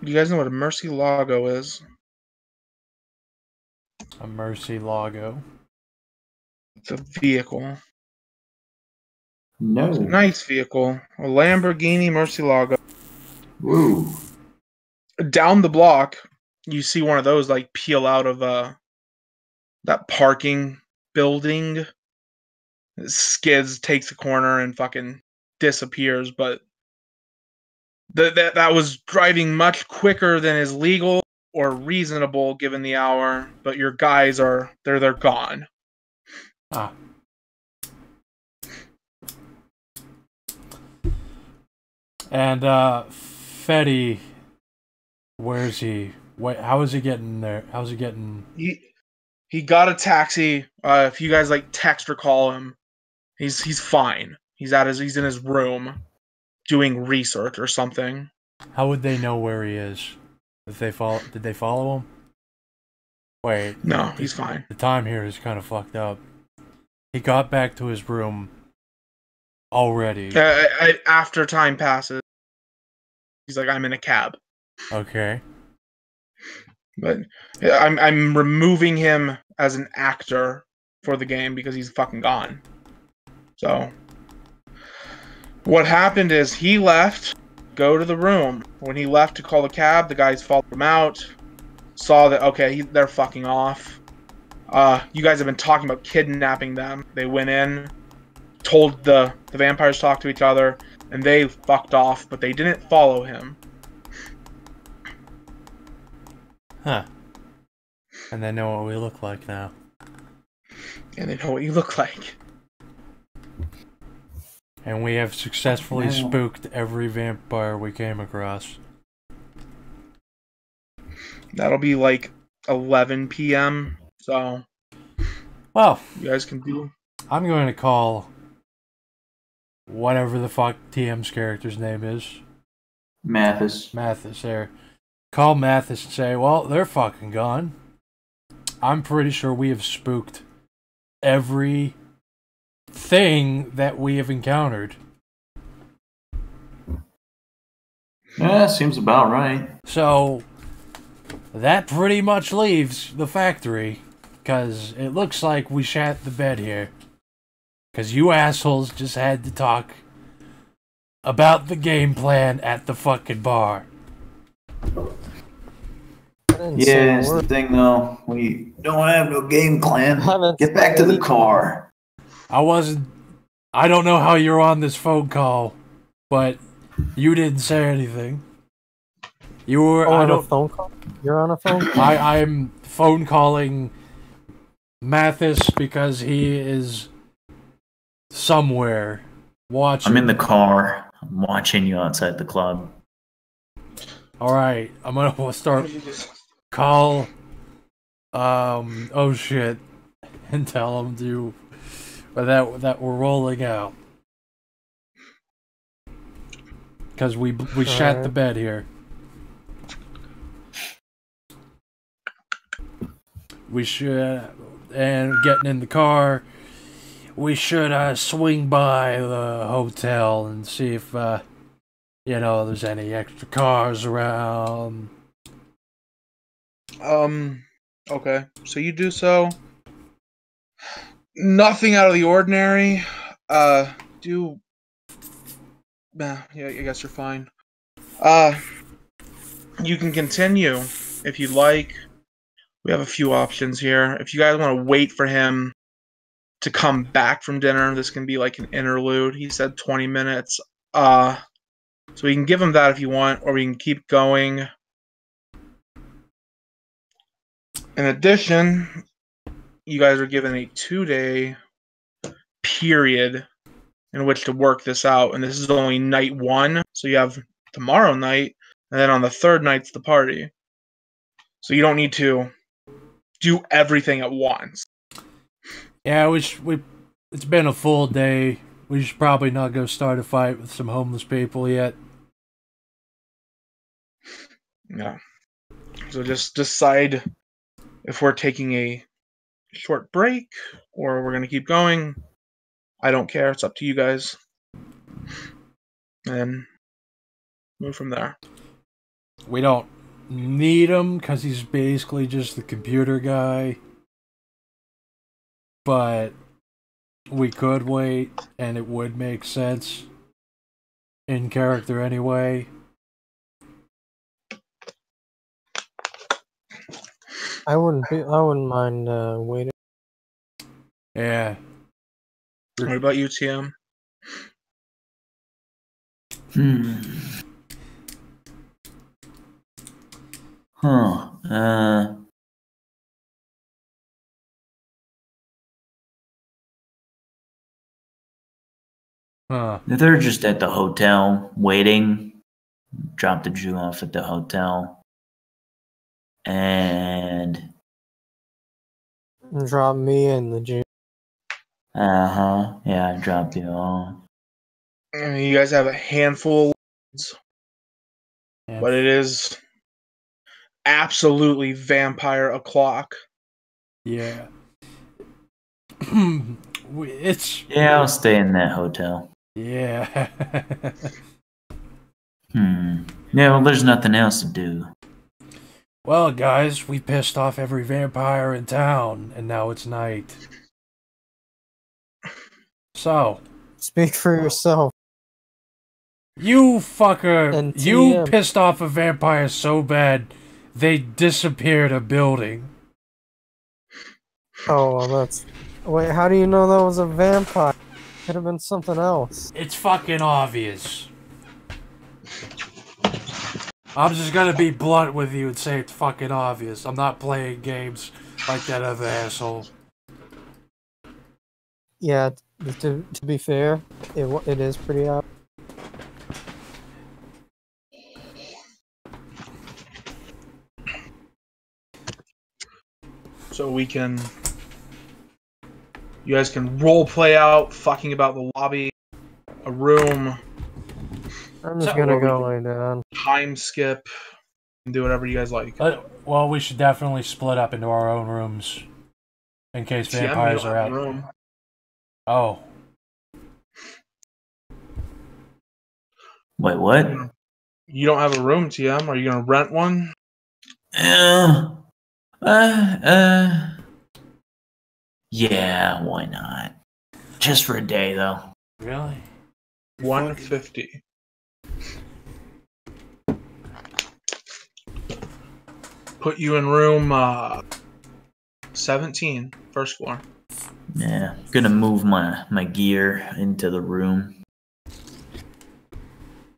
You guys know what a Mercy Lago is? A Mercy Lago. It's a vehicle. No. It's a nice vehicle. A Lamborghini Murcielago. Woo. Down the block, you see one of those like peel out of that parking building. It skids, takes a corner, and fucking disappears. But that was driving much quicker than is legal or reasonable given the hour. But your guys they're gone. Ah. And Fetty, where's he? Wait, how is he getting there? How's he getting? He got a taxi. If you guys like text or call him, he's fine. He's in his room doing research or something. How would they know where he is? Did they follow him? Wait. No, he's fine. The time here is kind of fucked up. He got back to his room already. After time passes, he's like, I'm in a cab. Okay. But I'm removing him as an actor for the game because he's fucking gone. So what happened is he left, go to the room. When he left to call the cab, the guys followed him out, saw that, okay, they're fucking off. You guys have been talking about kidnapping them. They went in, told the vampires to talk to each other, and they fucked off, but they didn't follow him. Huh. And they know what we look like now. And they know what you look like. And we have successfully spooked every vampire we came across. That'll be like 11 p.m. So, well, you guys can do. I'm going to call whatever the fuck TM's character's name is. Mathis. Mathis there. Call Mathis and say, well, they're fucking gone. I'm pretty sure we have spooked every thing that we have encountered. Yeah, seems about right. So, that pretty much leaves the factory, because it looks like we shat the bed here. Because you assholes just had to talk about the game plan at the fucking bar. Yeah, it's the thing though. We don't have no game plan. Get back to the car. I don't know how you're on this phone call, but you didn't say anything. You were on a phone call? You're on a phone call? I'm phone calling Mathis because he is somewhere watching. I'm in the car. I'm watching you outside the club. Alright, I'm gonna start call oh shit, and tell him to that we're rolling out. Because we shat the bed here. We should, and getting in the car, we should swing by the hotel and see if there's any extra cars around. Okay, so you do so. Nothing out of the ordinary. Yeah, I guess you're fine. You can continue if you'd like. We have a few options here. If you guys want to wait for him to come back from dinner, this can be like an interlude. He said 20 minutes. So we can give him that if you want, or we can keep going. In addition, you guys are given a 2-day period in which to work this out, and this is only night 1, so you have tomorrow night, and then on the 3rd night's the party. So you don't need to do everything at once. Yeah, it's been a full day. We should probably not go start a fight with some homeless people yet. Yeah. So just decide if we're taking a short break or we're going to keep going. I don't care. It's up to you guys. And move from there. We don't need him because he's basically just the computer guy. But we could wait, and it would make sense in character anyway. I wouldn't mind waiting. Yeah. What about you, TM? They're just at the hotel waiting. Drop the Jew off at the hotel. And drop me and the Jew. Yeah, I dropped you off. And you guys have a handful of leads, but it is absolutely vampire o'clock. Yeah. It's Yeah, I'll stay in that hotel. Yeah. Yeah, well, there's nothing else to do. Well, guys, we pissed off every vampire in town, and now it's night. So, speak for yourself. You fucker, And you TM. pissed off a vampire so bad, they disappeared a building. Oh, well, that's... Wait, how do you know that was a vampire? Could have been something else. It's fucking obvious. I'm just gonna be blunt with you and say it's fucking obvious. I'm not playing games like that other asshole. Yeah, to be fair, it is pretty obvious. So we can... You guys can role play out, fucking about the lobby, a room. I'm just gonna go lay down. Time skip, and do whatever you guys like. Well, we should definitely split up into our own rooms in case vampires are out. Room. Oh. Wait, what? You don't have a room, TM. Are you gonna rent one? Yeah, why not? Just for a day, though. Really? 150. Put you in room 17, first floor. Yeah, gonna move my gear into the room.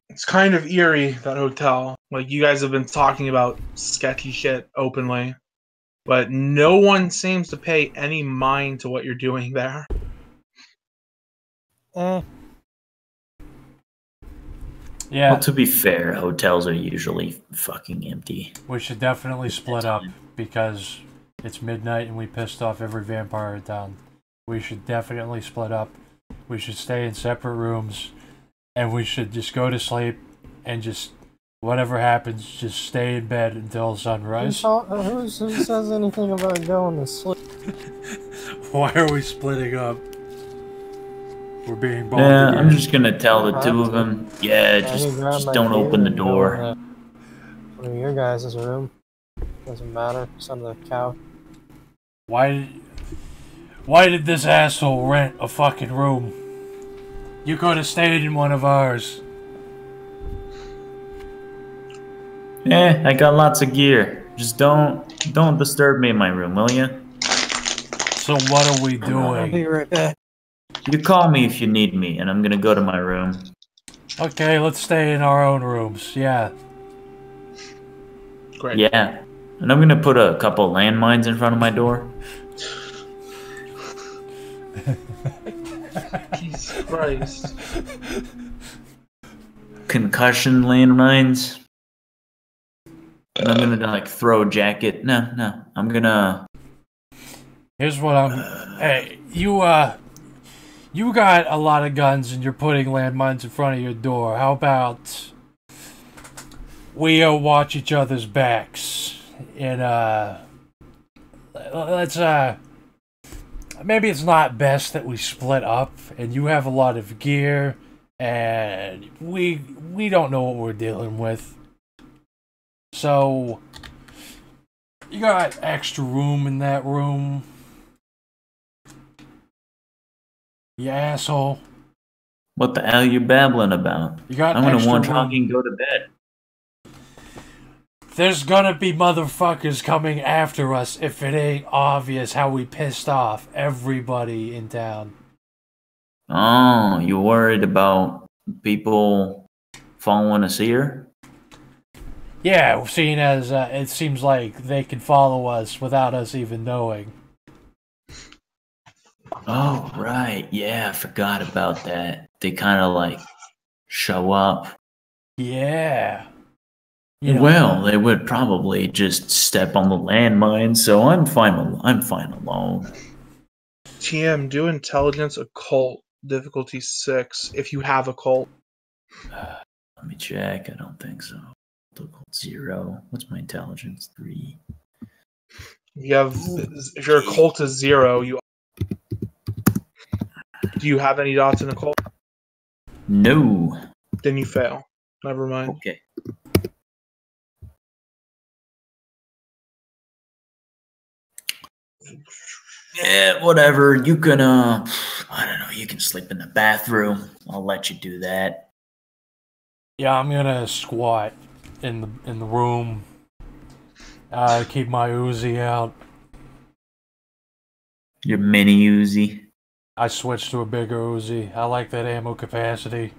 It's kind of eerie, that hotel. Like, you guys have been talking about sketchy shit openly, but no one seems to pay any mind to what you're doing there. Yeah. Well, to be fair, hotels are usually fucking empty. We should definitely split up because it's midnight and we pissed off every vampire in town. We should definitely split up. We should stay in separate rooms and we should just go to sleep and just whatever happens, just stay in bed until sunrise. Who says anything about going to sleep? Why are we splitting up? We're being bonded. Yeah, I'm just gonna tell the two of them, just don't open the door. One of your guys' room. Doesn't matter. It's on the couch. Why did this asshole rent a fucking room? You could have stayed in one of ours. Yeah, I got lots of gear. Just don't disturb me in my room, will you? So what are we doing? I'll be right back. You call me if you need me, and I'm gonna go to my room. Okay, let's stay in our own rooms. Yeah. Great. Yeah. And I'm gonna put a couple landmines in front of my door. Jesus Christ. Concussion landmines. And I'm gonna like throw a jacket. No. I'm gonna... Here's what I'm... Hey, you got a lot of guns and you're putting landmines in front of your door. How about we watch each other's backs and let's maybe it's not best that we split up and you have a lot of gear and we don't know what we're dealing with. So you got extra room in that room. You asshole. What the hell you babbling about? You got I'm gonna extra one room. fucking go to bed. There's gonna be motherfuckers coming after us if it ain't obvious how we pissed off everybody in town. Oh, you worried about people following us here? Yeah, seeing as it seems like they can follow us without us even knowing. Oh, right. Yeah, I forgot about that. they kind of like show up. Yeah. Well, they would probably just step on the landmine, so I'm fine alone. TM, do intelligence occult difficulty 6 if you have occult. Let me check. I don't think so. Difficult 0. What's my intelligence? 3. You have, if your occult is 0, do you have any dots in occult? No. Then you fail. Never mind. Okay. Yeah, whatever. You can, I don't know, you can sleep in the bathroom. I'll let you do that. Yeah, I'm gonna squat in the room. Keep my Uzi out. Your mini Uzi. I switched to a bigger Uzi. I like that ammo capacity.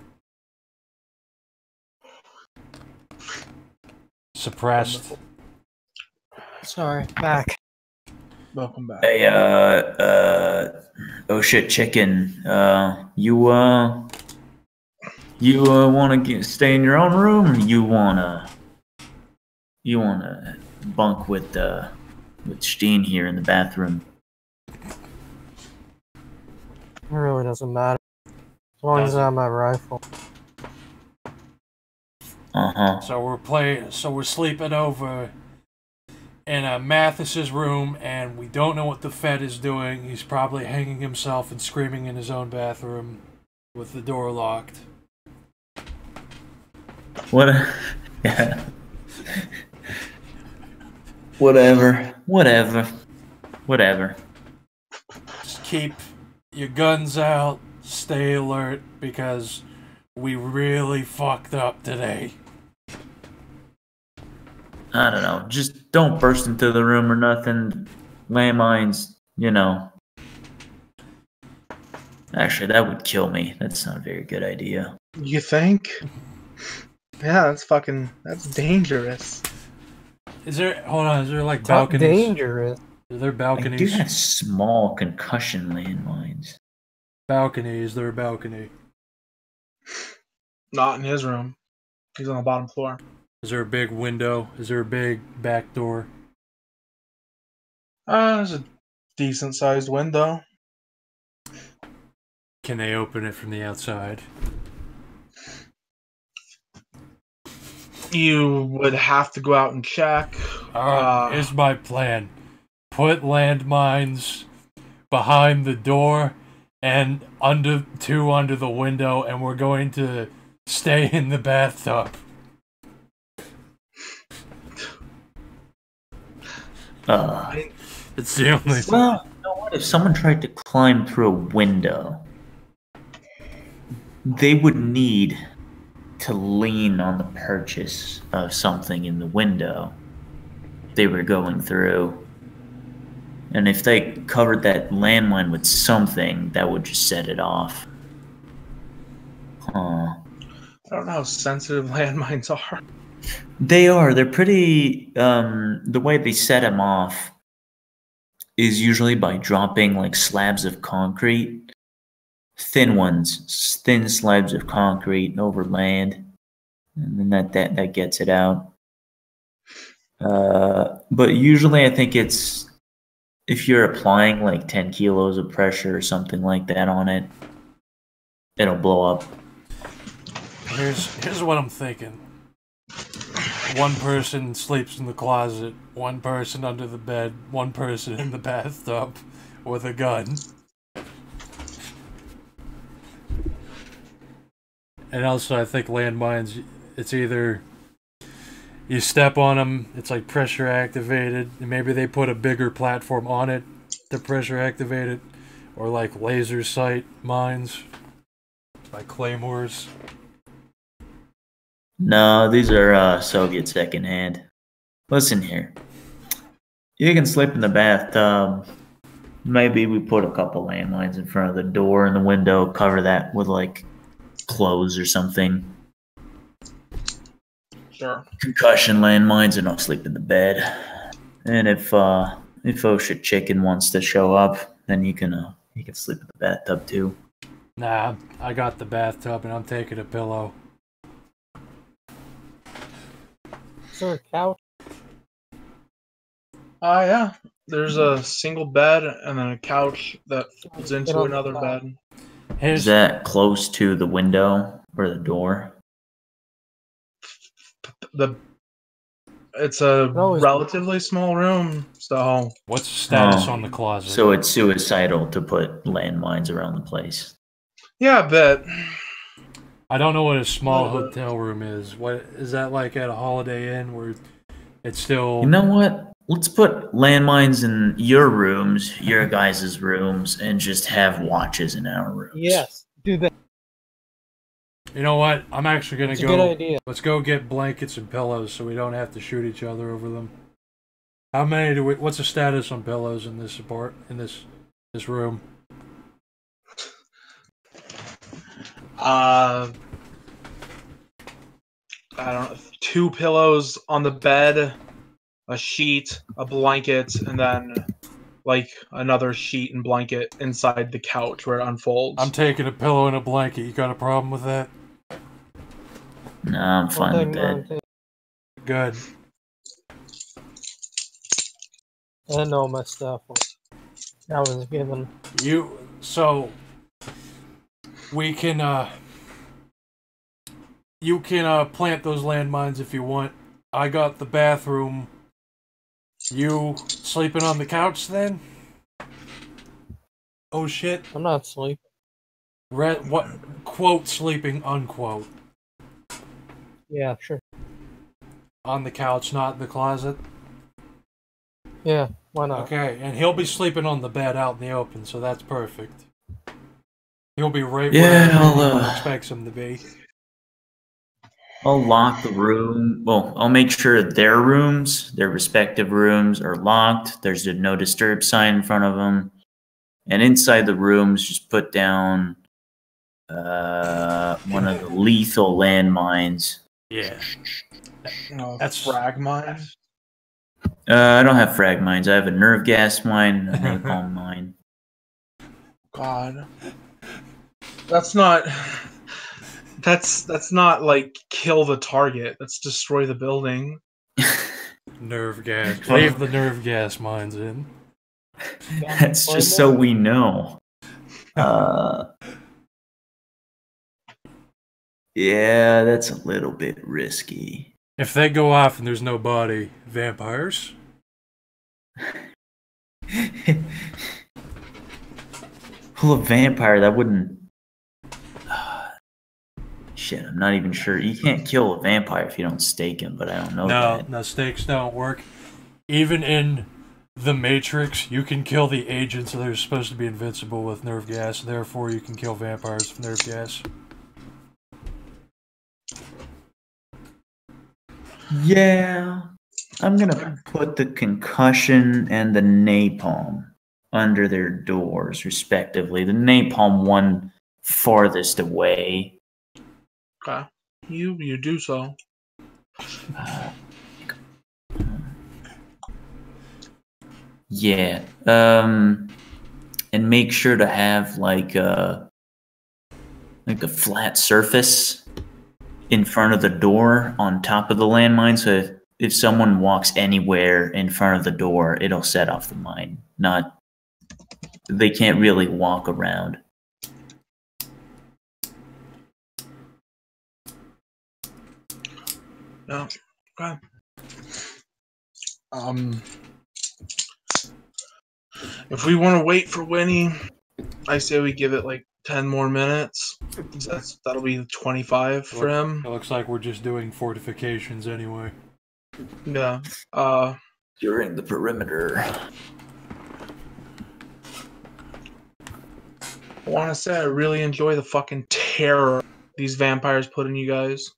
Suppressed. Sorry, back. Welcome back. Hey, oh shit, chicken. You want to stay in your own room, or you wanna bunk with Steen here in the bathroom? It really doesn't matter. As long as I have my rifle. So we're sleeping over in Mathis's room, and we don't know what the Fed is doing. He's probably hanging himself and screaming in his own bathroom with the door locked. What? Yeah. Whatever. Just keep your guns out, stay alert, because we really fucked up today. I don't know. Just don't burst into the room or nothing. Landmines, Actually, that would kill me. That's not a very good idea. You think? Yeah, that's dangerous. Hold on, is there like It's balconies? not dangerous. Are there balconies? I do have small concussion landmines. Balcony, is there a balcony? Not in his room. He's on the bottom floor. Is there a big window? Is there a big back door? There's a decent sized window. Can they open it from the outside? You would have to go out and check. Here's my plan. Put landmines behind the door and under the window, and we're going to stay in the bathtub. It's the only thing. Well, you know what? If someone tried to climb through a window, they would need to lean on the purchase of something in the window they were going through. And if they covered that landmine with something, that would just set it off. I don't know how sensitive landmines are. They are. They're pretty... the way they set them off is usually by dropping like slabs of concrete. Thin ones. Thin slabs of concrete over land. And then that gets it out. But usually I think it's... if you're applying like 10 kilos of pressure or something like that on it, it'll blow up. Here's what I'm thinking. One person sleeps in the closet, one person under the bed, one person in the bathtub with a gun. And also I think landmines, it's either you step on them, it's like pressure activated, and maybe they put a bigger platform on it to pressure activate it, or like laser sight mines, like claymores. No, these are Soviet secondhand. Listen here. You can sleep in the bathtub. Maybe we put a couple landmines in front of the door and the window, cover that with like clothes or something. Sure. Concussion landmines, and I'll sleep in the bed. And if Osha Chicken wants to show up, then you can sleep in the bathtub too. Nah, I got the bathtub and I'm taking a pillow. Is there a couch? Yeah. There's a single bed and then a couch that folds into another bed. Is that close to the window or the door? It's a relatively small room, so... What's the status on the closet? So it's suicidal to put landmines around the place. Yeah, I bet. I don't know what a small hotel room is. What is that like at a Holiday Inn where it's still... You know what? Let's put landmines in your rooms, your guys' rooms, and just have watches in our rooms. Yes, do that. You know what? I'm actually gonna It's go. a good idea. Let's go get blankets and pillows so we don't have to shoot each other over them. How many do we? What's the status on pillows in this this room? I don't know. 2 pillows on the bed, a sheet, a blanket, and then like another sheet and blanket inside the couch where it unfolds. I'm taking a pillow and a blanket. You got a problem with that? No, I'm fine with that. Good. I know my stuff. I was given. So we can you can plant those landmines if you want. I got the bathroom. You sleeping on the couch then? Oh shit. I'm not sleeping. What quote sleeping unquote. Yeah, sure. On the couch, not the closet. Yeah, why not? Okay, and he'll be sleeping on the bed out in the open, so that's perfect. He'll be right Yeah, where I'll, he expects him to be. I'll lock the room. Well, I'll make sure their rooms, their respective rooms, are locked. There's a no disturb sign in front of them. And inside the rooms, just put down one of the lethal landmines. Yeah. That's frag mine. I don't have frag mines. I have a nerve gas mine, a napalm mine. God. That's not like kill the target. That's destroy the building. Nerve gas. Leave the nerve gas mines in. That's just so we know. Yeah, that's a little bit risky. If they go off and there's no body, vampires? Well, a vampire, that wouldn't... Shit, I'm not even sure. You can't kill a vampire if you don't stake him, but I don't know that. No, stakes don't work. Even in The Matrix, you can kill the agents that are supposed to be invincible with nerve gas, therefore you can kill vampires with nerve gas. Yeah, I'm gonna put the concussion and the napalm under their doors, respectively. The napalm one farthest away. Okay, you do so. Yeah, and make sure to have like a flat surface in front of the door on top of the landmine, so if someone walks anywhere in front of the door, it'll set off the mine. They can't really walk around. No. Okay. If we want to wait for Winnie, I say we give it like 10 more minutes. That'll be 25 for him. It looks like we're just doing fortifications anyway. Yeah. During the perimeter. I want to say I really enjoy the fucking terror these vampires put in you guys.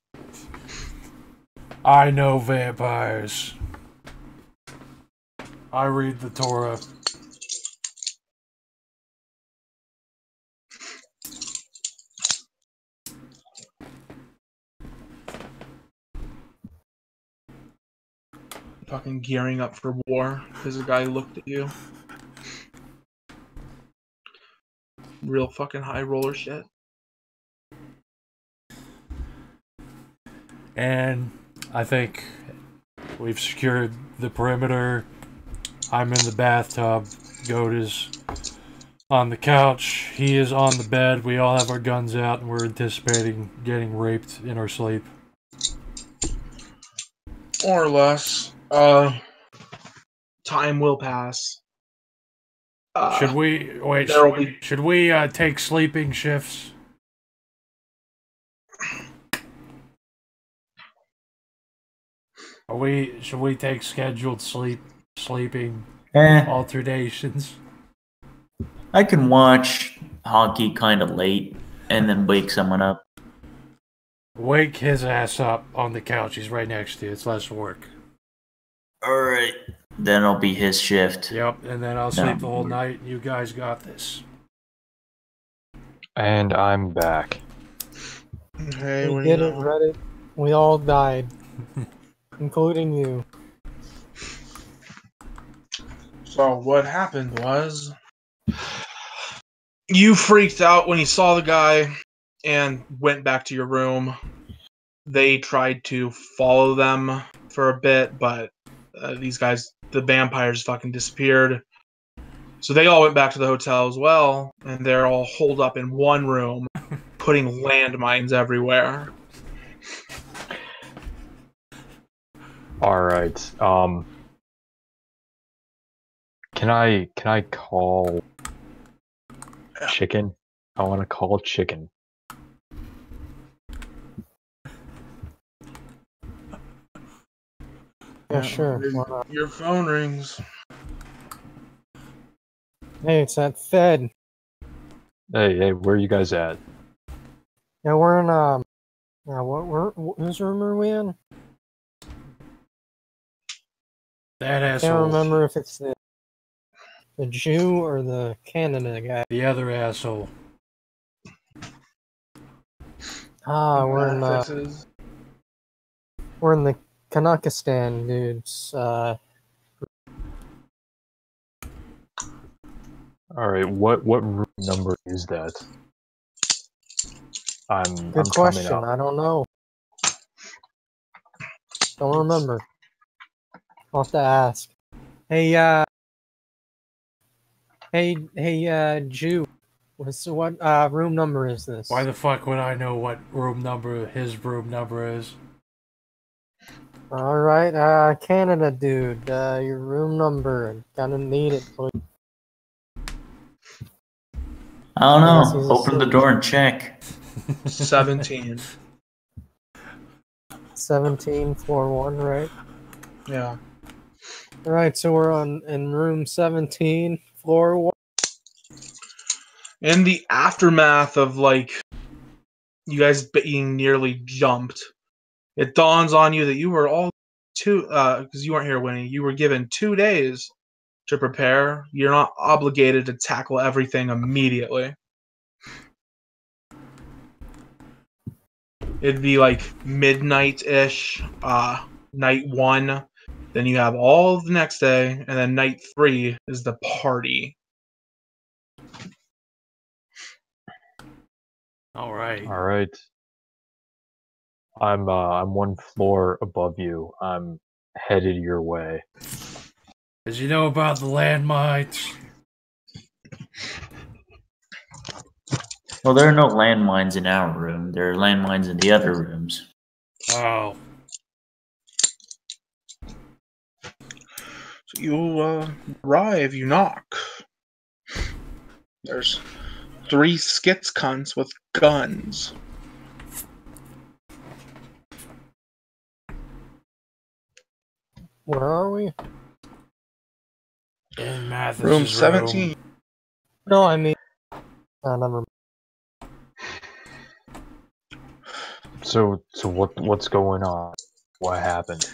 I know vampires. I read the Torah. Fucking gearing up for war because a guy looked at you. real fucking high roller shit. And I think we've secured the perimeter. I'm in the bathtub. Goat is on the couch. He is on the bed. We all have our guns out, and we're anticipating getting raped in our sleep. More or less. Time will pass. Should we wait? Should we take sleeping shifts? Should we take scheduled sleeping alternations? I can watch hockey kind of late and then wake someone up. Wake his ass up on the couch. He's right next to you. It's less work. Alright. Then it'll be his shift. Yep, and then I'll sleep the whole night. You guys got this. And I'm back. Hey, we did it, Reddit. We all died. Including you. So what happened was you freaked out when you saw the guy and went back to your room. They tried to follow them for a bit, but these guys, the vampires, fucking disappeared. So they all went back to the hotel as well, and they're all holed up in one room, putting landmines everywhere. Alright, can I call Chicken? I want to call Chicken. Yeah, sure. Your phone rings. Hey, it's that Fed. Hey, where are you guys at? Yeah, we're in whose room are we in? That I asshole. can't remember if it's the Jew or the Canada guy. The other asshole. We're in the Kanakistan dudes. Alright, what room number is that? I'm question. coming up. I don't know. Don't remember. I'll have to ask. Hey, Jew. What room number is this? Why the fuck would I know what room number his room number is? All right, Canada dude, your room number. Gonna need it, please. I don't know. Open the door and check. 17. 1741, right? Yeah. All right, so we're in room 17, floor 1. In the aftermath of, like, you guys being nearly jumped, it dawns on you that you were all because you weren't here, Winnie, you were given 2 days to prepare. You're not obligated to tackle everything immediately. It'd be like midnight-ish, night 1. Then you have all the next day, and then night 3 is the party. All right. I'm 1 floor above you. I'm headed your way. As you know about the landmines? Well, there are no landmines in our room. There are landmines in the other rooms. Oh. So you arrive, you knock. There's 3 skits cunts with guns. Where are we? In Mathis's room 17. Room. No, I mean, never. So what's going on? What happened?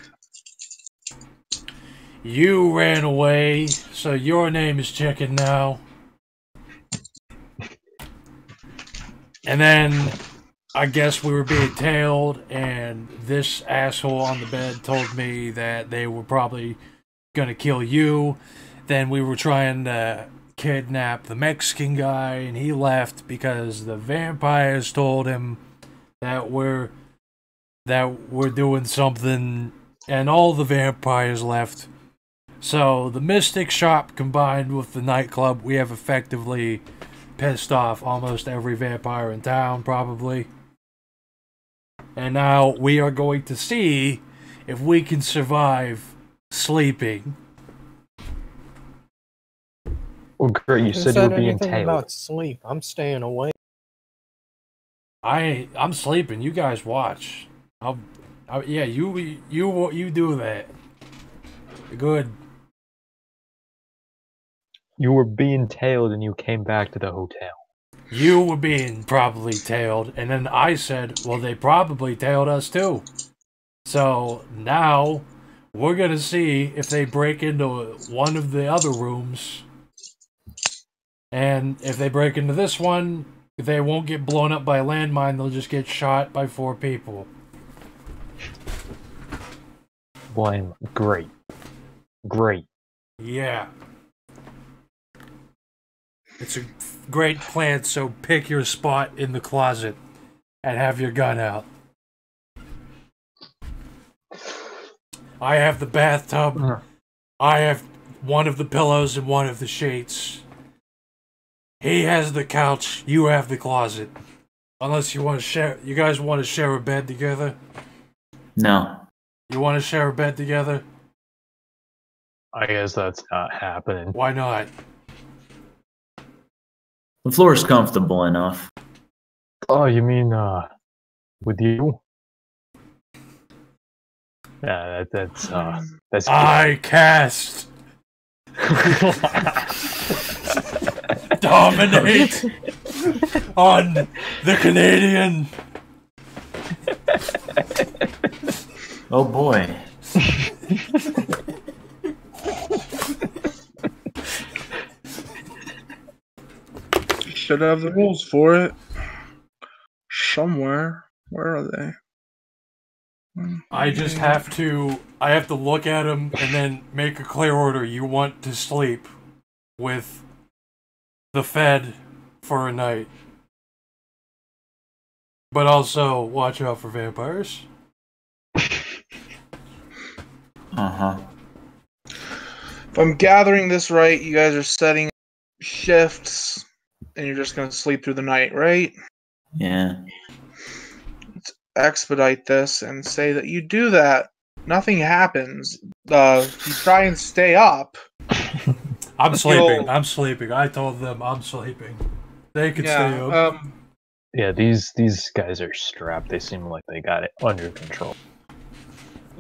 You ran away, so your name is Chicken now. And then I guess we were being tailed, and this asshole on the bed told me that they were probably gonna kill you. Then we were trying to kidnap the Mexican guy, and he left because the vampires told him that we're doing something, and all the vampires left. So the Mystic Shop combined with the nightclub, we have effectively pissed off almost every vampire in town, probably. And now we are going to see if we can survive sleeping. Well, great, you said you were being tailed. About sleep. I'm staying awake. I'm sleeping. You guys watch. Yeah, you do that. Good. You were being tailed and you came back to the hotel. You were being probably tailed, and then I said, well, they probably tailed us too. So now we're gonna see if they break into one of the other rooms, and if they break into this one, they won't get blown up by a landmine, they'll just get shot by 4 people. Blame. Great. Great. Yeah. It's a great plan, so pick your spot in the closet and have your gun out. I have the bathtub. I have one of the pillows and one of the sheets. He has the couch. You have the closet. Unless you want to share. You guys want to share a bed together? No. You want to share a bed together? I guess that's not happening. Why not? The floor's comfortable enough. Oh, you mean, with you? Yeah, that's I cast dominate on the Canadian. Oh boy. Should have the rules for it. Somewhere. Where are they? I have to look at him and then make a clear order. You want to sleep with the Fed for a night. But also watch out for vampires. Uh-huh. If I'm gathering this right, you guys are setting shifts and you're just gonna sleep through the night, right? Yeah. Let's expedite this and say that you do that. Nothing happens. You try and stay up. I'm sleeping. I'm sleeping. I told them I'm sleeping. They can stay up. Yeah, these guys are strapped. They seem like they got it under control.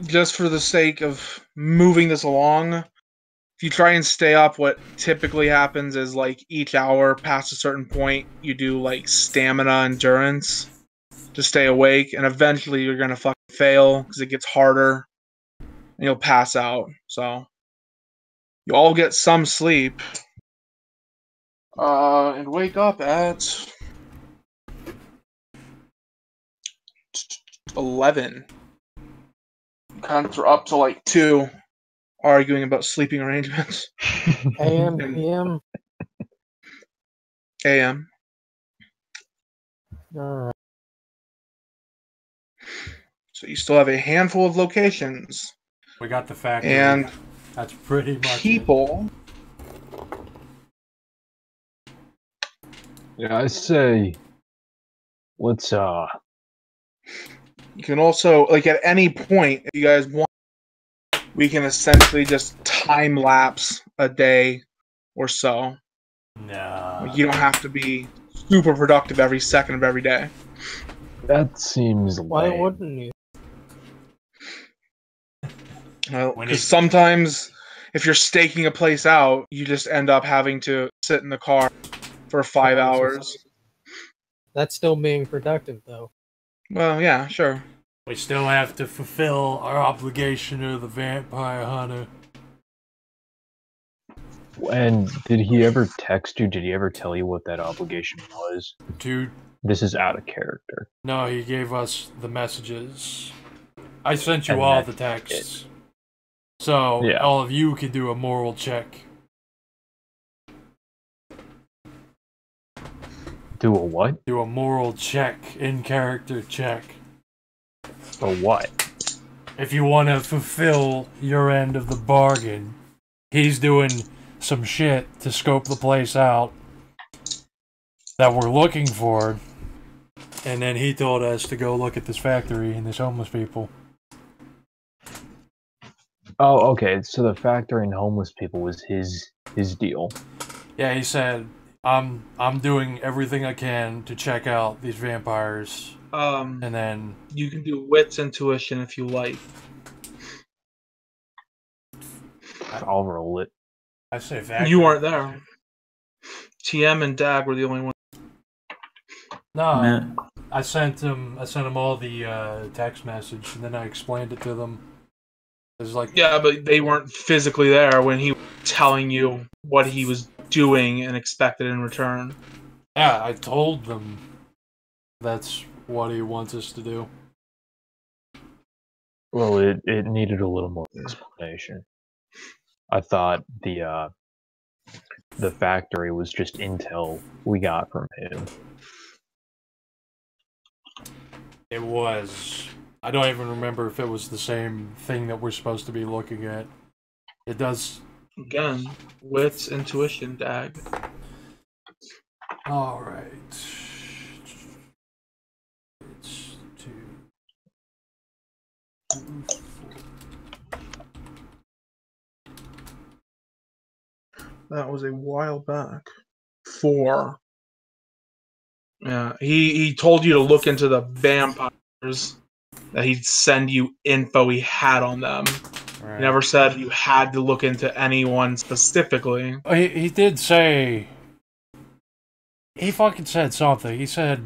Just for the sake of moving this along, if you try and stay up, what typically happens is like each hour past a certain point, you do like stamina endurance to stay awake, and eventually you're gonna fucking fail because it gets harder, and you'll pass out. So you all get some sleep, and wake up at 11. Cons are up to like 2, arguing about sleeping arrangements. AM, PM. AM. Alright. So you still have a handful of locations. We got the factory. And that's pretty much people. Yeah, I say, let's You can also, like, at any point, if you guys want, we can essentially just time lapse a day or so. No. Like, you don't have to be super productive every second of every day. That seems Why lame. wouldn't you? Well, because sometimes if you're staking a place out, you just end up having to sit in the car for 5 hours. That's still being productive, though. Well, yeah, sure. We still have to fulfill our obligation to the vampire hunter. And did he ever text you? Did he ever tell you what that obligation was? Dude. This is out of character. No, he gave us the messages. I sent you And all the texts. So, Yeah. all of you can do a moral check. Do a what? Do a moral check, in-character check. For what? If you want to fulfill your end of the bargain, he's doing some shit to scope the place out that we're looking for, and then he told us to go look at this factory and this homeless people. Oh, okay. So the factory and homeless people was his deal. Yeah, he said, I'm doing everything I can to check out these vampires. And then you can do wits intuition if you like. I'll roll it. I say factory. You weren't there. TM and Dag were the only ones. No, I sent him all the text message, and then I explained it to them. It was like, yeah, but they weren't physically there when he was telling you what he was doing and expected in return. Yeah, I told them that's what he wants us to do. Well, it needed a little more explanation. I thought the factory was just intel we got from him. It was. I don't even remember if it was the same thing that we're supposed to be looking at. It does. Again, wits, intuition, Dag. Alright. It's 2, 4. That was a while back. 4. Yeah, he told you to look into the vampires, that he'd send you info he had on them. Right. He never said you had to look into anyone specifically. He did say... He fucking said something. He said,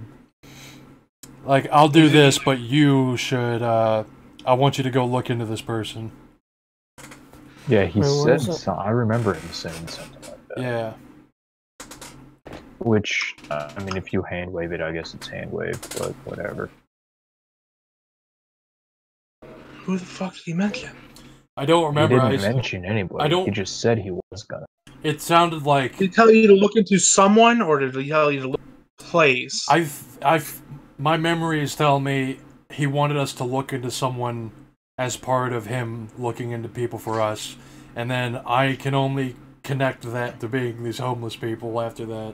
like, I'll do this, but you should, I want you to go look into this person. Yeah, he said so. I remember him saying something like that. Yeah. Which, I mean, if you hand wave it, I guess it's hand wave, but whatever. Who the fuck did he mention? I don't remember. He didn't mention anybody. He just said he was gonna. It sounded like... Did he tell you to look into someone, or did he tell you to look into a place? My memory is telling me he wanted us to look into someone as part of him looking into people for us, and then I can only connect that to being these homeless people after that.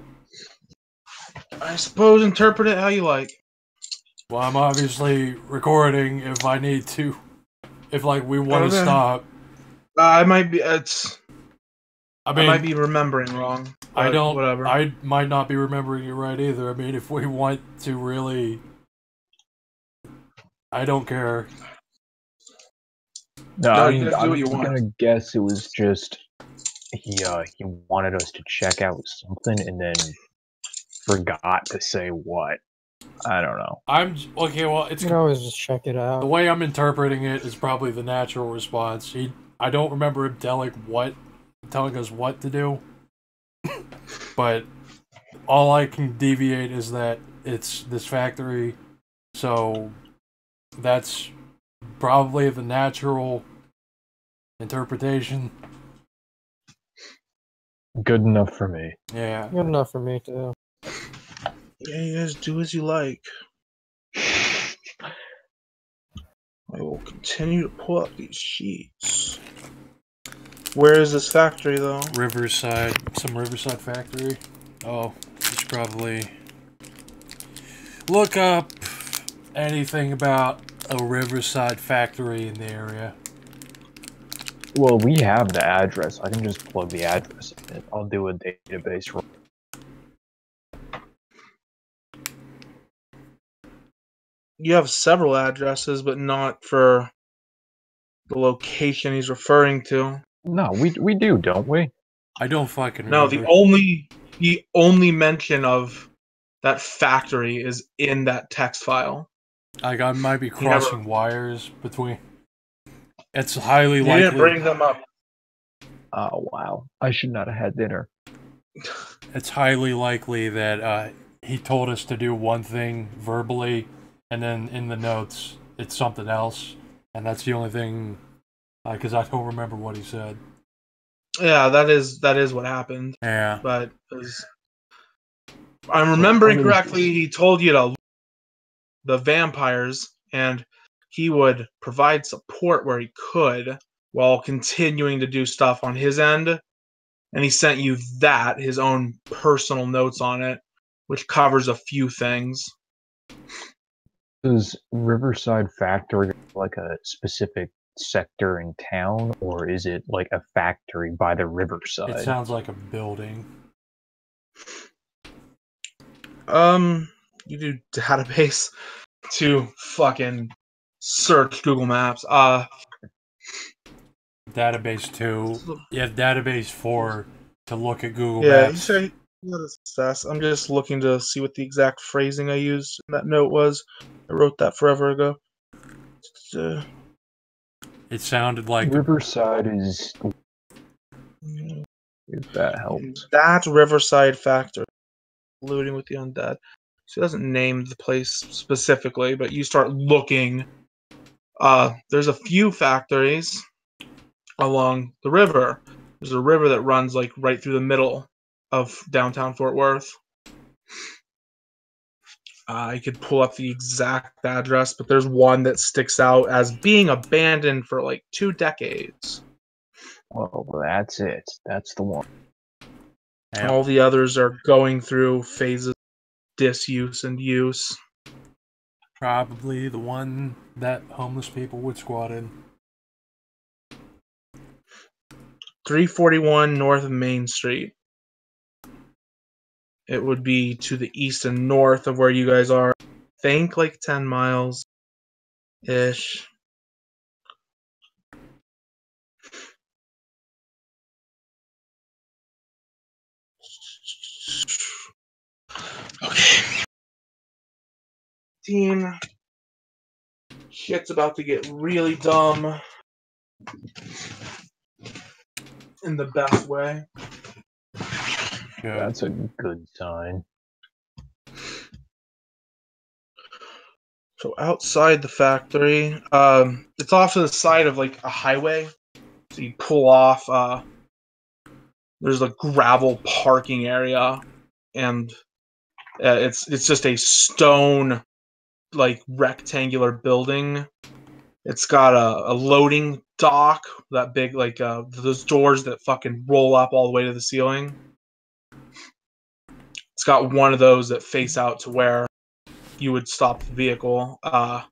I suppose interpret it how you like. Well, I'm obviously recording if I need to. If, like, we want to stop. I might be... I might be remembering wrong. Whatever. I might not be remembering it right either. I mean, if we want to really... I don't care. No, I'm gonna guess it was just... He wanted us to check out something and then forgot to say what. I don't know. Okay, well, it's... You can always just check it out. The way I'm interpreting it is probably the natural response. I don't remember him telling us what to do. But all I can deviate is that it's this factory, so that's probably the natural interpretation. Good enough for me. Yeah. Good enough for me, too. Yeah, you guys do as you like. I will continue to pull up these sheets. Where is this factory, though? Riverside. Some Riverside factory. Oh, you should probably look up anything about a Riverside factory in the area. Well, we have the address. I can just plug the address in. I'll do a database roll. You have several addresses, but not for the location he's referring to. No, we do, don't we? I don't fucking remember. No, the only mention of that factory is in that text file. Like, I might be crossing wires between... It's highly likely... You didn't bring them up. Oh, wow. I should not have had dinner. It's highly likely that he told us to do one thing verbally, and then in the notes, it's something else. And that's the only thing... Because I don't remember what he said. Yeah, that is what happened. Yeah. But I'm remembering correctly, he told you to the vampires, and he would provide support where he could while continuing to do stuff on his end. And he sent you his own personal notes on it, which covers a few things. Does Riverside Factory like a specific sector in town, or is it like a factory by the riverside? It sounds like a building. You do database to fucking search Google Maps. Database 2. You have database 4 to look at Google Yeah, Maps. you say assess. I'm just looking to see what the exact phrasing I used in that note was. I wrote that forever ago. It sounded like Riverside is. If that helps. That Riverside Factory. Looting with the undead. She doesn't name the place specifically, but you start looking. There's a few factories along the river. There's a river that runs like right through the middle of downtown Fort Worth. You could pull up the exact address, but there's one that sticks out as being abandoned for like 2 decades. Well, that's it. That's the one. All the others are going through phases of disuse and use. Probably the one that homeless people would squat in. 341 north of Main Street. It would be to the east and north of where you guys are. I think like 10 miles ish. Okay. Team. Shit's about to get really dumb. In the best way. That's a good sign. So outside the factory, it's off to the side of like a highway. So you pull off. There's a gravel parking area, and it's just a stone, like rectangular building. It's got a loading dock, that big like those doors that fucking roll up all the way to the ceiling. It's got one of those that face out to where you would stop the vehicle, and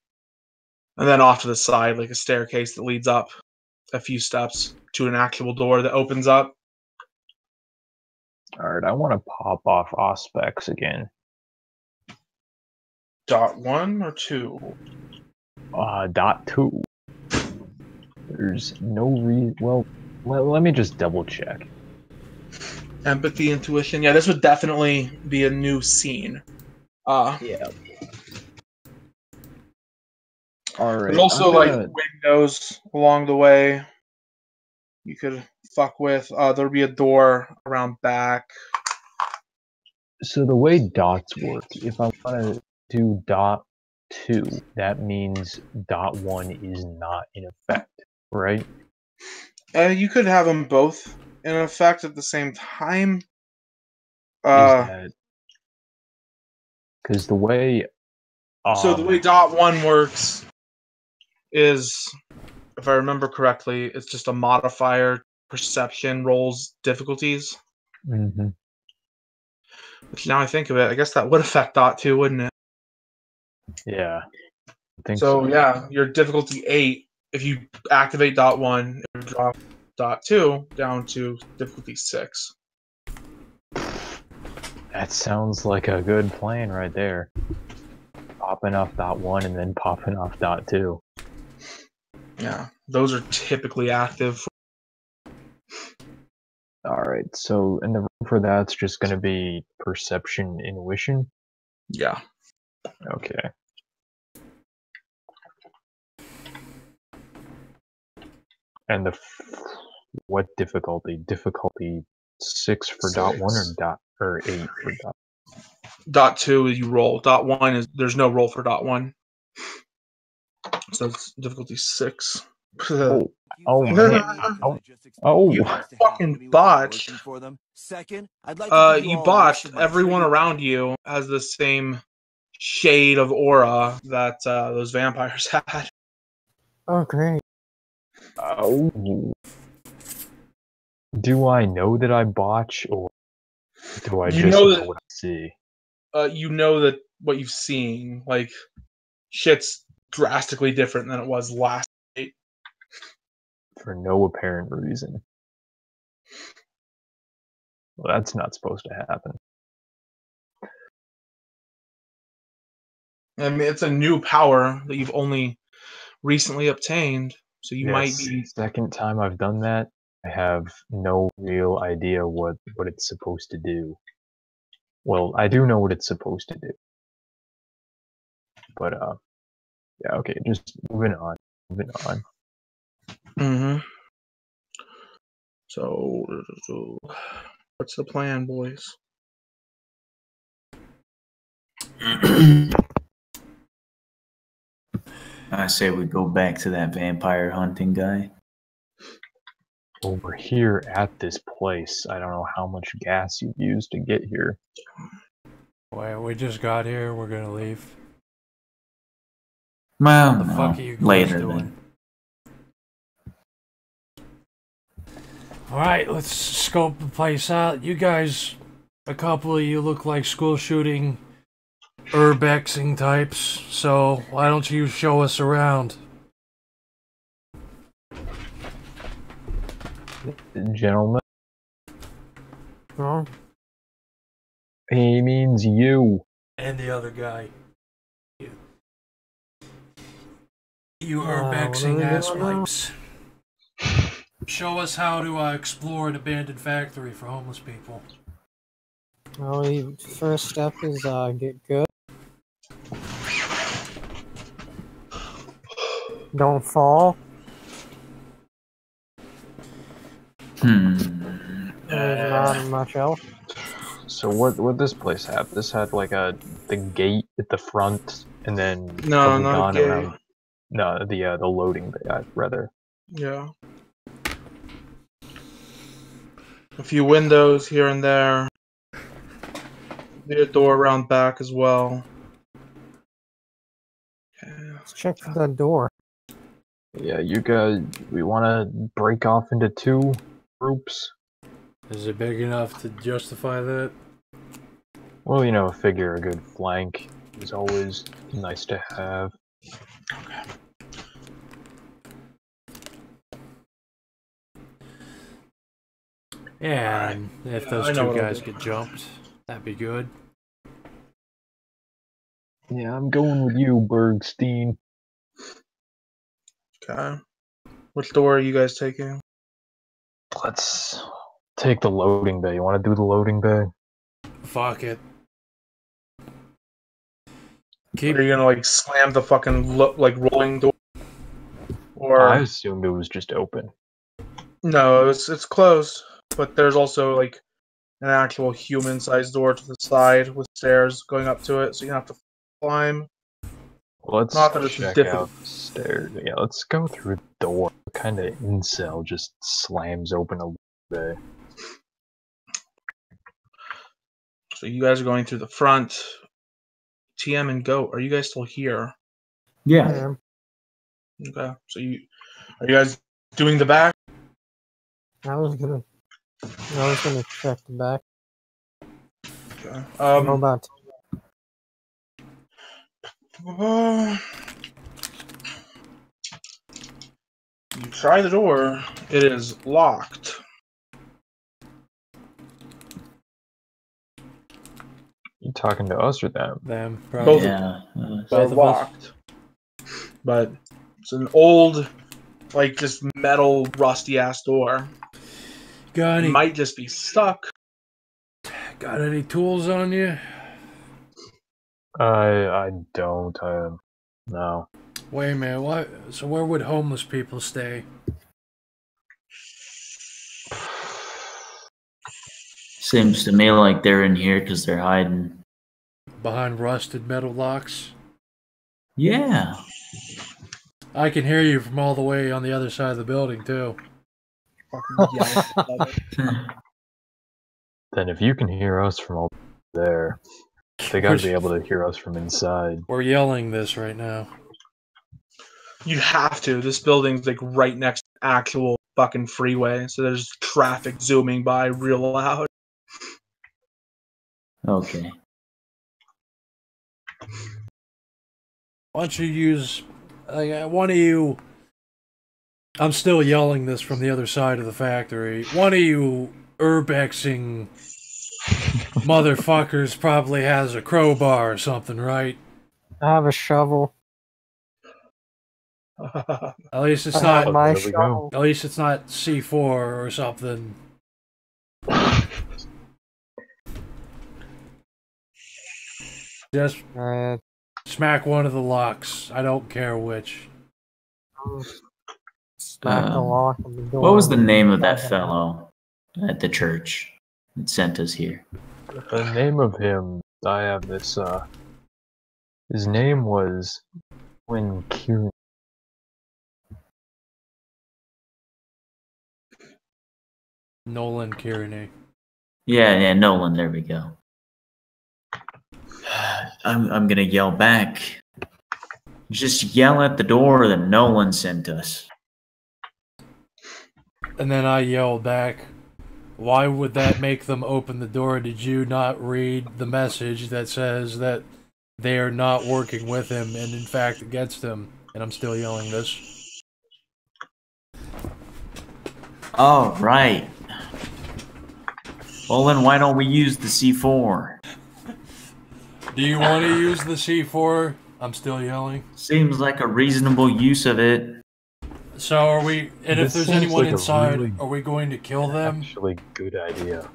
then off to the side, like a staircase that leads up a few steps to an actual door that opens up. Alright, I want to pop off Auspex again. .1 or 2? .2. There's no reason. Well, let me just double check. Empathy, intuition. Yeah, this would definitely be a new scene. Yeah. Alright. There's also like windows along the way you could fuck with. There'll be a door around back. So the way dots work, if I want to do .2, that means .1 is not in effect, right? You could have them both in effect at the same time. Because the way... so the way .1 works is, if I remember correctly, it's just a modifier, perception rolls difficulties. Mm-hmm. Which now I think of it, I guess that would affect .2, wouldn't it? Yeah. I think so. Yeah, your difficulty 8, if you activate .1, it would drop .2 down to difficulty 6. That sounds like a good plan right there. Popping off .1 and then popping off .2. Yeah, those are typically active. Alright, so and the room for that's just going to be perception, intuition? Yeah. Okay. And what difficulty? Difficulty 6 for .1 or 8 for .2 you roll. .1 is there's no roll for .1. So it's difficulty 6. Oh man. Oh. Fucking botched. You botched. Everyone around you has the same shade of aura that those vampires had. Oh, great. Oh. Do I know that I botch, or do I You just know know that- what I see? You know that what you've seen, like, shit's drastically different than it was last night. For no apparent reason. Well, that's not supposed to happen. I mean, it's a new power that you've only recently obtained, so you might be. Second time I've done that. I have no real idea what it's supposed to do. Well, I do know what it's supposed to do. But, yeah, okay, just moving on. Mm-hmm. So, what's the plan, boys? I say we go back to that vampire hunting guy. Over here at this place, I don't know how much gas you've used to get here. Well, we just got here. We're gonna leave. Well, the no, fuck are you guys later doing? then. Alright, let's scope the place out. You guys, a couple of you look like school shooting urbexing types, so why don't you show us around? Gentlemen, Oh, he means you. And the other guy. You urbexing ass wipes. Show us how to explore an abandoned factory for homeless people. well, the first step is get good. Don't fall. There's not much else. So what this place have? This had like the gate at the front, and then No, have we not a gone gate. around? No, the loading bay, rather. Yeah. A few windows here and there. Maybe a door around back as well. Let's check the door. Yeah, you guys, we want to break off into two groups. Is it big enough to justify that? Well, you know, figure a good flank is always nice to have. Okay. Yeah, and if those I know two what I'll guys do. get jumped, that'd be good. Yeah, I'm going with you, Bergstein. Okay. Which door are you guys taking? Let's take the loading bay. You want to do the loading bay? Fuck it. Are you gonna like slam the fucking like rolling door? Or I assumed it was just open. no, it's closed, but there's also like an actual human-sized door to the side with stairs going up to it, so you have to climb. Let's Not that it's check difficult. out the stairs. Yeah, let's go through the door. What kind of incel just slams open a bay? So you guys are going through the front. TM and Goat, are you guys still here? Yeah. Okay. So are you guys doing the back? I was gonna check the back. Okay. How about you try the door. It is locked. You talking to us or them? Them, Both Yeah. are Both of us. locked. But it's an old, like, just metal, rusty-ass door. Got It any, might just be stuck. got any tools on you? I don't. No. Wait a minute, what? So where would homeless people stay? Seems to me like they're in here because they're hiding. Behind rusted metal locks? Yeah. I can hear you from all the way on the other side of the building, too. Then if you can hear us from all there, they gotta be able to hear us from inside. We're yelling this right now. You have to. This building's like right next to actual fucking freeway, so there's traffic zooming by real loud. Okay. Why don't you use... one of you... I'm still yelling this from the other side of the factory. One of you urbexing motherfuckers probably has a crowbar or something, right? I have a shovel. At least it's I have not... my shovel. At least it's not C4 or something. Just smack one of the locks. I don't care which. Smack the lock of the door. What was the name of that fellow at the church that sent us here? The name of him, I have this, his name was Win Q. Nolan Kearney. Yeah, Nolan, there we go. I'm gonna yell back. Just yell at the door that Nolan sent us. And then I yelled back, why would that make them open the door? Did you not read the message that says that they are not working with him and in fact against him? And I'm still yelling this. Oh, right. Well, then why don't we use the C4? Do you want to use the C4? I'm still yelling. Seems like a reasonable use of it. So are we, and if This there's anyone seems like a inside, really are we going to kill them? Actually, good idea.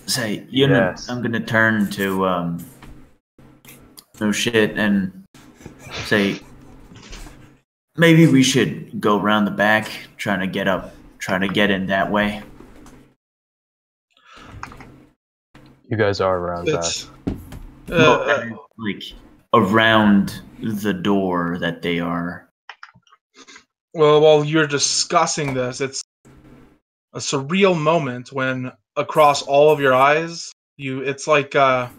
Say, Yes. I'm gonna turn to, no shit, and say, maybe we should go around the back, trying to get in that way. You guys are around back. Like, around the door that they are. Well, while you're discussing this, it's a surreal moment when across all of your eyes, it's like a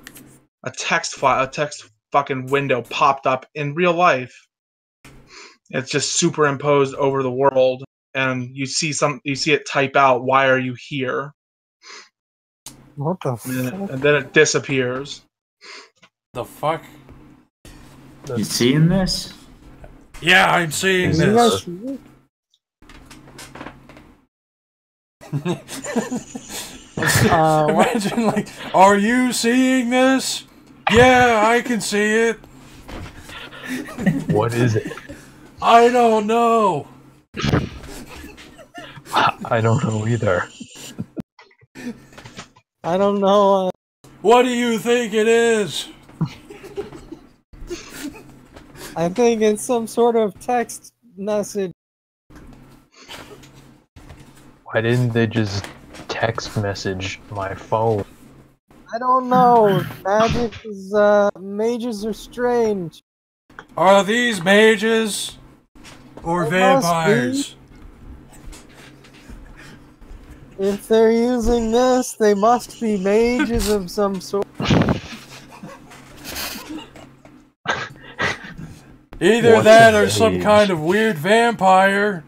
text file, a text fucking window popped up in real life. It's just superimposed over the world, and you see it type out, "Why are you here?" What the fuck? And then it disappears. The fuck? You seeing this? Yeah, I'm seeing You this. guys see it? Imagine, like, are you seeing this? Yeah, I can see it. What is it? I don't know. I don't know either. I don't know. What do you think it is? I think it's some sort of text message. Why didn't they just text message my phone? I don't know. Magic is, mages are strange. Are these mages or They vampires? If they're using this, they must be mages of some sort. Either What's that a or some mage? kind of weird vampire.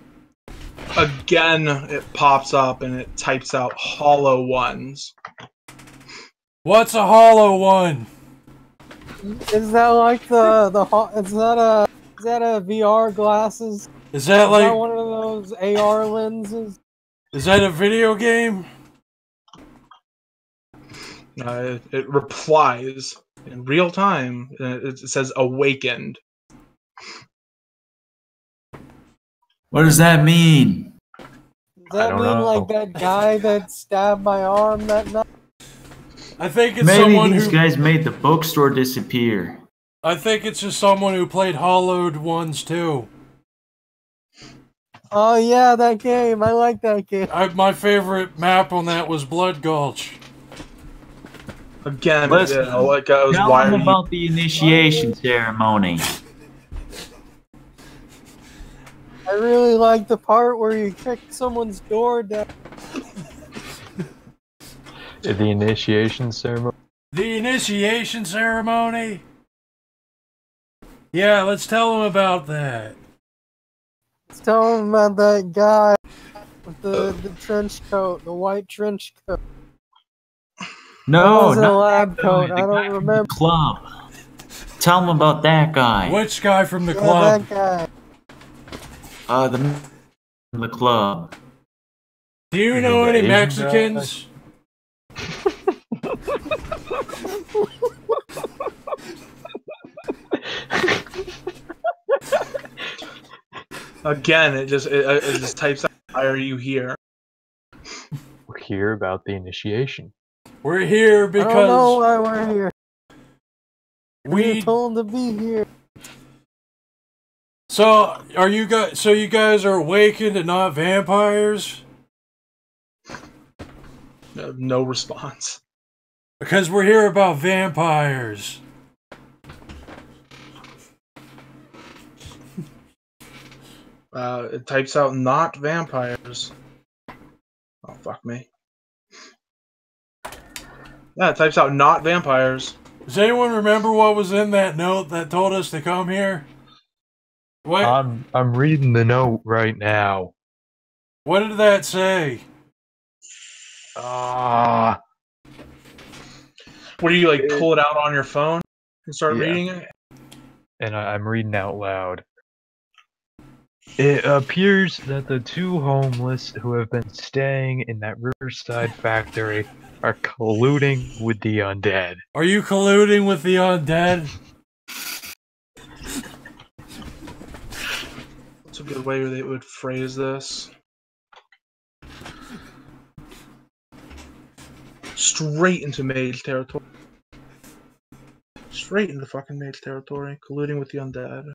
Again, it pops up and it types out hollow ones. What's a hollow one? Is that like is that a VR glasses? Is that like one of those AR lenses? Is that a video game? It replies in real time. It says awakened. What does that mean? Does that mean like that guy that stabbed my arm that night? I think it's Maybe someone these who. guys made the bookstore disappear. I think it's just someone who played Hollowed ones too. Oh yeah, that game. I like that game. My favorite map on that was Blood Gulch. Again, Listen, like I was tell why them are you? about the initiation ceremony. I really like the part where you kick someone's door down. The initiation ceremony. The initiation ceremony? Yeah, let's tell them about that. Let's tell them about that guy with the trench coat, the white trench coat. No, Or was it a not lab that coat? guy, I the don't guy from remember. the club. Tell them about that guy. Which guy from the Yeah, club? that The guy. from the club. Do you know any Asian Mexicans? Again, it just types out, why are you here? We're here about the initiation. We're here because I don't know why we're here. we We're told to be here. So are you guys? So you guys are awakened and not vampires? No response. Because we're here about vampires. It types out not vampires. Oh, fuck me. Yeah, it types out not vampires. Does anyone remember what was in that note that told us to come here? What? I'm reading the note right now. What did that say? What do you like? Pull it out on your phone and start Yeah. reading it? And I'm reading out loud. It appears that the two homeless who have been staying in that Riverside factory are colluding with the undead. Are you colluding with the undead? That's a good way they would phrase this. Straight into mage territory. Straight into fucking mage territory. Colluding with the undead.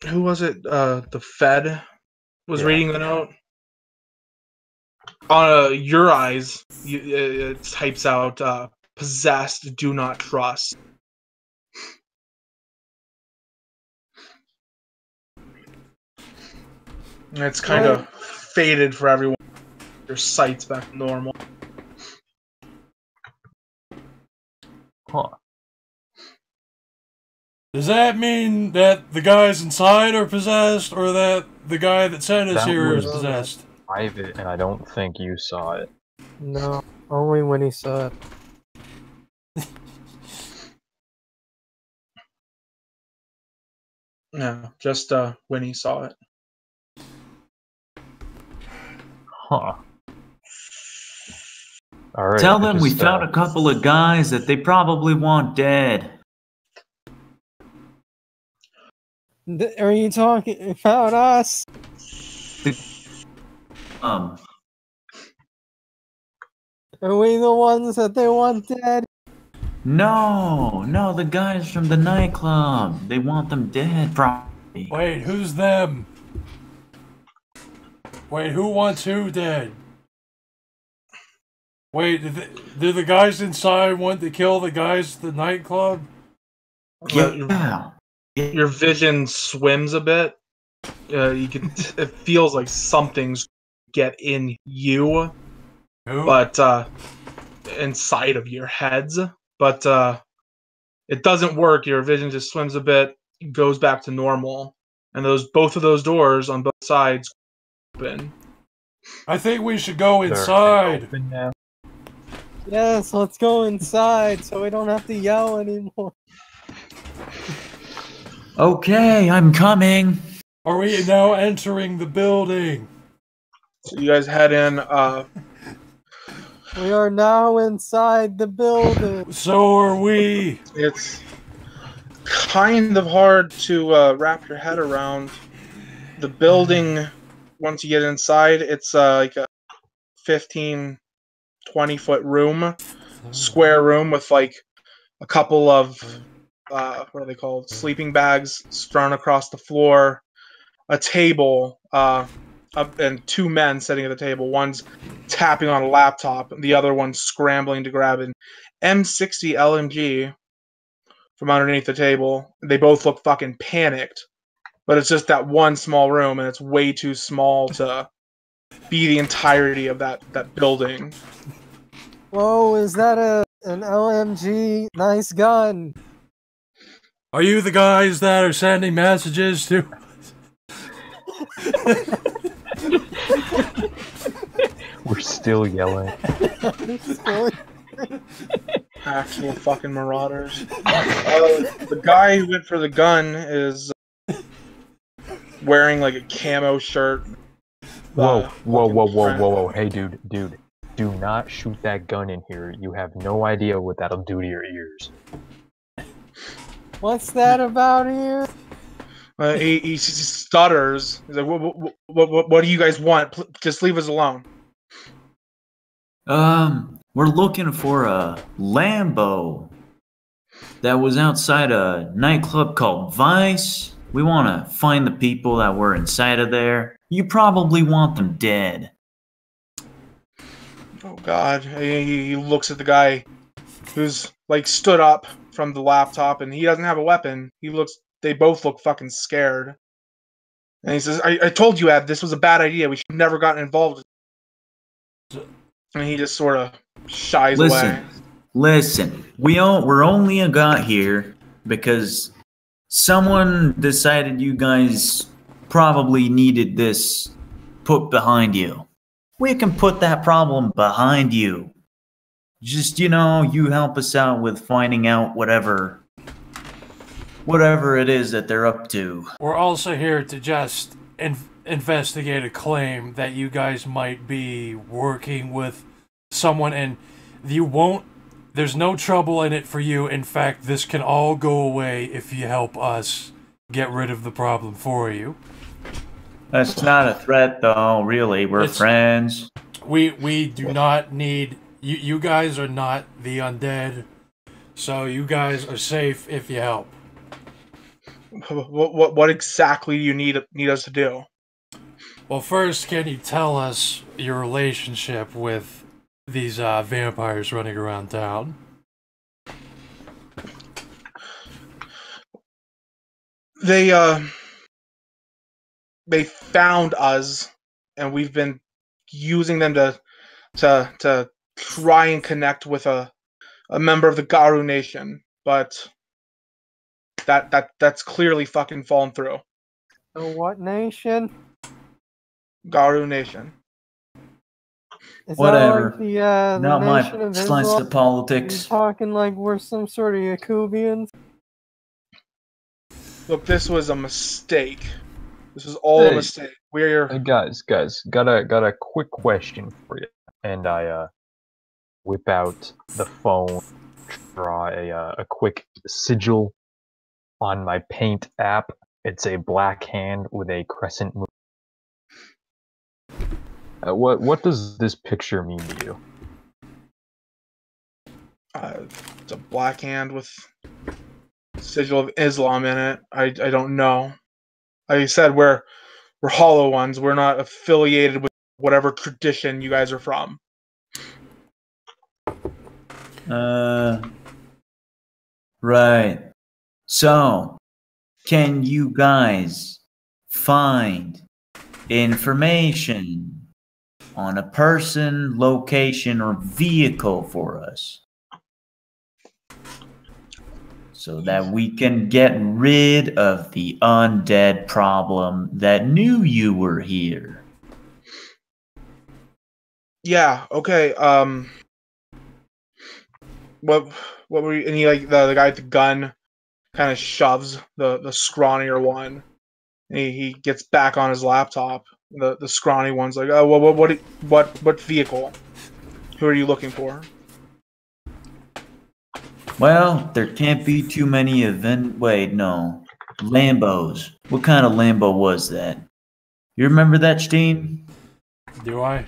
Who was it? The Fed was reading the note. On your eyes, it types out possessed, do not trust. And it's kind of faded for everyone. Your sight's back to normal. Huh. Does that mean that the guys inside are possessed, or that the guy that sent us That here is was possessed? private, and I don't think you saw it. No, only when he saw it. No, just when he saw it. Huh. Alright. Tell them we found a couple of guys that they probably want dead. Are you talking about us? Um. Are we the ones that they want dead? No, the guys from the nightclub. They want them dead, probably. Wait, who's them? Wait, who wants who dead? Wait, did the guys inside want to kill the guys at the nightclub? Yeah. Your vision swims a bit. You can. It feels like something's get in you, but inside of your heads. But it doesn't work. Your vision just swims a bit, goes back to normal, and both of those doors on both sides open. I think we should go inside. Yes, let's go inside so we don't have to yell anymore. Okay, I'm coming. Are we now entering the building? So you guys head in. We are now inside the building. So are we. It's kind of hard to wrap your head around. The building, once you get inside, it's like a 15, 20-foot room, square room with like a couple of, what are they called? Sleeping bags strewn across the floor, a table, and two men sitting at the table. One's tapping on a laptop, and the other one's scrambling to grab an M60 LMG from underneath the table. They both look fucking panicked, but it's just that one small room, and it's way too small to be the entirety of that building. Whoa, is that an LMG? Nice gun. Are you the guys that are sending messages to? We're still yelling. Actual fucking marauders. The guy who went for the gun is wearing like a camo shirt. Whoa. Hey, dude. Do not shoot that gun in here. You have no idea what that'll do to your ears. What's that about here? He stutters. He's like, what do you guys want? Just leave us alone. We're looking for a Lambo that was outside a nightclub called Vice. We want to find the people that were inside of there. You probably want them dead. Oh God! He looks at the guy who's like stood up from the laptop, and he doesn't have a weapon. They both look fucking scared. And he says, I told you, Ed, this was a bad idea. We should have never gotten involved. And he just sort of shies away. Listen, we're only got here because someone decided you guys probably needed this put behind you. We can put that problem behind you. Just, you help us out with finding out whatever it is that they're up to. We're also here to just investigate a claim that you guys might be working with someone, and there's no trouble in it for you. In fact, this can all go away if you help us get rid of the problem for you. That's not a threat, though, really. We're friends. We do not need... You guys are not the undead, so you guys are safe if you help. What exactly do you need us to do? Well, first, can you tell us your relationship with these vampires running around town? They found us, and we've been using them to try and connect with a member of the Garu Nation, but that's clearly fucking fallen through. What nation? Garu Nation. Is Whatever. That like not the my nation of slice Islam? of politics. You're talking like we're some sort of Yakubians? Look, this was a mistake. This was all a mistake. Hey guys, got a quick question for you. And I whip out the phone, draw a quick sigil on my Paint app. It's a black hand with a crescent moon. What does this picture mean to you? It's a black hand with sigil of Islam in it. I don't know. Like I said, we're hollow ones. We're not affiliated with whatever tradition you guys are from. Right. So, can you guys find information on a person, location, or vehicle for us? So that we can get rid of the undead problem that knew you were here. Yeah, okay, what were you, and he, like, the guy with the gun kind of shoves the scrawnier one, and he gets back on his laptop. The scrawny one's like, oh, what vehicle? Who are you looking for? Well, there can't be too many Wait, no. Lambos. What kind of Lambo was that? You remember that, Steen? Do I?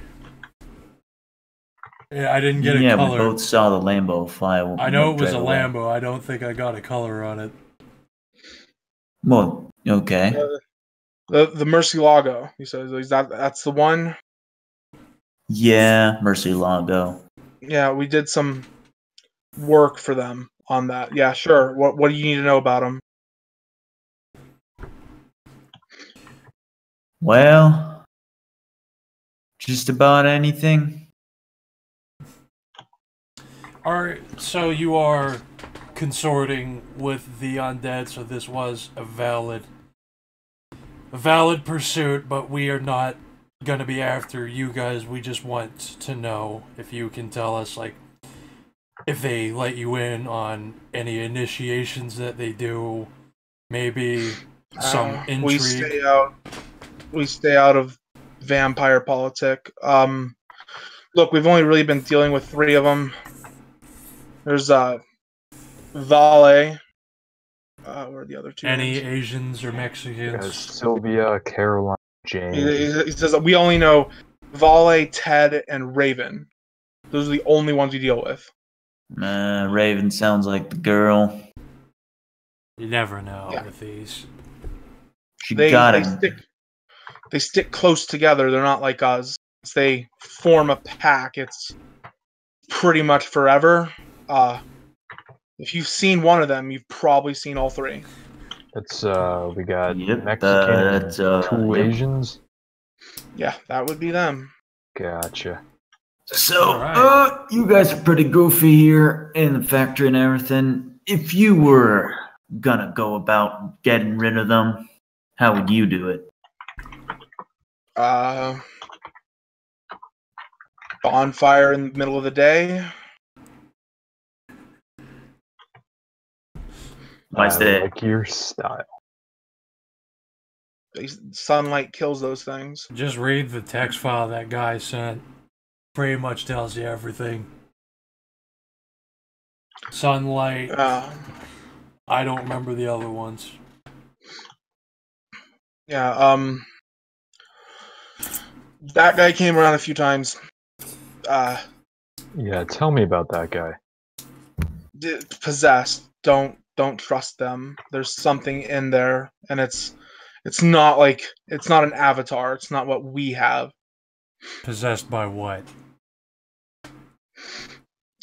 Yeah, I didn't get a color. Yeah, we both saw the Lambo fly. I know it was a Lambo. I don't think I got a color on it. Well, okay. The Murcielago. He says, is that's the one? Yeah, Murcielago. Yeah, we did some work for them on that. Yeah, sure. What do you need to know about them? Well, just about anything. Alright, so you are consorting with the undead, so this was a valid pursuit, but we are not gonna be after you guys. We just want to know if you can tell us, like, if they let you in on any initiations that they do, maybe some intrigue. We stay out of vampire politic. Look, we've only really been dealing with 3 of them. There's Vale. Where are the other 2? Any ones? Asians or Mexicans? Sylvia, Caroline, Jane. He says that we only know Vale, Ted, and Raven. Those are the only ones we deal with. Raven sounds like the girl. You never know with these. They stick close together. They're not like us. They form a pack. It's pretty much forever. If you've seen one of them, you've probably seen all 3. That's we got Mexican and 2 Asians. Yeah, that would be them. Gotcha. So, you guys are pretty goofy here in the factory and everything. If you were gonna go about getting rid of them, how would you do it? Bonfire in the middle of the day. Why's that? Like your style. Sunlight kills those things. Just read the text file that guy sent. Pretty much tells you everything. Sunlight. I don't remember the other ones. Yeah, that guy came around a few times. Yeah, tell me about that guy. Possessed. Don't trust them. There's something in there, and it's not an avatar. It's not what we have. Possessed by what?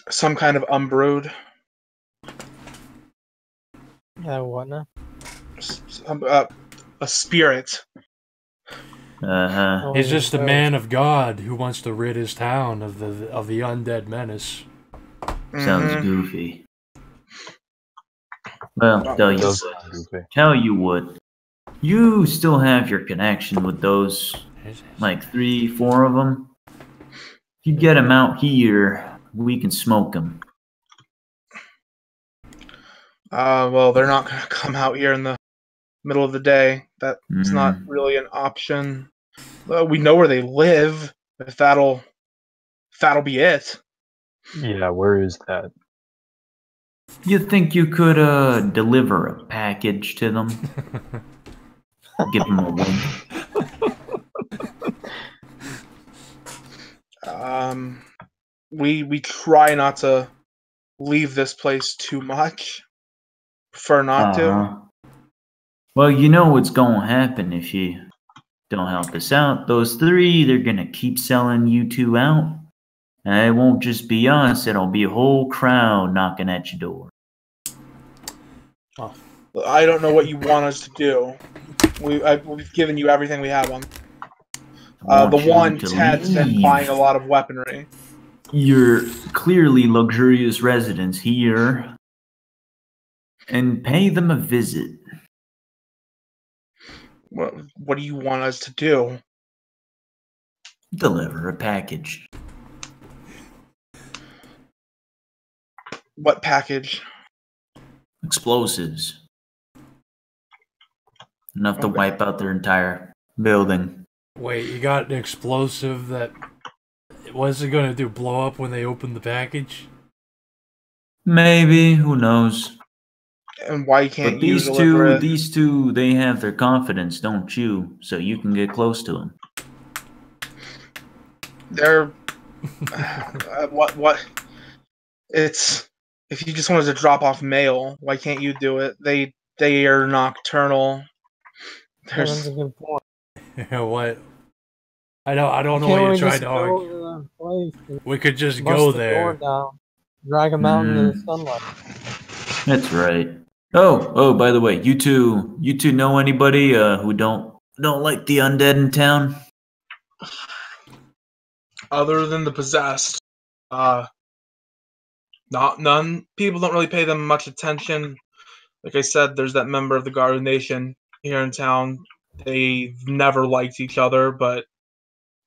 Some kind of umbrood. Yeah, what now? A spirit. Uh-huh. He's just a man of God who wants to rid his town of the undead menace. Sounds goofy. Well, tell you what. You still have your connection with those, like 3, 4 of them. If you get them out here, we can smoke them. Well, they're not going to come out here in the middle of the day. That's not really an option. We know where they live. If that'll be it. Yeah, where is that? You think you could deliver a package to them? Give them a wink. We try not to leave this place too much. Prefer not to. Well, you know what's gonna happen if you don't help us out. Those 3, they're gonna keep selling you 2 out. And it won't just be us, it'll be a whole crowd knocking at your door. I don't know what you want us to do. We've given you everything we have on. The one, Ted's been buying a lot of weaponry. Your clearly luxurious residents here. And pay them a visit. What do you want us to do? Deliver a package. What package? Explosives. Enough to wipe out their entire building. Wait, you got an explosive that... What's it gonna do, blow up when they open the package? Maybe, who knows? And why can't but these you deliver it? These 2, they have their confidence, don't you? So you can get close to them. They're... what? It's... If you just wanted to drop off mail, why can't you do it? They are nocturnal. Kevin's a good point. What? I don't know Can't what we you're trying just to go argue. to the place and We could just bust go the there. door down, drag him out into the sunlight? That's right. Oh, by the way, you two know anybody who don't like the undead in town? Other than the possessed, none. People don't really pay them much attention. Like I said, there's that member of the Garu Nation here in town. They've never liked each other, but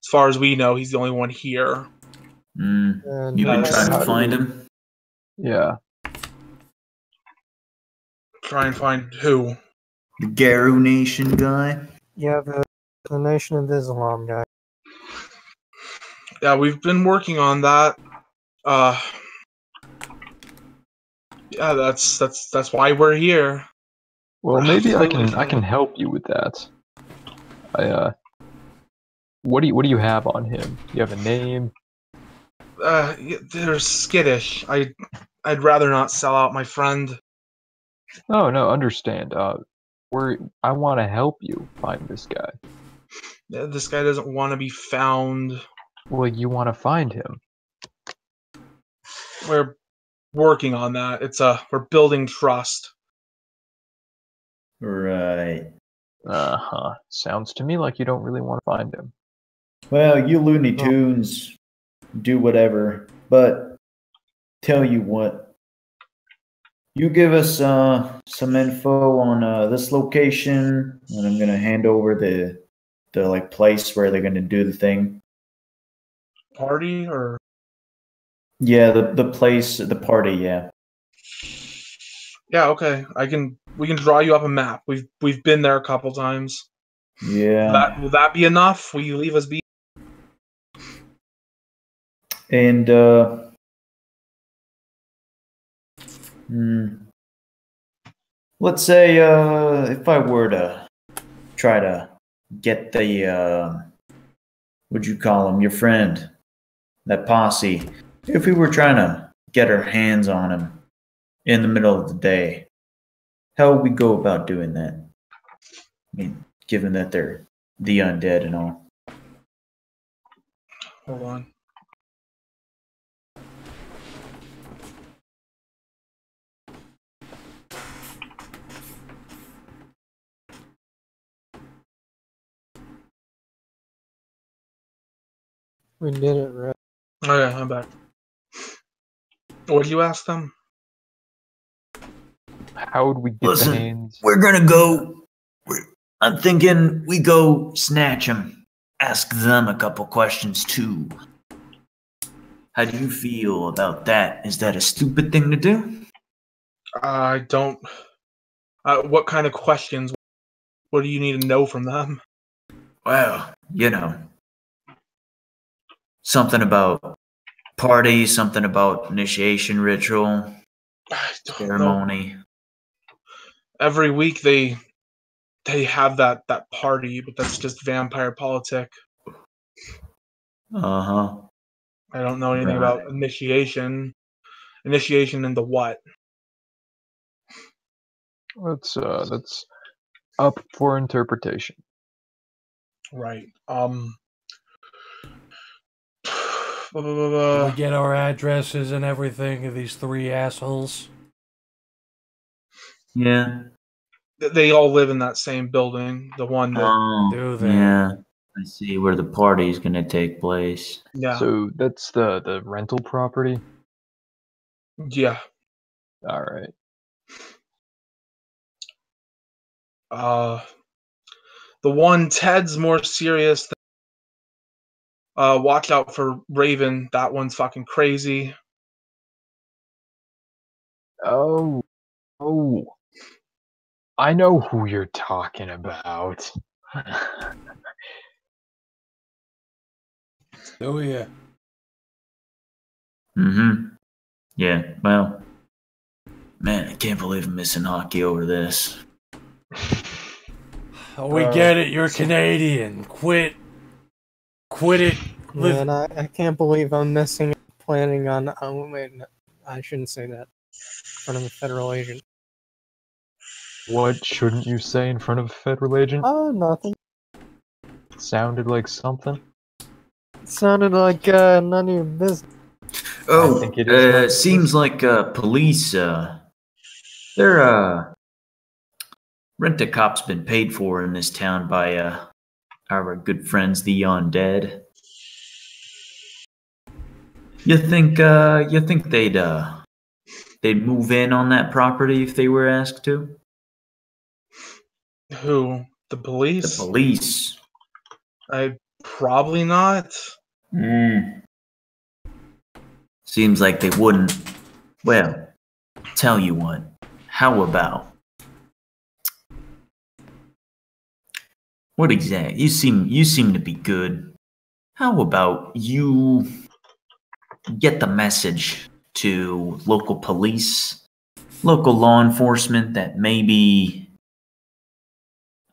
as far as we know, he's the only one here. You've been trying to find him? Yeah. Try and find who? The Garu Nation guy? Yeah, the Nation of Islam guy. Yeah, we've been working on that. Yeah, that's why we're here. Well, maybe I can help you with that. What do you have on him? Do you have a name? They're skittish. I'd rather not sell out my friend. Oh no, understand. I want to help you find this guy. This guy doesn't want to be found. Well, you want to find him. We're working on that. We're building trust. Right. Uh-huh. Sounds to me like you don't really want to find him. Well, you Looney Tunes do whatever, but tell you what. You give us some info on this location, and I'm gonna hand over the like place where they're gonna do the thing. Party or? Yeah, the place, the party. Yeah. Yeah. Okay. We can draw you up a map. We've been there a couple times. Yeah. Will that be enough? Will you leave us be? And let's say if I were to try to get the what'd you call him, your friend, that posse, if we were trying to get our hands on him in the middle of the day, how would we go about doing that? I mean, given that they're the undead and all. Hold on. We did it right. Okay, I'm back. What did you ask them? How would we get Listen, the hands? we're gonna go. I'm thinking we go snatch them. Ask them a couple questions too. How do you feel about that? Is that a stupid thing to do? I don't. What kind of questions? What do you need to know from them? Well, you know, something about party, something about initiation ritual, ceremony. Every week they have that party, but that's just vampire politic. Uh-huh. I don't know anything about initiation. Initiation into what? That's up for interpretation. Right. Did we get our addresses and everything of these three assholes? Yeah. They all live in that same building. The one that. Do they? Yeah. I see where the party's gonna take place. Yeah. So that's the rental property? Yeah. Alright. The one Ted's more serious. Watch out for Raven. That one's fucking crazy. Oh. I know who you're talking about. Do you? Mm-hmm. Yeah, well, man, I can't believe I'm missing hockey over this. Oh, we get it. You're Canadian. Quit it. Yeah, and I can't believe I'm missing planning on. Oh, wait, no, I shouldn't say that in front of a federal agent. What shouldn't you say in front of a federal agent? Oh, nothing. Sounded like something. It sounded like none of your business. Oh, I think it is my seems like police, their rent-a-cop's been paid for in this town by our good friends, the Undead. You think they'd move in on that property if they were asked to? Who? The police? The police. Probably not. Seems like they wouldn't. Well, tell you what. How about? What exactly? You seem to be good. How about you get the message to local police, local law enforcement that maybe,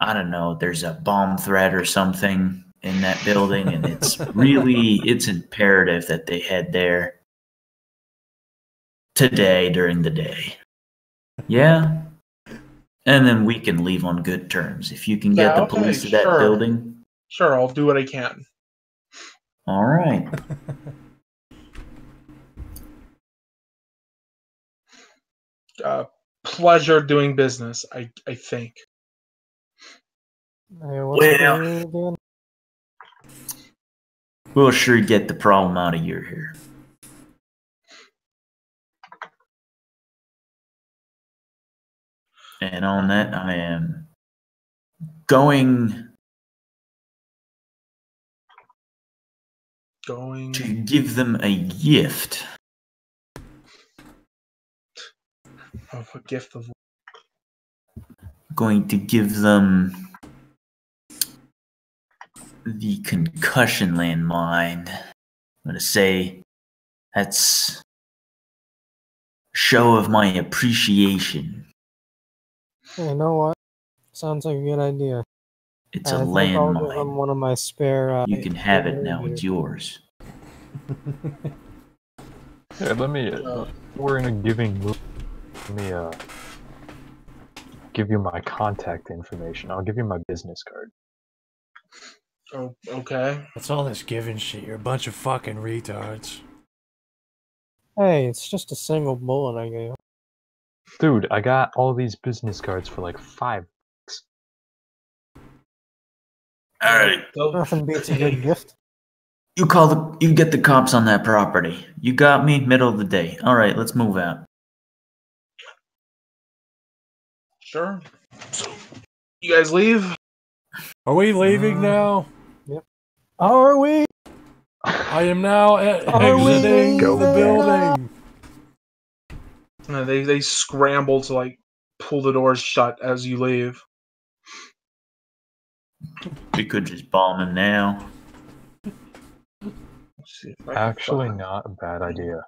I don't know, there's a bomb threat or something in that building, and it's imperative that they head there today during the day. Yeah? And then we can leave on good terms. If you can get the police to that building. Sure, I'll do what I can. All right. Pleasure doing business, I think. Well, we'll sure get the problem out of your hair. And on that, I am going to give them a gift. Of a gift of. Going to give them the concussion landmine. I'm going to say that's a show of my appreciation. You know what? Sounds like a good idea. It's a I think I'll give landmine. him one of my spare. You can have it now. It's yours. Here, let me. We're in a giving mood. Let me give you my contact information. I'll give you my business card. Oh, okay. That's all this giving shit. You're a bunch of fucking retards. Hey, it's just a single bullet I gave. Dude, I got all these business cards for like $5. All right. Nothing beats a good gift. You get the cops on that property. You got me. Middle of the day. All right, let's move out. Sure. So, you guys leave? Are we leaving now? Yep. Are we? I am now exiting the building. They scramble to like pull the doors shut as you leave. We could just bomb him now. Actually, not a bad idea.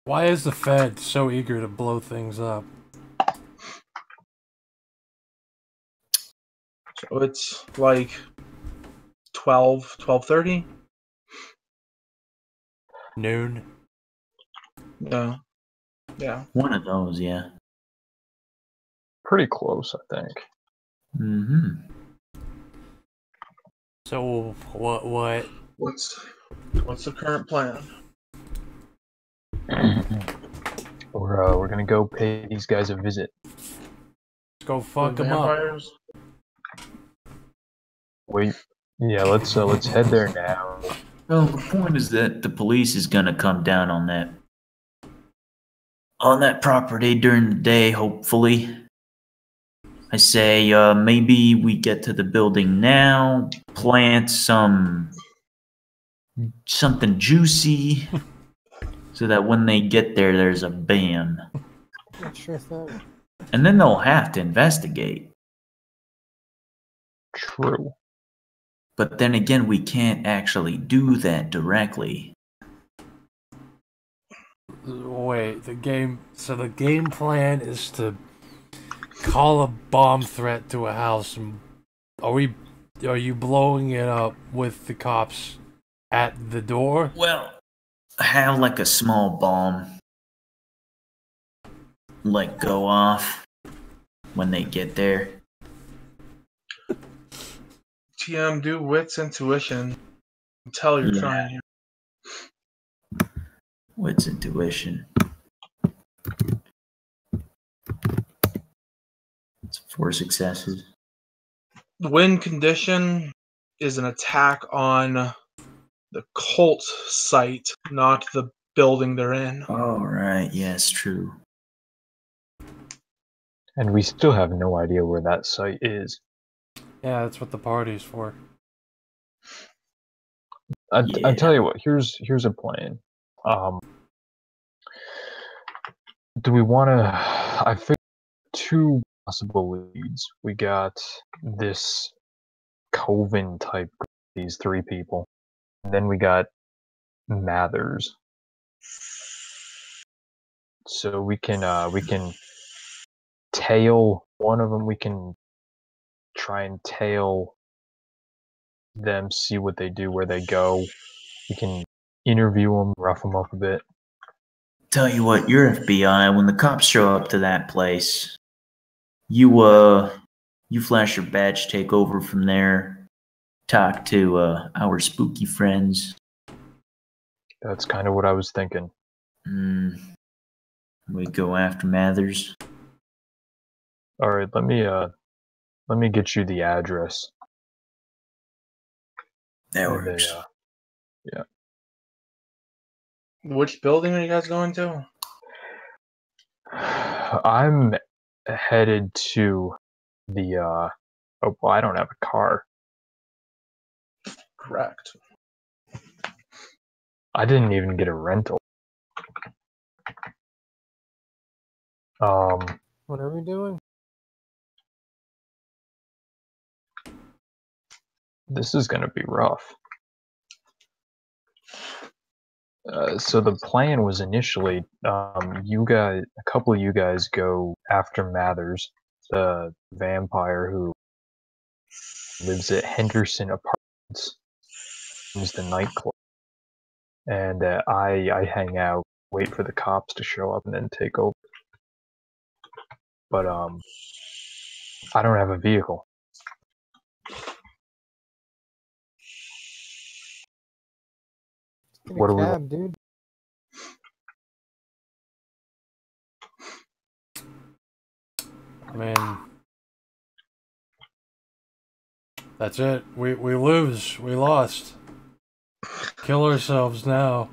Why is the Fed so eager to blow things up? So it's like 12:30? Noon. No. Yeah. One of those, yeah. Pretty close, I think. Mm-hmm. So what? What's the current plan? We're gonna go pay these guys a visit. Let's go fuck them up. Wait, yeah, let's head there now. Well, the point is that the police is gonna come down on that property during the day, hopefully. I say maybe we get to the building now, plant something juicy, so that when they get there, there's a bam. Sure thing. And then they'll have to investigate. True. But then again, we can't actually do that directly. Wait, the game plan is to call a bomb threat to a house, and are you blowing it up with the cops at the door? Well, have like a small bomb like go off when they get there. TM, do wits intuition. Tell you're trying here. Wits intuition. It's 4 successes. The win condition is an attack on the cult site, not the building they're in. Oh, right. Yes, true. And we still have no idea where that site is. Yeah, that's what the party's for. I tell you what, here's a plan. Do we want to? I figured 2 possible leads. We got this Coven type, these 3 people, and then we got Mathers. So we can tail one of them. We can try and tail them, see what they do, where they go. We can interview them, rough them up a bit. Tell you what, you're FBI. When the cops show up to that place, you flash your badge, take over from there, talk to our spooky friends. That's kind of what I was thinking. We go after Mathers. All right, let me get you the address. That works. Yeah. Which building are you guys going to? I'm headed to the oh, well, I don't have a car. Correct. I didn't even get a rental. What are we doing? This is gonna be rough. So the plan was initially, a couple of you guys go after Mathers, the vampire who lives at Henderson Apartments, is the nightclub, and I hang out, wait for the cops to show up, and then take over. But I don't have a vehicle. What do we want? Dude. I mean, that's it. We lose. We lost. Kill ourselves now.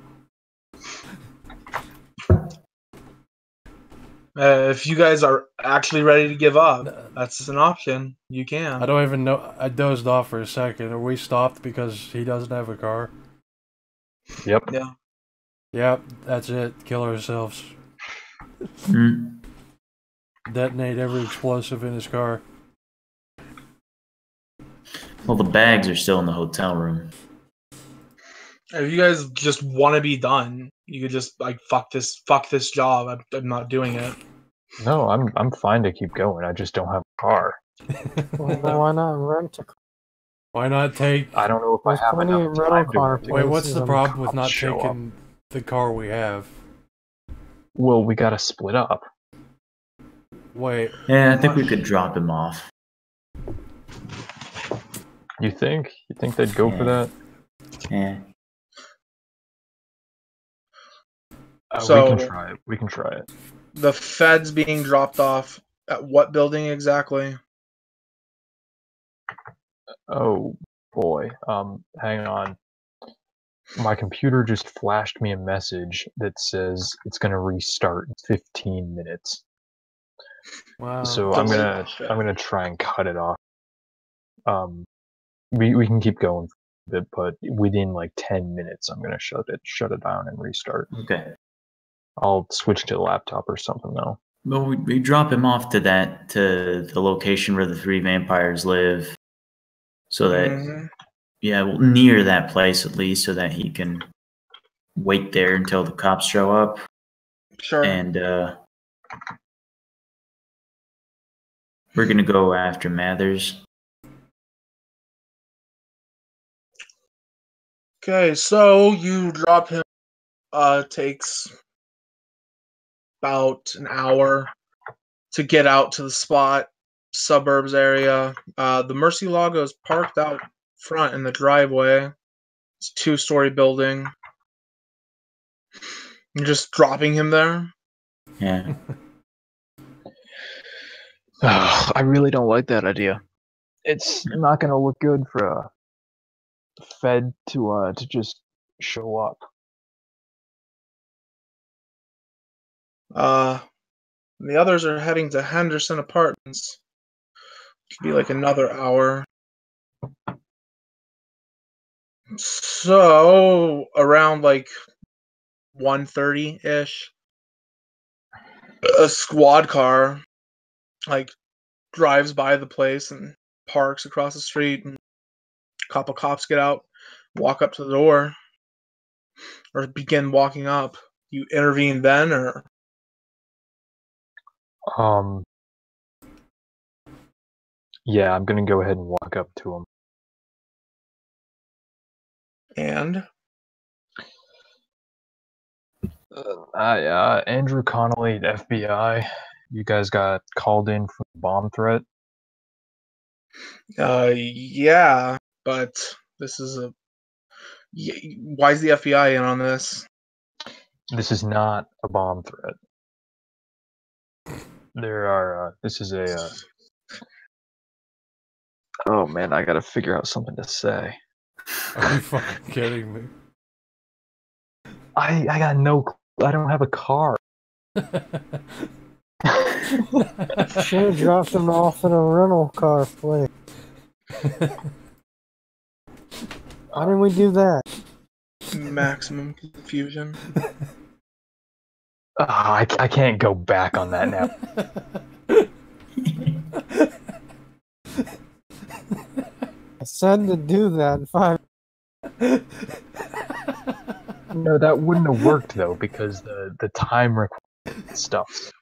If you guys are actually ready to give up, that's an option. You can. I don't even know. I dozed off for a second. Are we stopped because he doesn't have a car? Yep. Yeah. Yep, that's it. Kill ourselves. Detonate every explosive in his car. Well, the bags are still in the hotel room. If you guys just want to be done, you could just like fuck this job. I'm not doing it. No, I'm fine to keep going. I just don't have a car. Well, why not rent a car? Why not take? I don't know if There's I have plenty enough of rental time car to. Wait, what's the places problem with not show taking the car we have? Well, we gotta split up. Wait. Yeah, I think we could drop him off. You think? You think they'd go for that? Yeah. So we can try it. We can try it. The feds being dropped off at what building exactly? Oh boy. Hang on. My computer just flashed me a message that says it's gonna restart in 15 minutes. Wow. So I'm gonna try and cut it off. We can keep going for a bit, but within like 10 minutes I'm gonna shut it down and restart. Okay. I'll switch to the laptop or something though. Well, we drop him off to the location where the 3 vampires live, so that well, near that place at least, so that he can wait there until the cops show up. Sure. And we're gonna go after Mathers. Okay, so you drop him. Takes about an hour to get out to the spot. suburbs area. The Murcielago is parked out front in the driveway. It's a 2-story building. You're just dropping him there? Yeah. I really don't like that idea. It's not going to look good for a Fed to just show up. The others are heading to Henderson Apartments. Could be like another hour. So around like 1:30-ish, a squad car like drives by the place and parks across the street, and a couple cops get out, walk up to the door, or begin walking up. You intervene then, or Yeah, I'm gonna go ahead and walk up to him. and Andrew Connolly, FBI. You guys got called in for a bomb threat? yeah, but this is a. Why is the FBI in on this? This is not a bomb threat. There are. This is a. Oh man, I gotta figure out something to say. Are you fucking kidding me? I got no. I don't have a car. Should have dropped him off in a rental car place. Why didn't we do that? Maximum confusion. I can't go back on that now. I said to do that in 5. No, that wouldn't have worked though because the time required stuff.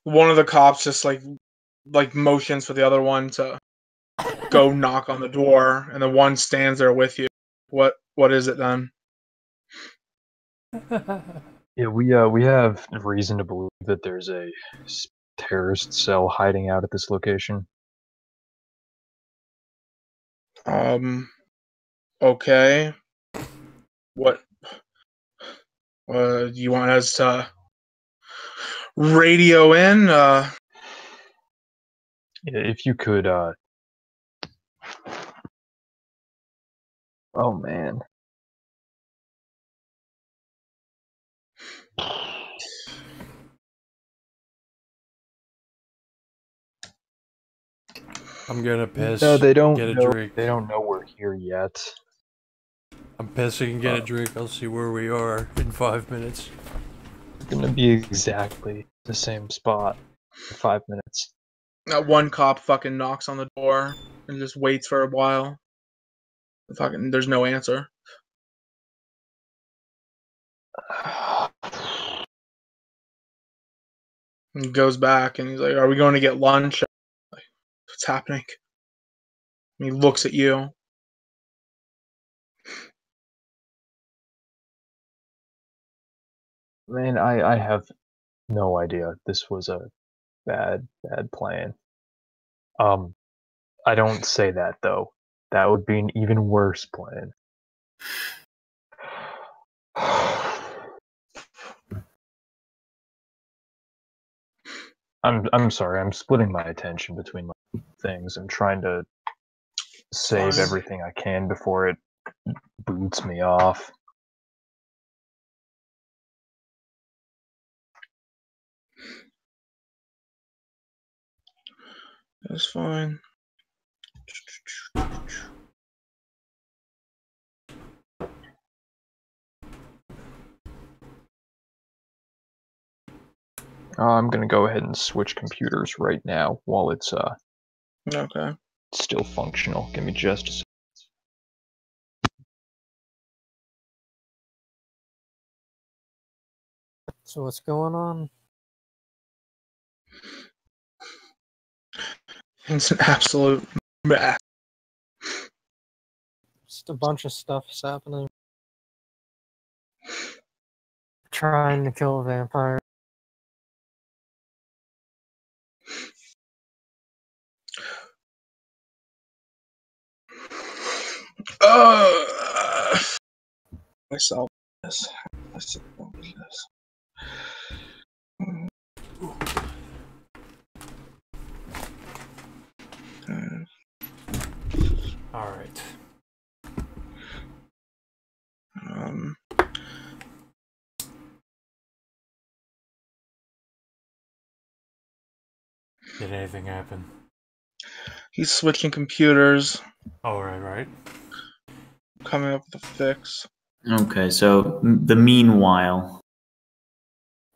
One of the cops just like motions for the other one to go knock on the door, and the one stands there with you. What is it then? Yeah, we have reason to believe that there's a terrorist cell hiding out at this location. Okay. What? You want us to radio in? Yeah, if you could. Oh man. I'm gonna piss. No, they don't get a know. drink. They don't know we're here yet. I'm pissing and get a drink. I'll see where we are in 5 minutes. It's gonna be exactly the same spot in 5 minutes. That one cop fucking knocks on the door and just waits for a while. There's no answer. He goes back and he's like, "Are we going to get lunch?" Like, what's happening? And he looks at you. Man, I have no idea. This was a bad plan. I don't say that though. That would be an even worse plan. I'm sorry. I'm splitting my attention between my things. I'm trying to save everything I can before it boots me off. That's fine. I'm gonna go ahead and switch computers right now while it's okay. Still functional. Give me just a second. So what's going on? It's an absolute mess. Just a bunch of stuff's happening. Trying to kill a vampire. myself this. All right. Did anything happen? He's switching computers. Oh, right. Coming up with a fix. Okay, so the meanwhile,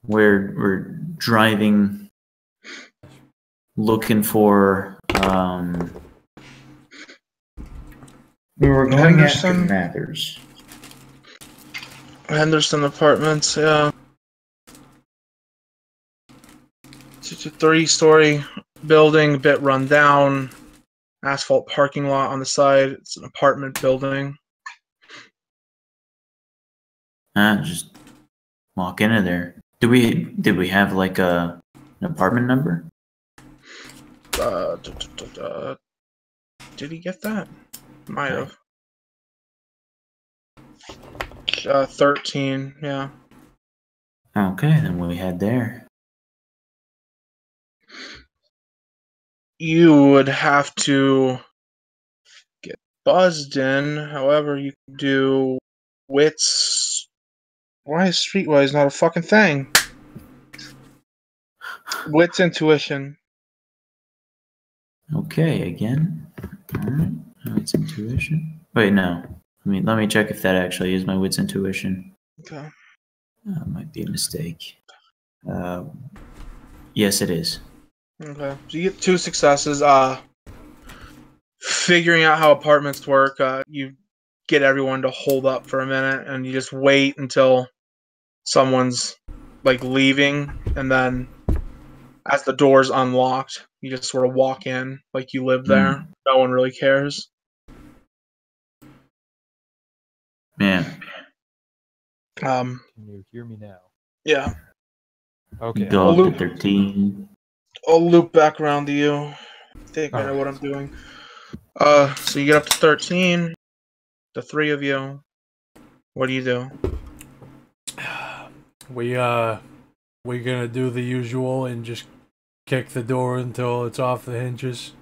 we're driving, looking for we were going after Mathers. Henderson Apartments, yeah. It's a 3-story building, a bit run down. Asphalt parking lot on the side. It's an apartment building. Just walk into there. Did we have like an apartment number? Did he get that? Might have. 13, yeah. Okay, then we head there. You would have to get buzzed in. However, you can do wits. Why is Streetwise not a fucking thing? Wits intuition. Okay, again. Alright, wits intuition. Wait, no. Let me check if that actually is my wits intuition. Okay. Might be a mistake. Yes, it is. Okay. So you get 2 successes. Figuring out how apartments work, you get everyone to hold up for a minute, and you just wait until someone's like leaving, and then as the door's unlocked, you just sort of walk in like you live there. No one really cares. Yeah. Can you hear me now? Yeah. Okay. Go up to 13. I'll loop back around to you. I think I know what I'm doing. So you get up to 13. The 3 of you. What do you do? We gonna do the usual and just kick the door until it's off the hinges.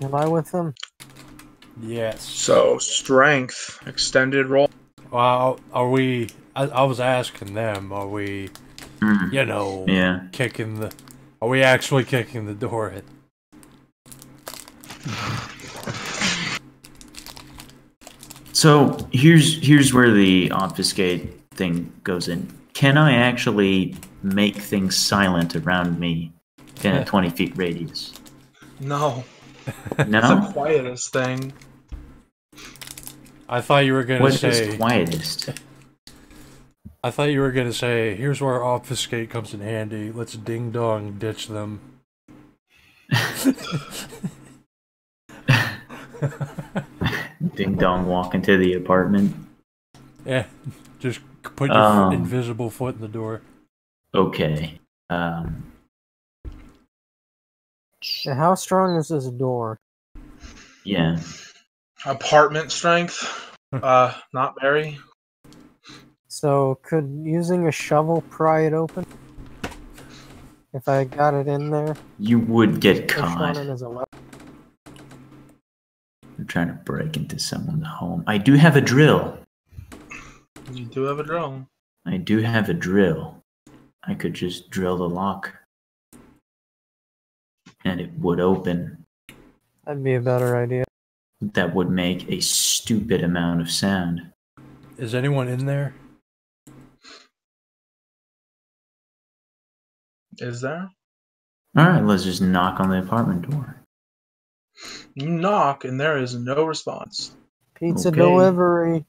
Am I with them? Yes. So strength, extended roll. Well, are we? I was asking them. Are we? You know, yeah. Kicking the. Are we actually kicking the door in? So here's where the obfuscate thing goes in. Can I actually make things silent around me in a 20 feet radius? No. No? It's the quietest thing. I thought you were gonna say. What is quietest? I thought you were gonna say, here's where obfuscate comes in handy. Let's ding dong ditch them. Ding dong walk into the apartment. Yeah, just put your invisible foot in the door. Okay. How strong is this door? Yeah. Apartment strength? Not very. So, could using a shovel pry it open? If I got it in there? You would get Push on caught. it as a weapon. I'm trying to break into someone's home. I do have a drill. You do have a drill. I do have a drill. I could just drill the lock. And it would open. That'd be a better idea. That would make a stupid amount of sound. Is anyone in there? Is there? Alright, let's just knock on the apartment door. You knock and there is no response. Pizza delivery.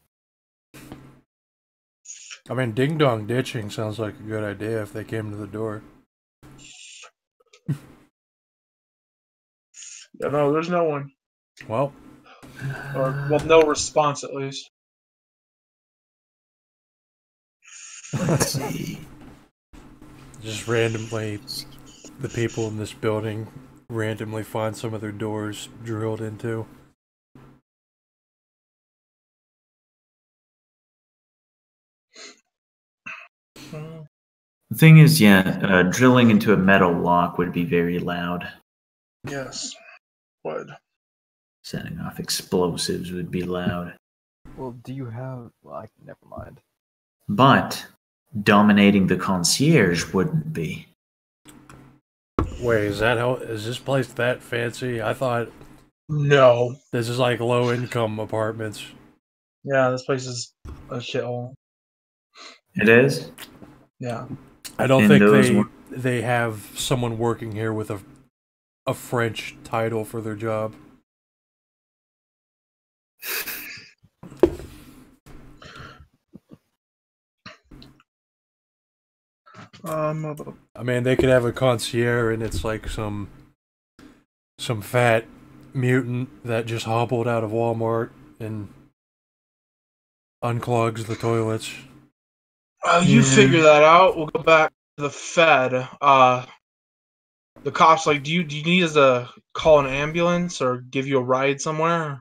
I mean, ding dong ditching sounds like a good idea if they came to the door. Yeah, no, there's no one. Well. Well, no response at least. Let's see. Just randomly, the people in this building randomly find some of their doors drilled into. The thing is, yeah, drilling into a metal lock would be very loud. Yes, would. Setting off explosives would be loud. Well, do you have... Like, never mind. But dominating the concierge wouldn't be. Wait, is this place that fancy? I thought... No. This is like low-income apartments. Yeah, this place is a shithole. It is? Yeah. I don't think they have someone working here with a French title for their job. I mean, they could have a concierge, and it's like some fat mutant that just hobbled out of Walmart and unclogs the toilets. You figure that out. We'll go back to the Fed. The cops like, do you need us to call an ambulance or give you a ride somewhere?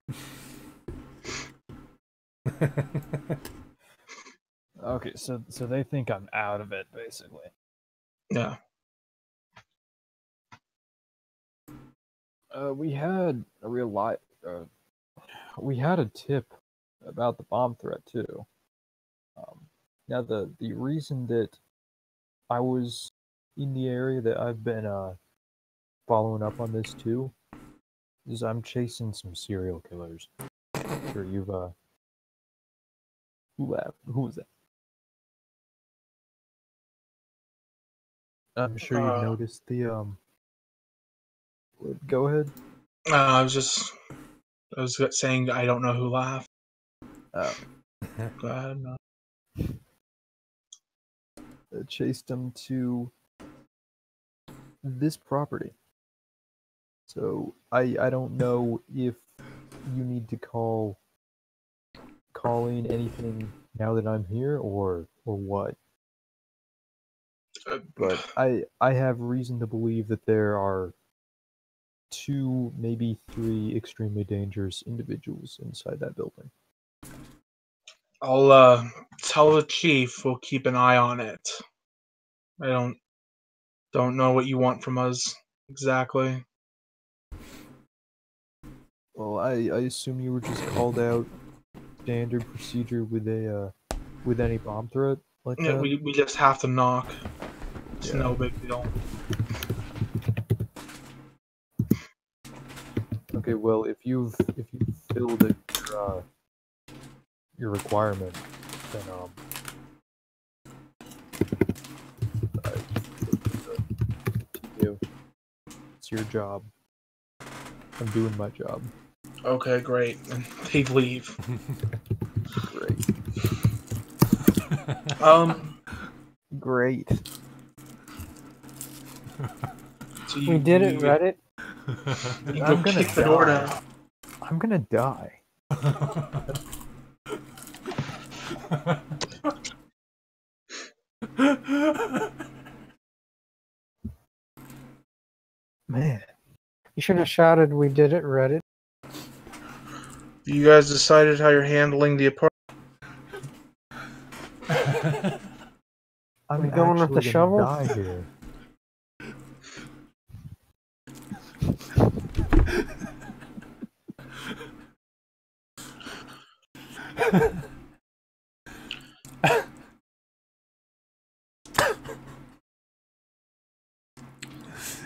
Okay, so they think I'm out of it, basically. Yeah. We had a we had a tip about the bomb threat too. Now the reason that I was in the area that I've been following up on this too is I'm chasing some serial killers. I'm sure you've who was that? I'm sure you've noticed the Go ahead. I was saying I don't know who laughed. Oh. Go ahead. No. Chased them to this property. So I don't know if you need to call in anything now that I'm here or what. But I have reason to believe that there are 2, maybe 3 extremely dangerous individuals inside that building. I'll tell the chief we'll keep an eye on it. I don't know what you want from us exactly. Well, I assume you were just called out standard procedure with any bomb threat like Yeah, that? we just have to knock. It's no big deal. Okay, well, if you've filled your requirement, then it's your job. I'm doing my job. Okay, great. And they leave. Great. Great. So we did it, Reddit. I'm gonna kick the door down. I'm gonna die. Man. You should have shouted, "We did it, Reddit." You guys decided how you're handling the apartment? I'm going with the shovel? Die here.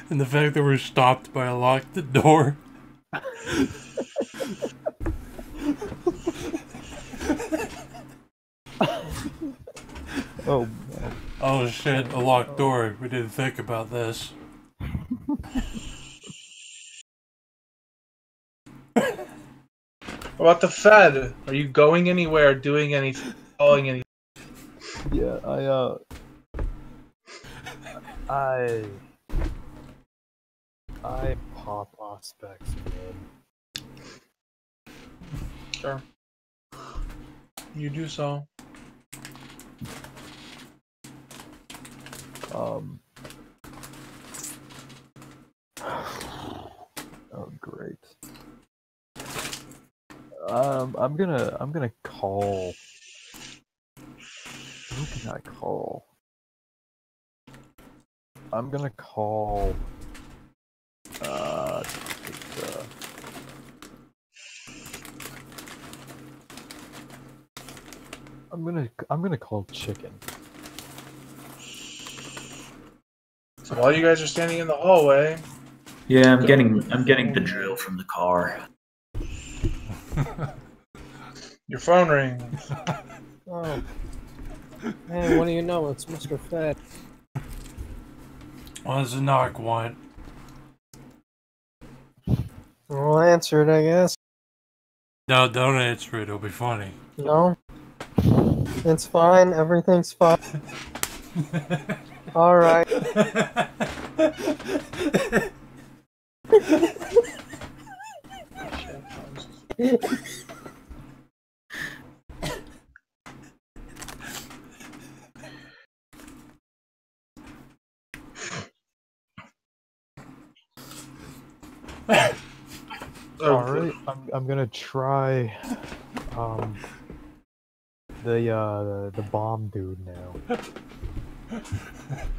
And the fact that we're stopped by a locked door. Oh, oh shit, a locked door. We didn't think about this. What about the Fed? Are you going anywhere, doing anything, calling anything? Yeah, I pop off specs, man. Sure. You do so. Oh, great. I'm gonna call. Who can I call? I'm gonna call. I'm gonna call Chicken. So while you guys are standing in the hallway, Yeah, I'm getting the drill from the car. your phone rings. Oh. Hey, what do you know? It's Mr. Fed. What does the narc want? I'll answer it, I guess. No, don't answer it. It'll be funny. No? It's fine. Everything's fine. Alright. Alright, I'm gonna try the bomb dude now.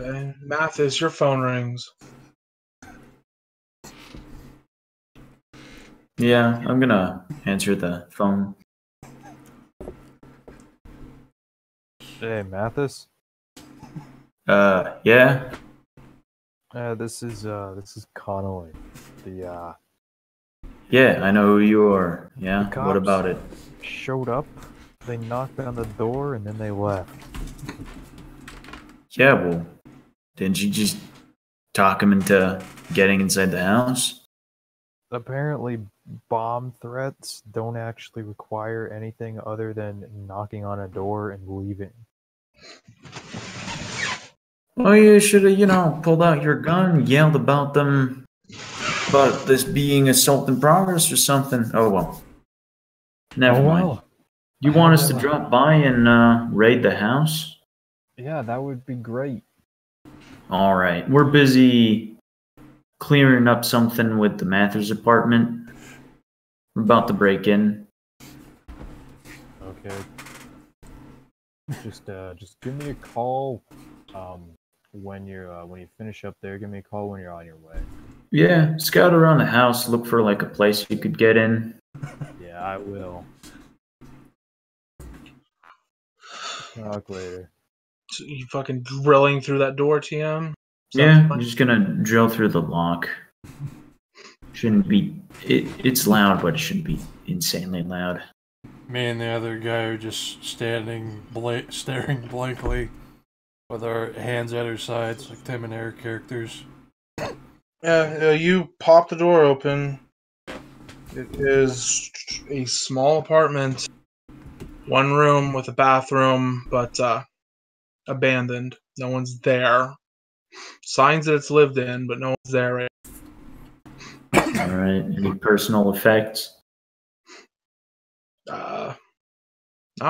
Okay. Mathis, your phone rings. Yeah, I'm gonna answer the phone. Hey, Mathis. Yeah. This is Connolly. Yeah, I know who you are. Yeah, The what cops about it? showed up, they knocked on the door, and then they left. Yeah, well, didn't you just talk him into getting inside the house? Apparently, bomb threats don't actually require anything other than knocking on a door and leaving. Well, you should have, pulled out your gun, yelled about this being assault in progress or something. Oh, well. Never mind. Well. You want us to drop by and raid the house? Yeah, that would be great. All right. We're busy clearing up something with the Mathers apartment. We're about to break in. Okay. Just give me a call. When you finish up there, give me a call when you're on your way. Yeah, scout around the house, look for like a place you could get in. Yeah, I will. Talk later. So you fucking drilling through that door, TM? Yeah, I'm just gonna drill through the lock. Shouldn't be. It's loud, but it shouldn't be insanely loud. Me and the other guy are just staring blankly with our hands at our sides, like Tim and Eric characters. Yeah, you pop the door open. It is a small apartment. One room with a bathroom, but abandoned. No one's there. Signs that it's lived in, but no one's there right now. Alright, any personal effects? Not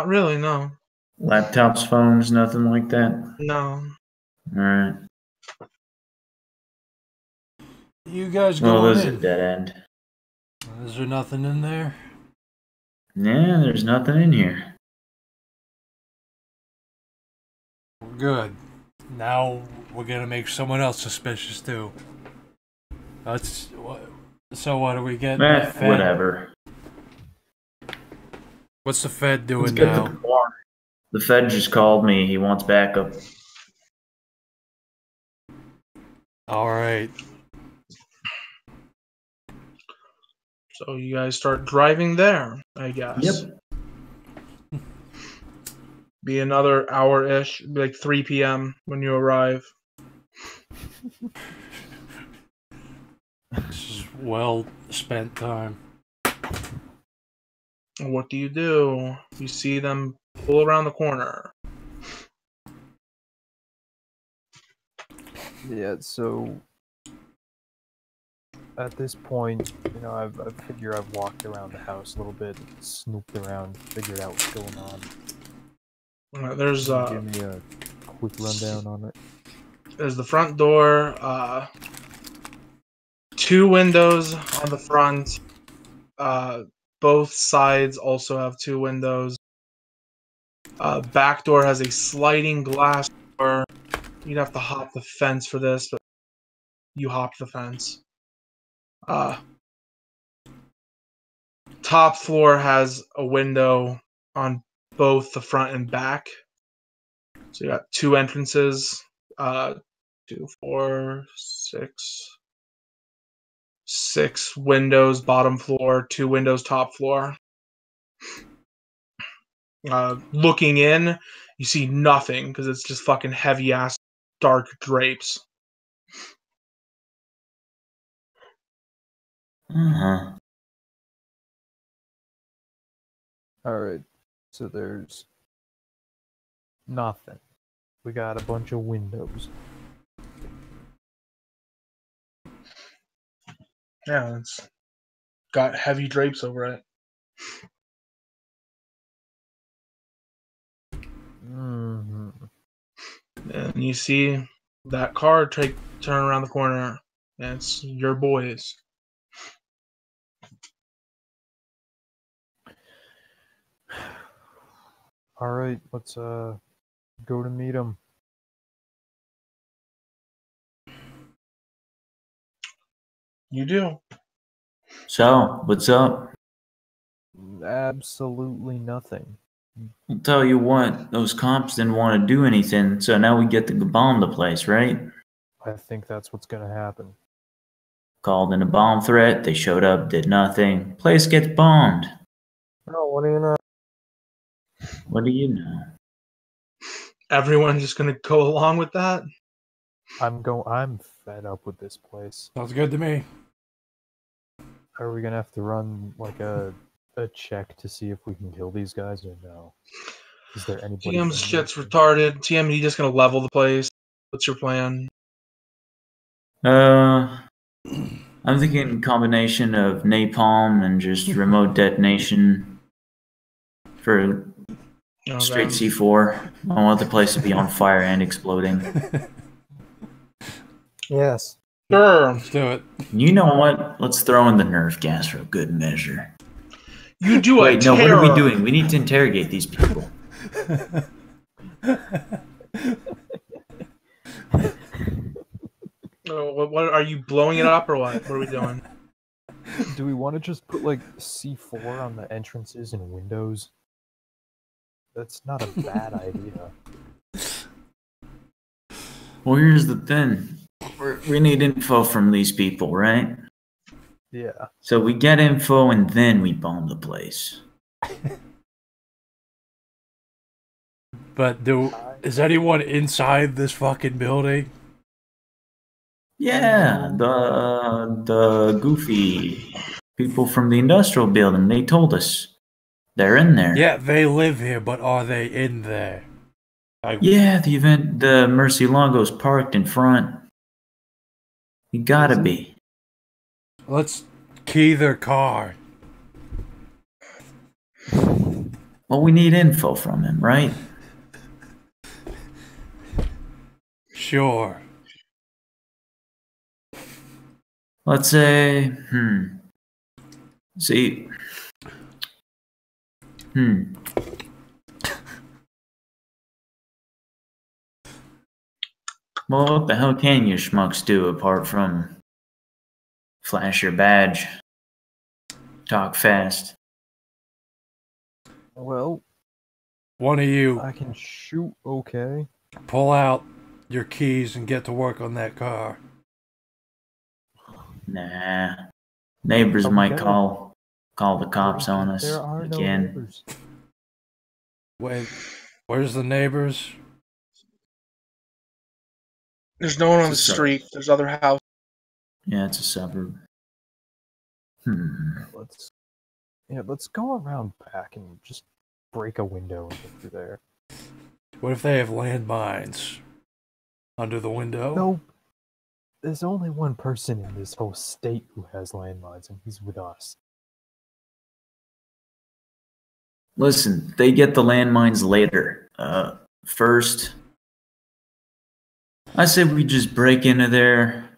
really, no. Laptops, phones, nothing like that? No. Alright. You guys well, going there's in? A dead end. Is there nothing in there? Yeah, there's nothing in here. Good. Now we're gonna make someone else suspicious too. So what do we get? Whatever. What's the Fed doing now? The Fed just called me. He wants backup. All right. So you guys start driving there, I guess. Yep. Be another hour-ish, like 3 p.m. when you arrive. This is well spent time. What do? You see them pull around the corner. Yeah, so at this point, I figure I've walked around the house a little bit, snooped around, figured out what's going on. There's give me a quick rundown on it. There's the front door, 2 windows on the front. Both sides also have 2 windows. Back door has a sliding glass door. You'd have to hop the fence for this, but you hopped the fence. Top floor has a window on both the front and back. So you got 2 entrances. 2, 4, 6. 6 windows bottom floor, 2 windows top floor. Looking in, you see nothing because it's just fucking heavy ass dark drapes. Uh-huh. Alright, so there's nothing. We got a bunch of windows. Yeah, it's got heavy drapes over it. Mm-hmm. And you see that car turn around the corner, and it's your boys. Alright, let's go to meet them. You do. So, what's up? Absolutely nothing. I'll tell you what, those cops didn't want to do anything, so now we get to bomb the place, right? I think that's what's gonna happen. Called in a bomb threat, they showed up, did nothing. Place gets bombed. Oh, what do you know? What do you know? Everyone just gonna go along with that? I'm fed up with this place. Sounds good to me. Are we gonna have to run like a check to see if we can kill these guys or no? Is there anybody? TM's shit's retarded. TM, you just gonna level the place? What's your plan? I'm thinking combination of napalm and just remote detonation for straight C4. I want the place to be on fire and exploding. Yes. Sure. Let's do it. You know what? Let's throw in the nerve gas for a good measure. You do Wait, a no, what are we terror. doing? We need to interrogate these people. What are you blowing it up or what? What are we doing? Do we want to just put like C4 on the entrances and windows? That's not a bad idea. Well, here's the thing. We need info from these people, right? Yeah. So we get info and then we bomb the place. But is anyone inside this fucking building? Yeah, the goofy people from the industrial building, they told us. They're in there. Yeah, they live here, but are they in there? Yeah, the Mercy Longo's parked in front. You gotta be. Let's key their car. Well, we need info from him, right? Sure. Let's say, See. Well, what the hell can you schmucks do apart from flash your badge, talk fast? Well, one of you. I can shoot, okay. Pull out your keys and get to work on that car. Nah. Neighbors might call the cops on us There are no again. neighbors. Wait, where's the neighbors? There's no one on the street. There's other houses. Yeah, it's a suburb. Let's go around back and just break a window and get through there. What if they have landmines under the window? No. There's only one person in this whole state who has landmines, and he's with us. Listen, they get the landmines later. First, I said we just break into there,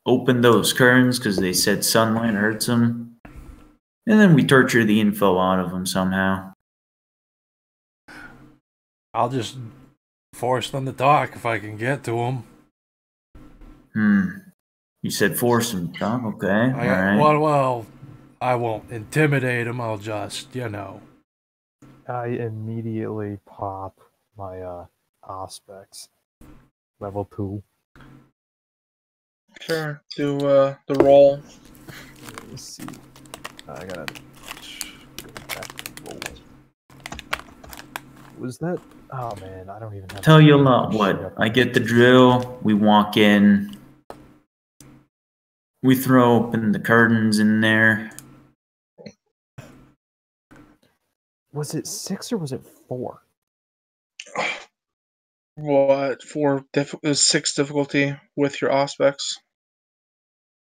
open those curtains because they said sunlight hurts them, and then we torture the info out of them somehow. I'll just force them to talk if I can get to them. You said force them to talk? Okay, alright. Well, I won't intimidate them. I'll just, I immediately pop my Auspex. Level 2. Sure. Do the roll. Let me see. I gotta go back to rolling. Was that? Oh man, I don't even have. Tell you a lot. What? I get the drill. We walk in. We throw open the curtains in there. Was it 6 or was it 4? What? 6 difficulty with your Auspex?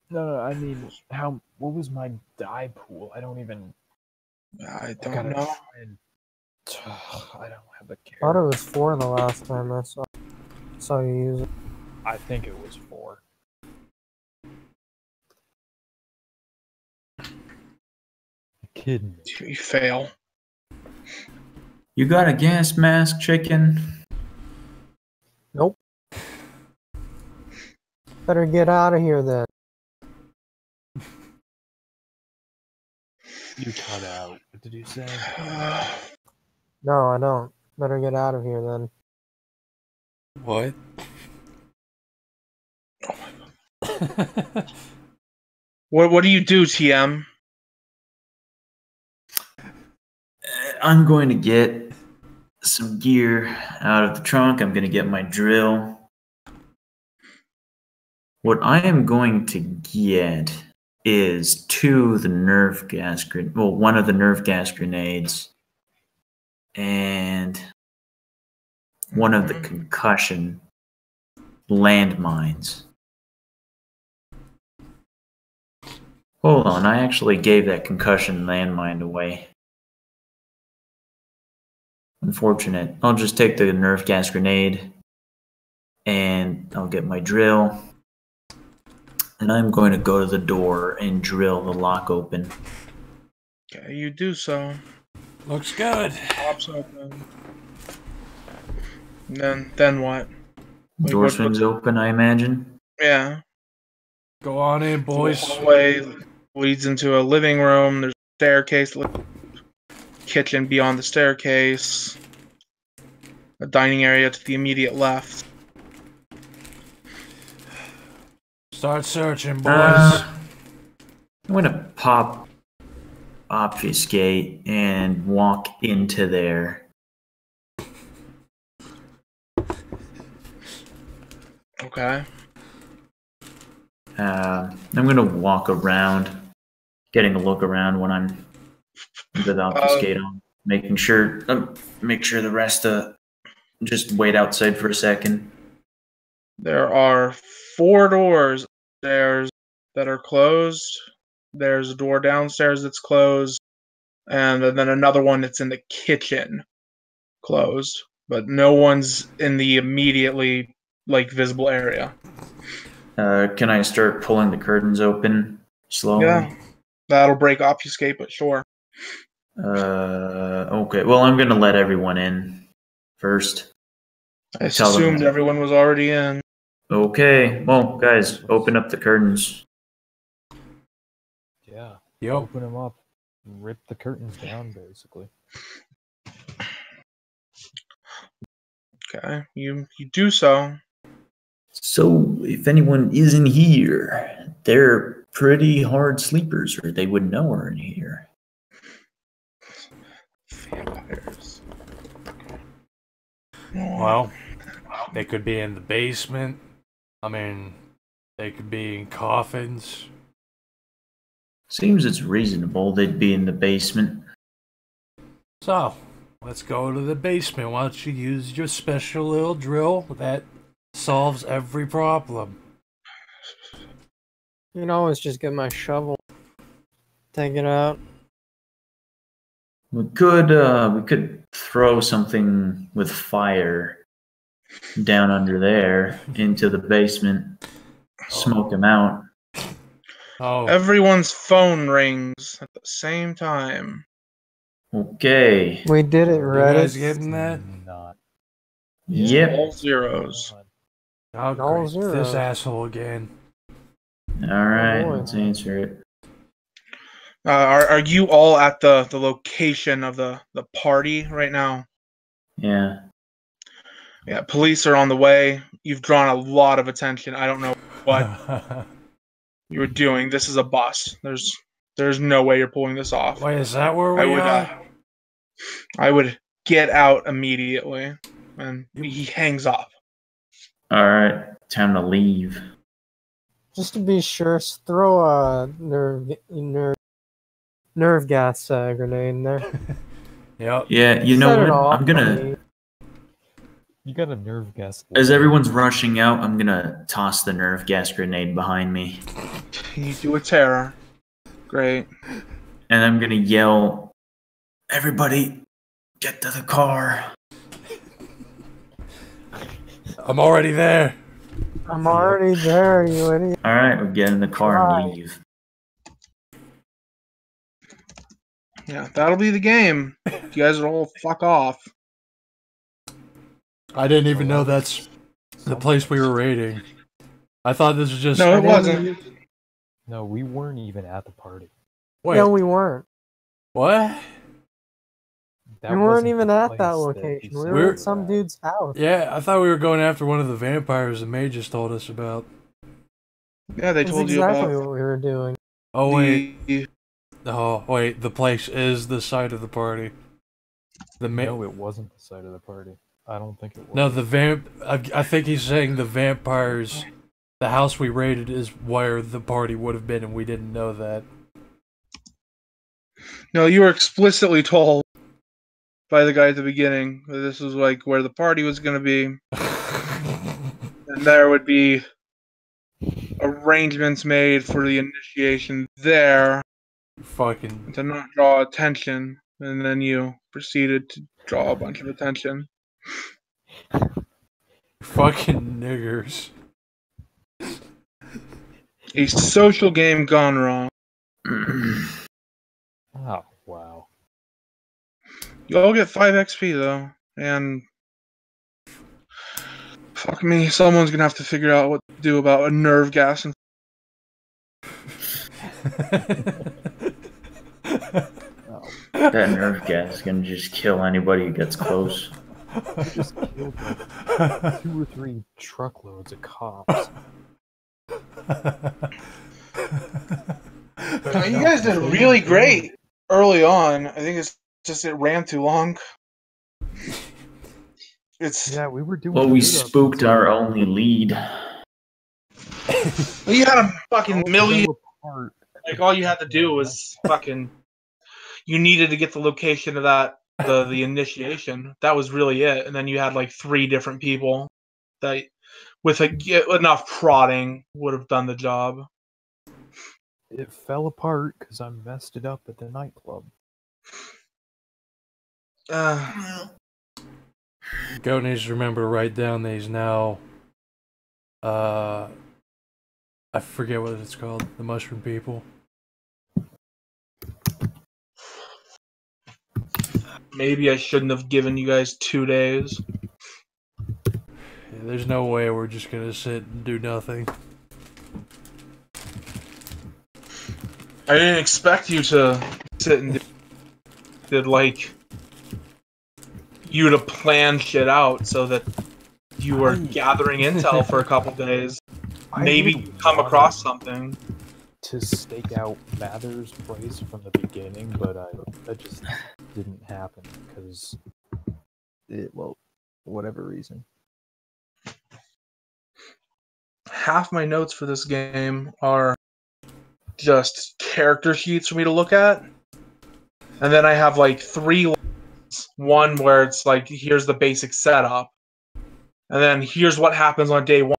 No, I mean, what was my die pool? I don't even. I don't know. I don't have the care. I thought it was 4 the last time I saw you use it. I think it was 4. Kidding me. You fail. You got a gas mask, chicken? Nope. Better get out of here then. You cut out. What did you say? No, I don't. Better get out of here then. What? What do you do, TM? I'm going to get some gear out of the trunk. I'm going to get my drill. What I am going to get is one of the nerve gas grenades and one of the concussion landmines. Hold on, I actually gave that concussion landmine away. Unfortunate. I'll just take the nerve gas grenade and I'll get my drill. And I'm going to go to the door and drill the lock open. Okay, you do so. Looks good. Pops open. And then what? Door swings open, I imagine. Yeah. Go on in, boys. The hallway leads into a living room. There's a staircase. Kitchen beyond the staircase. A dining area to the immediate left. Start searching, boys. I'm going to pop obfuscate and walk into there. Okay. I'm going to walk around, getting a look around when I'm with obfuscate on, making sure the rest just wait outside for a second. There are 4 doors upstairs that are closed. There's a door downstairs that's closed, and then another one that's in the kitchen closed. But no one's in the immediately visible area. Can I start pulling the curtains open slowly? Yeah, that'll break obfuscate, but sure. Okay. Well, I'm gonna let everyone in first. I assumed everyone was already in. Okay. Well, guys, open up the curtains. Yeah. Yep. Open them up. Rip the curtains down, basically. Okay, you do so. So, if anyone isn't here, they're pretty hard sleepers, or they would know we're in here. Vampires. Well, they could be in the basement. I mean, they could be in coffins. Seems it's reasonable they'd be in the basement. So, let's go to the basement. Why don't you use your special little drill that solves every problem? You can always just get my shovel. Take it out. We could throw something with fire down under there into the basement, smoke them out. Oh. Everyone's phone rings at the same time. Okay. We did it, You right? guys getting that? Not. Yep. All zeros. Oh, All great. zeros. This asshole again. Alright, boy. let's answer it. Are you all at the location of the party right now? Yeah. Yeah, police are on the way. You've drawn a lot of attention. I don't know what you were doing. This is a bust. There's no way you're pulling this off. Wait, is that where we are? I would get out immediately. And he hangs up. Alright, time to leave. Just to be sure, throw a nerve gas grenade in there. Yep. Yeah, you know what? I'm gonna... You got a nerve gas. As everyone's rushing out, I'm gonna toss the nerve gas grenade behind me. You do a terror. Great. And I'm gonna yell, "Everybody, get to the car." I'm already there. I'm already there, you idiot. Alright, we'll get in the car and leave. Yeah, that'll be the game. You guys are all fuck off. I didn't even know that's the place we were raiding. I thought this was just... No, it wasn't. No, we weren't even at the party. Wait. No, we weren't. What? We weren't even at that location. We were at some dude's house. Yeah, I thought we were going after one of the vampires the May just told us about. Yeah, they That's told you exactly about... what we were doing. Oh, wait. Oh, wait, the place is the site of the party. No, it wasn't the site of the party. I don't think it was. No, I think he's saying the vampires... The house we raided is where the party would have been, and we didn't know that. No, you were explicitly told by the guy at the beginning that this was like where the party was going to be. And there would be arrangements made for the initiation there. Fucking... To not draw attention. And then you proceeded to draw a bunch of attention. Fucking niggers. A social game gone wrong. Oh, wow. You all get 5 XP though, and fuck me, someone's gonna have to figure out what to do about a nerve gas. And That nerve gas is gonna just kill anybody who gets close. We just killed like 2 or 3 truckloads of cops. You guys did really great early on. I think it's just it ran too long. Yeah, we were doing. Well, we spooked our only lead. Well, you had a fucking million. Like all you had to do was fucking. You needed to get the location of that the initiation. That was really it, and then you had like 3 different people that, with enough prodding, would have done the job. It fell apart because I messed it up at the nightclub. Goat needs to remember to write down these now. I forget what it's called. The mushroom people. Maybe I shouldn't have given you guys 2 days. Yeah, there's no way we're just gonna sit and do nothing. I didn't expect you to sit and did like you to plan shit out so that you were gathering intel for a couple days. Maybe come across something. To stake out Mather's place from the beginning, but that just didn't happen because well, whatever reason. Half my notes for this game are just character sheets for me to look at, and then I have like 3 lines. One where it's like, here's the basic setup, and then here's what happens on day 1,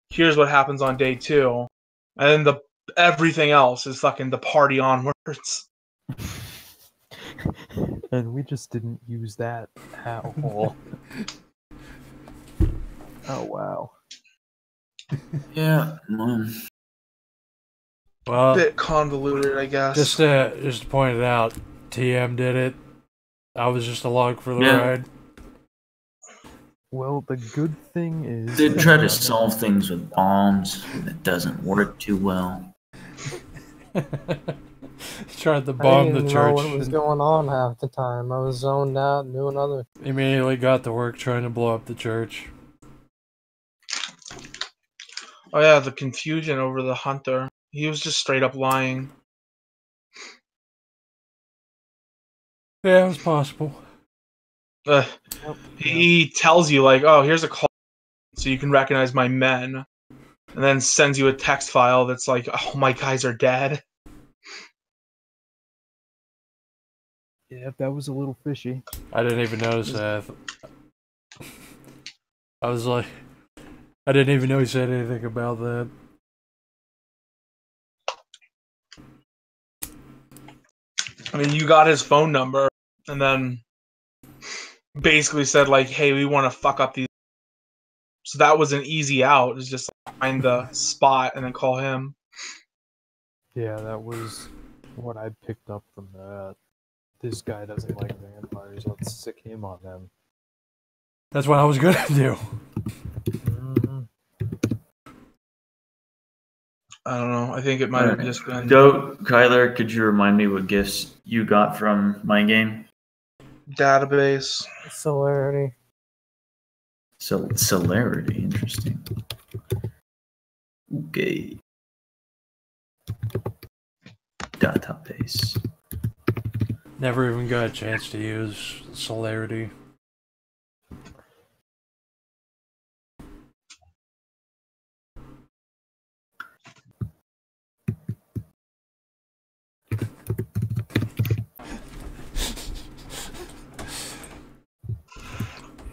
here's what happens on day 2, and then everything else is fucking the party onwards. And we just didn't use that at all. Oh wow. Yeah. Well, a bit convoluted, I guess. Just to point it out, TM did it. I was just along for the ride. Well, the good thing is... They try to solve things with bombs, and it doesn't work too well. Tried to bomb the I didn't church. know what was going on half the time. I was zoned out doing other... Immediately got to work trying to blow up the church. Oh yeah, the confusion over the hunter. He was just straight up lying. Yeah, it was possible. He tells you, like, oh, here's a call so you can recognize my men. And then sends you a text file that's like, oh, my guys are dead. Yeah, that was a little fishy. I didn't even notice that. I was like, I didn't even know he said anything about that. I mean, you got his phone number, and then basically said, like, hey, we want to fuck up these. So that was an easy out, is just find the spot and then call him. Yeah, that was what I picked up from that. This guy doesn't like vampires, let's sick him on them. That's what I was gonna do. I don't know. I think it might have just been... Kyler, could you remind me what gifts you got from my game? Database. Celerity. Celerity, interesting. Okay. Database. Never even got a chance to use Celerity.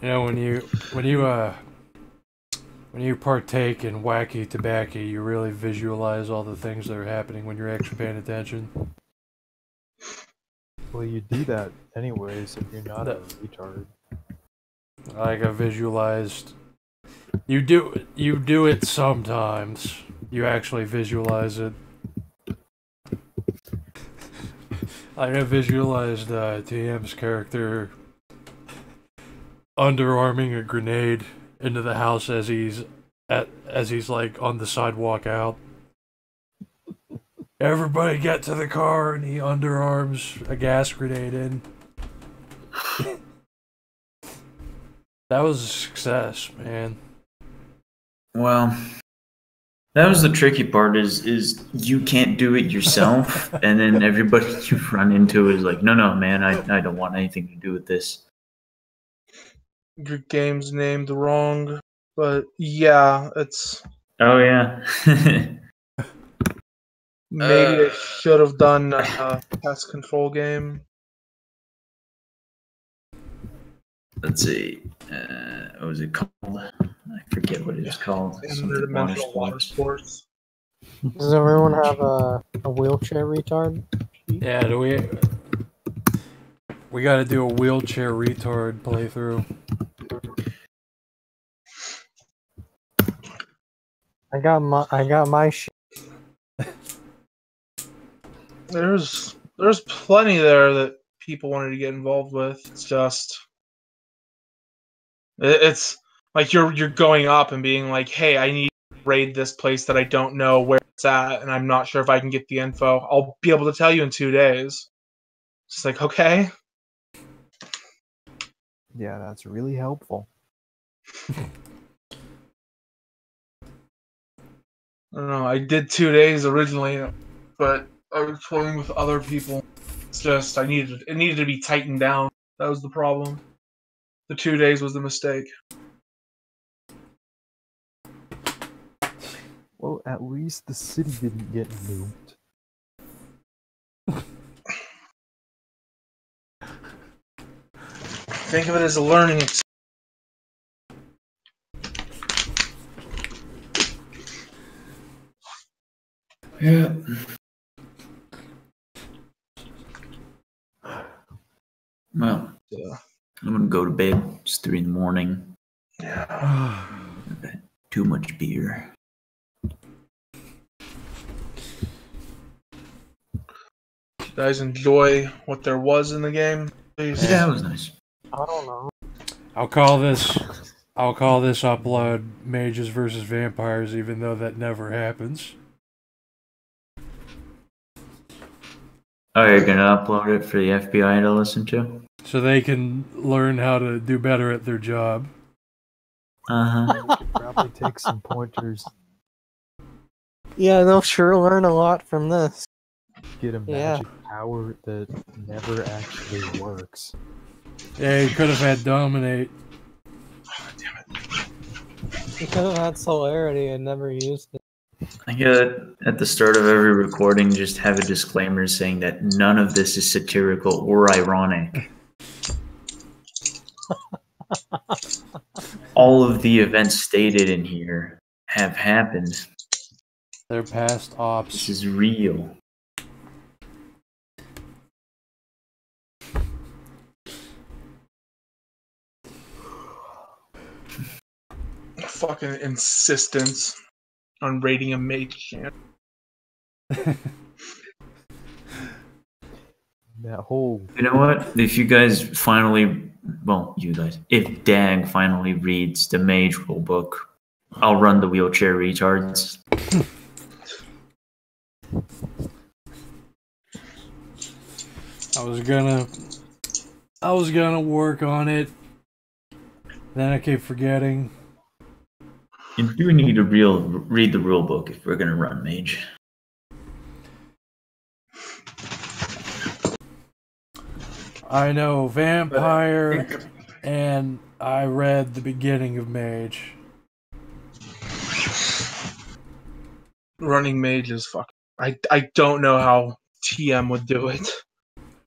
You know, when you partake in wacky tobacco, you really visualize all the things that are happening when you're actually paying attention. Well, you do that anyways if you're not a retard. Like I visualized, you do it sometimes. You actually visualize it. Like I visualized TM's character underarming a grenade into the house as he's like on the sidewalk out. Everybody get to the car, and he underarms a gas grenade in. That was a success, man. Well, that was the tricky part is you can't do it yourself, and then everybody you run into is like, no, man, I don't want anything to do with this. Your game's named wrong, but yeah, it's... Oh, yeah. Maybe they should have done a pest control game. Let's see. What was it called? I forget what it's called. Interdimensional water sports. Does everyone have a wheelchair retard? Yeah, we got to do a wheelchair retard playthrough. I got my shit. There's plenty there that people wanted to get involved with. It's just it's like you're going up and being like, hey, I need to raid this place that I don't know where it's at, and I'm not sure if I can get the info. I'll be able to tell you in 2 days. It's like, okay. Yeah, that's really helpful. I don't know. I did 2 days originally, but I was playing with other people. It's just it needed to be tightened down. That was the problem. The 2 days was the mistake. Well, at least the city didn't get nuked. Think of it as a learning experience. Yeah. Well, I'm gonna go to bed. It's 3 in the morning. Yeah. I've had too much beer. You guys enjoy what there was in the game, please? Yeah, it was nice. I don't know. I'll call this I'll call this upload Mages versus Vampires, even though that never happens. Oh, you're gonna upload it for the FBI to listen to? So they can learn how to do better at their job. You could probably take some pointers. Yeah, they'll sure learn a lot from this. Get a magic power that never actually works. Yeah, you could have had Dominate. You could have had celerity and never used it. I gotta, at the start of every recording, just have a disclaimer saying that none of this is satirical or ironic. All of the events stated in here have happened. They're past ops. This is real. Fucking insistence on rating a mage champ. That whole... You know what? If you guys finally... Well, you guys. If Dag finally reads the Mage rulebook, I'll run the wheelchair retards. I was gonna work on it. Then I kept forgetting. You do need to read the rulebook if we're gonna run Mage. I know Vampire, and I read the beginning of Mage. Running Mage is fucking... I don't know how TM would do it.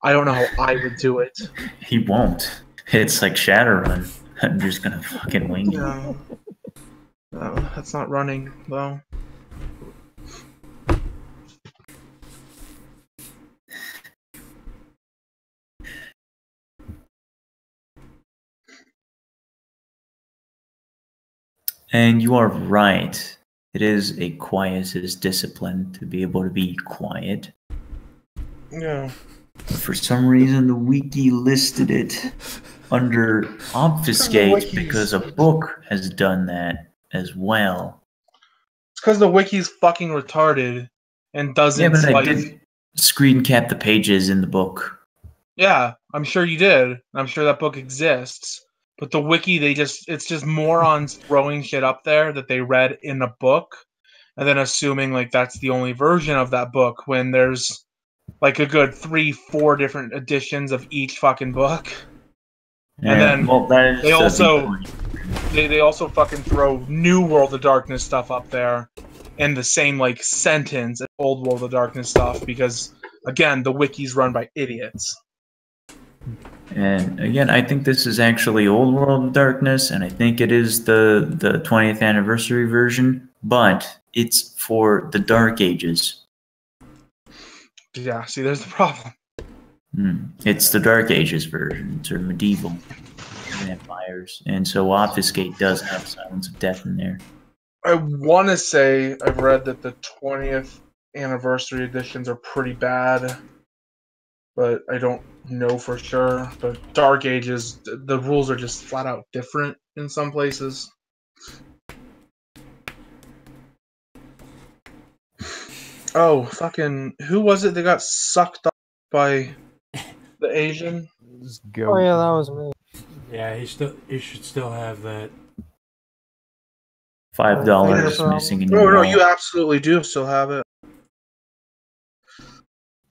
I don't know how I would do it. He won't. It's like Shadowrun. I'm just gonna fucking wing it. No. No, that's not running, though. And you are right. It is a quietist discipline to be able to be quiet. Yeah. But for some reason, the wiki listed it under obfuscate because a book has done that as well. It's because the wiki's fucking retarded and doesn't. Yeah, but I did screen cap the pages in the book. Yeah, I'm sure you did. I'm sure that book exists. But the wiki, it's just morons throwing shit up there that they read in a book and then assuming like that's the only version of that book when there's like a good 3-4 different editions of each fucking book. Yeah, and then well, that is they also fucking throw New World of Darkness stuff up there in the same like sentence as Old World of Darkness stuff because again, the wiki's run by idiots. And again, I think this is actually Old World of Darkness, and I think it is the 20th anniversary version, but it's for the Dark Ages. Yeah, see, there's the problem. It's the Dark Ages version. It's medieval vampires, and so Obfuscate does have Silence of Death in there. I want to say I've read that the 20th anniversary editions are pretty bad, but I don't know for sure. But Dark Ages, the rules are just flat out different in some places. Oh, fucking, who was it that got sucked up by the Asian? Oh yeah, that was me. Yeah, he should still have that. $5 missing in your your no, wallet. you absolutely do still have it.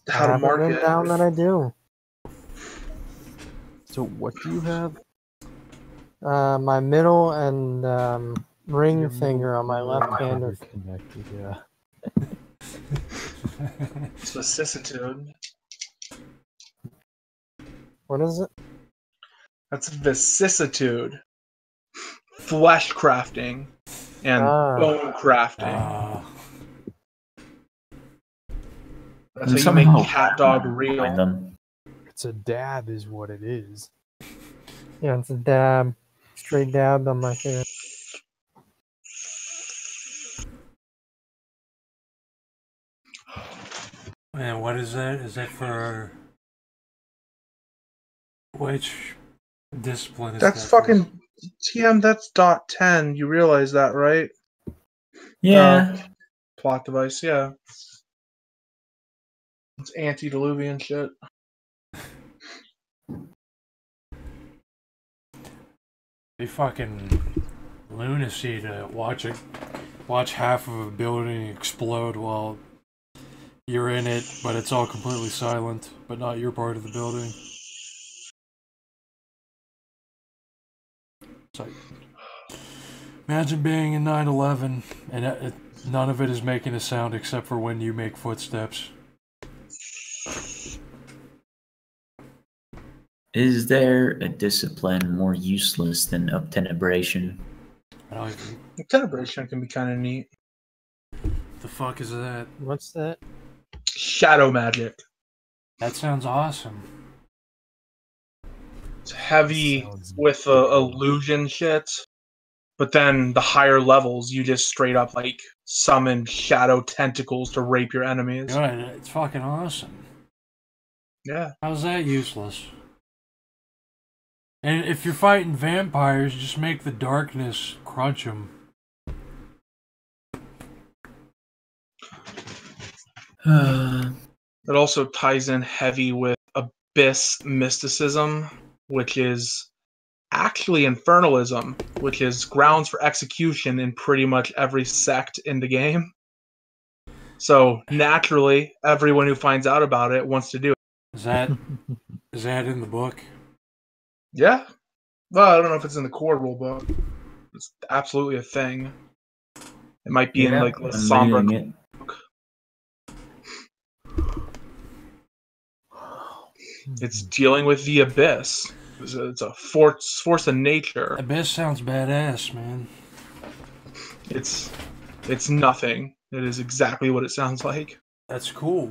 How to mark it. Down that I do. So what do you have? My middle and ring finger on my left hand are connected. Yeah. It's vicissitude. What is it? That's vicissitude. Flesh crafting and bone crafting. That's how you make cat dog real. It's a dab is what it is. Yeah, it's a dab. Straight dabbed on my finger. And what is that? Is that for which discipline is That's that fucking for? TM, that's .10. You realize that, right? Yeah. Plot device, yeah. It's antediluvian shit. Be fucking lunacy to watch half of a building explode while you're in it, but it's all completely silent, but not your part of the building. It's like, imagine being in 9/11 and none of it is making a sound except for when you make footsteps. Is there a discipline more useless than obtenebration? Obtenebration can be kind of neat. The fuck is that? What's that? Shadow magic. That sounds awesome. It's heavy with illusion shit, but then the higher levels, you just straight up like summon shadow tentacles to rape your enemies. God, it's fucking awesome. Yeah. How's that useless? And if you're fighting vampires, just make the darkness crunch them. It also ties in heavy with abyss mysticism, which is actually infernalism, which is grounds for execution in pretty much every sect in the game. So naturally, everyone who finds out about it wants to do it. Is that in the book? Yeah. Well, I don't know if it's in the core rule book. It's absolutely a thing. It might be in like the Sombra. It's dealing with the abyss. It's a force of nature. Abyss sounds badass, man. It's nothing. It is exactly what it sounds like. That's cool.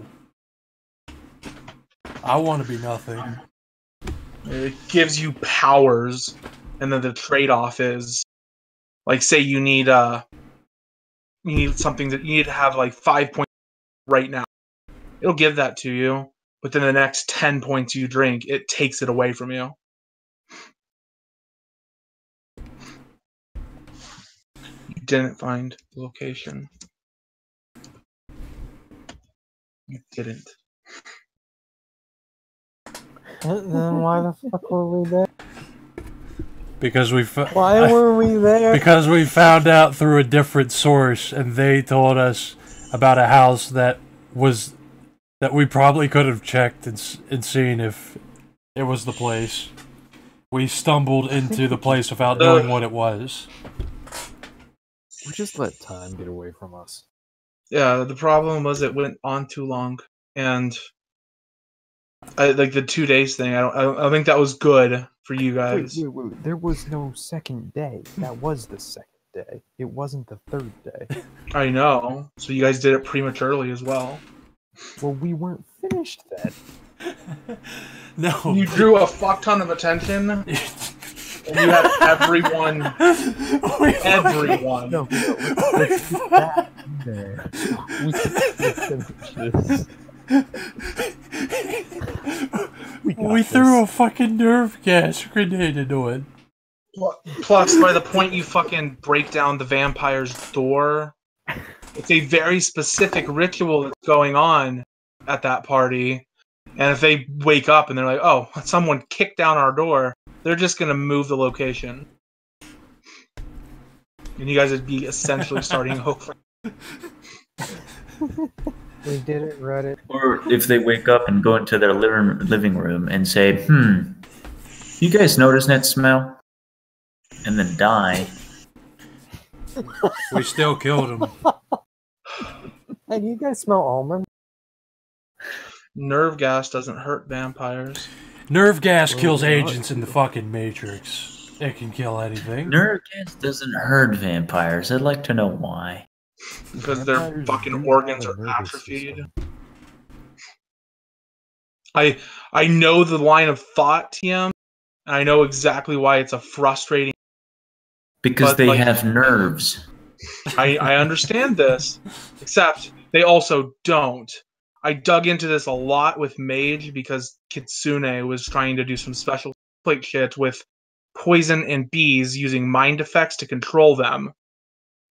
I want to be nothing. It gives you powers, and then the trade-off is, like, say you need something that you need to have like 5 points right now. It'll give that to you, but then the next 10 points you drink, it takes it away from you. You didn't find the location. You didn't. Then why the fuck were we there? Because why were we there? Because we found out through a different source, and they told us about a house that we probably could have checked and seen if it was the place. We stumbled into the place without knowing what it was. We just let time get away from us. Yeah, the problem was it went on too long, and like the 2 days thing. I don't think that was good for you guys. Wait. There was no second day. That was the second day. It wasn't the third day. I know. So you guys did it prematurely as well. Well, we weren't finished then. No. You drew a fuck ton of attention. And you had everyone. Everyone. No, let's get that in there. We can finish this. We threw a fucking nerve gas grenade into it. Plus, by the point you fucking break down the vampire's door, it's a very specific ritual that's going on at that party. And if they wake up and they're like, oh, someone kicked down our door, they're just going to move the location. And you guys would be essentially starting over. We did it, Reddit. Or if they wake up and go into their living room and say, you guys notice that smell? And then die. We still killed him. Hey, do you guys smell almond? Nerve gas doesn't hurt vampires. Nerve gas kills agents in the fucking Matrix. It can kill anything. Nerve gas doesn't hurt vampires. I'd like to know why. Because their fucking organs are atrophied. I know the line of thought, TM. And I know exactly why it's a frustrating. Because they have nerves. I understand this, except they also don't. I dug into this a lot with Mage because Kitsune was trying to do some special plate shit with poison and bees using mind effects to control them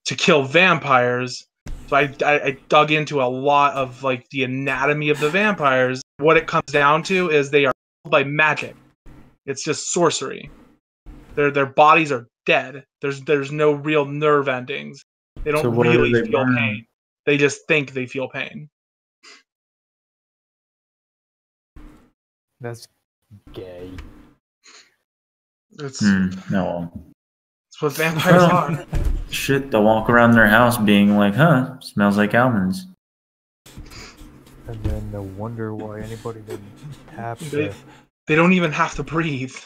to kill vampires. So I dug into a lot of like the anatomy of the vampires. What it comes down to is they are killed by magic. It's just sorcery. Their bodies are dead. There's no real nerve endings. They don't really feel pain. They just think they feel pain. That's gay. It's no. It's what vampires are. Shit, they'll walk around their house being like, huh, smells like almonds. And then they'll wonder why anybody didn't tap They don't even have to breathe.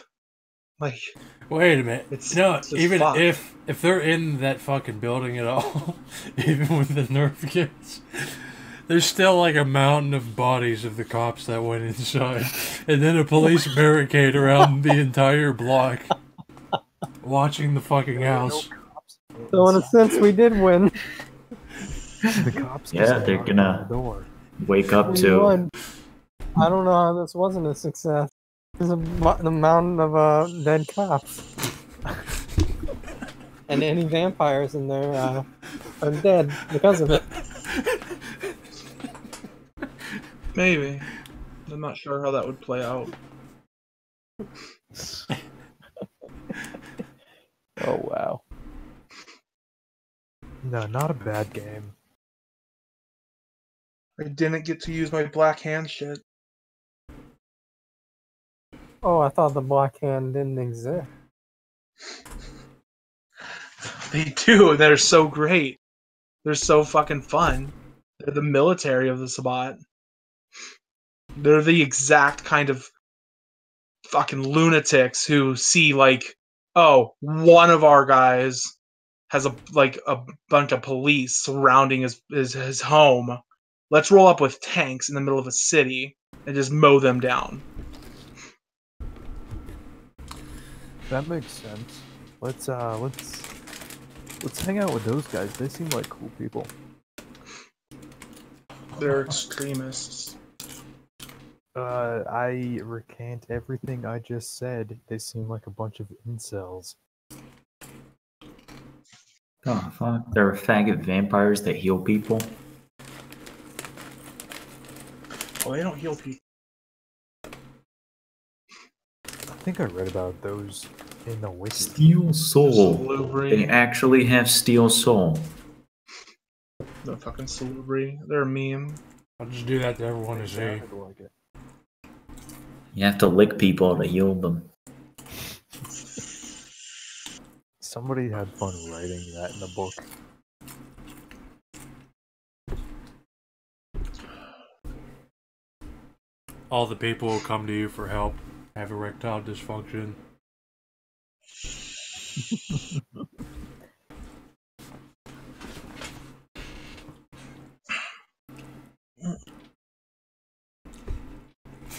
Like, wait a minute. It's even fucked. if they're in that fucking building at all, even with the nerve kits, there's still like a mountain of bodies of the cops that went inside, and then a police barricade around the entire block, watching the fucking house. So in a sense, we did win. The cops. Yeah, they're gonna wake up We to. won. I don't know how this wasn't a success. There's a mountain of dead cops. And any vampires in there are dead because of it. Maybe. I'm not sure how that would play out. Oh wow. No, not a bad game. I didn't get to use my black hand shit. Oh, I thought the black hand didn't exist. They do. They're so great. They're so fucking fun. They're the military of the Sabbat. They're the exact kind of fucking lunatics who see like, oh, one of our guys has a bunch of police surrounding his home. Let's roll up with tanks in the middle of a city and just mow them down. That makes sense. Let's hang out with those guys. They seem like cool people. They're extremists. I recant everything I just said. They seem like a bunch of incels. Oh fuck! There are faggot vampires that heal people. Well, they don't heal people. I think I read about those in the wiki. Steel soul. Salubri. They actually have steel soul. The fucking Salubri. They're a meme. I'll just do that to everyone to see. You have to lick people to heal them. Somebody had fun writing that in the book. All the people who come to you for help have erectile dysfunction.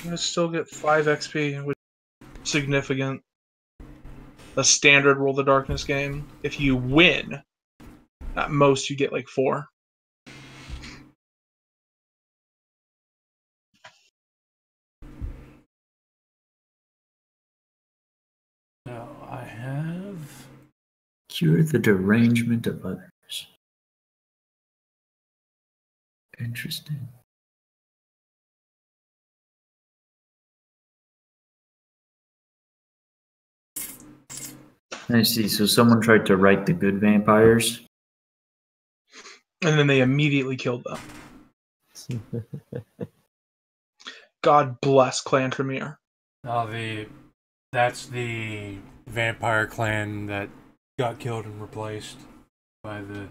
You still get 5 XP, which is significant. A standard Roll the Darkness game. If you win, at most you get like 4. Now I have... Cure the derangement of others. Interesting. I see. So someone tried to write the good vampires. And then they immediately killed them. God bless Clan Tremere. That's the vampire clan that got killed and replaced by the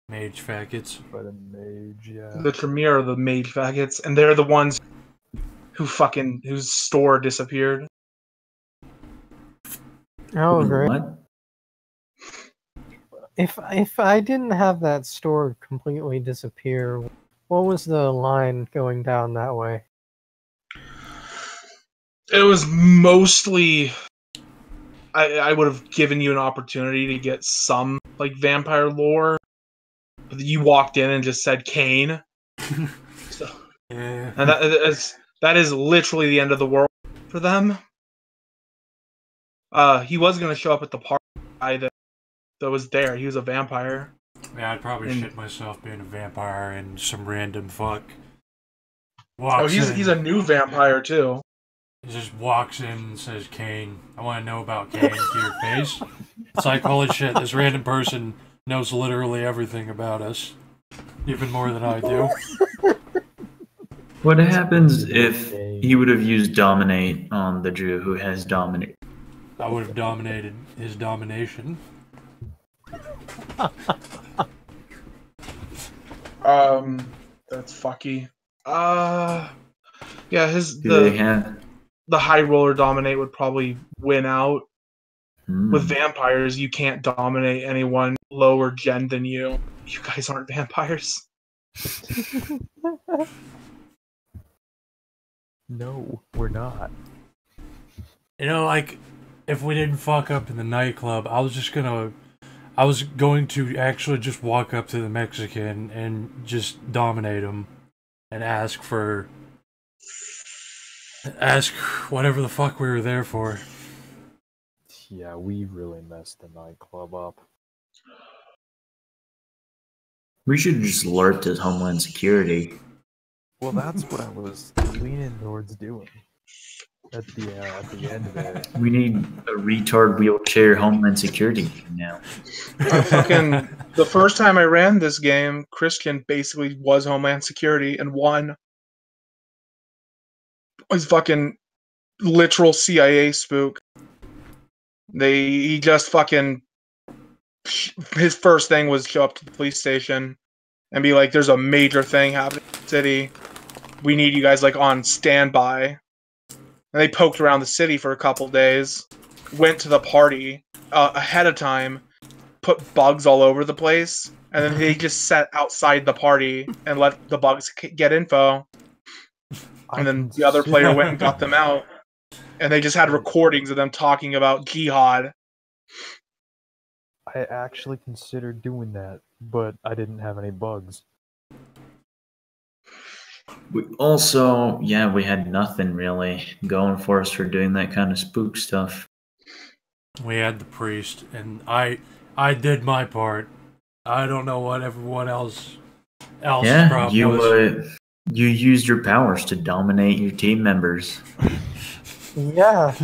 mage faggots. By the mage, yeah. The Tremere are the mage faggots, and they're the ones whose store disappeared. Oh, great. What? If I didn't have that store completely disappear, what was the line going down that way? It was mostly... I would have given you an opportunity to get some like vampire lore. But you walked in and just said Kane. So, yeah. And that is literally the end of the world for them. He was gonna show up at the party that was there. He was a vampire. Yeah, I'd probably shit myself being a vampire and some random fuck he's a new vampire too. He just walks in and says, Kane, I want to know about Kane to your face. It's like, holy shit, this random person knows literally everything about us. Even more than I do. What happens if he would have used Dominate on the Jew who has Dominate? I would have dominated his domination. That's fucky. Yeah, the high roller dominate would probably win out. With vampires, you can't dominate anyone lower gen than you. You guys aren't vampires. No, we're not. You know, like, if we didn't fuck up in the nightclub, I was going to actually just walk up to the Mexican and just dominate him and ask whatever the fuck we were there for. Yeah, we really messed the nightclub up. We should just alert to Homeland Security. Well, that's what I was leaning towards doing at the end there. We need a retard wheelchair Homeland Security game now. The first time I ran this game, Christian basically was Homeland Security and won. Was fucking literal CIA spook. He just fucking, his first thing was show up to the police station and be like, there's a major thing happening in the city. We need you guys like on standby. And they poked around the city for a couple days, went to the party ahead of time, put bugs all over the place, and then they just sat outside the party and let the bugs get info. And then the other player went and got them out. And they just had recordings of them talking about jihad. I actually considered doing that, but I didn't have any bugs. We had nothing really going for us for doing that kind of spook stuff. We had the priest, and I did my part. I don't know what everyone else problem was. You used your powers to dominate your team members. Yeah.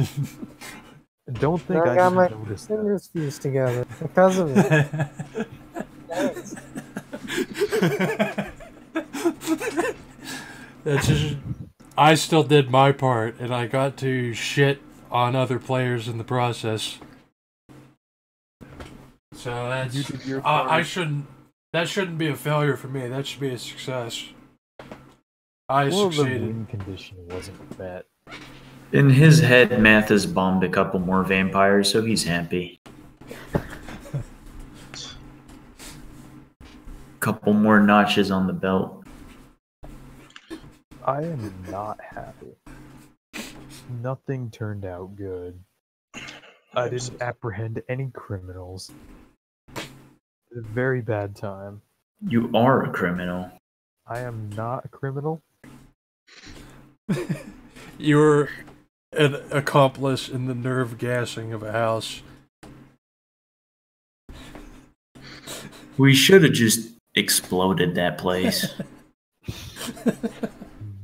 Don't think I got my fingers fused together because of it. That's just, I still did my part, and I got to shit on other players in the process. So that's that shouldn't be a failure for me. That should be a success. I succeeded. The win condition wasn't met. In his head, Math has bombed a couple more vampires, so he's happy. Couple more notches on the belt. I am not happy. Nothing turned out good. I didn't apprehend any criminals. It was a very bad time. You are a criminal. I am not a criminal. You're an accomplice in the nerve gassing of a house. We should have just exploded that place.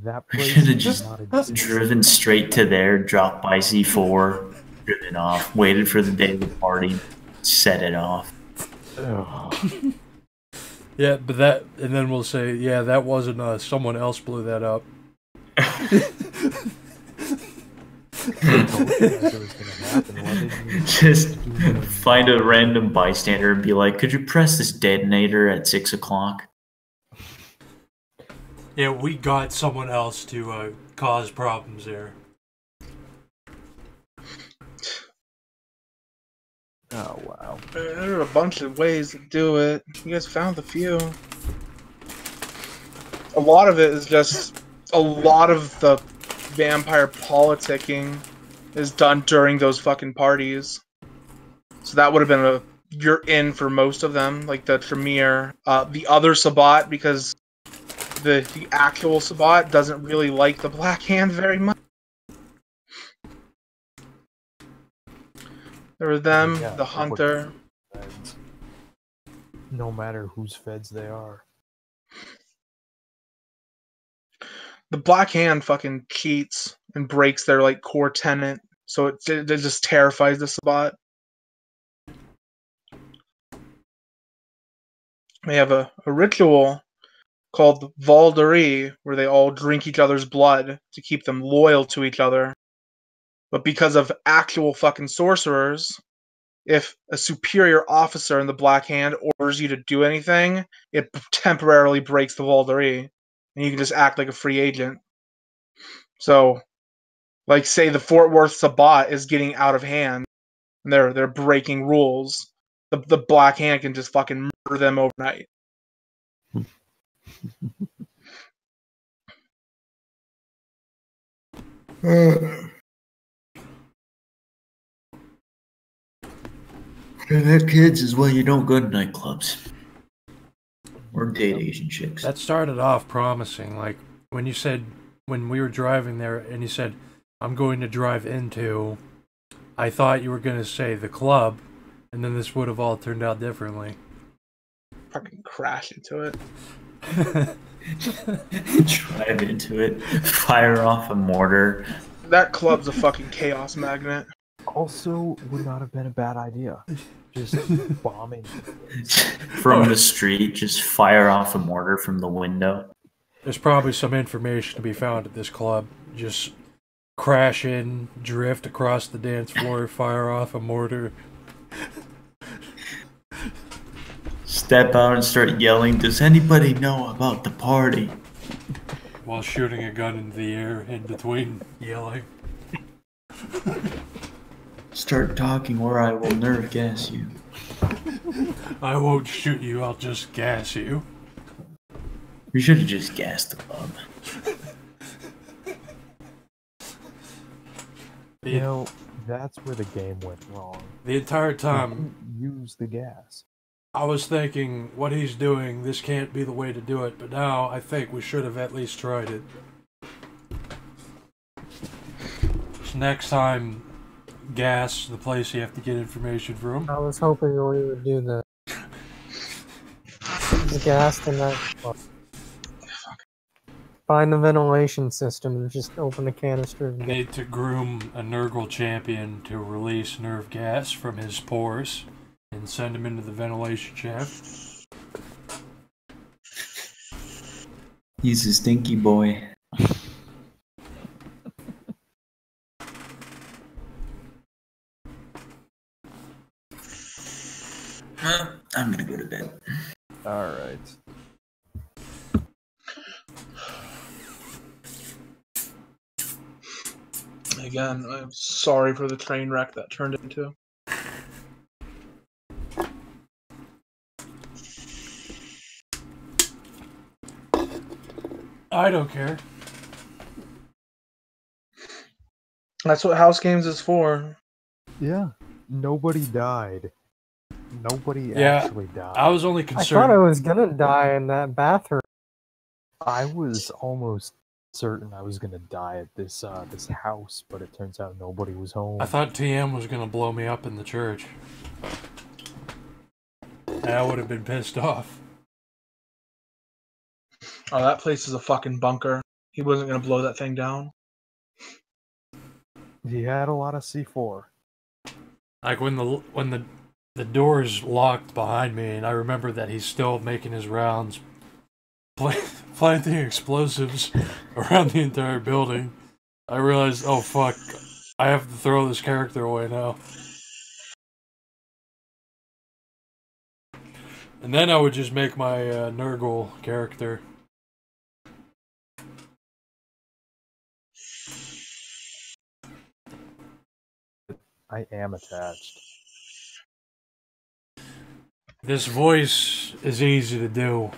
That we should have just driven straight to there, dropped by C4, driven off, waited for the day of the party, set it off. Yeah, but and then we'll say, yeah, that wasn't us. Someone else blew that up. Just find a random bystander and be like, could you press this detonator at 6 o'clock? Yeah, we got someone else to cause problems there. Oh, wow. There are a bunch of ways to do it. You guys found a few. A lot of it is just a lot of the vampire politicking is done during those fucking parties. So that would have been you're in for most of them, like the Tremere. The other Sabbat, because the actual Sabbat doesn't really like the Black Hand very much. There was them, Yeah, the hunter. feds. No matter whose feds they are. The Black Hand fucking cheats and breaks their like core tenet, so it just terrifies the Sabbat. They have a ritual called Valderie, where they all drink each other's blood to keep them loyal to each other. But because of actual fucking sorcerers, if a superior officer in the Black Hand orders you to do anything, it temporarily breaks the Valderie, and you can just act like a free agent. So, like, say the Fort Worth Sabbat is getting out of hand, and they're breaking rules, the Black Hand can just fucking murder them overnight. That kids is why you don't go to nightclubs. Or date Asian chicks. That started off promising. Like, when you said, when we were driving there, and you said, I'm going to drive into, I thought you were going to say the club, and then this would have all turned out differently. Fucking crash into it. Drive into it, fire off a mortar. That club's a fucking chaos magnet. Also, would not have been a bad idea. Just bombing. From the street, just fire off a mortar from the window. There's probably some information to be found at this club. Just crash in, drift across the dance floor, fire off a mortar. Step out and start yelling, does anybody know about the party? While shooting a gun into the air in between yelling. Start talking or I will nerve gas you. I won't shoot you, I'll just gas you. You should have just gassed the club. You know, that's where the game went wrong. The entire time, use the gas. I was thinking, what he's doing, this can't be the way to do it, but now I think we should have at least tried it. So next time, gas the place you have to get information from. I was hoping we would do the gas in that. Find the ventilation system and just open the canister. I need to groom a Nurgle champion to release nerve gas from his pores and send him into the ventilation shaft. He's a stinky boy. I'm gonna go to bed. Alright. Again, I'm sorry for the train wreck that turned into. I don't care. That's what House Games is for. Yeah. Nobody died. Nobody Yeah, actually died. I was only I concerned. thought I was gonna die in that bathroom. I was almost certain I was gonna die at this this house, but it turns out nobody was home. I thought TM was gonna blow me up in the church. And I would have been pissed off. Oh, that place is a fucking bunker. He wasn't gonna blow that thing down. He had a lot of C4. Like when the doors locked behind me, and I remember that he's still making his rounds, planting explosives around the entire building. I realized, oh fuck, I have to throw this character away now. And then I would just make my Nurgle character. I am attached. This voice is easy to do.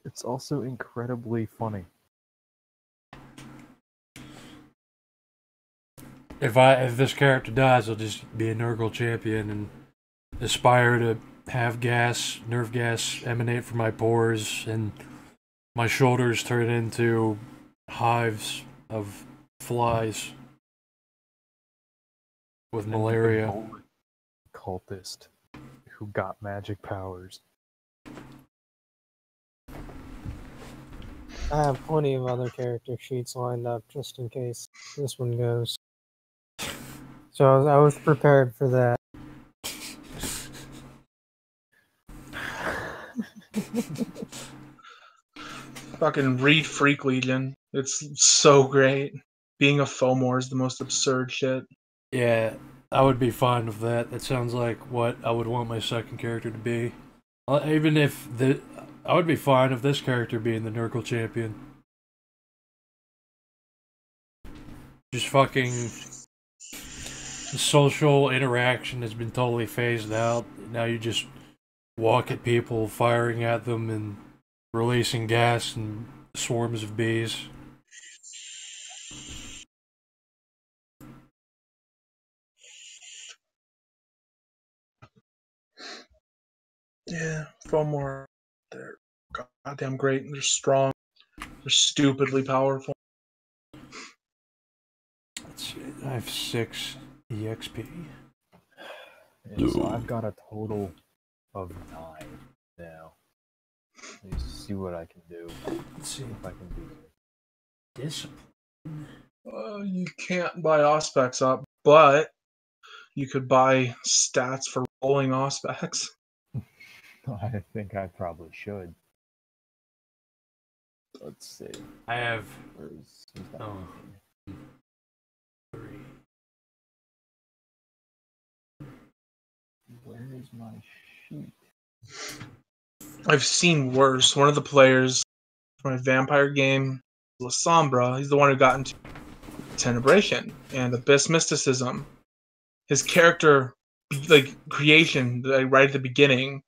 It's also incredibly funny. If this character dies, I'll just be a Nurgle champion and aspire to have nerve gas emanate from my pores, and my shoulders turn into hives of flies. with malaria. Cultist who got magic powers. I have plenty of other character sheets lined up just in case this one goes. So I was prepared for that. Fucking read Freak Legion. It's so great. Being a Fomor is the most absurd shit. Yeah, I would be fine with that. That sounds like what I would want my second character to be. Even if I would be fine with this character being the Nurgle champion. Just fucking the social interaction has been totally phased out. Now you just walk at people, firing at them, and releasing gas and swarms of bees. Yeah, Fomor. They're goddamn great. They're strong. They're stupidly powerful. Let's see, I have 6 EXP. Yeah, so I've got a total of 9 now. Let's see what I can do. Let's see if I can do discipline. You can't buy Auspex up, but you could buy stats for rolling Auspex. I think I probably should. Let's see. I have. Where's that 3. Where is my sheet? I've seen worse. One of the players from my vampire game, Lasombra, he's the one who got into Tenebration and Abyss Mysticism. His character, like, creation, right at the beginning,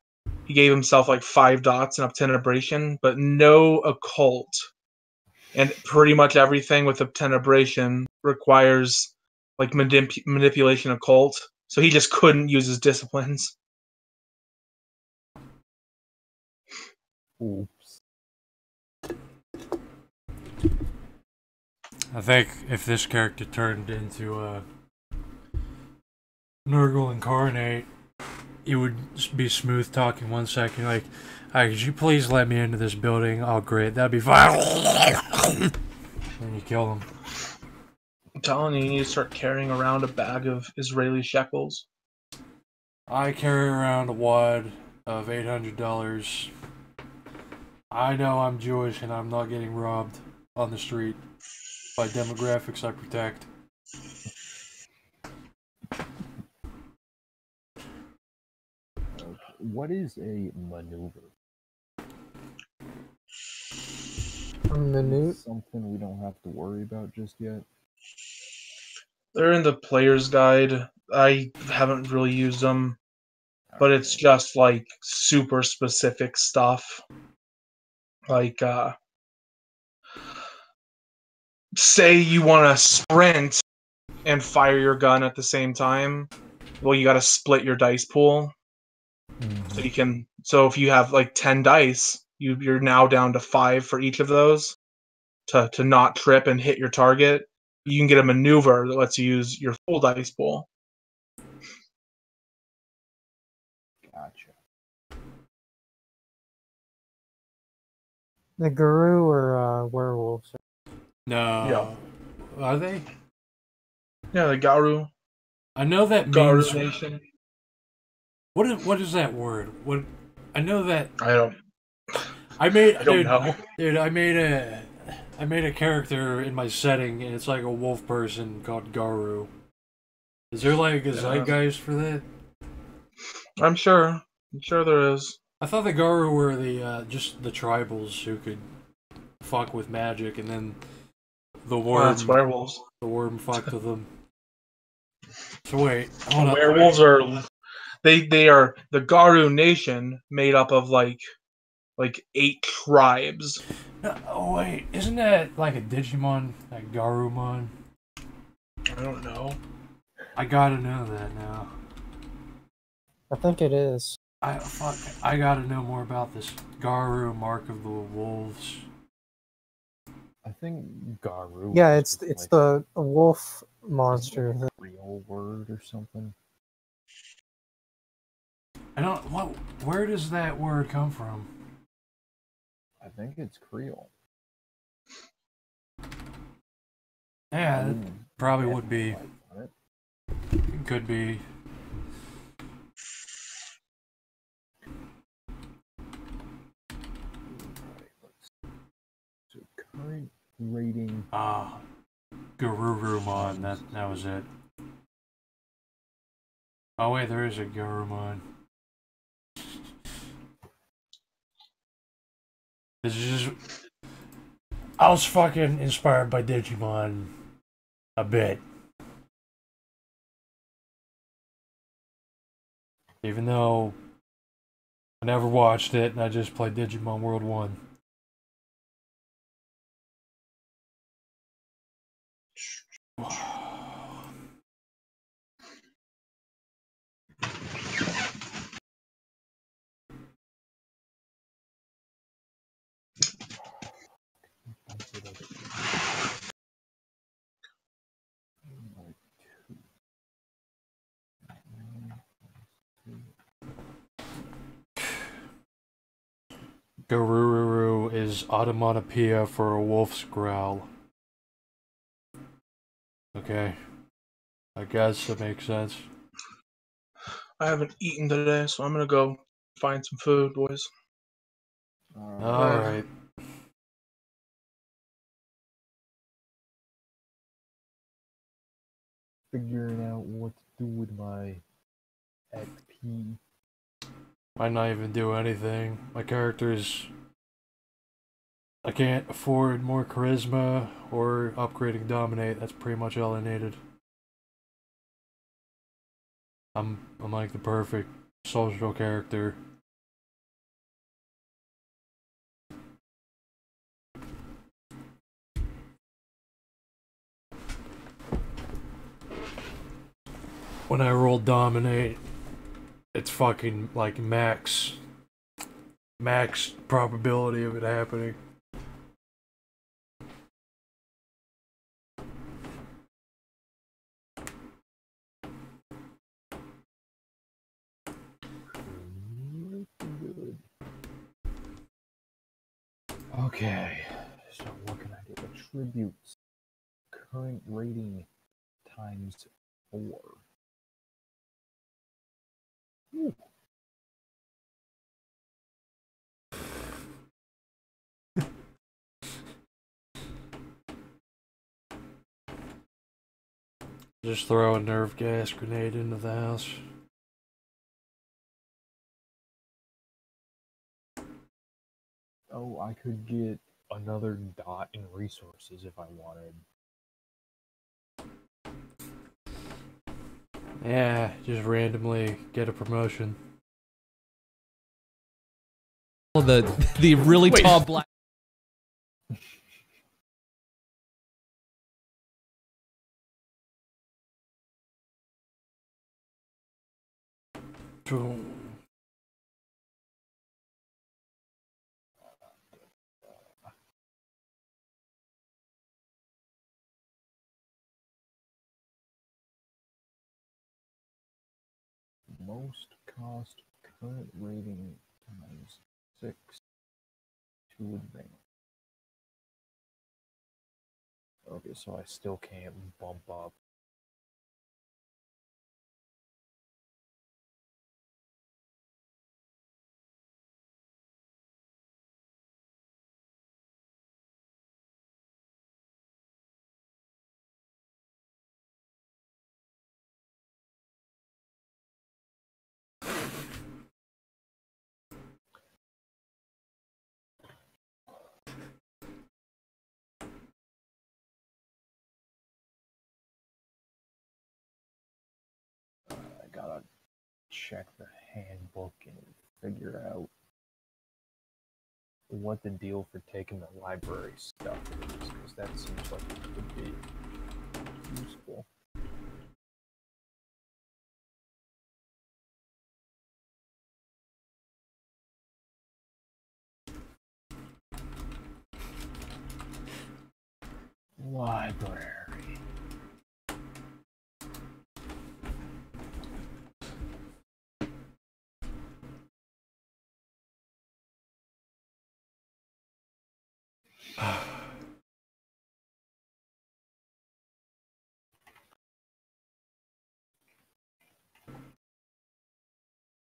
he gave himself like 5 dots in Obtenebration, but no occult. And pretty much everything with Obtenebration requires like manipulation occult. So he just couldn't use his disciplines. Oops. I think if this character turned into a Nurgle Incarnate, he would be smooth talking 1 second, like, "Hi, could you please let me into this building?" "Oh, great, that'd be fine." And you kill him. I'm telling you, you need to start carrying around a bag of Israeli shekels. I carry around a wad of $800. I know I'm Jewish and I'm not getting robbed on the street by demographics I protect. What is a maneuver? Something we don't have to worry about just yet. They're in the player's guide. I haven't really used them, but it's just like super specific stuff. Like, say you want to sprint and fire your gun at the same time. Well, you got to split your dice pool. So you can. So if you have like 10 dice, you're now down to 5 for each of those to not trip and hit your target. You can get a maneuver that lets you use your full dice pool. Gotcha. The Guru or werewolves? No. Yeah. Are they? Yeah, the Garu. I know that Garu means... Nation. What is that word? What? I know that... I don't know. Dude, I made a character in my setting, and it's like a wolf person called Garu. Is there like a zeitgeist for that? I'm sure there is. I thought the Garu were the just the tribals who could fuck with magic, and then the worm. Well, that's werewolves. The worm fucked with them. So wait, werewolves are they are the Garu Nation, made up of like 8 tribes. No, oh wait, isn't that like a Digimon, like Garumon? I don't know. I gotta know that now. I think it is. I gotta know more about this Garu, Mark of the Wolves. I think Garu. Yeah, it's the wolf monster. Real word or something. I don't. Where does that word come from? I think it's Creole. Yeah, it probably would be. It could be. So current rating. Garurumon. That was it. Oh wait, there is a Garurumon. This is just. I was fucking inspired by Digimon a bit. Even though I never watched it and I just played Digimon World 1. Garururu is onomatopoeia for a wolf's growl. Okay. I guess that makes sense. I haven't eaten today, so I'm gonna go find some food, boys. Alright. Figuring out what to do with my XP. Might not even do anything. My character's... I can't afford more charisma or upgrading dominate. That's pretty much all I needed. I'm like the perfect social character. When I roll dominate, it's fucking like max probability of it happening. Good. Okay, so what can I do? Attributes. Current rating times 4. Ooh. Just throw a nerve gas grenade into the house. Oh, I could get another dot in resources if I wanted. Yeah, just randomly get a promotion. The really tall black. Most cost current rating times 6 to advance. Okay, so I still can't bump up. I gotta check the handbook and figure out what the deal for taking the library stuff is, because that seems like it would be useful. Library.